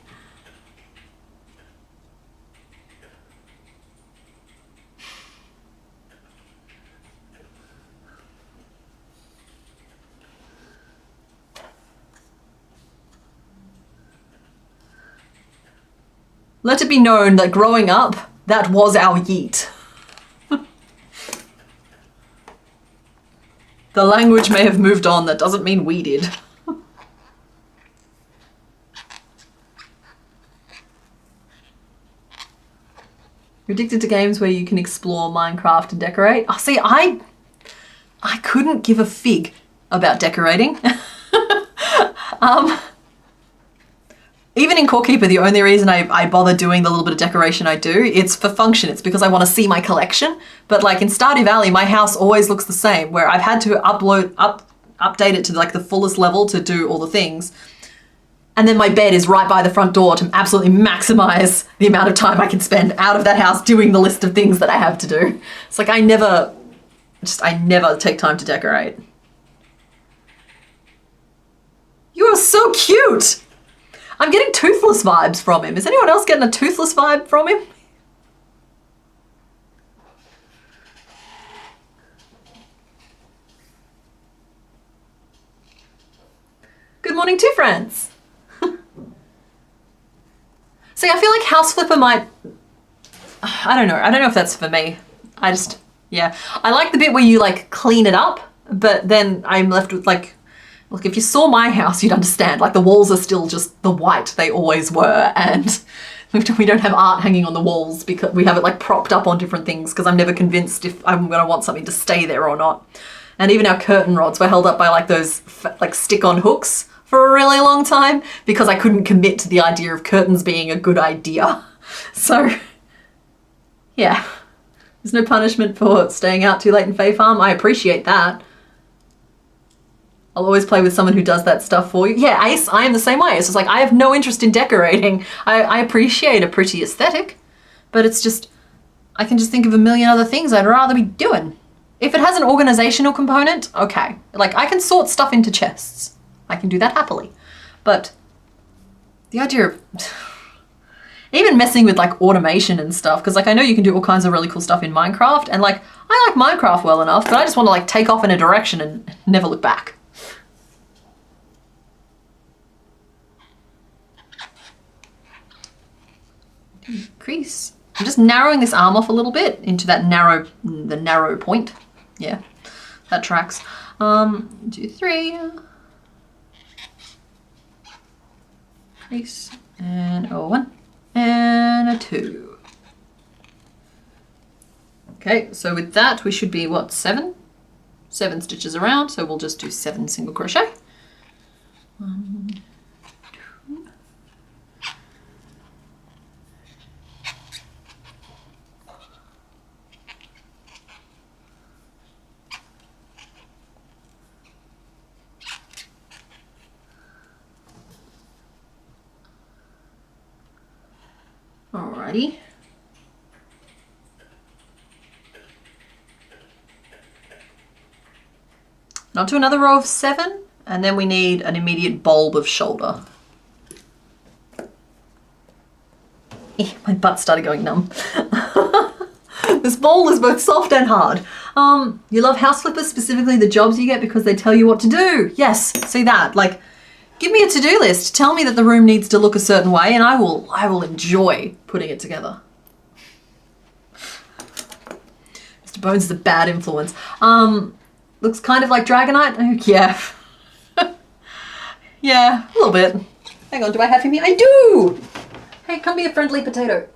Let it be known that growing up, that was our yeet. The language may have moved on, that doesn't mean we did. You're addicted to games where you can explore Minecraft and decorate? Oh, see, I couldn't give a fig about decorating. Even in Core Keeper, the only reason I bother doing the little bit of decoration I do, it's for function. It's because I want to see my collection. But like in Stardew Valley, my house always looks the same, where I've had to update it to like the fullest level to do all the things. And then my bed is right by the front door to absolutely maximize the amount of time I can spend out of that house doing the list of things that I have to do. It's like I never take time to decorate. You are so cute! I'm getting Toothless vibes from him. Is anyone else getting a Toothless vibe from him? Good morning, two friends. See, I feel like House Flipper might, I don't know if that's for me. Yeah. I like the bit where you like clean it up, but then I'm left with like, look, if you saw my house, you'd understand. Like the walls are still just the white they always were, and we don't have art hanging on the walls because we have it like propped up on different things because I'm never convinced if I'm going to want something to stay there or not. And even our curtain rods were held up by like those like stick-on hooks for a really long time because I couldn't commit to the idea of curtains being a good idea. So, yeah. There's no punishment for staying out too late in Fae Farm. I appreciate that. I'll always play with someone who does that stuff for you. Yeah, Ace, I am the same way. It's just like, I have no interest in decorating. I appreciate a pretty aesthetic, but it's just, I can just think of a million other things I'd rather be doing. If it has an organizational component, okay. Like, I can sort stuff into chests. I can do that happily. But the idea of even messing with like automation and stuff, because like I know you can do all kinds of really cool stuff in Minecraft, and like I like Minecraft well enough, but I just want to like take off in a direction and never look back. Crease. I'm just narrowing this arm off a little bit into that narrow point. Yeah. That tracks. 1, 2, 3. Crease and a 1 and a 2. Okay, so with that we should be what, 7 stitches around, so we'll just do 7 single crochet. 1, 2. Alrighty. Now do another row of 7, and then we need an immediate bulb of shoulder. My butt started going numb. This bowl is both soft and hard. You love house flippers, specifically the jobs you get because they tell you what to do. Yes, see that? Like, give me a to-do list. Tell me that the room needs to look a certain way, and I will enjoy putting it together. Mr. Bones is a bad influence. Looks kind of like Dragonite. Oh, yeah. Yeah, a little bit. Hang on, do I have him here? I do! Hey, come be a friendly potato.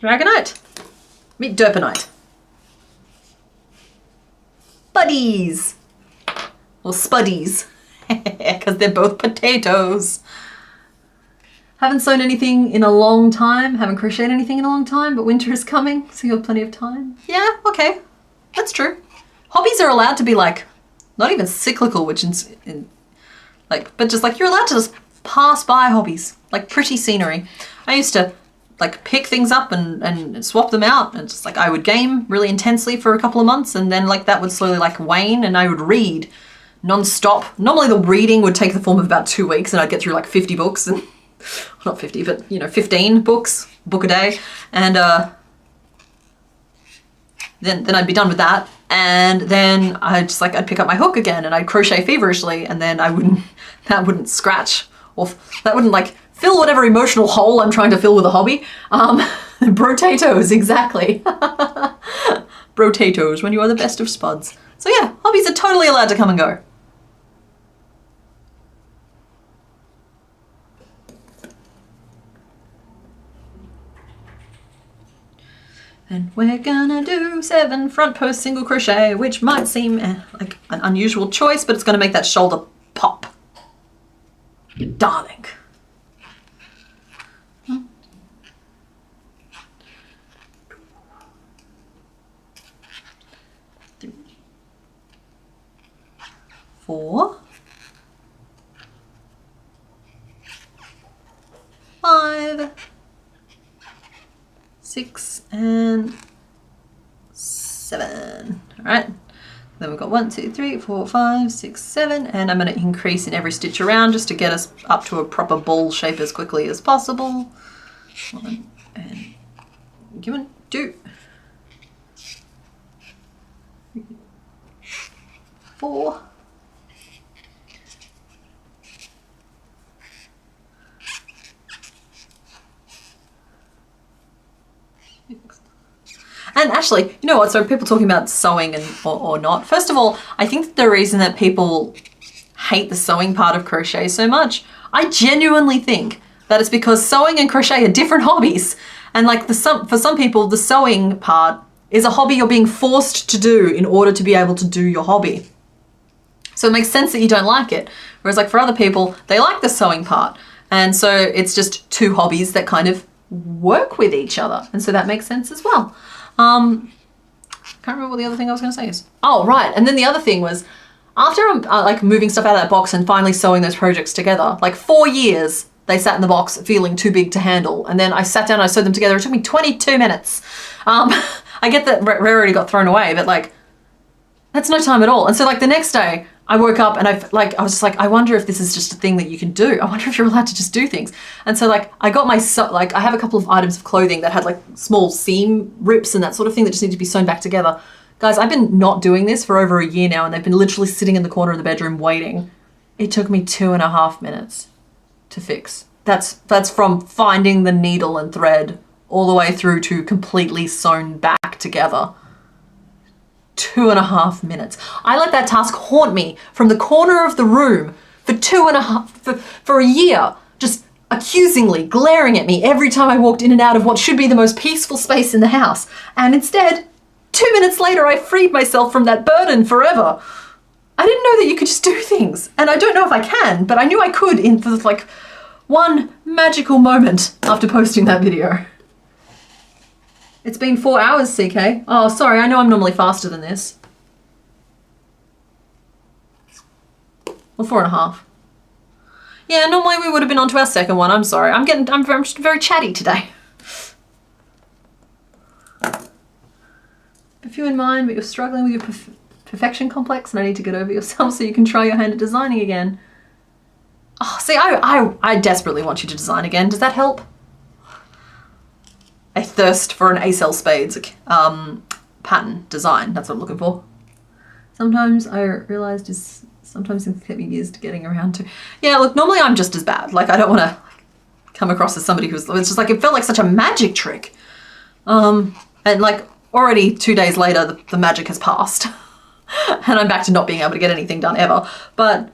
Dragonite. Meet Derpanite. Buddies. Or spuddies. Because they're both potatoes. Haven't sewn anything in a long time. Haven't crocheted anything in a long time, but winter is coming, so you have plenty of time. Yeah, okay. That's true. Hobbies are allowed to be like, not even cyclical, which but just like you're allowed to just pass by hobbies, like pretty scenery. I used to like pick things up and swap them out, and just like I would game really intensely for a couple of months, and then like that would slowly like wane, and I would read non-stop. Normally the reading would take the form of about 2 weeks, and I'd get through like 50 books, and not 50, but 15 books, book a day, and then I'd be done with that, and then I'd pick up my hook again and I'd crochet feverishly, and then that wouldn't scratch, or that wouldn't like fill whatever emotional hole I'm trying to fill with a hobby. Brotatoes, exactly. Brotatoes, when you are the best of spuds. So yeah, hobbies are totally allowed to come and go. And we're gonna do 7 front post single crochet, which might seem like an unusual choice, but it's gonna make that shoulder pop. Darling. Three, 4, 5, 6 and 7. All right, then we've got 1, 2, 3, 4, 5, 6, 7, and I'm going to increase in every stitch around just to get us up to a proper ball shape as quickly as possible. 1 and 2, 4, 6. And actually, you know what, so people talking about sewing or not. First of all, I think that the reason that people hate the sewing part of crochet so much, I genuinely think that it's because sewing and crochet are different hobbies. And like for some people, the sewing part is a hobby you're being forced to do in order to be able to do your hobby. So it makes sense that you don't like it. Whereas like for other people, they like the sewing part. And so it's just 2 hobbies that kind of work with each other. And so that makes sense as well. Can't remember what the other thing I was going to say is. Oh, right. And then the other thing was, after I'm like moving stuff out of that box and finally sewing those projects together, like 4 years they sat in the box feeling too big to handle. And then I sat down and I sewed them together. It took me 22 minutes. I get that rarity got thrown away, but like, that's no time at all. And so like the next day I woke up and I was just like, I wonder if this is just a thing that you can do. I wonder if you're allowed to just do things. And so like I got I have a couple of items of clothing that had like small seam rips and that sort of thing that just need to be sewn back together. Guys, I've been not doing this for over a year now, and they've been literally sitting in the corner of the bedroom waiting. It took me 2.5 minutes to fix. That's from finding the needle and thread all the way through to completely sewn back together. 2.5 minutes. I let that task haunt me from the corner of the room for a year, just accusingly glaring at me every time I walked in and out of what should be the most peaceful space in the house. And instead, 2 minutes later, I freed myself from that burden forever. I didn't know that you could just do things. And I don't know if I can, but I knew I could in for like one magical moment after posting that video. It's been 4 hours, CK. Oh, sorry, I know I'm normally faster than this. Well, 4.5. Yeah, normally we would have been on to our second one. I'm sorry. I'm just very chatty today. If you're in mind, but you're struggling with your perfection complex and I need to get over yourself so you can try your hand at designing again. Oh, see, I desperately want you to design again. Does that help? I thirst for an Acel Spades pattern design. That's what I'm looking for. Sometimes I realized sometimes it can take me years to getting around to. Yeah, look, normally I'm just as bad. Like, I don't want to come across as somebody it's just like, it felt like such a magic trick. And like already 2 days later, the magic has passed. And I'm back to not being able to get anything done ever. But,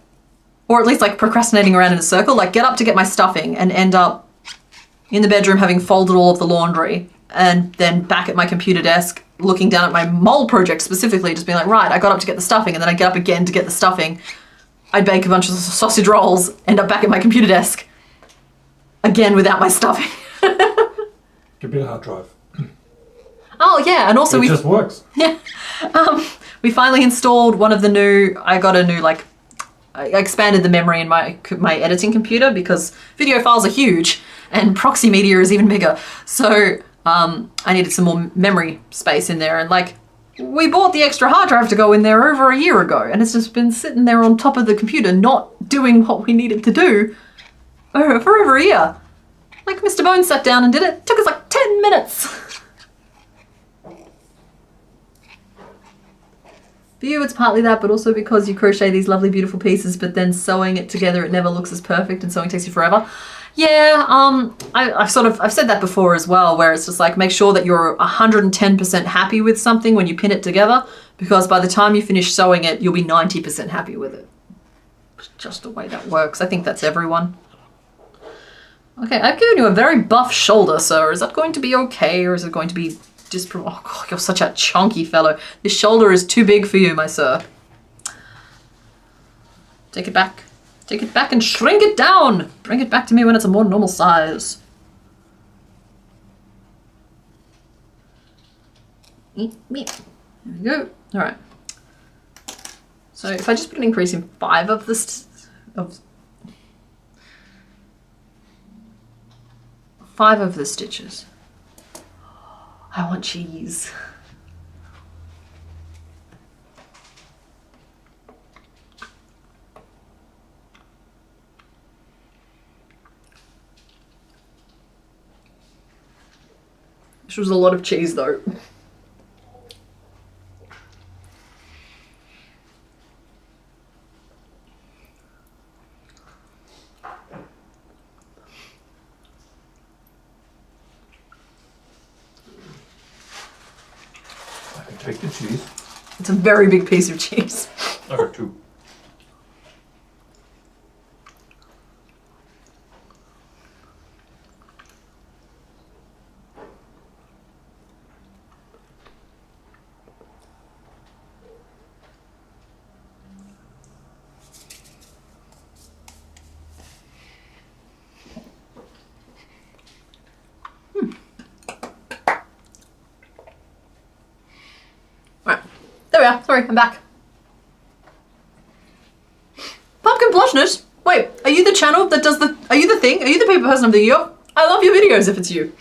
or at least like procrastinating around in a circle, like get up to get my stuffing and end up in the bedroom having folded all of the laundry and then back at my computer desk looking down at my mole project specifically, just being like, right, I got up to get the stuffing and then I get up again to get the stuffing. I bake a bunch of sausage rolls, end up back at my computer desk again without my stuffing. Give me a hard drive. Oh yeah, and also it just works. Yeah. We finally installed one of the new, I got a new like, I expanded the memory in my editing computer because video files are huge and proxy media is even bigger. So I needed some more memory space in there. And like, we bought the extra hard drive to go in there over a year ago and it's just been sitting there on top of the computer, not doing what we needed to do for over a year. Like Mr. Bones sat down and did it. It took us like 10 minutes. For you, it's partly that, but also because you crochet these lovely, beautiful pieces, but then sewing it together, it never looks as perfect and sewing takes you forever. Yeah, I've said that before as well, where it's just like, make sure that you're 110% happy with something when you pin it together, because by the time you finish sewing it, you'll be 90% happy with it. It's just the way that works. I think that's everyone. Okay, I've given you a very buff shoulder, sir. Is that going to be okay, or is it going to be oh God, you're such a chunky fellow. This shoulder is too big for you, my sir. Take it back. Take it back and shrink it down. Bring it back to me when it's a more normal size. There we go. All right. So if I just put an increase in 5 of this, five of the stitches. I want cheese. This was a lot of cheese though. Take the cheese. It's a very big piece of cheese. I got 2. Sorry, I'm back. Pumpkin Blushness? Wait, are you the channel that does the... Are you the thing? Are you the people person of the year? I love your videos if it's you.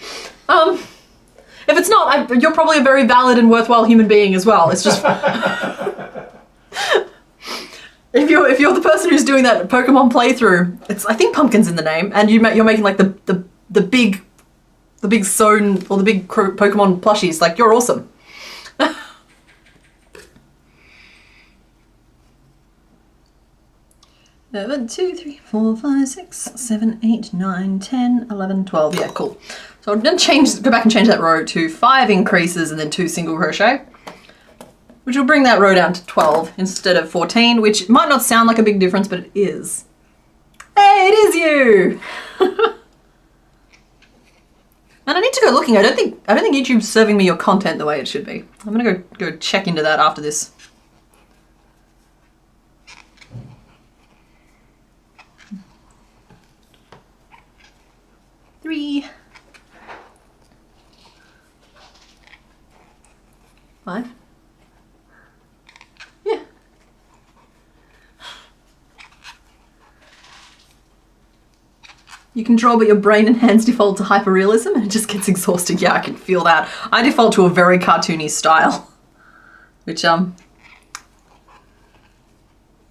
If it's not, you're probably a very valid and worthwhile human being as well. It's just... if you're the person who's doing that Pokemon playthrough, it's, I think Pumpkin's in the name, and you're making like the big sewn, or the big Pokemon plushies, like, you're awesome. 1, 2, 3, 4, 5, 6, 7, 8, 9, 10, 11, 12. Yeah, cool. So I'm going to go back and change that row to 5 increases and then 2 single crochet. which will bring that row down to 12 instead of 14, which might not sound like a big difference, but it is. Hey, it is you! And I need to go looking. I don't think YouTube's serving me your content the way it should be. I'm gonna go check into that after this. Three. 5. Yeah. You can draw, but your brain and hands default to hyperrealism and it just gets exhausting. Yeah, I can feel that. I default to a very cartoony style, which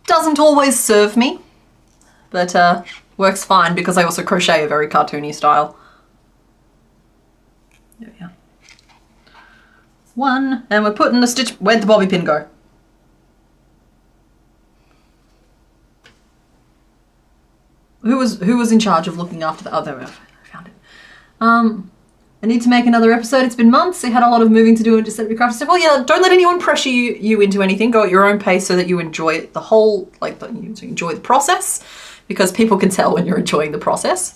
doesn't always serve me, but works fine because I also crochet a very cartoony style. There we go. 1, and we're putting the stitch. Where'd the bobby pin go? Who was in charge of looking after the other? I found it. I need to make another episode. It's been months. I had a lot of moving to do and just set up your craft stuff. Well, yeah, don't let anyone pressure you into anything. Go at your own pace so that you enjoy the whole, like, you enjoy the process, because people can tell when you're enjoying the process.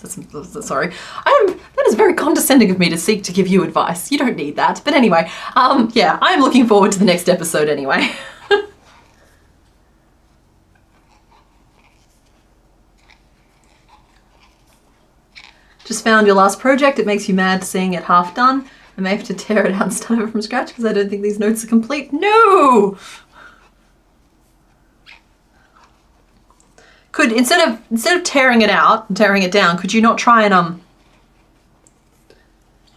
Sorry. That is very condescending of me to seek to give you advice. You don't need that. But anyway, yeah, I'm looking forward to the next episode anyway. Just found your last project. It makes you mad seeing it half done. I may have to tear it out and start over from scratch because I don't think these notes are complete. No! Could, instead of tearing it out and tearing it down, could you not try and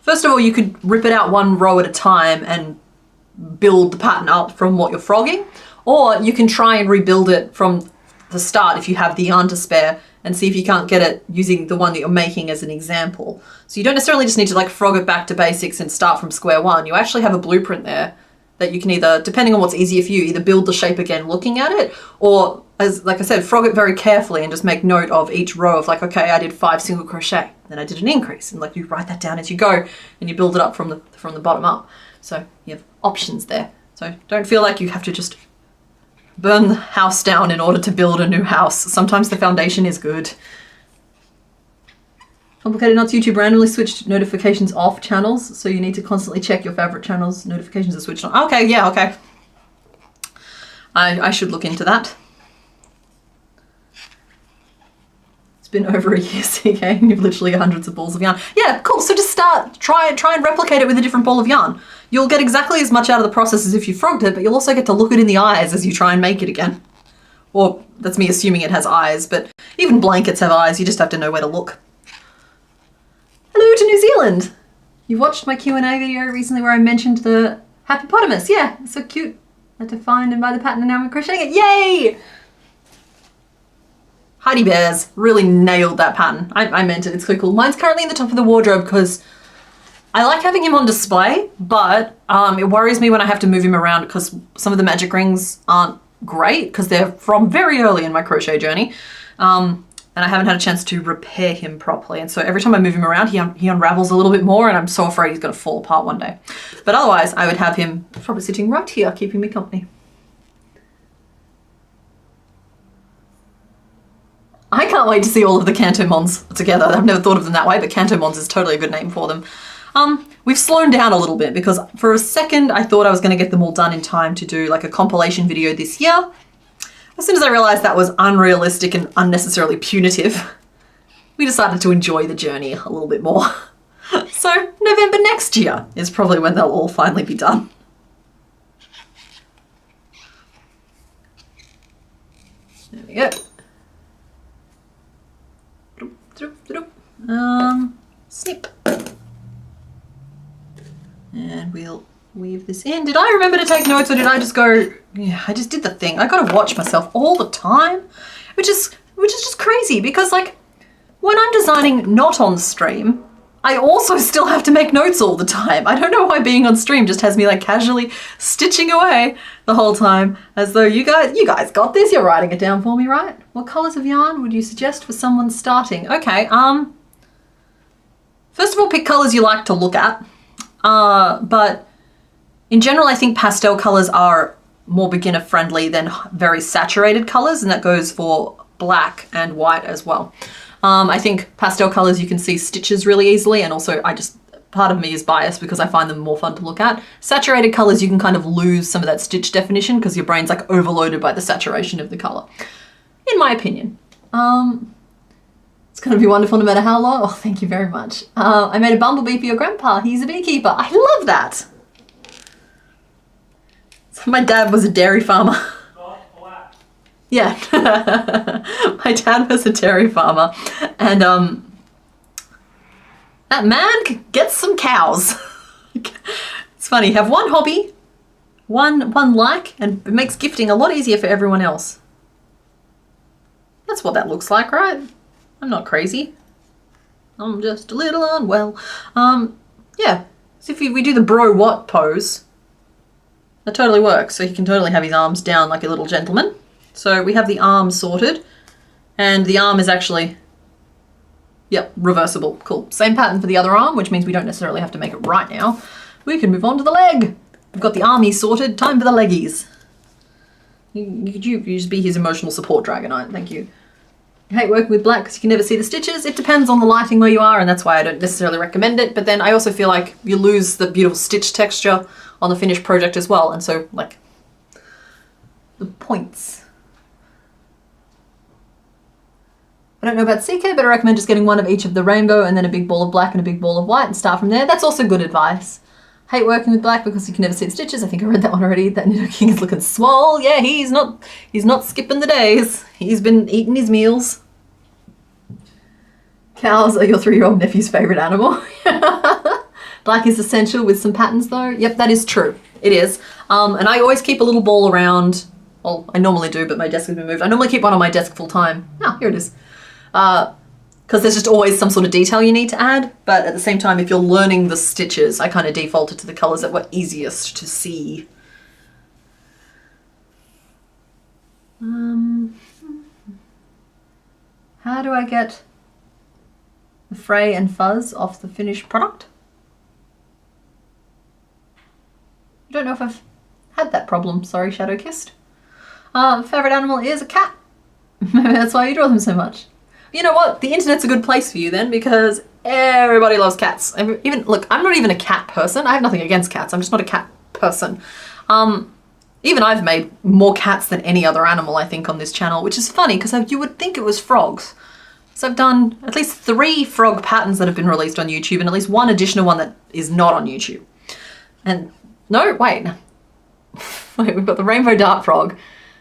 first of all, you could rip it out one row at a time and build the pattern up from what you're frogging, or you can try and rebuild it from the start if you have the yarn to spare, and see if you can't get it using the one that you're making as an example. So you don't necessarily just need to like frog it back to basics and start from square one. You actually have a blueprint there that you can either, depending on what's easier for you, either build the shape again looking at it, or as like I said, frog it very carefully and just make note of each row of like, okay, I did 5 single crochet, then I did an increase, and like you write that down as you go and you build it up from the bottom up. So you have options there. So don't feel like you have to just burn the house down in order to build a new house. Sometimes the foundation is good. ComplicatedKnots YouTube randomly switched notifications off channels, so you need to constantly check your favorite channels. Notifications are switched on. Okay, yeah, okay. I should look into that. It's been over a year, CK, and you've literally got hundreds of balls of yarn. Yeah, cool. So just try and replicate it with a different ball of yarn. You'll get exactly as much out of the process as if you frogged it, but you'll also get to look it in the eyes as you try and make it again. Or that's me assuming it has eyes, but even blankets have eyes. You just have to know where to look. Hello to New Zealand. You watched my Q&A video recently where I mentioned the hippopotamus. Yeah, it's so cute. I had to find and buy the pattern and now I'm crocheting it. Yay! Heidi Bears really nailed that pattern. I meant it. It's quite cool. Mine's currently in the top of the wardrobe because I like having him on display, but it worries me when I have to move him around because some of the magic rings aren't great because they're from very early in my crochet journey. And I haven't had a chance to repair him properly. And so every time I move him around, he unravels a little bit more and I'm so afraid he's going to fall apart one day. But otherwise, I would have him probably sitting right here, keeping me company. I can't wait to see all of the Cantomons together. I've never thought of them that way, but Cantomons is totally a good name for them. We've slowed down a little bit because for a second I thought I was going to get them all done in time to do like a compilation video this year. As soon as I realized that was unrealistic and unnecessarily punitive, we decided to enjoy the journey a little bit more. So November next year is probably when they'll all finally be done. There we go. Snip. And we'll weave this in. Did I remember to take notes or did I just go, yeah, I just did the thing. I gotta watch myself all the time, which is just crazy because like when I'm designing not on stream, I also still have to make notes all the time. I don't know why being on stream just has me like casually stitching away the whole time as though you guys got this. You're writing it down for me, right? What colors of yarn would you suggest for someone starting? Okay, first of all, pick colors you like to look at. But in general, I think pastel colors are more beginner friendly than very saturated colors, and that goes for black and white as well. I think pastel colors, you can see stitches really easily, and also part of me is biased because I find them more fun to look at. Saturated colors, you can kind of lose some of that stitch definition because your brain's like overloaded by the saturation of the color, in my opinion. It's going to be wonderful no matter how long. Oh, thank you very much. I made a bumblebee for your grandpa. He's a beekeeper. I love that. So my dad was a dairy farmer. Yeah. My dad was a dairy farmer. And that man gets some cows. It's funny. Have one hobby, one like, and it makes gifting a lot easier for everyone else. That's what that looks like, right? I'm not crazy. I'm just a little unwell. Yeah. So if we do the bro what pose, that totally works. So he can totally have his arms down like a little gentleman. So we have the arm sorted, and the arm is actually, yep, reversible. Cool. Same pattern for the other arm, which means we don't necessarily have to make it right now. We can move on to the leg. We've got the army sorted. Time for the leggies. You just be his emotional support Dragonite. Thank you. I hate working with black because you can never see the stitches. It depends on the lighting where you are, and that's why I don't necessarily recommend it. But then I also feel like you lose the beautiful stitch texture on the finished project as well. And so, like, the points. I don't know about CK, but I recommend just getting one of each of the rainbow and then a big ball of black and a big ball of white and start from there. That's also good advice. Hate working with black because you can never see the stitches. I think I read that one already. That Nido King is looking swole. Yeah, he's not skipping the days. He's been eating his meals. Cows are your 3-year-old nephew's favorite animal. Black is essential with some patterns though. Yep, that is true. It is. And I always keep a little ball around. Well, I normally do, but my desk has been moved. I normally keep one on my desk full time. Oh, here it is. Because there's just always some sort of detail you need to add, but at the same time, if you're learning the stitches, I kind of defaulted to the colors that were easiest to see. How do I get the fray and fuzz off the finished product? I don't know if I've had that problem. Sorry, Shadow Kissed. Favorite animal is a cat. Maybe that's why you draw them so much. You know what? The internet's a good place for you then, because everybody loves cats. Even look, I'm not even a cat person. I have nothing against cats. I'm just not a cat person. Even I've made more cats than any other animal, I think, on this channel, which is funny because you would think it was frogs. So I've done at least 3 frog patterns that have been released on YouTube and at least 1 additional one that is not on YouTube. And no, wait. Wait, we've got the rainbow dart frog.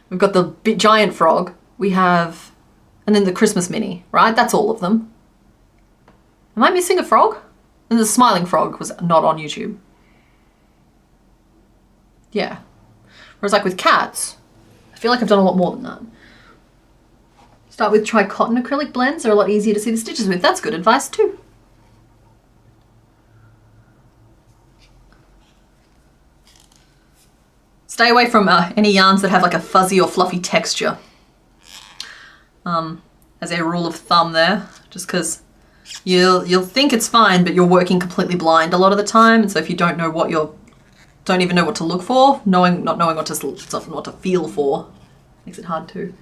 We've got the big giant frog. We have, and then the Christmas mini, right? That's all of them. Am I missing a frog? And the smiling frog was not on YouTube. Yeah. Whereas like with cats, I feel like I've done a lot more than that. Start with try cotton acrylic blends. They're a lot easier to see the stitches with. That's good advice too. Stay away from any yarns that have like a fuzzy or fluffy texture. As a rule of thumb there, just because you'll think it's fine, but you're working completely blind a lot of the time, and so if you don't know what don't even know what to look for, not knowing what to feel for, makes it hard too.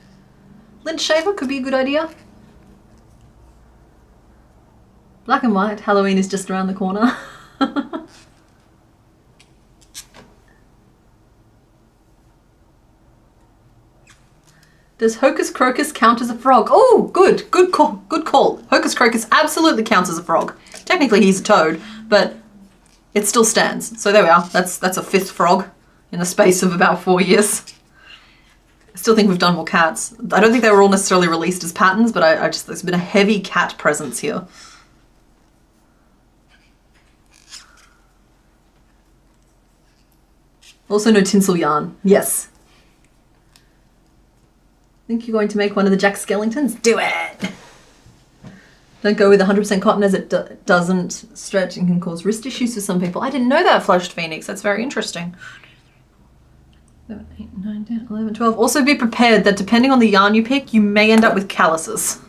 Lint shaver could be a good idea. Black and white, Halloween is just around the corner. Does Hocus Crocus count as a frog? Oh, good call. Hocus Crocus absolutely counts as a frog. Technically he's a toad, but it still stands. So there we are. That's a 5th frog in the space of about 4 years. I still think we've done more cats. I don't think they were all necessarily released as patterns, but there's been a heavy cat presence here. Also no tinsel yarn. Yes. Think you're going to make one of the Jack Skellingtons? Do it! Don't go with 100% cotton as it doesn't stretch and can cause wrist issues for some people. I didn't know that, Flushed Phoenix. That's very interesting. 7, 8, 9, 10, 11, 12. Also be prepared that depending on the yarn you pick, you may end up with calluses.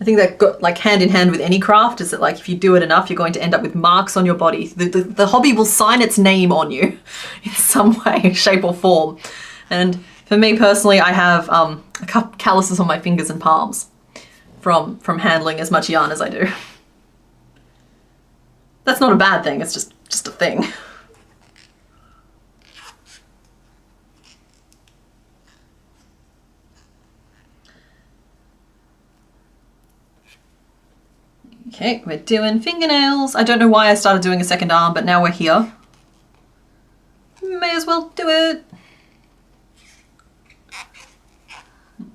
I think that got like hand in hand with any craft is that like if you do it enough, you're going to end up with marks on your body. The hobby will sign its name on you in some way, shape or form. And for me personally, I have a couple calluses on my fingers and palms from handling as much yarn as I do. That's not a bad thing, it's just a thing. Okay, we're doing fingernails. I don't know why I started doing a second arm, but now we're here. May as well do it.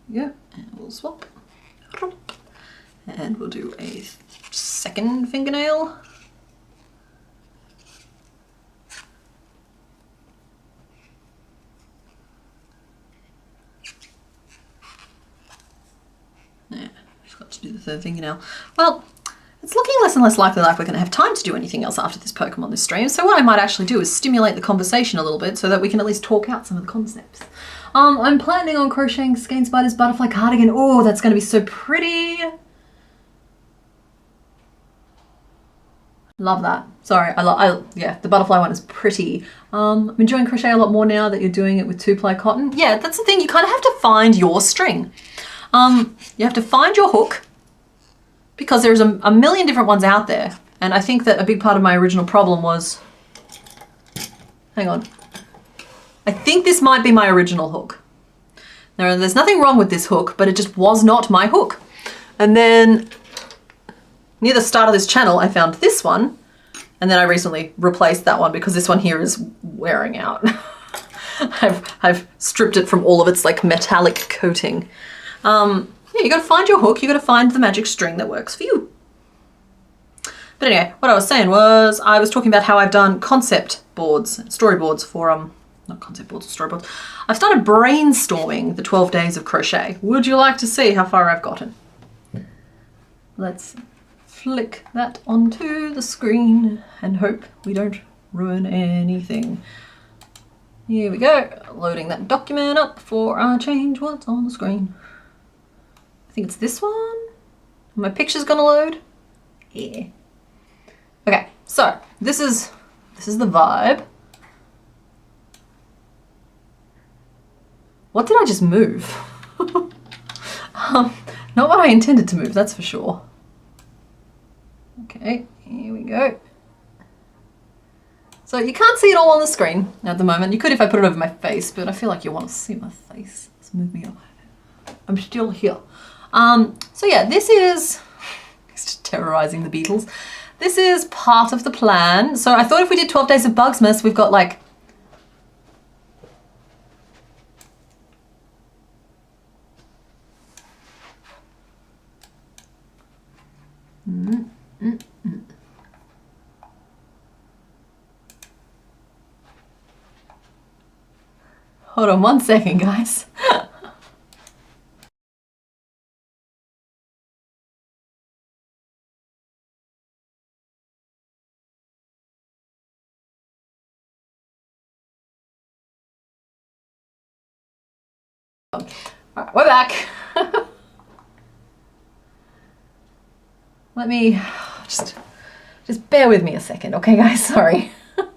Yeah, and we'll swap. And we'll do a second fingernail. Yeah, just got to do the third fingernail. Well, it's looking less and less likely like we're going to have time to do anything else after this Pokemon this stream, so what I might actually do is stimulate the conversation a little bit so that we can at least talk out some of the concepts. I'm planning on crocheting Skein Spider's butterfly cardigan. Oh, that's going to be so pretty. Love that. Sorry, yeah, the butterfly one is pretty. I'm enjoying crochet a lot more now that you're doing it with 2-ply cotton. Yeah, that's the thing, you kind of have to find your string. You have to find your hook, because there's a million different ones out there. And I think that a big part of my original problem was, hang on. I think this might be my original hook. Now, there's nothing wrong with this hook, but it just was not my hook. And then near the start of this channel, I found this one, and then I recently replaced that one because this one here is wearing out. I've stripped it from all of its like metallic coating. Yeah, you gotta find your hook, you gotta find the magic string that works for you. But anyway, what I was saying was, I was talking about how I've done concept boards, storyboards for, not concept boards, storyboards. I've started brainstorming the 12 days of crochet. Would you like to see how far I've gotten? Let's flick that onto the screen and hope we don't ruin anything. Here we go, loading that document up before I change what's on the screen. I think it's this one. My picture's gonna load. Yeah. Okay, so this is the vibe. What did I just move? Not what I intended to move, that's for sure. Okay, here we go. So you can't see it all on the screen at the moment. You could if I put it over my face, but I feel like you want to see my face. Let's move me up. I'm still here. So yeah, this is, it's just terrorizing the beetles. This is part of the plan. So I thought if we did 12 days of Bugsmas, we've got like, Hold on one second, guys. All right, we're back. Let me just bear with me a second, okay, guys? Sorry. All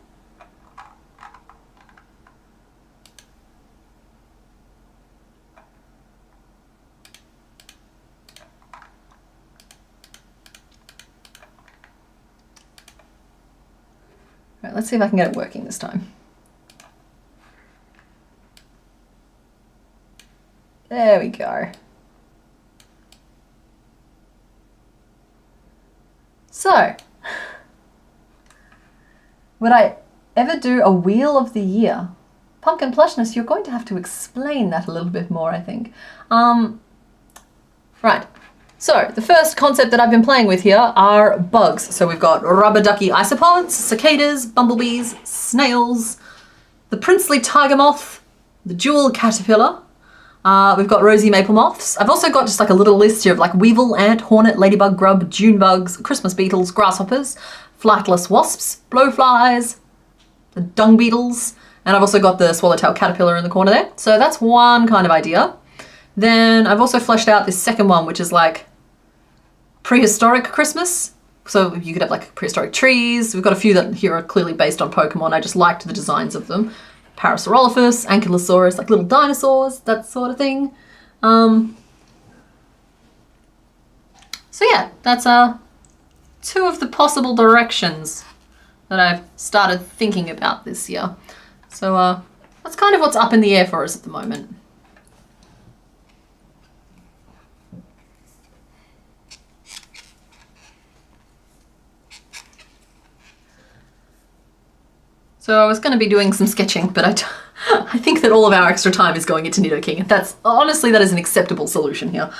right, let's see if I can get it working this time. There we go. So, would I ever do a wheel of the year? Pumpkin Plushness, you're going to have to explain that a little bit more, I think. Right, so the first concept that I've been playing with here are bugs. So we've got rubber ducky isopods, cicadas, bumblebees, snails, the princely tiger moth, the jewel caterpillar. We've got rosy maple moths. I've also got just like a little list here of like weevil, ant, hornet, ladybug, grub, June bugs, Christmas beetles, grasshoppers, flightless wasps, blowflies, the dung beetles, and I've also got the swallowtail caterpillar in the corner there. So that's one kind of idea. Then I've also fleshed out this second one, which is like prehistoric Christmas. So you could have like prehistoric trees. We've got a few that here are clearly based on Pokemon. I just liked the designs of them. Parasaurolophus, Ankylosaurus, like little dinosaurs, that sort of thing. So yeah, that's two of the possible directions that I've started thinking about this year. So that's kind of what's up in the air for us at the moment. So I was going to be doing some sketching, but I think that all of our extra time is going into Nidoking. That's honestly, that is an acceptable solution here.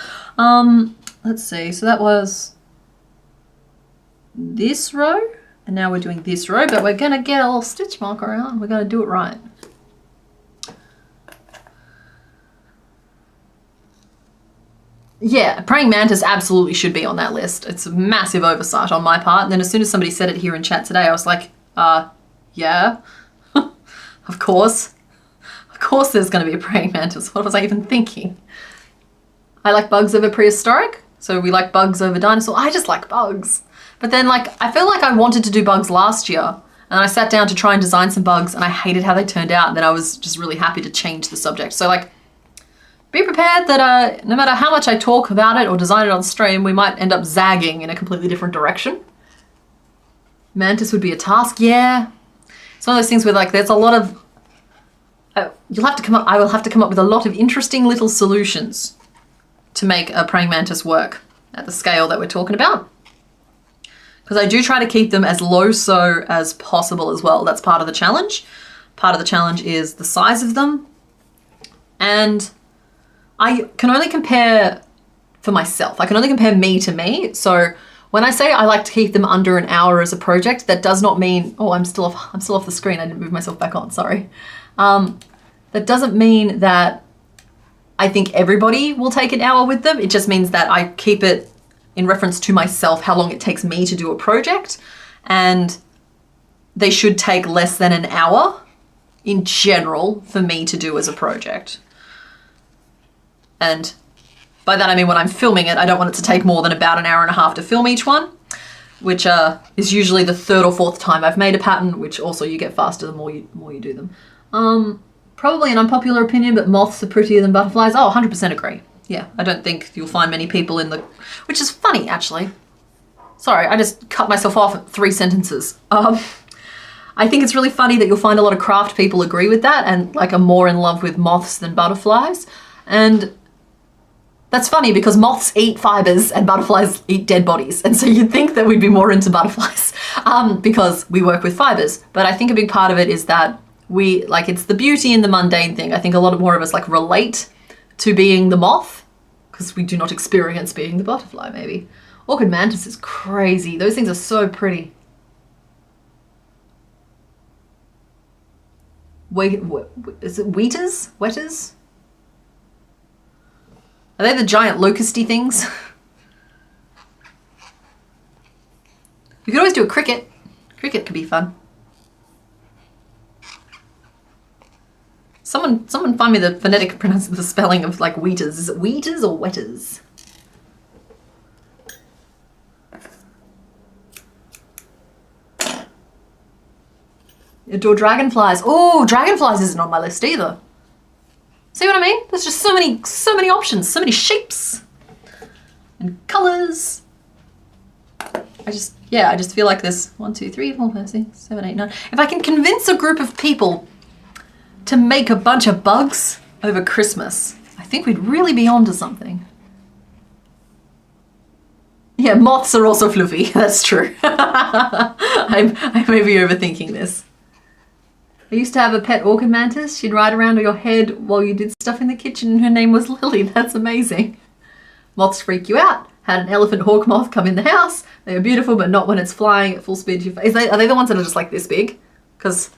Let's see. So that was this row, and now we're doing this row, but we're going to get a little stitch marker out and we're going to do it right. Yeah, praying mantis absolutely should be on that list. It's a massive oversight on my part. And then as soon as somebody said it here in chat today, I was like, yeah, of course. Of course there's going to be a praying mantis. What was I even thinking? I like bugs over prehistoric. So we like bugs over dinosaur. I just like bugs. But then like, I feel like I wanted to do bugs last year and I sat down to try and design some bugs and I hated how they turned out. And then I was just really happy to change the subject. So like, be prepared that no matter how much I talk about it or design it on stream, we might end up zagging in a completely different direction. Mantis would be a task. Yeah. It's one of those things where like, there's a lot of, I will have to come up with a lot of interesting little solutions to make a praying mantis work at the scale that we're talking about. Because I do try to keep them as low-so as possible as well. That's part of the challenge. Part of the challenge is the size of them. And I can only compare for myself. I can only compare me to me. So when I say I like to keep them under an hour as a project, that does not mean, oh, I'm still off the screen. I didn't move myself back on, sorry. That doesn't mean that I think everybody will take an hour with them. It just means that I keep it in reference to myself, how long it takes me to do a project. And they should take less than an hour in general for me to do as a project. And by that I mean when I'm filming it, I don't want it to take more than about an hour and a half to film each one, which is usually the third or fourth time I've made a pattern, which also you get faster the more you do them. Probably an unpopular opinion, but moths are prettier than butterflies. Oh, 100% agree. Yeah, I don't think you'll find many people in the... Which is funny, actually. Sorry, I just cut myself off at 3 sentences. I think it's really funny that you'll find a lot of craft people agree with that and like are more in love with moths than butterflies. And that's funny because moths eat fibers and butterflies eat dead bodies. And so you'd think that we'd be more into butterflies because we work with fibers. But I think a big part of it is that it's the beauty and the mundane thing. I think a lot more of us like relate to being the moth because we do not experience being the butterfly maybe. Orchid mantis is crazy. Those things are so pretty. Wait, is it wheaters? Wetters? Are they the giant locusty things? You could always do a cricket. Cricket could be fun. Someone find me the phonetic the spelling of like wheaters. Is it wheaters or wetters? Adore dragonflies. Oh, dragonflies isn't on my list either. See what I mean? There's just so many options, so many shapes and colors. I just feel like there's 1, 2, 3, 4, 5, 6, 7, 8, 9. If I can convince a group of people to make a bunch of bugs over Christmas, I think we'd really be onto something. Yeah, moths are also fluffy. That's true. I may be overthinking this. I used to have a pet orchid mantis. She'd ride around on your head while you did stuff in the kitchen and her name was Lily. That's amazing. Moths freak you out. Had an elephant hawk moth come in the house. They are beautiful, but not when it's flying at full speed to your face. Are they the ones that are just like this big? Because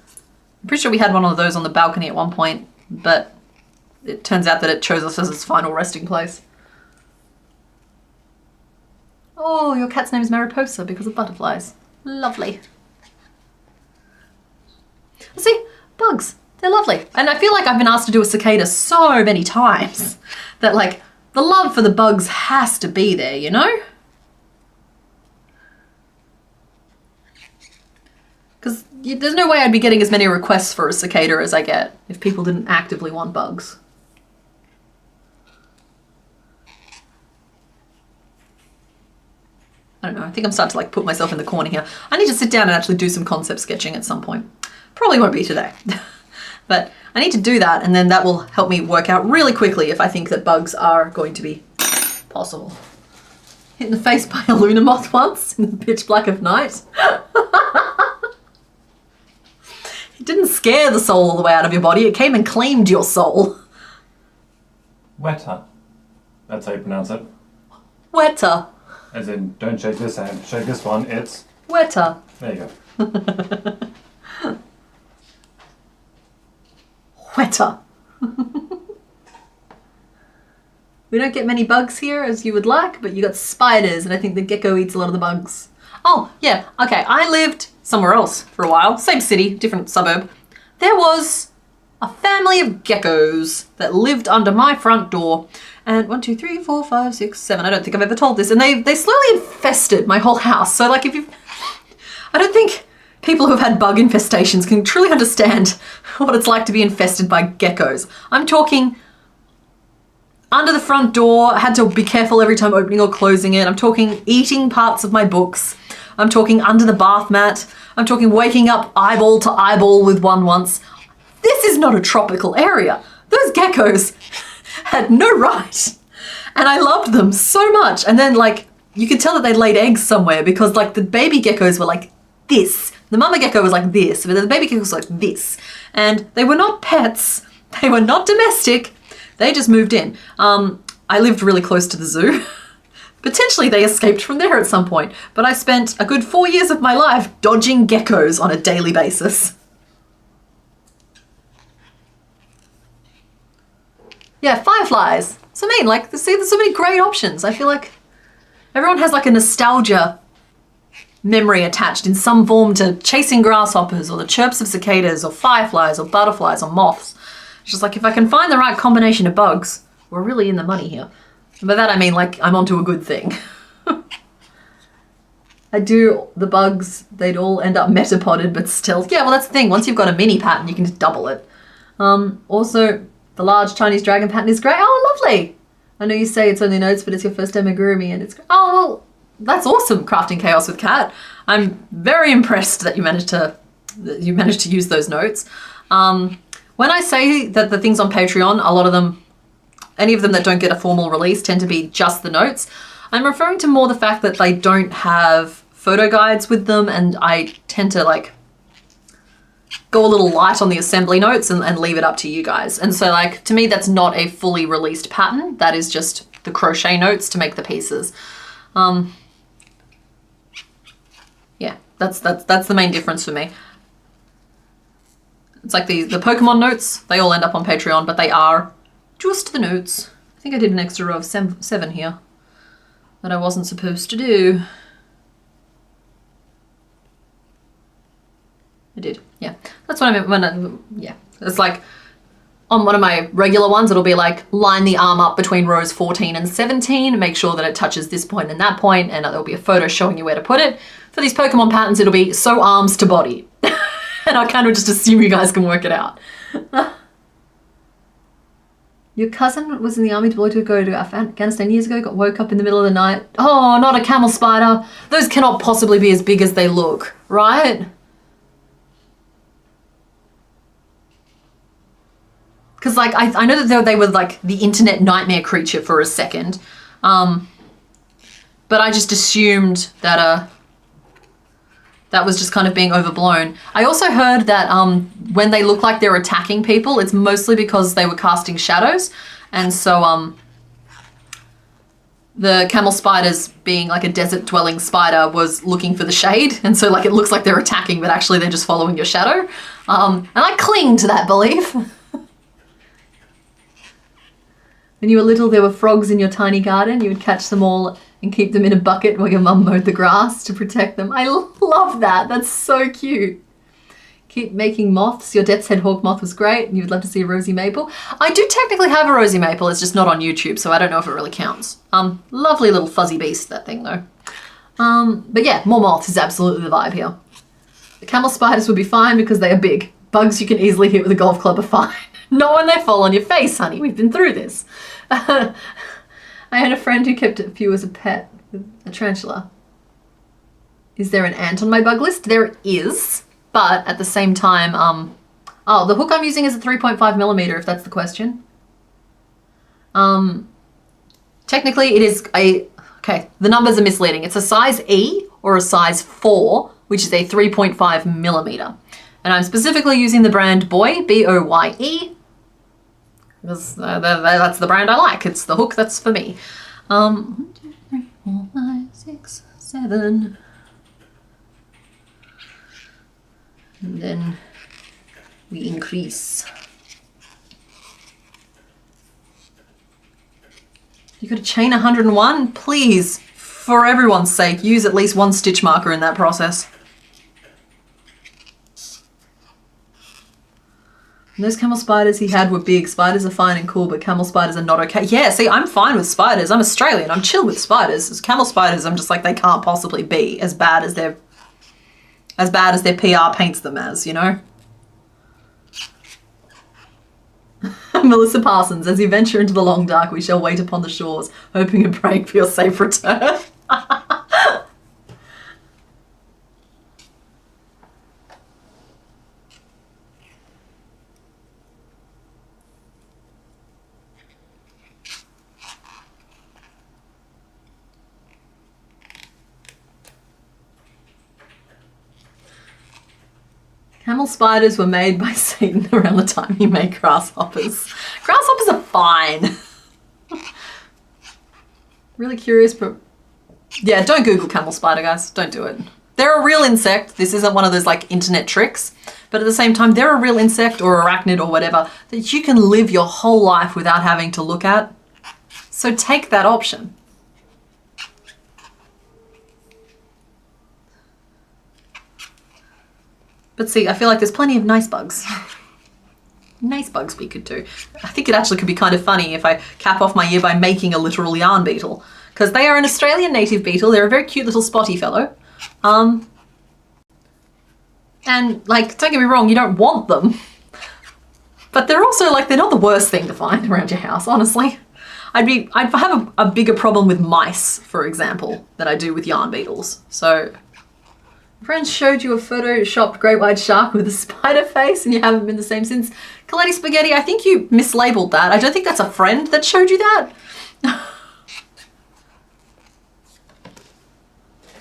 I'm pretty sure we had one of those on the balcony at one point, but it turns out that it chose us as its final resting place. Oh, your cat's name is Mariposa because of butterflies. Lovely. See, bugs, they're lovely. And I feel like I've been asked to do a cicada so many times that like the love for the bugs has to be there, you know? there's no way I'd be getting as many requests for a cicada as I get if people didn't actively want bugs. I don't know, I think I'm starting to like put myself in the corner here. I need to sit down and actually do some concept sketching at some point. Probably won't be today, but I need to do that, and then that will help me work out really quickly if I think that bugs are going to be possible. Hit in the face by a Luna moth once in the pitch black of night. It didn't scare the soul all the way out of your body, it came and claimed your soul. Wetter. That's how you pronounce it. Wetter. As in, don't shake this hand, shake this one, it's... Wetter. There you go. Wetter. We don't get many bugs here as you would like, but you got spiders, and I think the gecko eats a lot of the bugs. Oh, yeah, okay, I lived somewhere else for a while, same city, different suburb. There was a family of geckos that lived under my front door. And 1, 2, 3, 4, 5, 6, 7. I don't think I've ever told this. And they slowly infested my whole house. So like I don't think people who've had bug infestations can truly understand what it's like to be infested by geckos. I'm talking under the front door, I had to be careful every time opening or closing it. I'm talking eating parts of my books. I'm talking under the bath mat. I'm talking waking up eyeball to eyeball with one once. This is not a tropical area. Those geckos had no right. And I loved them so much. And then like, you could tell that they laid eggs somewhere because like the baby geckos were like this. The mama gecko was like this, but the baby gecko was like this. And they were not pets. They were not domestic. They just moved in. I lived really close to the zoo. Potentially they escaped from there at some point, but I spent a good 4 years of my life dodging geckos on a daily basis. Yeah, fireflies. So I mean, like, see, there's so many great options. I feel like everyone has like a nostalgia memory attached in some form to chasing grasshoppers or the chirps of cicadas or fireflies or butterflies or moths. It's just like, if I can find the right combination of bugs, we're really in the money here. And by that I mean like I'm onto a good thing. I do the bugs, they'd all end up metapoded, but still. Yeah, well that's the thing. Once you've got a mini pattern, you can just double it. Also, the large Chinese dragon pattern is great. Oh, lovely. I know you say it's only notes, but it's your first amigurumi and it's... Oh, well, that's awesome, Crafting Chaos with Kat. I'm very impressed that you managed to use those notes. When I say that the things on Patreon, a lot of them, any of them that don't get a formal release tend to be just the notes, I'm referring to more the fact that they don't have photo guides with them, and I tend to like go a little light on the assembly notes and leave it up to you guys. And so like, to me, that's not a fully released pattern. That is just the crochet notes to make the pieces. Yeah, that's the main difference for me. It's like the Pokemon notes, they all end up on Patreon, but they are just the notes. I think I did an extra row of 7 here that I wasn't supposed to do. I did, yeah. That's what I meant yeah. It's like, on one of my regular ones, it'll be like, line the arm up between rows 14 and 17, make sure that it touches this point and that point, and there'll be a photo showing you where to put it. For these Pokemon patterns, it'll be sew arms to body. And I kind of just assume you guys can work it out. Your cousin was in the army deployed to go to Afghanistan years ago, got woke up in the middle of the night. Oh, not a camel spider. Those cannot possibly be as big as they look, right? Because like, I know that they were like the internet nightmare creature for a second. But I just assumed that that was just kind of being overblown. I also heard that when they look like they're attacking people, it's mostly because they were casting shadows. And so the camel spiders, being like a desert dwelling spider, was looking for the shade. And so like it looks like they're attacking, but actually they're just following your shadow. And I cling to that belief. When you were little, there were frogs in your tiny garden. You would catch them all and keep them in a bucket while your mum mowed the grass to protect them. I love that. That's so cute. Keep making moths. Your Death's Head Hawk moth was great, and you would love to see a rosy maple. I do technically have a rosy maple. It's just not on YouTube, so I don't know if it really counts. Lovely little fuzzy beast, that thing though. But yeah, more moths is absolutely the vibe here. The camel spiders would be fine because they are big. Bugs you can easily hit with a golf club are fine. Not when they fall on your face, honey. We've been through this. I had a friend who kept a few as a pet, a tarantula. Is there an ant on my bug list? There is, but at the same time, oh, the hook I'm using is a 3.5 millimeter, if that's the question. Technically it is okay, the numbers are misleading. It's a size E or a size 4, which is a 3.5 millimeter. And I'm specifically using the brand Boye, B-O-Y-E, because that's the brand I like. It's the hook that's for me. 1, 2, 3, 4, 5, 6, 7. And then we increase. You got to chain 101? Please, for everyone's sake, use at least one stitch marker in that process. And those camel spiders he had were big. Spiders are fine and cool, but camel spiders are not okay. Yeah, see, I'm fine with spiders. I'm Australian. I'm chill with spiders. As camel spiders, I'm just like, they can't possibly be as bad as their PR paints them as, you know? Melissa Parsons, as you venture into the long dark, we shall wait upon the shores, hoping and praying for your safe return. Camel spiders were made by Satan around the time he made grasshoppers. Grasshoppers are fine. Really curious, but yeah, don't Google camel spider, guys. Don't do it. They're a real insect. This isn't one of those like internet tricks, but at the same time, they're a real insect or arachnid or whatever that you can live your whole life without having to look at. So take that option. But see, I feel like there's plenty of nice bugs. Nice bugs we could do. I think it actually could be kind of funny if I cap off my year by making a literal yarn beetle. Because they are an Australian native beetle. They're a very cute little spotty fellow. And like, don't get me wrong, you don't want them. But they're also like, they're not the worst thing to find around your house, honestly. I'd have a bigger problem with mice, for example, than I do with yarn beetles. So... Friend showed you a photoshopped great white shark with a spider face and you haven't been the same since. Coletti Spaghetti, I think you mislabeled that. I don't think that's a friend that showed you that.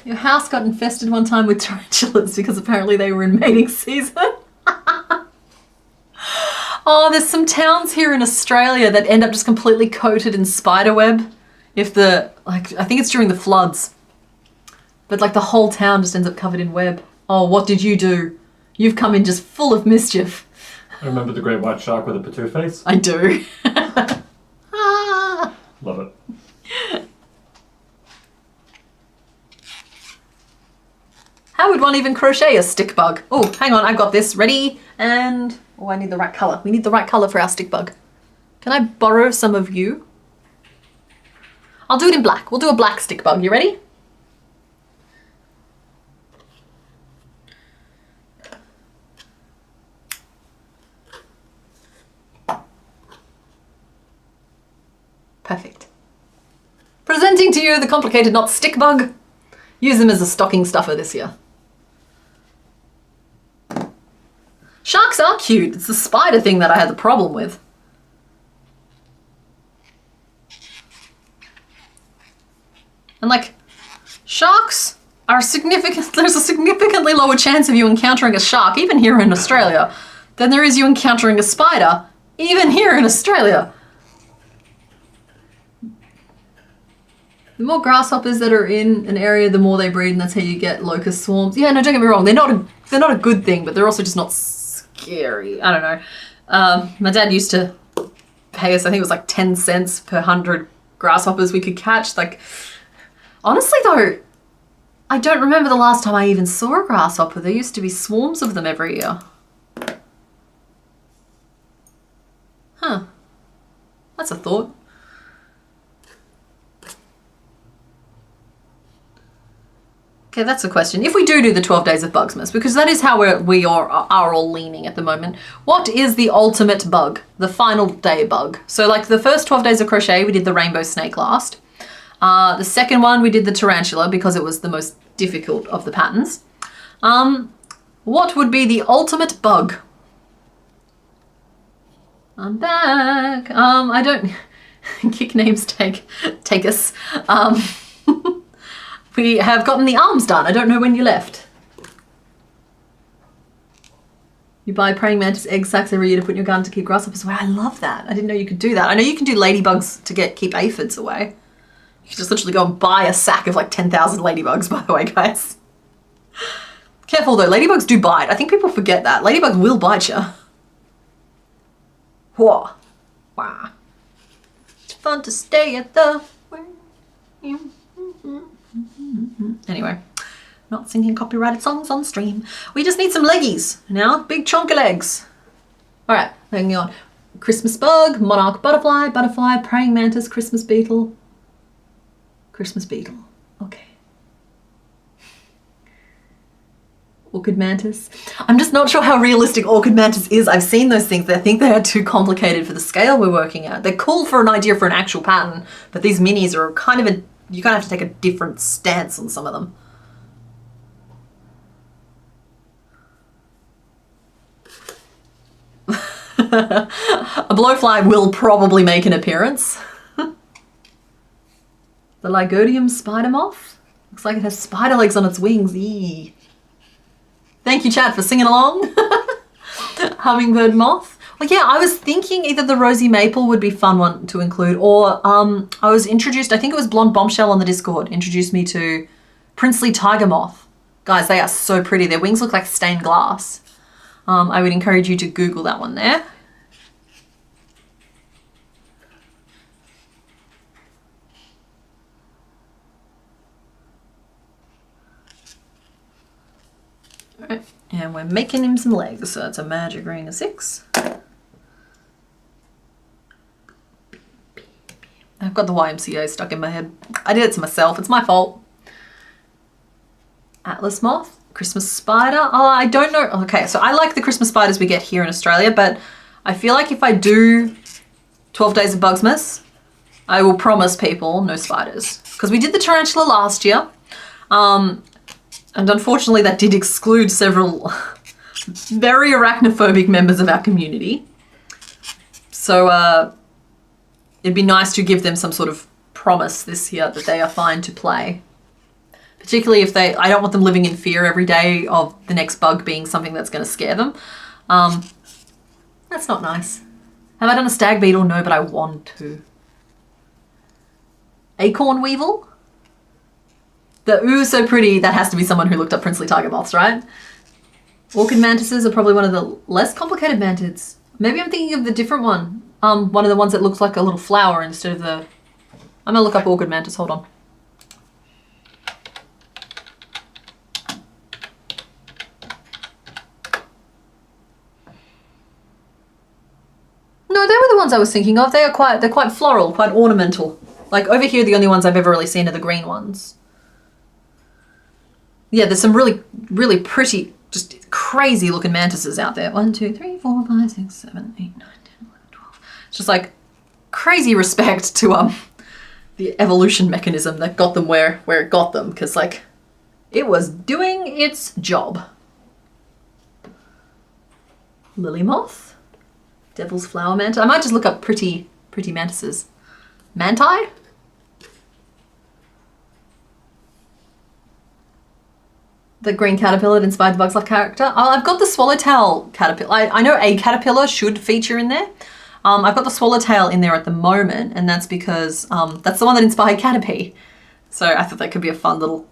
Your house got infested one time with tarantulas because apparently they were in mating season. Oh, there's some towns here in Australia that end up just completely coated in spider web. I think it's during the floods. But like the whole town just ends up covered in web. Oh, what did you do? You've come in just full of mischief. I remember the great white shark with a patoo face. I do. Love it. How would one even crochet a stick bug? Oh, hang on, I've got this ready. And, oh, I need the right color. We need the right color for our stick bug. Can I borrow some of you? I'll do it in black. We'll do a black stick bug. You ready? Perfect. Presenting to you the Complicated Knots stick bug. Use them as a stocking stuffer this year. Sharks are cute. It's the spider thing that I had the problem with. And like, sharks are there's a significantly lower chance of you encountering a shark, even here in Australia, than there is you encountering a spider, even here in Australia. The more grasshoppers that are in an area, the more they breed, and that's how you get locust swarms. Yeah, no, don't get me wrong. They're not a good thing, but they're also just not scary. I don't know. My dad used to pay us, I think it was like 10 cents per 100 grasshoppers we could catch. Like, honestly though, I don't remember the last time I even saw a grasshopper. There used to be swarms of them every year. Huh. That's a thought. Okay, that's a question. If we do the 12 days of Bugsmas, because that is how we are all leaning at the moment, what is the ultimate bug? The final day bug. So like the first 12 days of crochet, we did the rainbow snake last. The second one, we did the tarantula because it was the most difficult of the patterns. What would be the ultimate bug? I'm back. I don't... Kick names take us. We have gotten the arms done. I don't know when you left. You buy praying mantis egg sacs every year to put in your garden to keep grasshoppers away. I love that. I didn't know you could do that. I know you can do ladybugs to keep aphids away. You can just literally go and buy a sack of like 10,000 ladybugs, by the way, guys. Careful though, ladybugs do bite. I think people forget that. Ladybugs will bite you. Whoa. Wow. It's fun to stay at the... Anyway, not singing copyrighted songs on stream. We just need some leggies now. Big chunk of legs. All right, hang on. Christmas bug, monarch butterfly, praying mantis, Christmas beetle. Christmas beetle. Okay. Orchid mantis. I'm just not sure how realistic orchid mantis is. I've seen those things. I think they are too complicated for the scale we're working at. They're cool for an idea for an actual pattern, but these minis are kind of a... You kind of have to take a different stance on some of them. A blowfly will probably make an appearance. The Lygodium spider moth. Looks like it has spider legs on its wings. Eee. Thank you, chat, for singing along. Hummingbird moth. Well, yeah, I was thinking either the rosy maple would be fun one to include, or I was introduced, I think it was Blonde Bombshell on the Discord, introduced me to princely tiger moth. Guys, they are so pretty. Their wings look like stained glass. I would encourage you to Google that one there. All right, and we're making him some legs. So it's a magic ring of 6. I've got the YMCA stuck in my head. I did it to myself. It's my fault. Atlas moth, Christmas spider. Oh, I don't know. Okay, so I like the Christmas spiders we get here in Australia, but I feel like if I do 12 days of Bugsmas, I will promise people no spiders. Because we did the tarantula last year. And unfortunately that did exclude several very arachnophobic members of our community. So, it'd be nice to give them some sort of promise this year that they are fine to play. Particularly if I don't want them living in fear every day of the next bug being something that's going to scare them. That's not nice. Have I done a stag beetle? No, but I want to. Acorn weevil? The ooh, so pretty. That has to be someone who looked up princely tiger moths, right? Orchid mantises are probably one of the less complicated mantids. Maybe I'm thinking of the different one. One of the ones that looks like a little flower instead of the... I'm gonna look up orchid mantis, hold on. No, they were the ones I was thinking of. They're quite floral, quite ornamental. Like over here, the only ones I've ever really seen are the green ones. Yeah, there's some really, really pretty, just crazy looking mantises out there. 1, 2, 3, 4, 5, 6, 7, 8, 9, 10, 11, 12. It's just like crazy respect to the evolution mechanism that got them where it got them, because like it was doing its job. Lily moth, devil's flower mantis. I might just look up pretty mantises. Manti? The green caterpillar that inspired the Bugs Life character. Oh, I've got the swallowtail caterpillar. I know a caterpillar should feature in there. I've got the swallowtail in there at the moment, and that's because that's the one that inspired Caterpie. So I thought that could be a fun little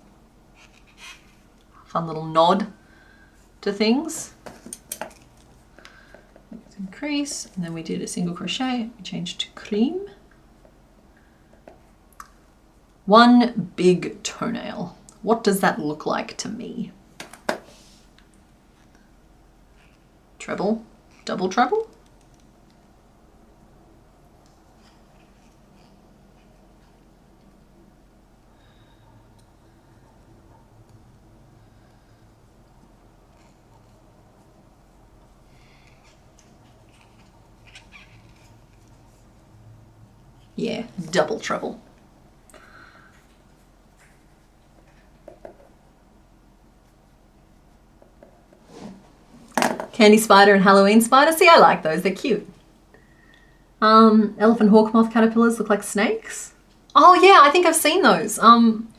nod to things. Increase, and then we did a single crochet. We changed to cream. One big toenail. What does that look like to me? Treble, double treble. Yeah, double trouble. Candy spider and Halloween spider. See, I like those. They're cute. Elephant hawk moth caterpillars look like snakes. Oh yeah, I think I've seen those. I'm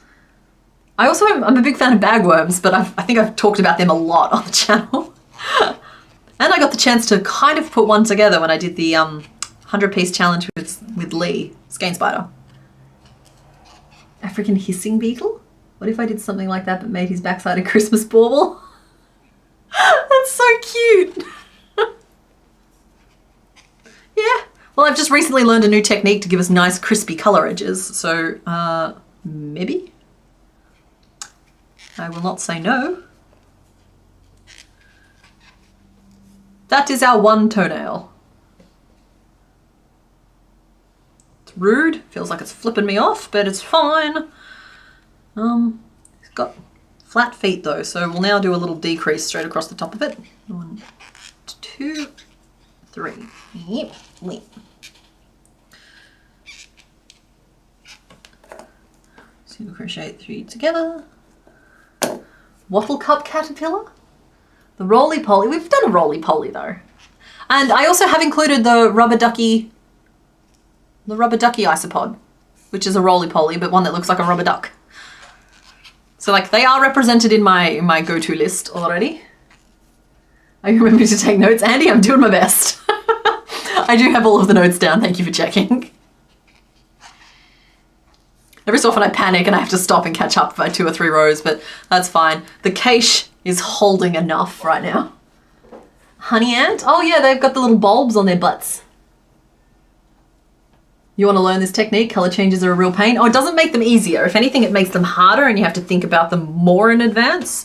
a big fan of bagworms, but I think I've talked about them a lot on the channel. And I got the chance to kind of put one together when I did the 100-piece challenge with Lee, skein spider. African hissing beetle? What if I did something like that but made his backside a Christmas bauble? That's so cute. Yeah. Well, I've just recently learned a new technique to give us nice crispy color edges. So, maybe? I will not say no. That is our one toenail. It's rude. Feels like it's flipping me off, but it's fine. It's got flat feet though, so we'll now do a little decrease straight across the top of it. 1, 2, 3. Yep. Yep. Single crochet 3 together. Wattle cup caterpillar. The roly-poly. We've done a roly-poly though. And I also have included the rubber ducky isopod, which is a roly-poly, but one that looks like a rubber duck. So like they are represented in my go-to list already. I remember to take notes. Andy, I'm doing my best. I do have all of the notes down. Thank you for checking. Every so often I panic and I have to stop and catch up by 2 or 3 rows, but that's fine. The cache is holding enough right now. Honey ant? Oh yeah, they've got the little bulbs on their butts. You want to learn this technique? Color changes are a real pain. Oh, it doesn't make them easier. If anything, it makes them harder and you have to think about them more in advance.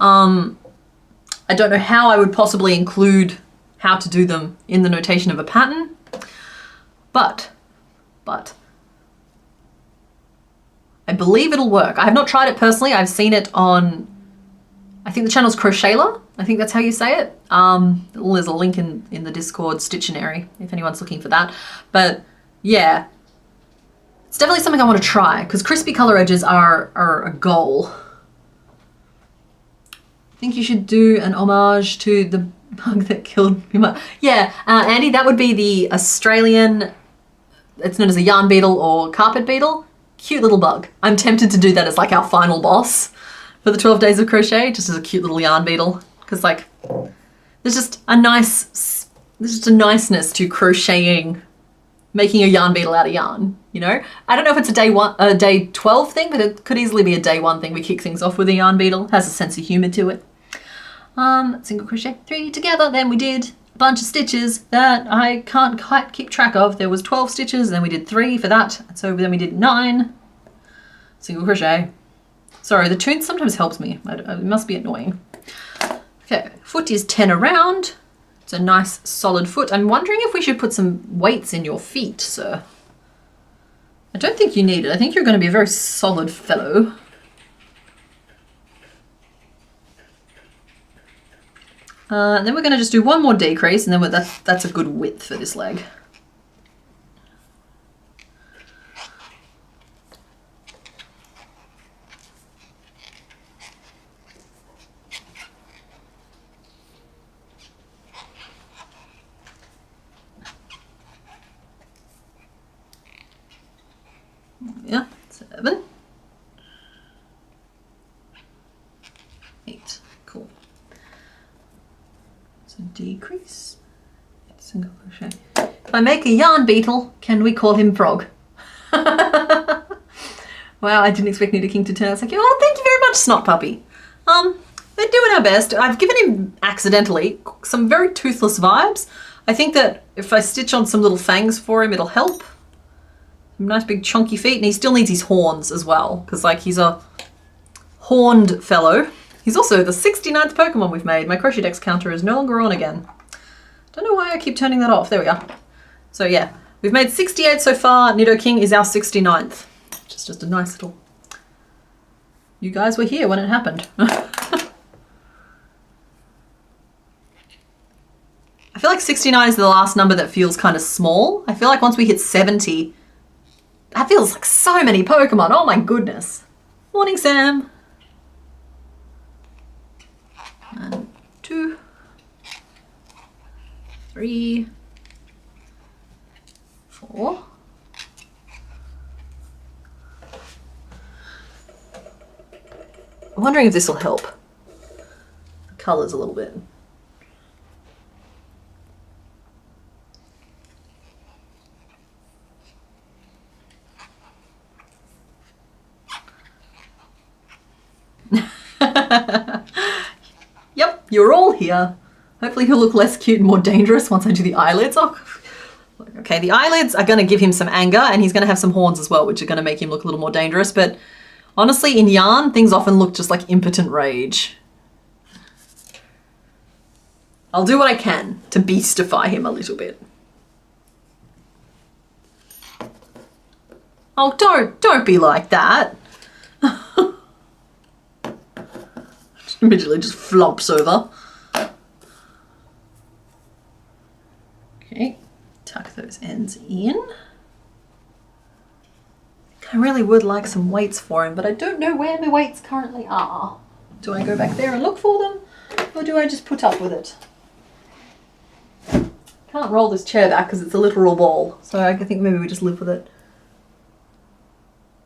I don't know how I would possibly include how to do them in the notation of a pattern, but I believe it'll work. I have not tried it personally. I've seen it on, I think the channel's Crochetla. I think that's how you say it. There's a link in the Discord Stittionary if anyone's looking for that. But yeah, it's definitely something I want to try because crispy color edges are a goal. I think you should do an homage to the bug that killed Puma. Yeah, Andy, that would be the Australian, it's known as a yarn beetle or carpet beetle. Cute little bug. I'm tempted to do that as like our final boss for the 12 days of crochet, just as a cute little yarn beetle. Because like, there's just a niceness to crocheting, making a yarn beetle out of yarn, you know? I don't know if it's a day 12 thing, but it could easily be a day 1 thing. We kick things off with a yarn beetle. Has a sense of humor to it. Single crochet 3 together. Then we did a bunch of stitches that I can't quite keep track of. There was 12 stitches, and then we did 3 for that. So then we did 9 single crochet. Sorry, the tune sometimes helps me. It must be annoying. Okay, foot is 10 around. It's a nice solid foot. I'm wondering if we should put some weights in your feet, sir. I don't think you need it. I think you're going to be a very solid fellow. Then we're going to just do 1 more decrease, and then that's a good width for this leg. Yeah, 7. 8. Cool. So decrease. Single crochet. If I make a yarn beetle, can we call him Frog? Wow, I didn't expect Knitted King to turn out. It's like, oh, thank you very much, Snot Puppy. We're doing our best. I've given him accidentally some very toothless vibes. I think that if I stitch on some little fangs for him, it'll help. Nice big chunky feet, and he still needs his horns as well, because like he's a horned fellow. He's also the 69th Pokemon we've made. My Crochetdex counter is no longer on again. Don't know why I keep turning that off. There we are. So yeah, we've made 68 so far. Knitted King is our 69th. Which is just a nice little... You guys were here when it happened. I feel like 69 is the last number that feels kind of small. I feel like once we hit 70, That feels like so many Pokemon. Oh my goodness. Morning, Sam. 1, 2, 3, 4. I'm wondering if this will help. The colours a little bit. Yep, you're all here. Hopefully he'll look less cute and more dangerous once I do the eyelids. Oh, okay, the eyelids are going to give him some anger, and he's going to have some horns as well, which are going to make him look a little more dangerous. But honestly, in yarn, things often look just like impotent rage. I'll do what I can to beastify him a little bit. Oh, don't be like that. Immediately just flops over. Okay, tuck those ends in. I really would like some weights for him, but I don't know where my weights currently are. Do I go back there and look for them, or do I just put up with it? Can't roll this chair back because it's a literal ball, so I think maybe we just live with it.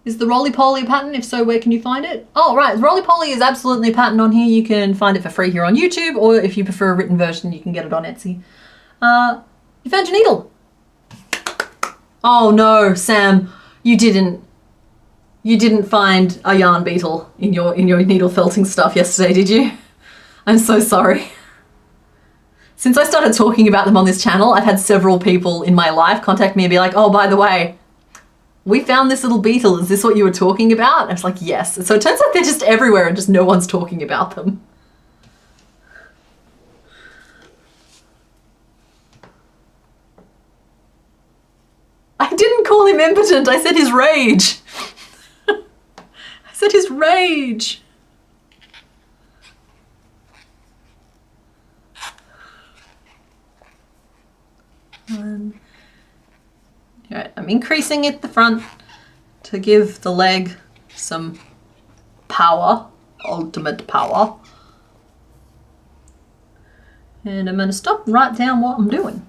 Is the roly-poly a pattern? If so, where can you find it? Oh, right. Roly-poly is absolutely a pattern on here. You can find it for free here on YouTube, or if you prefer a written version, you can get it on Etsy. You found your needle. Oh no, Sam, you didn't find a yarn beetle in your needle felting stuff yesterday, did you? I'm so sorry. Since I started talking about them on this channel, I've had several people in my life contact me and be like, oh, by the way, we found this little beetle. Is this what you were talking about? And I was like, yes. So it turns out they're just everywhere and just no one's talking about them. I didn't call him impotent. I said his rage. I said his rage. Alright, I'm increasing at the front to give the leg some power, ultimate power. And I'm going to stop right down what I'm doing.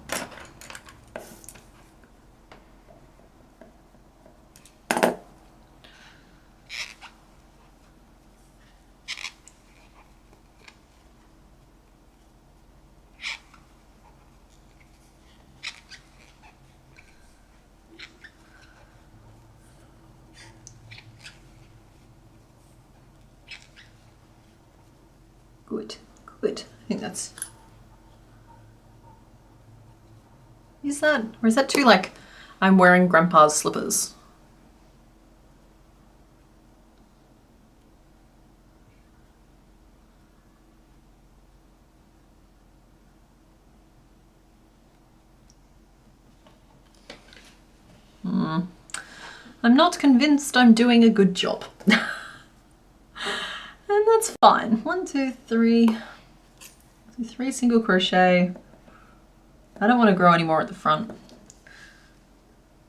Good, good. I think that's... Is that, or is that too like I'm wearing Grandpa's slippers? I'm not convinced I'm doing a good job. And that's fine. 1, 2, 3. Do 3 single crochet. I don't want to grow any more at the front.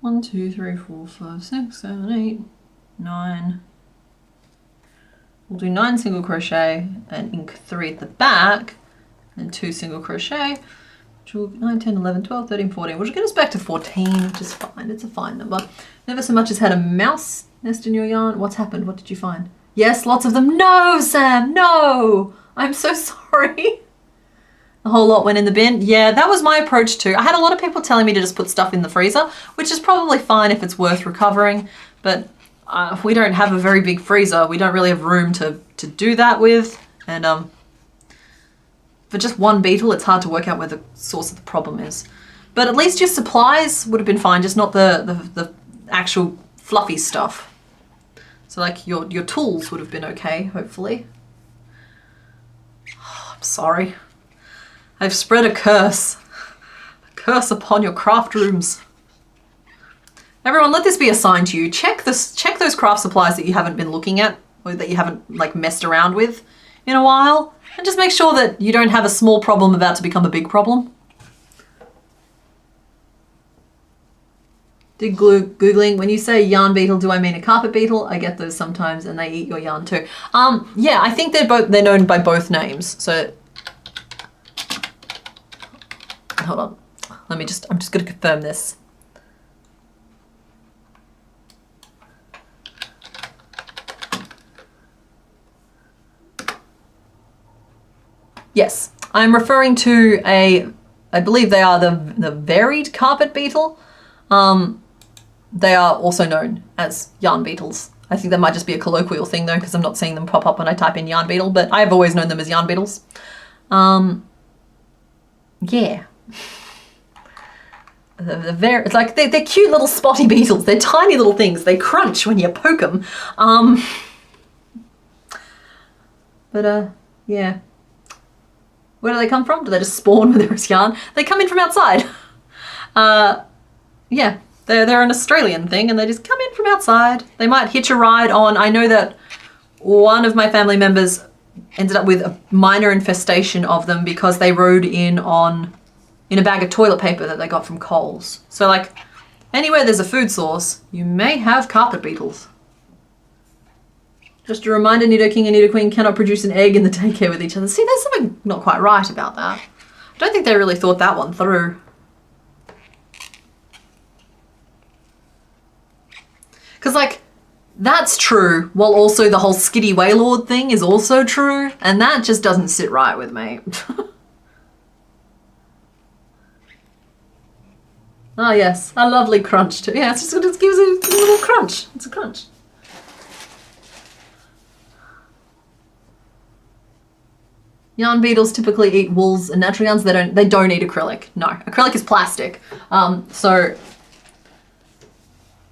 1, 2, 3, 4, 5, 6, 7, 8, 9. We'll do 9 single crochet and ink 3 at the back, and 2 single crochet, which will 9, 10, 11, 12, 13, 14, which will get us back to 14, which is fine. It's a fine number. Never so much as had a mouse nest in your yarn. What's happened? What did you find? Yes, lots of them. No, Sam, no. I'm so sorry. A whole lot went in the bin. Yeah, that was my approach too. I had a lot of people telling me to just put stuff in the freezer, which is probably fine if it's worth recovering, but we don't have a very big freezer. We don't really have room to do that with. And for just one beetle, it's hard to work out where the source of the problem is. But at least your supplies would have been fine, just not the actual fluffy stuff. So like your tools would have been okay, hopefully. Oh, I'm sorry. I've spread a curse. A curse upon your craft rooms. Everyone, let this be a sign to you. Check those craft supplies that you haven't been looking at, or that you haven't like messed around with in a while, and just make sure that you don't have a small problem about to become a big problem. Did Googling, when you say yarn beetle, do I mean a carpet beetle? I get those sometimes and they eat your yarn too. Yeah, I think they're known by both names. So hold on. I'm just gonna confirm this. Yes, I'm referring to I believe they are the varied carpet beetle. They are also known as yarn beetles. I think that might just be a colloquial thing though, because I'm not seeing them pop up when I type in yarn beetle, but I've always known them as yarn beetles. Yeah. It's like they're cute little spotty beetles. They're tiny little things. They crunch when you poke them. Yeah. Where do they come from? Do they just spawn when there is yarn? They come in from outside. Yeah. They're an Australian thing and they just come in from outside. They might hitch a ride on. I know that one of my family members ended up with a minor infestation of them because they rode in a bag of toilet paper that they got from Coles. So like anywhere there's a food source, you may have carpet beetles. Just a reminder, Nido King and Nido Queen cannot produce an egg in the daycare with each other. See, there's something not quite right about that. I don't think they really thought that one through. Because, like, that's true, while also the whole Skitty Waylord thing is also true, and that just doesn't sit right with me. Oh, yes, a lovely crunch too. Yeah, it gives it a little crunch. It's a crunch. Yarn beetles typically eat wools and natural yarns. They don't eat acrylic. No, acrylic is plastic. So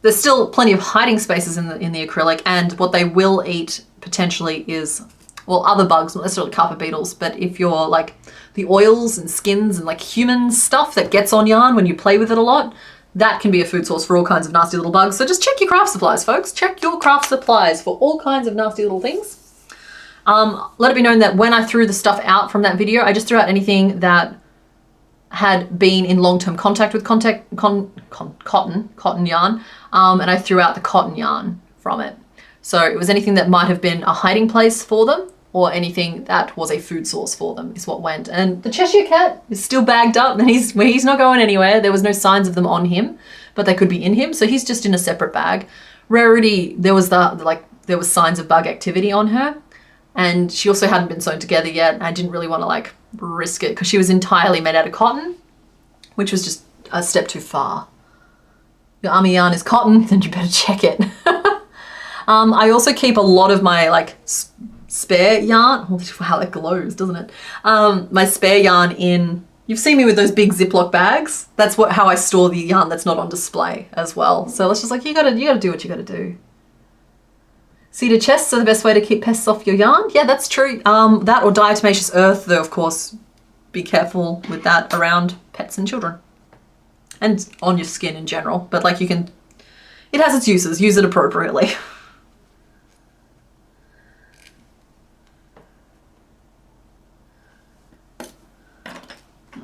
there's still plenty of hiding spaces in the acrylic, and what they will eat potentially is, well, other bugs, not necessarily carpet beetles, but if you're like the oils and skins and like human stuff that gets on yarn when you play with it a lot, that can be a food source for all kinds of nasty little bugs. So just check your craft supplies, folks. Check your craft supplies for all kinds of nasty little things. Let it be known that when I threw the stuff out from that video, I just threw out anything that had been in long-term contact with cotton yarn, and I threw out the cotton yarn from it. So it was anything that might have been a hiding place for them or anything that was a food source for them is what went. And the Cheshire Cat is still bagged up and he's not going anywhere. There was no signs of them on him, but they could be in him. So he's just in a separate bag. Rarity, there was signs of bug activity on her. And she also hadn't been sewn together yet. I didn't really want to like risk it because she was entirely made out of cotton, which was just a step too far. Your army yarn is cotton, then you better check it. I also keep a lot of my like spare yarn. Oh, how it glows, doesn't it? My spare yarn in, you've seen me with those big Ziploc bags. That's how I store the yarn that's not on display as well. So it's just like, you gotta do what you gotta do. Cedar chests are the best way to keep pests off your yarn. Yeah, that's true. That or diatomaceous earth, though, of course, be careful with that around pets and children. And on your skin in general. But like it has its uses. Use it appropriately.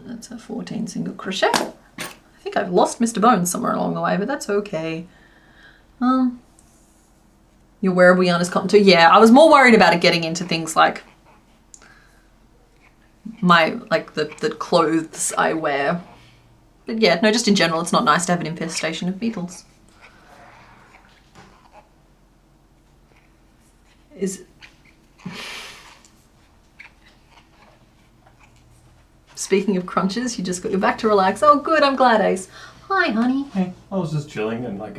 That's a 14 single crochet. I think I've lost Mr. Bones somewhere along the way, but that's okay. Your wearable yarn is cotton too. Yeah, I was more worried about it getting into things like the clothes I wear. But yeah, no, just in general, it's not nice to have an infestation of beetles. Speaking of crunches, you just got your back to relax. Oh, good, I'm glad, Ace. Hi, honey. Hey, I was just chilling and like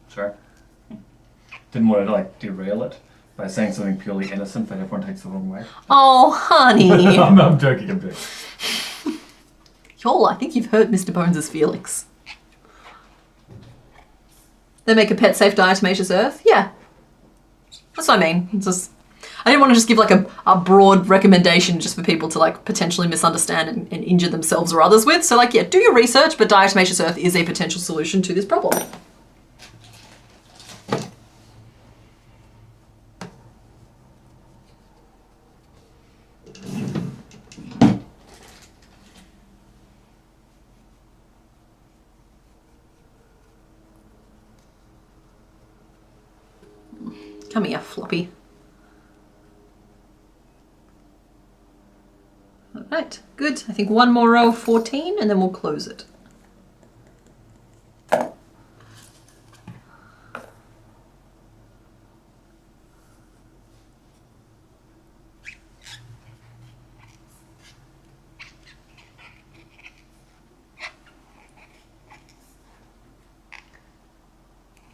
sorry. Didn't want to like derail it by saying something purely innocent that everyone takes the wrong way. Oh, honey. I'm joking a bit. Y'all, I think you've hurt Mr. Bones' feelings. They make a pet safe diatomaceous earth? Yeah. That's what I mean. It's just, I didn't want to just give like a broad recommendation just for people to like potentially misunderstand and injure themselves or others with. So like, yeah, do your research, but diatomaceous earth is a potential solution to this problem. Come here, floppy. All right, good. I think one more row of 14 and then we'll close it.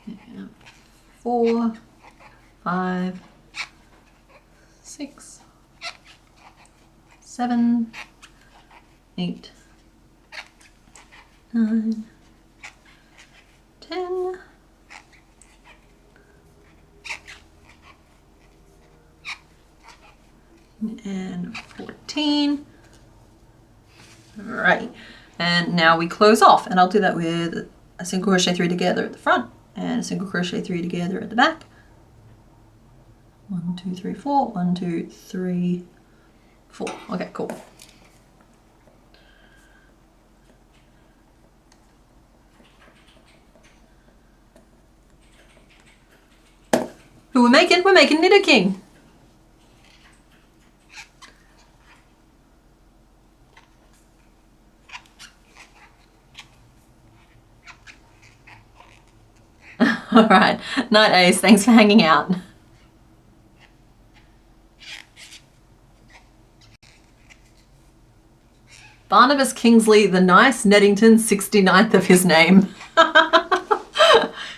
Yeah. 4, 5, 6, 7, 8, 9, 10, and 14. All right, and now we close off, and I'll do that with a single crochet 3 together at the front and a single crochet 3 together at the back. 1, 2, 3, 4. 1, 2, 3, 4. Okay, cool. Who we're making? We're making Knitted King. All right, Night Ace, thanks for hanging out. Barnabas Kingsley, the nice Neddington, 69th of his name.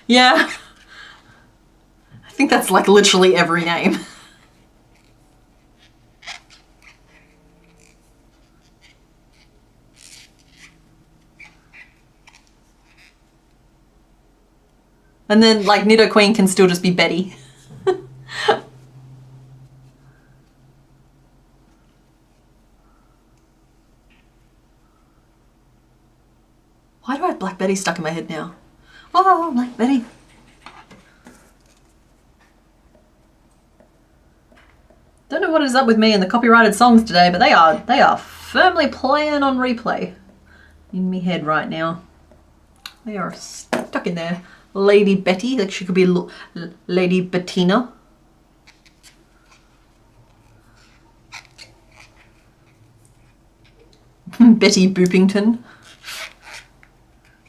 Yeah. I think that's like literally every name. And then like Knitto Queen can still just be Betty. Why do I have Black Betty stuck in my head now? Oh, Black Betty. Don't know what is up with me and the copyrighted songs today, but they are firmly playing on replay in me head right now. They are stuck in there. Lady Betty, like she could be Lady Bettina. Betty Boopington.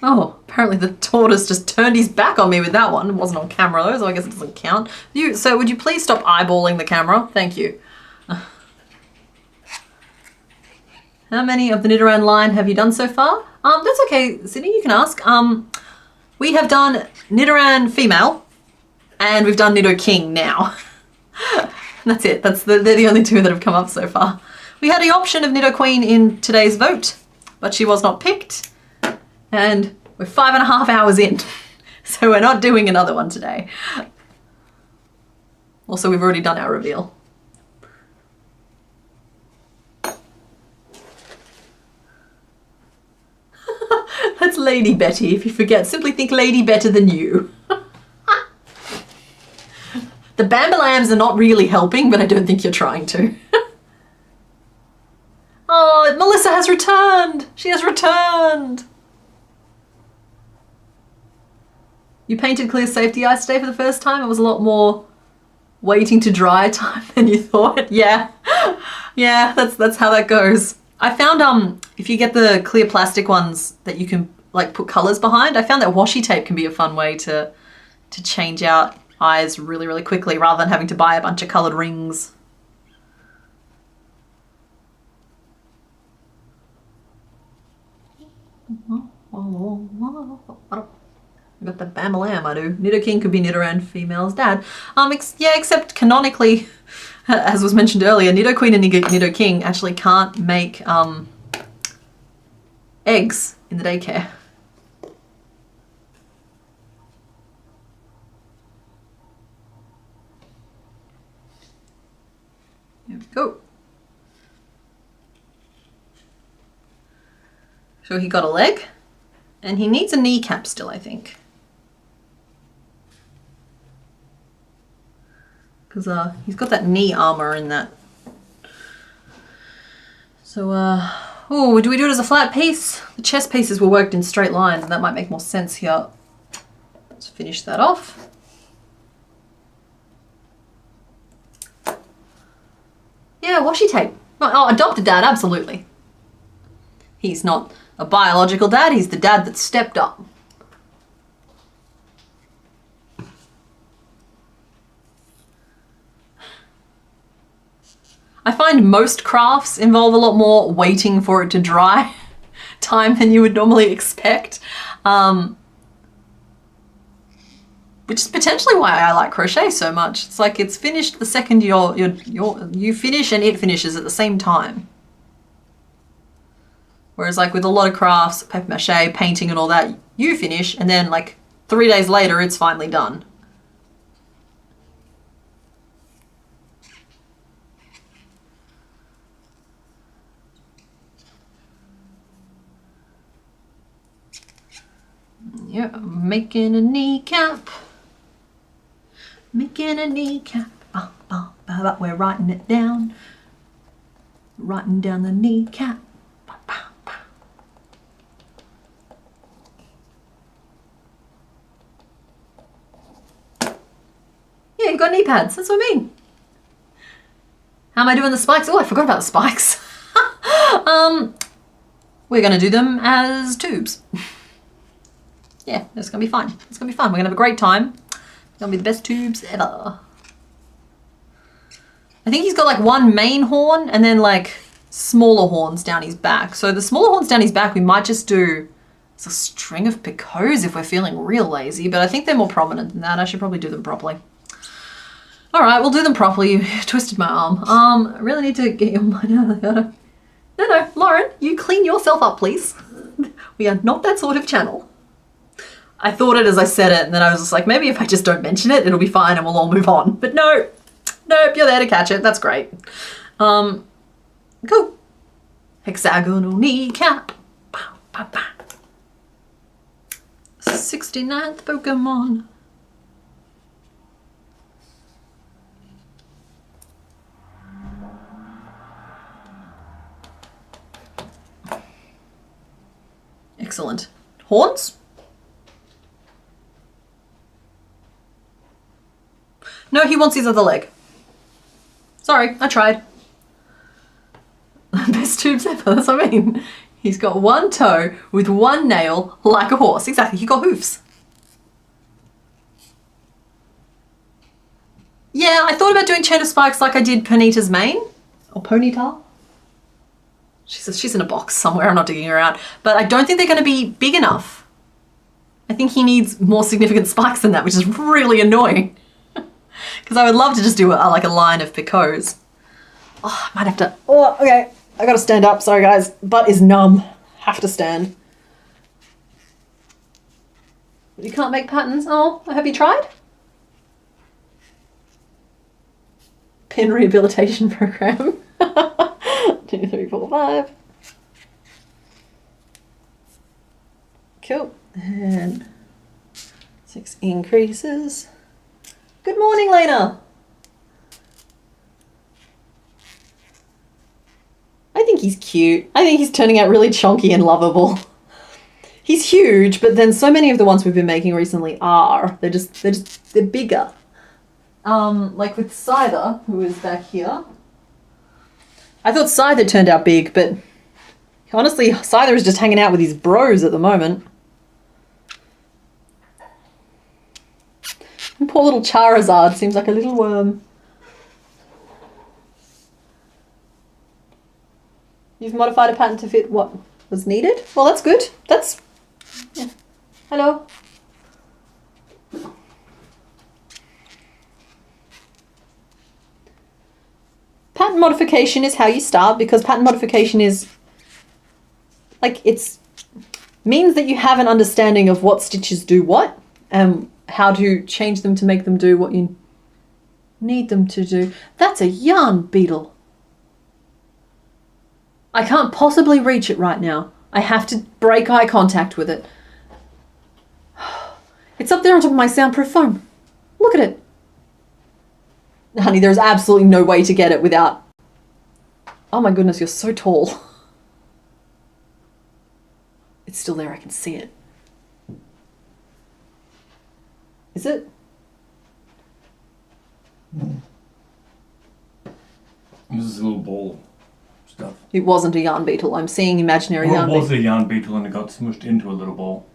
Oh, apparently the tortoise just turned his back on me with that one. It wasn't on camera though, so I guess it doesn't count. So would you please stop eyeballing the camera? Thank you. How many of the Knit Around line have you done so far? That's okay, Sydney, you can ask. We have done Knit Around Female, and we've done Knitto King now. That's it. They're the only two that have come up so far. We had the option of Knitto Queen in today's vote, but she was not picked. And we're 5.5 hours in, so we're not doing another one today. Also, we've already done our reveal. That's Lady Betty. If you forget, simply think Lady better than you. The Bambalams are not really helping, but I don't think you're trying to. Oh, Melissa has returned. She has returned. You painted clear safety ice today for the first time. It was a lot more waiting to dry time than you thought. Yeah, yeah, that's how that goes. I found if you get the clear plastic ones that you can like put colors behind, I found that washi tape can be a fun way to change out eyes really, really quickly rather than having to buy a bunch of colored rings. I got the Bamalam, I do. Knitto King could be Knit Around Female's dad. Yeah, except canonically, as was mentioned earlier, Knitto Queen and Knitto King actually can't make eggs in the daycare. There we go. So he got a leg, and he needs a kneecap still, I think. Because he's got that knee armor in that. So, oh, do we do it as a flat piece? The chest pieces were worked in straight lines, and that might make more sense here. Let's finish that off. yeah, washi tape. Oh, adopted dad, absolutely. He's not a biological dad, he's the dad that stepped up. I find most crafts involve a lot more waiting for it to dry time than you would normally expect. Which is potentially why I like crochet so much. It's like it's finished the second you finish and it finishes at the same time. Whereas like with a lot of crafts, paper mache, painting and all that, you finish and then like 3 days later it's finally done. Yeah, making a kneecap. Making a kneecap. We're writing it down. Writing down the kneecap. Yeah, you got knee pads. That's what I mean. How am I doing the spikes? Oh, I forgot about the spikes. We're going to do them as tubes. Yeah, it's going to be fun. It's going to be fun. We're going to have a great time. It's going to be the best tubes ever. I think he's got like one main horn and then like smaller horns down his back. So the smaller horns down his back, we might just do as a string of picots if we're feeling real lazy, but I think they're more prominent than that. I should probably do them properly. All right, we'll do them properly. You twisted my arm. I really need to get your mind out of the No, Lauren, you clean yourself up, please. We are not that sort of channel. I thought it as I said it, and then I was just like, maybe if I just don't mention it, it'll be fine and we'll all move on. But no, nope, you're there to catch it. That's great. Cool. Hexagonal kneecap. 69th Pokemon. Excellent. Horns? No, he wants his other leg. Sorry, I tried. Best tubes ever, that's what I mean. He's got one toe with one nail like a horse. Exactly, he got hoofs. Yeah, I thought about doing chain of spikes like I did Ponyta's mane. Or Ponyta. She's in a box somewhere, I'm not digging her out. But I don't think they're going to be big enough. I think he needs more significant spikes than that, which is really annoying. Because I would love to just do like a line of picots. Oh, I might have to... Oh, okay. I gotta stand up. Sorry, guys. Butt is numb. Have to stand. You can't make patterns? Oh, have you tried? Pin rehabilitation program. 2, 3, 4, 5. Cool. And 6 increases. Good morning, Lena. I think he's cute. I think he's turning out really chonky and lovable. He's huge, but then so many of the ones we've been making recently are. They're bigger. Like with Scyther, who is back here. I thought Scyther turned out big, but honestly, Scyther is just hanging out with his bros at the moment. And poor little Charizard seems like a little worm. You've modified a pattern to fit what was needed? Well, that's good. That's... Yeah. Hello. Pattern modification is how you start, because pattern modification is... like, it's... means that you have an understanding of what stitches do what, and how to change them to make them do what you need them to do. That's a yarn beetle. I can't possibly reach it right now. I have to break eye contact with it. It's up there on top of my soundproof foam. Look at it. Honey, there's absolutely no way to get it without... Oh my goodness, you're so tall. It's still there, I can see it. Is it? This is a little ball of stuff. It wasn't a yarn beetle. I'm seeing imaginary Or yarn it was beetle. a yarn beetle and it got smushed into a little ball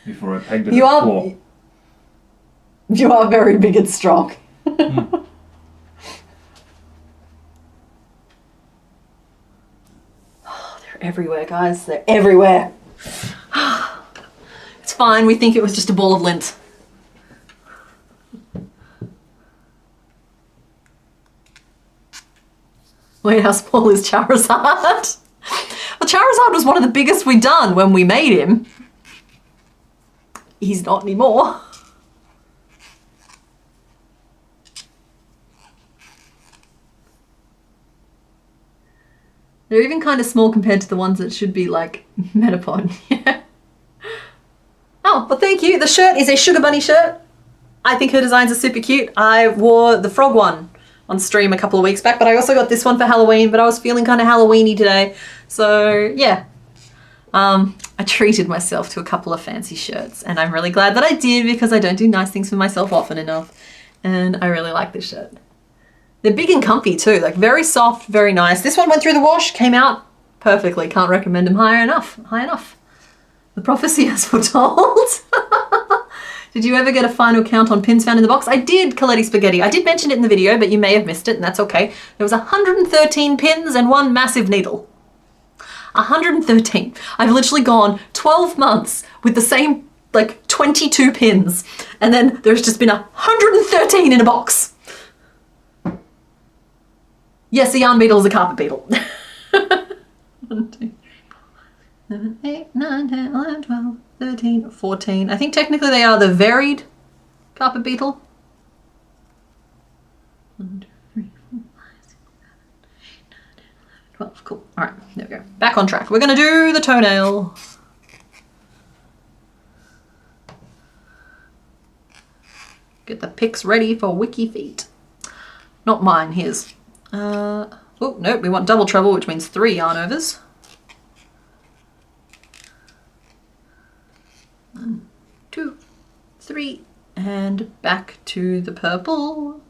before I pegged it You at the are floor. you are very big and strong. Oh, they're everywhere, guys. They're everywhere. It's fine. We think it was just a ball of lint. Wait, how small is Charizard? Well, Charizard was one of the biggest we'd done when we made him. He's not anymore. They're even kind of small compared to the ones that should be like Metapod. Yeah. Oh, well thank you. The shirt is a Sugar Bunny shirt. I think her designs are super cute. I wore the frog one on stream a couple of weeks back, but I also got this one for Halloween, but I was feeling kind of Halloween-y today. So yeah, I treated myself to a couple of fancy shirts and I'm really glad that I did because I don't do nice things for myself often enough. And I really like this shirt. They're big and comfy too, like very soft, very nice. This one went through the wash, came out perfectly. Can't recommend them high enough. The prophecy has foretold. Did you ever get a final count on pins found in the box? I did, Coletti Spaghetti. I did mention it in the video, but you may have missed it, and that's okay. There was 113 pins and one massive needle. 113. I've literally gone 12 months with the same, like, 22 pins, and then there's just been 113 in a box. Yes, a yarn beetle is a carpet beetle. 1, 2, 3, 4, 7, 8, 9, 10, 11, 12. 13, 14. I think technically they are the varied carpet beetle. 1, 2, 3, 4, 5, 6, 7, 8, 9, 10, 11, 12. Cool. All right, there we go. Back on track. We're going to do the toenail. Get the pics ready for wiki feet. Not mine, his. Oh, nope, we want double treble, which means 3 yarn overs. 1, 2, 3, and back to the purple.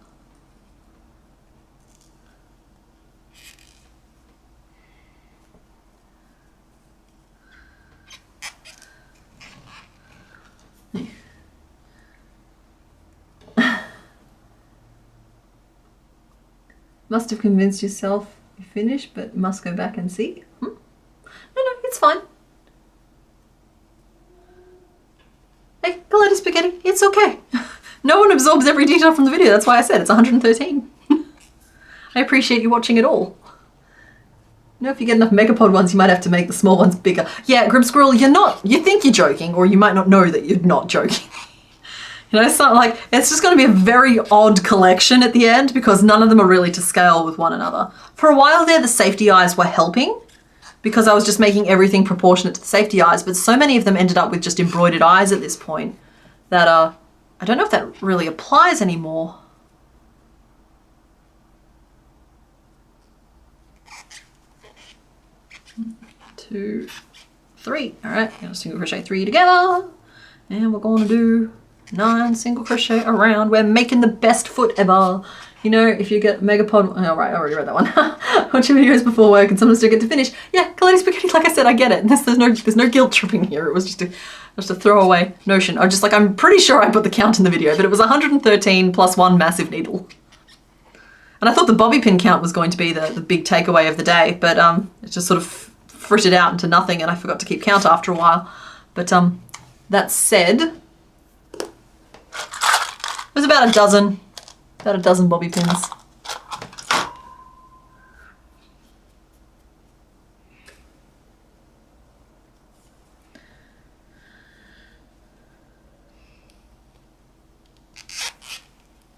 Must have convinced yourself you finished, but must go back and see. No, it's fine. Hey, Galetta Spaghetti, it's okay. No one absorbs every detail from the video. That's why I said it's 113. I appreciate you watching it all. You know, if you get enough Megapod ones, you might have to make the small ones bigger. Yeah, Grip Squirrel, you think you're joking, or you might not know that you're not joking. You know, it's not like, it's just going to be a very odd collection at the end because none of them are really to scale with one another. For a while there, the safety eyes were helping because I was just making everything proportionate to the safety eyes, but so many of them ended up with just embroidered eyes at this point that I don't know if that really applies anymore. One, 2, 3. All right, I'm going to single crochet 3 together, and we're going to do 9 single crochet around. We're making the best foot ever. You know, if you get Megapod, oh right, I already read that one. Watch your videos before work and sometimes don't get to finish. Yeah, Galetta Spaghetti, like I said, I get it. There's no guilt tripping here. It was just a throwaway notion. I'm pretty sure I put the count in the video, but it was 113 plus 1 massive needle. And I thought the bobby pin count was going to be the big takeaway of the day, but it just sort of frittered out into nothing and I forgot to keep count after a while. But that said, it was about a dozen bobby pins.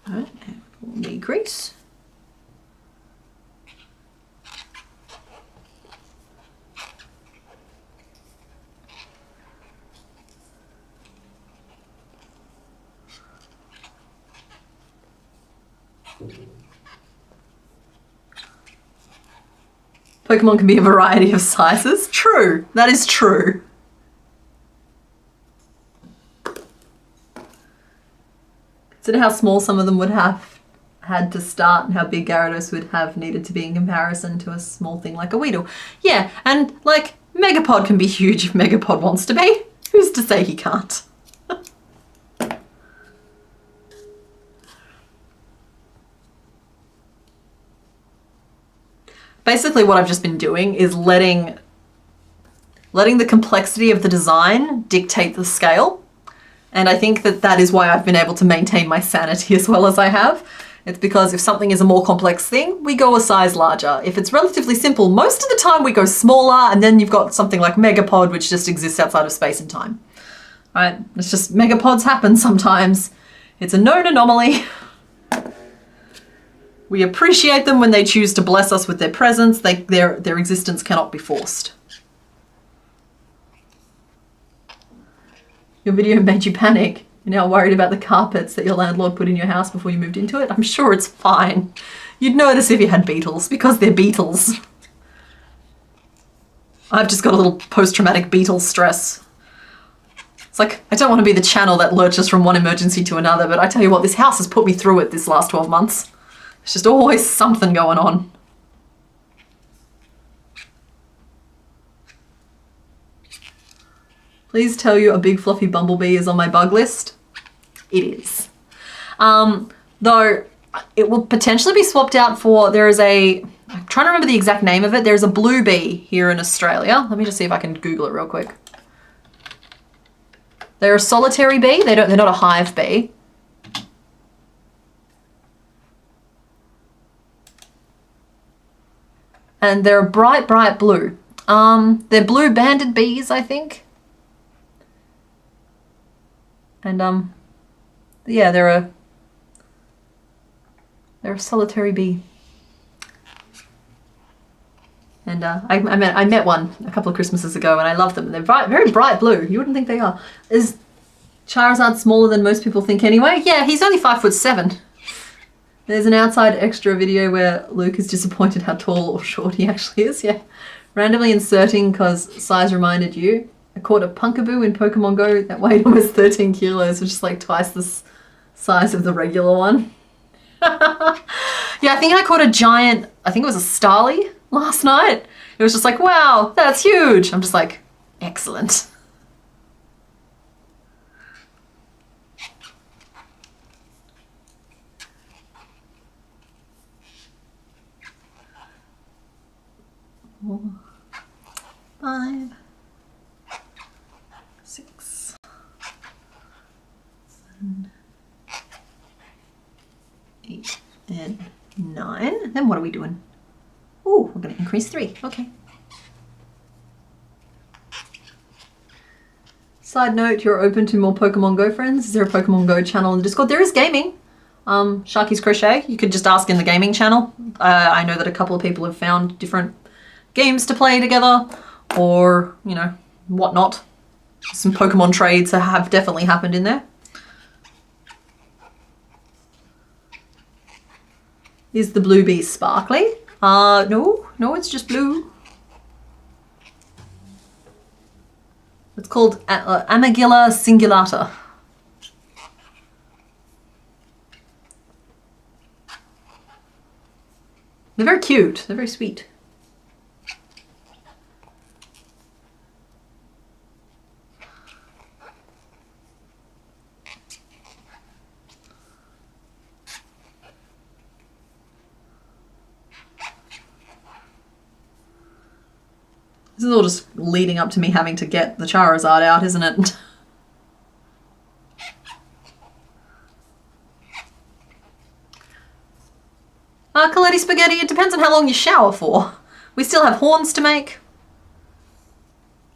All right, we'll need grease. Pokemon can be a variety of sizes. True, that is true. Consider how small some of them would have had to start and how big Gyarados would have needed to be in comparison to a small thing like a Weedle. Yeah, and like Megapod can be huge if Megapod wants to be. Who's to say he can't? Basically what I've just been doing is letting the complexity of the design dictate the scale. And I think that that is why I've been able to maintain my sanity as well as I have. It's because if something is a more complex thing, we go a size larger. If it's relatively simple, most of the time we go smaller, and then you've got something like Megapod, which just exists outside of space and time. Right? It's just Megapods happen sometimes. It's a known anomaly. We appreciate them when they choose to bless us with their presence. Their existence cannot be forced. Your video made you panic. You're now worried about the carpets that your landlord put in your house before you moved into it. I'm sure it's fine. You'd notice if you had beetles, because they're beetles. I've just got a little post-traumatic beetle stress. It's like, I don't want to be the channel that lurches from one emergency to another, but I tell you what, this house has put me through it this last 12 months. There's just always something going on. Please tell you a big fluffy bumblebee is on my bug list. It is. Though it will potentially be swapped out for, I'm trying to remember the exact name of it. There's a blue bee here in Australia. Let me just see if I can Google it real quick. They're a solitary bee. They're not a hive bee. And they're a bright, bright blue. They're blue banded bees, I think. And yeah, they're a solitary bee. And I met one a couple of Christmases ago, and I love them. They're very bright blue. You wouldn't think they are. Is Charizard smaller than most people think anyway? Yeah, he's only 5'7". There's an outside extra video where Luke is disappointed how tall or short he actually is. Yeah, randomly inserting because size reminded you. I caught a Punkaboo in Pokemon Go that weighed almost 13 kilos, which is like twice the size of the regular one. Yeah, I think I caught a giant, I think it was a Starly last night. It was just like, wow, that's huge. I'm just like, excellent. Four, 5, 6, 7, 8, and 9. Then what are we doing? Oh, we're going to increase 3. Okay. Side note, you're open to more Pokemon Go friends. Is there a Pokemon Go channel in the Discord? There is gaming. Sharky's Crochet. You could just ask in the gaming channel. I know that a couple of people have found different games to play together, or, you know, whatnot. Some Pokemon trades have definitely happened in there. Is the blue bee sparkly? No, it's just blue. It's called Amegilla cingulata. They're very cute. They're very sweet. This is all just leading up to me having to get the Charizard out, isn't it? Coletti Spaghetti, it depends on how long you shower for. We still have horns to make.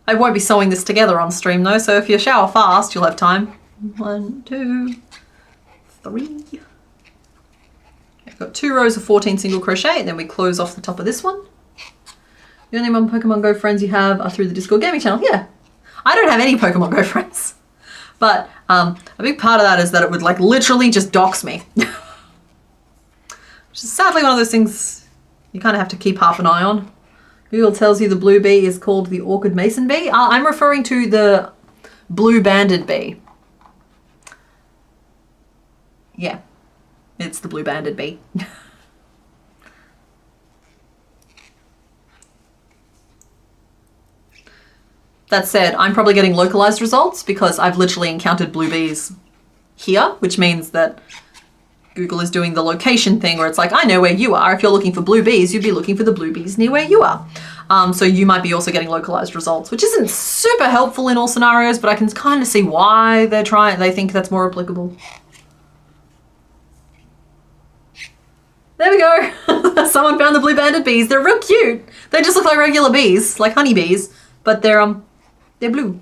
I won't be sewing this together on stream though, so if you shower fast, you'll have time. 1, 2, 3. I've got 2 rows of 14 single crochet, and then we close off the top of this one. The only Pokemon Go friends you have are through the Discord gaming channel. Yeah, I don't have any Pokemon Go friends, but a big part of that is that it would like literally just dox me. Which is sadly one of those things you kind of have to keep half an eye on. Google tells you the blue bee is called the orchid mason bee. I'm referring to the blue banded bee. Yeah. It's the blue banded bee. That said, I'm probably getting localized results because I've literally encountered blue bees here, which means that Google is doing the location thing where it's like, I know where you are. If you're looking for blue bees, you'd be looking for the blue bees near where you are. So you might be also getting localized results, which isn't super helpful in all scenarios, but I can kind of see why they think that's more applicable. There we go. Someone found the blue banded bees. They're real cute. They just look like regular bees, like honeybees, but they're blue.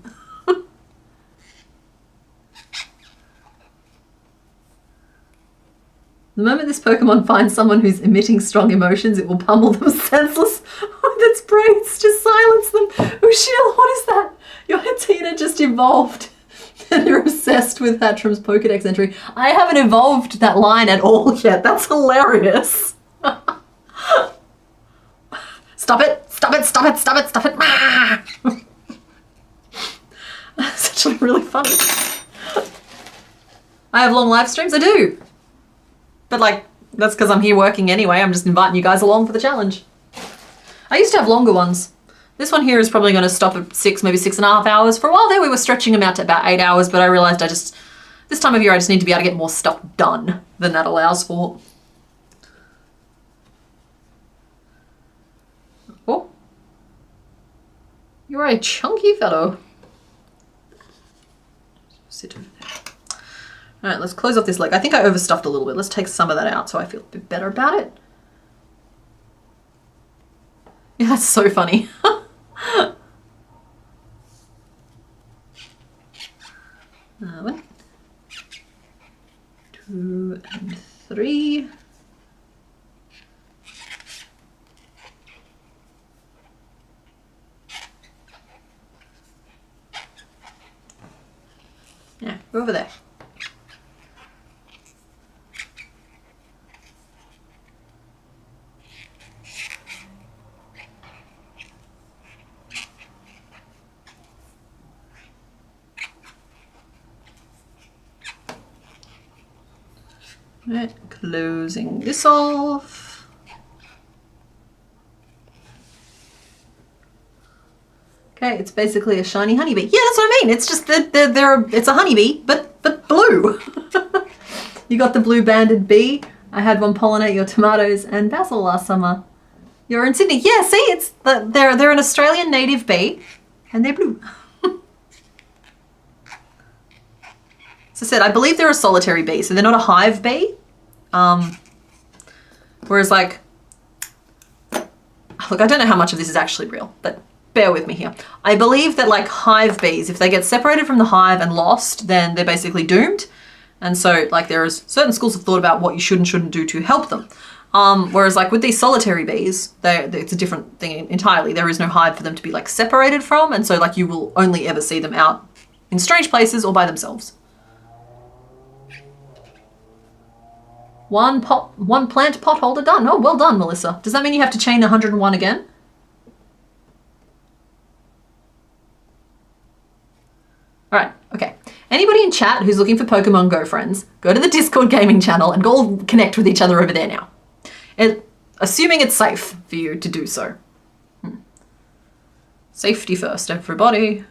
The moment this Pokemon finds someone who's emitting strong emotions, it will pummel them senseless with its braids. Just silence them. Oh, Sheila, what is that? Your Hatina just evolved. And you're obsessed with Hatchram's Pokedex entry. I haven't evolved that line at all yet. That's hilarious. Stop it. Stop it. Stop it. Stop it. Stop it. That's actually really funny. I have long live streams. I do. But like, that's because I'm here working anyway. I'm just inviting you guys along for the challenge. I used to have longer ones. This one here is probably going to stop at 6, maybe 6.5 hours. For a while there, we were stretching them out to about 8 hours, but I realized this time of year, I just need to be able to get more stuff done than that allows for. Oh. You're a chunky fellow. Sit over there. All right, let's close off this leg. I think I overstuffed a little bit. Let's take some of that out so I feel a bit better about it. Yeah, that's so funny. 1, 2, and 3. Yeah, go over there. Right, closing this off. Okay, it's basically a shiny honeybee. Yeah, that's what I mean. It's just that it's a honeybee, but blue. You got the blue banded bee. I had one pollinate your tomatoes and basil last summer. You're in Sydney. Yeah, see, they're an Australian native bee, and they're blue. As I said, I believe they're a solitary bee, so they're not a hive bee. Whereas like, look, I don't know how much of this is actually real, but bear with me here. I believe that like hive bees, if they get separated from the hive and lost, then they're basically doomed. And so like there is certain schools of thought about what you should and shouldn't do to help them. Whereas like with these solitary bees, it's a different thing entirely. There is no hive for them to be like separated from. And so like you will only ever see them out in strange places or by themselves. One plant pot holder done. Oh, well done, Melissa. Does that mean you have to chain 101 again? All right, okay. Anybody in chat who's looking for Pokemon Go friends, go to the Discord gaming channel and go connect with each other over there now. Assuming it's safe for you to do so. Safety first, everybody.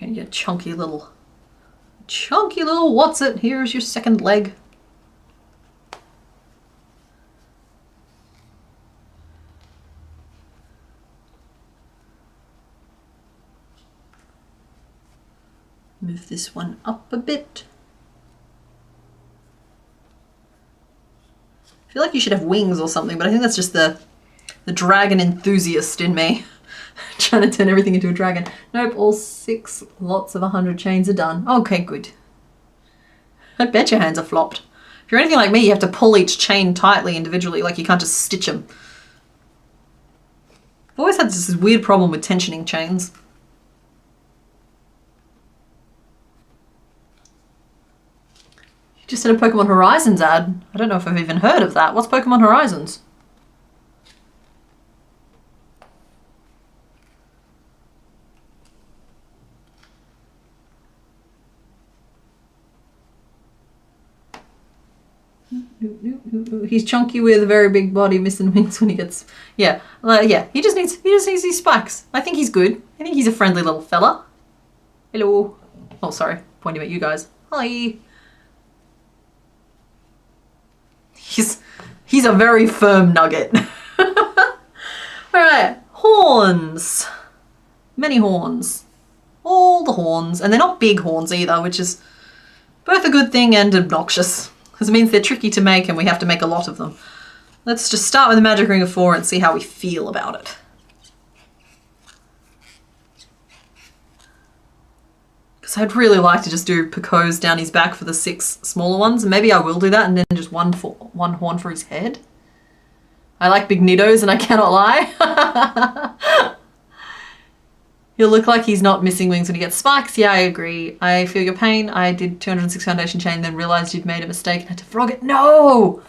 And your chunky little what's it? Here's your second leg. Move this one up a bit. I feel like you should have wings or something, but I think that's just the dragon enthusiast in me. Trying to turn everything into a dragon. Nope, all 6 lots of 100 chains are done. Okay, good. I bet your hands are flopped. If you're anything like me, you have to pull each chain tightly individually, like you can't just stitch them. I've always had this weird problem with tensioning chains. You just did a Pokemon Horizons ad. I don't know if I've even heard of that. What's Pokemon Horizons? He's chunky with a very big body, missing wings when he gets... Yeah, yeah. He just needs these spikes. I think he's good. I think he's a friendly little fella. Hello. Oh, sorry. Pointing at you guys. Hi. He's a very firm nugget. Alright. Horns. Many horns. All the horns. And they're not big horns either, which is both a good thing and obnoxious. Because it means they're tricky to make and we have to make a lot of them. Let's just start with the magic ring of 4 and see how we feel about it. Because I'd really like to just do picos down his back for the 6 smaller ones. Maybe I will do that and then just one horn for his head. I like big niddos and I cannot lie. He'll look like he's not missing wings when he gets spikes. Yeah, I agree. I feel your pain. I did 206 foundation chain, then realized you'd made a mistake and had to frog it. No!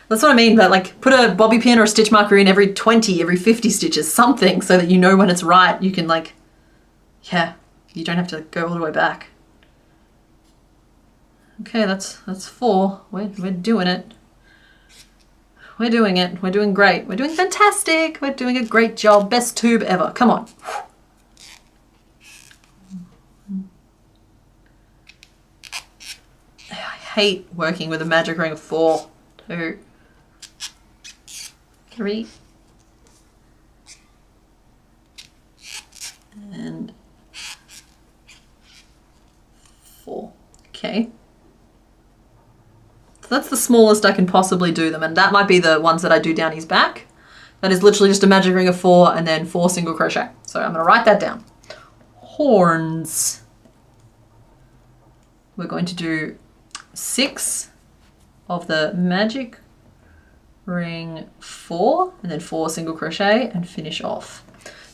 That's what I mean, but like put a bobby pin or a stitch marker in every 20, every 50 stitches, something so that you know when it's right. You can like, yeah, you don't have to go all the way back. Okay, that's 4. We're doing it. We're doing it. We're doing great. We're doing fantastic. We're doing a great job. Best tube ever. Come on. I hate working with a magic ring of 4. 2, 3, and 4. Okay. So that's the smallest I can possibly do them, and that might be the ones that I do down his back. That is literally just a magic ring of 4 and then 4 single crochet. So I'm going to write that down. Horns. We're going to do 6 of the magic ring 4 and then 4 single crochet and finish off.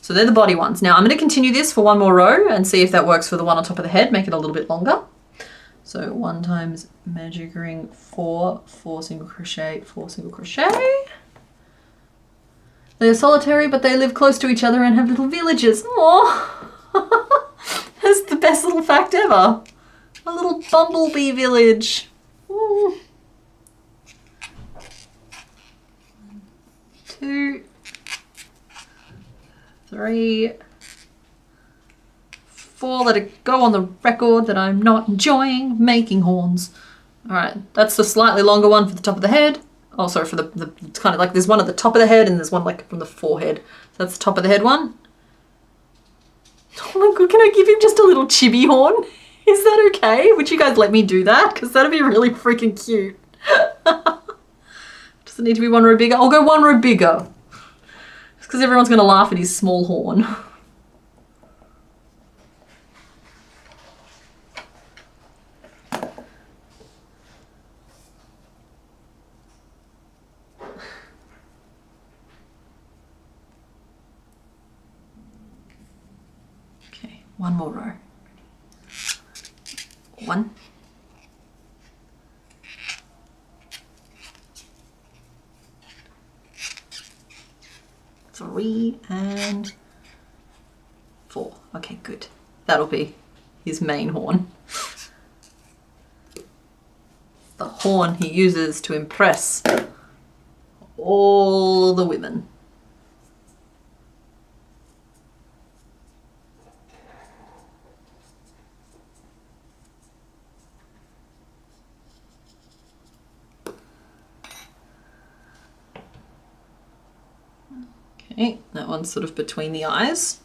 So they're the body ones. Now I'm going to continue this for one more row and see if that works for the one on top of the head, make it a little bit longer. So 1 times magic ring 4, 4 single crochet, 4 single crochet. They're solitary, but they live close to each other and have little villages. Aww. That's the best little fact ever. A little bumblebee village. Ooh. 2, 3, 4. Let it go on the record that I'm not enjoying making horns. Alright, that's the slightly longer one for the top of the head. Oh, sorry, for the it's kind of like there's one at the top of the head and there's one like from the forehead. So that's the top of the head one. Oh my god, can I give him just a little chibi horn? Is that okay? Would you guys let me do that? Because that'd be really freaking cute. Does it need to be 1 row bigger? I'll go 1 row bigger. Just because everyone's going to laugh at his small horn. Okay, 1 more row. 1, 3 and 4. Okay, good. That'll be his main horn. The horn he uses to impress all the women. Okay, that one's sort of between the eyes.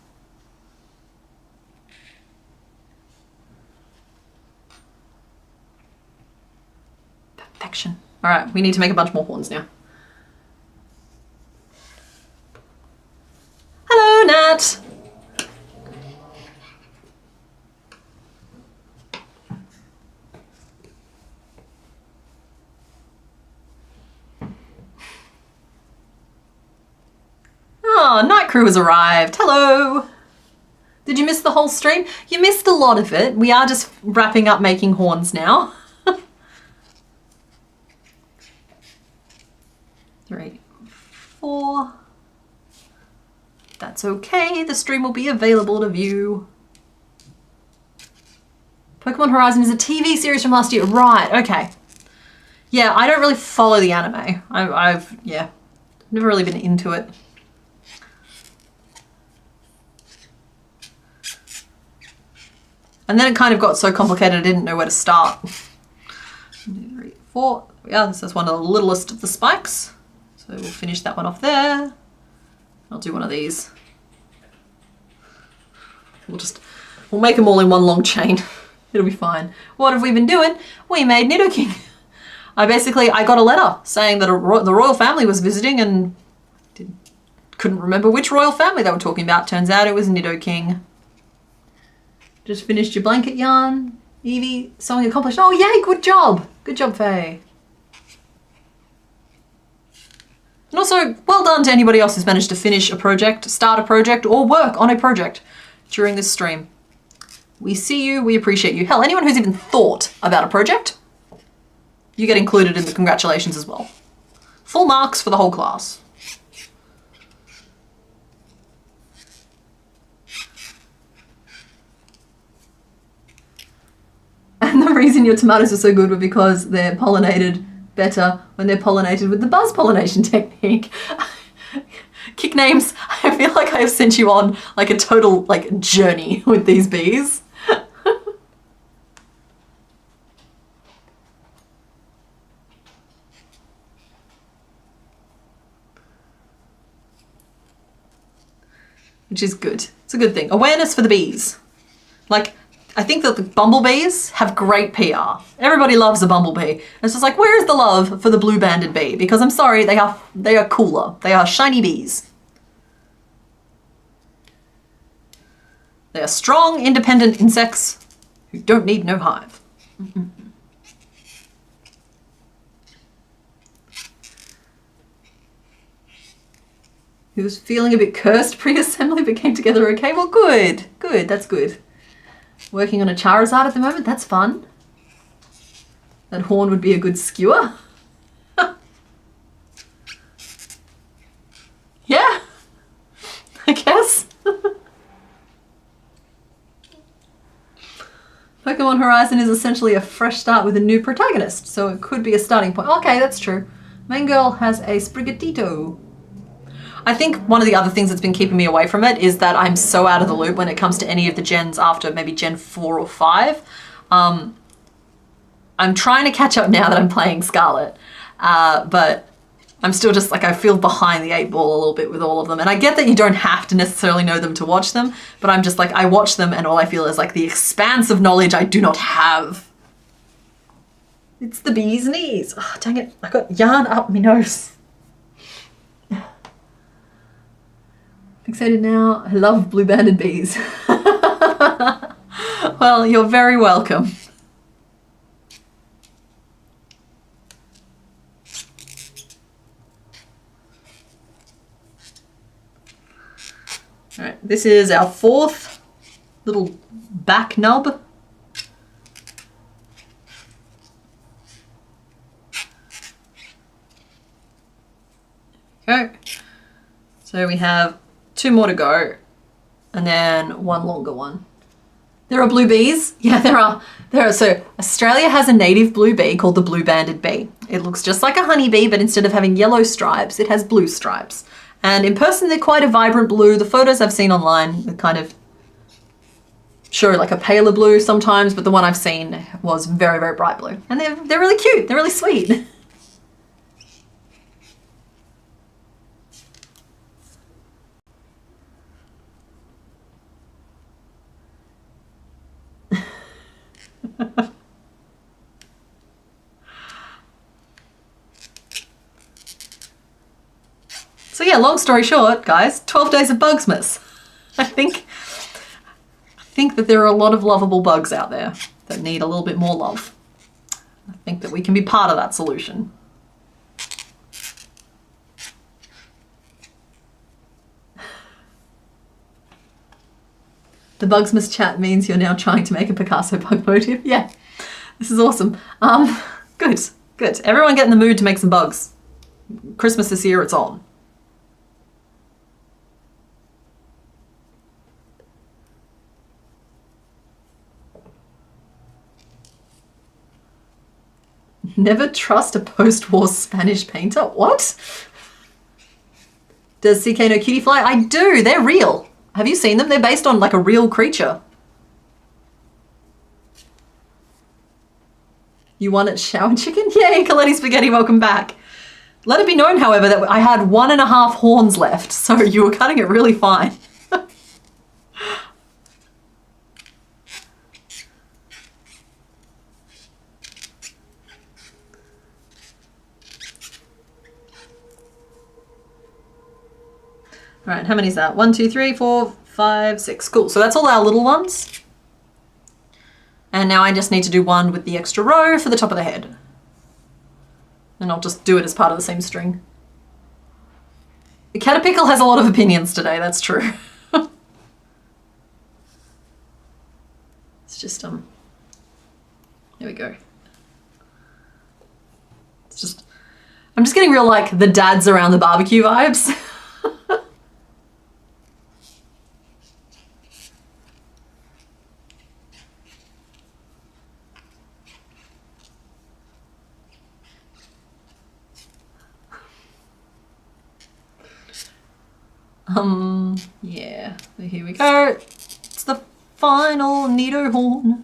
Perfection. All right, we need to make a bunch more horns now. Hello, Nat. Oh, Night Crew has arrived. Hello. Did you miss the whole stream? You missed a lot of it. We are just wrapping up making horns now. 3, 4. That's okay. The stream will be available to view. Pokemon Horizon is a TV series from last year. Right, okay. Yeah, I don't really follow the anime. I've never really been into it. And then it kind of got so complicated I didn't know where to start. 1, 2, 3, 4. Yeah, this is one of the littlest of the spikes. So we'll finish that one off there. I'll do one of these. We'll make them all in one long chain. It'll be fine. What have we been doing? We made Nidoking. I got a letter saying that the royal family was visiting and couldn't remember which royal family they were talking about. Turns out it was Nidoking. Just finished your blanket yarn. Evie, sewing accomplished. Oh yay, good job. Good job, Faye. And also, well done to anybody else who's managed to finish a project, start a project, or work on a project during this stream. We see you, we appreciate you. Hell, anyone who's even thought about a project, you get included in the congratulations as well. Full marks for the whole class. And the reason your tomatoes are so good were because they're pollinated better when they're pollinated with the buzz pollination technique. Kick names, I feel like I have sent you on like a total journey with these bees. Which is good. It's a good thing. Awareness for the bees. Like, I think that the bumblebees have great PR. Everybody loves a bumblebee. It's just like, where is the love for the blue-banded bee? Because I'm sorry, they are cooler. They are shiny bees. They are strong, independent insects who don't need no hive. Who was feeling a bit cursed pre-assembly but came together okay? Well, good. Good, that's good. Working on a Charizard at the moment, that's fun. That horn would be a good skewer. Yeah, I guess. Pokemon Horizon is essentially a fresh start with a new protagonist, so it could be a starting point. Okay, that's true. Main girl has a Sprigatito. I think one of the other things that's been keeping me away from it is that I'm so out of the loop when it comes to any of the gens after maybe Gen 4 or 5. I'm trying to catch up now that I'm playing Scarlet, but I'm still just like, I feel behind the 8 ball a little bit with all of them. And I get that you don't have to necessarily know them to watch them, but I'm just like, I watch them and all I feel is like the expanse of knowledge I do not have. It's the bee's knees. Oh, dang it, I got yarn up my nose. Excited now. I love blue-banded bees. Well, you're very welcome. All right, this is our 4th little back nub. Okay. So we have 2 more to go, and then 1 longer one. There are blue bees. Yeah, there are. So Australia has a native blue bee called the blue-banded bee. It looks just like a honeybee, but instead of having yellow stripes, it has blue stripes. And in person, they're quite a vibrant blue. The photos I've seen online kind of show like a paler blue sometimes, but the one I've seen was very, very bright blue. And they're really cute. They're really sweet. So yeah, long story short, guys, 12 days of Bugsmas. I think that there are a lot of lovable bugs out there that need a little bit more love. I think that we can be part of that solution. The Bugsmas chat means you're now trying to make a Picasso bug motif. Yeah, this is awesome. Good. Everyone get in the mood to make some bugs. Christmas this year, it's on. Never trust a post-war Spanish painter. What? Does CK know Cutie Fly? I do. They're real. Have you seen them? They're based on like a real creature. You won at Shower Chicken? Yay, Coletti Spaghetti, welcome back. Let it be known, however, that I had 1.5 horns left, so you were cutting it really fine. All right, how many is that? 1, 2, 3, 4, 5, 6. Cool. So that's all our little ones. And now I just need to do one with the extra row for the top of the head. And I'll just do it as part of the same string. The Caterpickle has a lot of opinions today, that's true. It's just, there we go. It's just, I'm just getting real like the dads around the barbecue vibes. Yeah, so here we go. It's the final neato horn.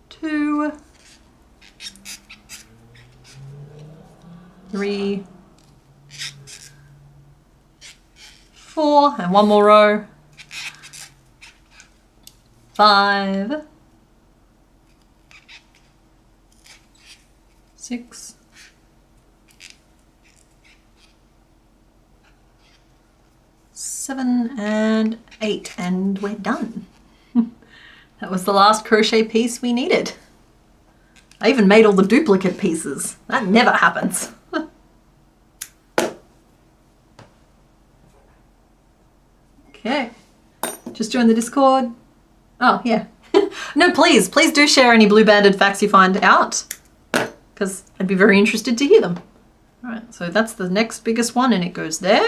2, 3, 4, and one more row. 5, 6, 7, and 8, and we're done. That was the last crochet piece we needed. I even made all the duplicate pieces. That never happens. Okay, just join the Discord. Oh, yeah. No, please do share any blue banded facts you find out, because I'd be very interested to hear them. All right, so that's the next biggest one, and it goes there.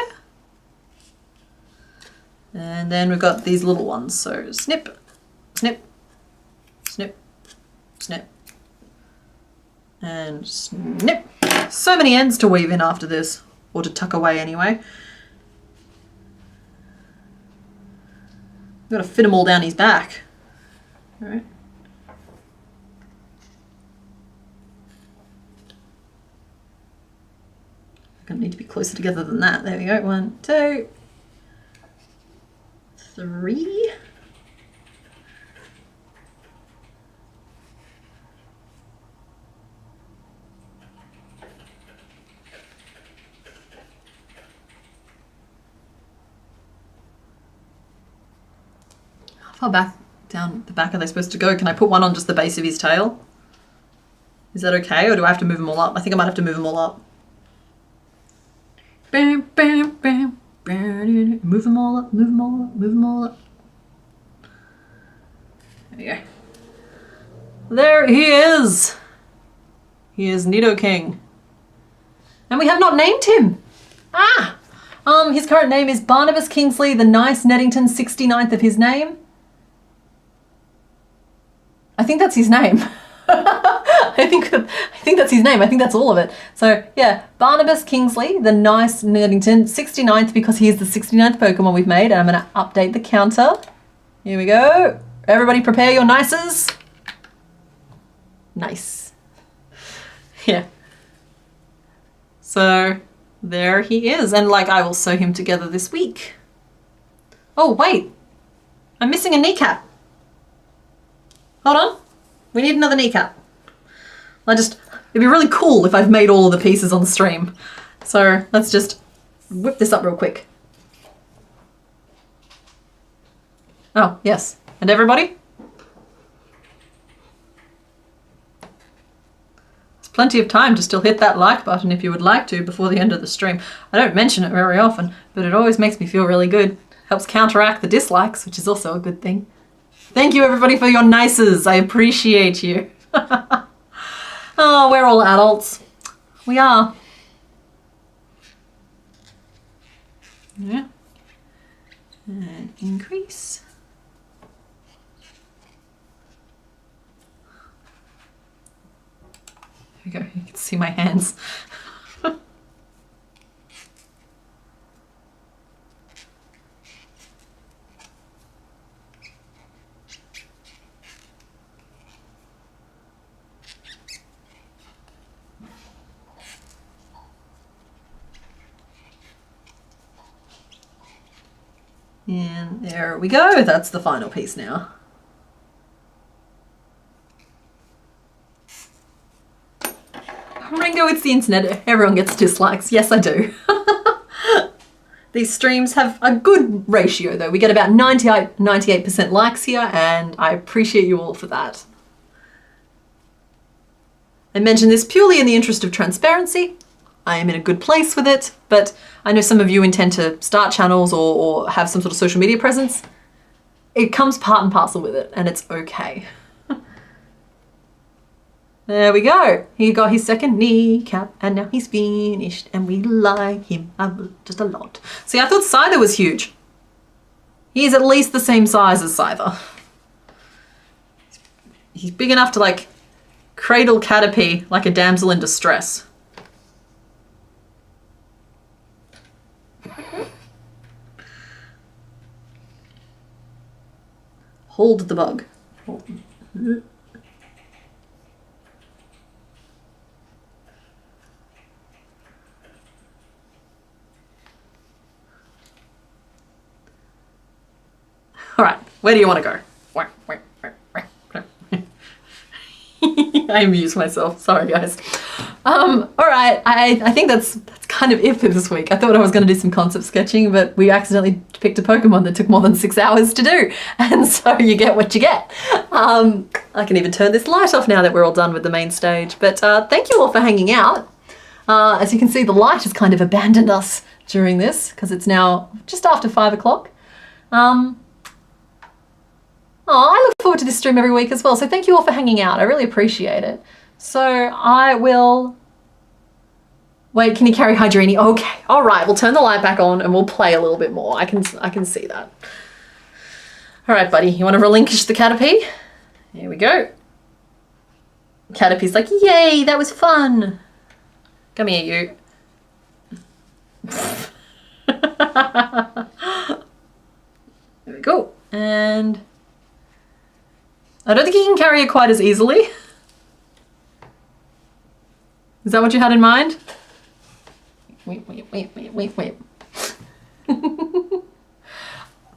And then we've got these little ones. So snip, snip, snip, snip, and snip. So many ends to weave in after this, or to tuck away anyway. We've got to fit them all down his back. All right. Gonna need to be closer together than that. There we go. 1, 2, 3. How far back down the back are they supposed to go? Can I put one on just the base of his tail? Is that okay, or do I have to move them all up? I think I might have to move them all up. Bam, bam, bam. Move them all up, move them all up, move them all up. There we go. There he is. He is Neato King. And we have not named him. His current name is Barnabas Kingsley, the nice Neddington, 69th of his name. I think that's his name. I think that's his name. I think that's all of it. So yeah, Barnabas Kingsley, the nice Neddington, 69th, because he is the 69th Pokemon we've made. And I'm going to update the counter. Here we go. Everybody prepare your nices. Nice. Yeah. So there he is. And like, I will sew him together this week. Oh, wait. I'm missing a kneecap. Hold on. We need another kneecap. It'd be really cool if I've made all of the pieces on the stream. So let's just whip this up real quick. Oh, yes. And everybody? There's plenty of time to still hit that like button if you would like to before the end of the stream. I don't mention it very often, but it always makes me feel really good. Helps counteract the dislikes, which is also a good thing. Thank you everybody for your nices. I appreciate you. Oh, we're all adults. We are. Yeah. And increase. you go, you can see my hands. And there we go, that's the final piece now. Ringo, it's the internet, everyone gets dislikes. Yes, I do. These streams have a good ratio though. We get about 98% likes here, and I appreciate you all for that. I mention this purely in the interest of transparency. I am in a good place with it, but I know some of you intend to start channels or have some sort of social media presence. It comes part and parcel with it, and it's okay. There we go. He got his second kneecap, and now he's finished, and we like him just a lot. See, I thought Scyther was huge. He is at least the same size as Scyther. He's big enough to, like, cradle Caterpie like a damsel in distress. Hold the bug. All right, where do you want to go? I amuse myself. Sorry, guys. All right, I think that's kind of it for this week. I thought I was going to do some concept sketching, but we accidentally picked a Pokemon that took more than 6 hours to do, and so you get what you get. I can even turn this light off now that we're all done with the main stage. But thank you all for hanging out. As you can see, the light has kind of abandoned us during this because it's now just after 5 o'clock. I look forward to this stream every week as well, so thank you all for hanging out. I really appreciate it. So I will... Wait, can you carry Hydrini? Okay, all right, we'll turn the light back on and we'll play a little bit more. I can see that. All right, buddy, you want to relinquish the Caterpie? Here we go. Caterpie's like, yay, that was fun. Come here, you. There we go. And... I don't think he can carry it quite as easily. Is that what you had in mind? Wait.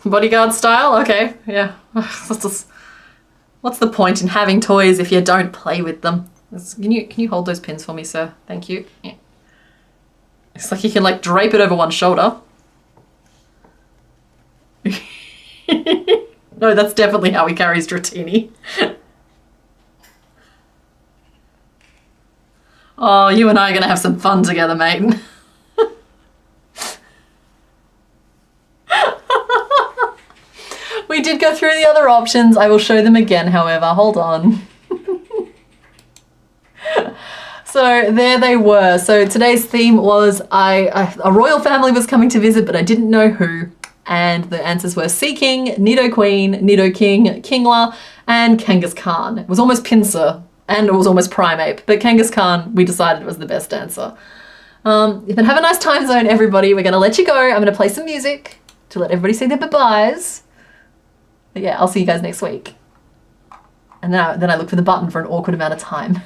Bodyguard style? Okay, yeah. What's the point in having toys if you don't play with them? Can you hold those pins for me, sir? Thank you. Yeah. It's like you can like drape it over one shoulder. No, that's definitely how he carries Dratini. Oh, you and I are going to have some fun together, mate. We did go through the other options. I will show them again, however. Hold on. So there they were. So today's theme was a royal family was coming to visit, but I didn't know who. And the answers were Sea King, Nidoqueen, Nidoking, Kingler, and Kangaskhan. It was almost Pinsir, and it was almost Primeape, but Kangaskhan we decided was the best answer. You can have a nice time zone, everybody. We're going to let you go. I'm going to play some music to let everybody say their bye-byes. But yeah, I'll see you guys next week. And then I look for the button for an awkward amount of time.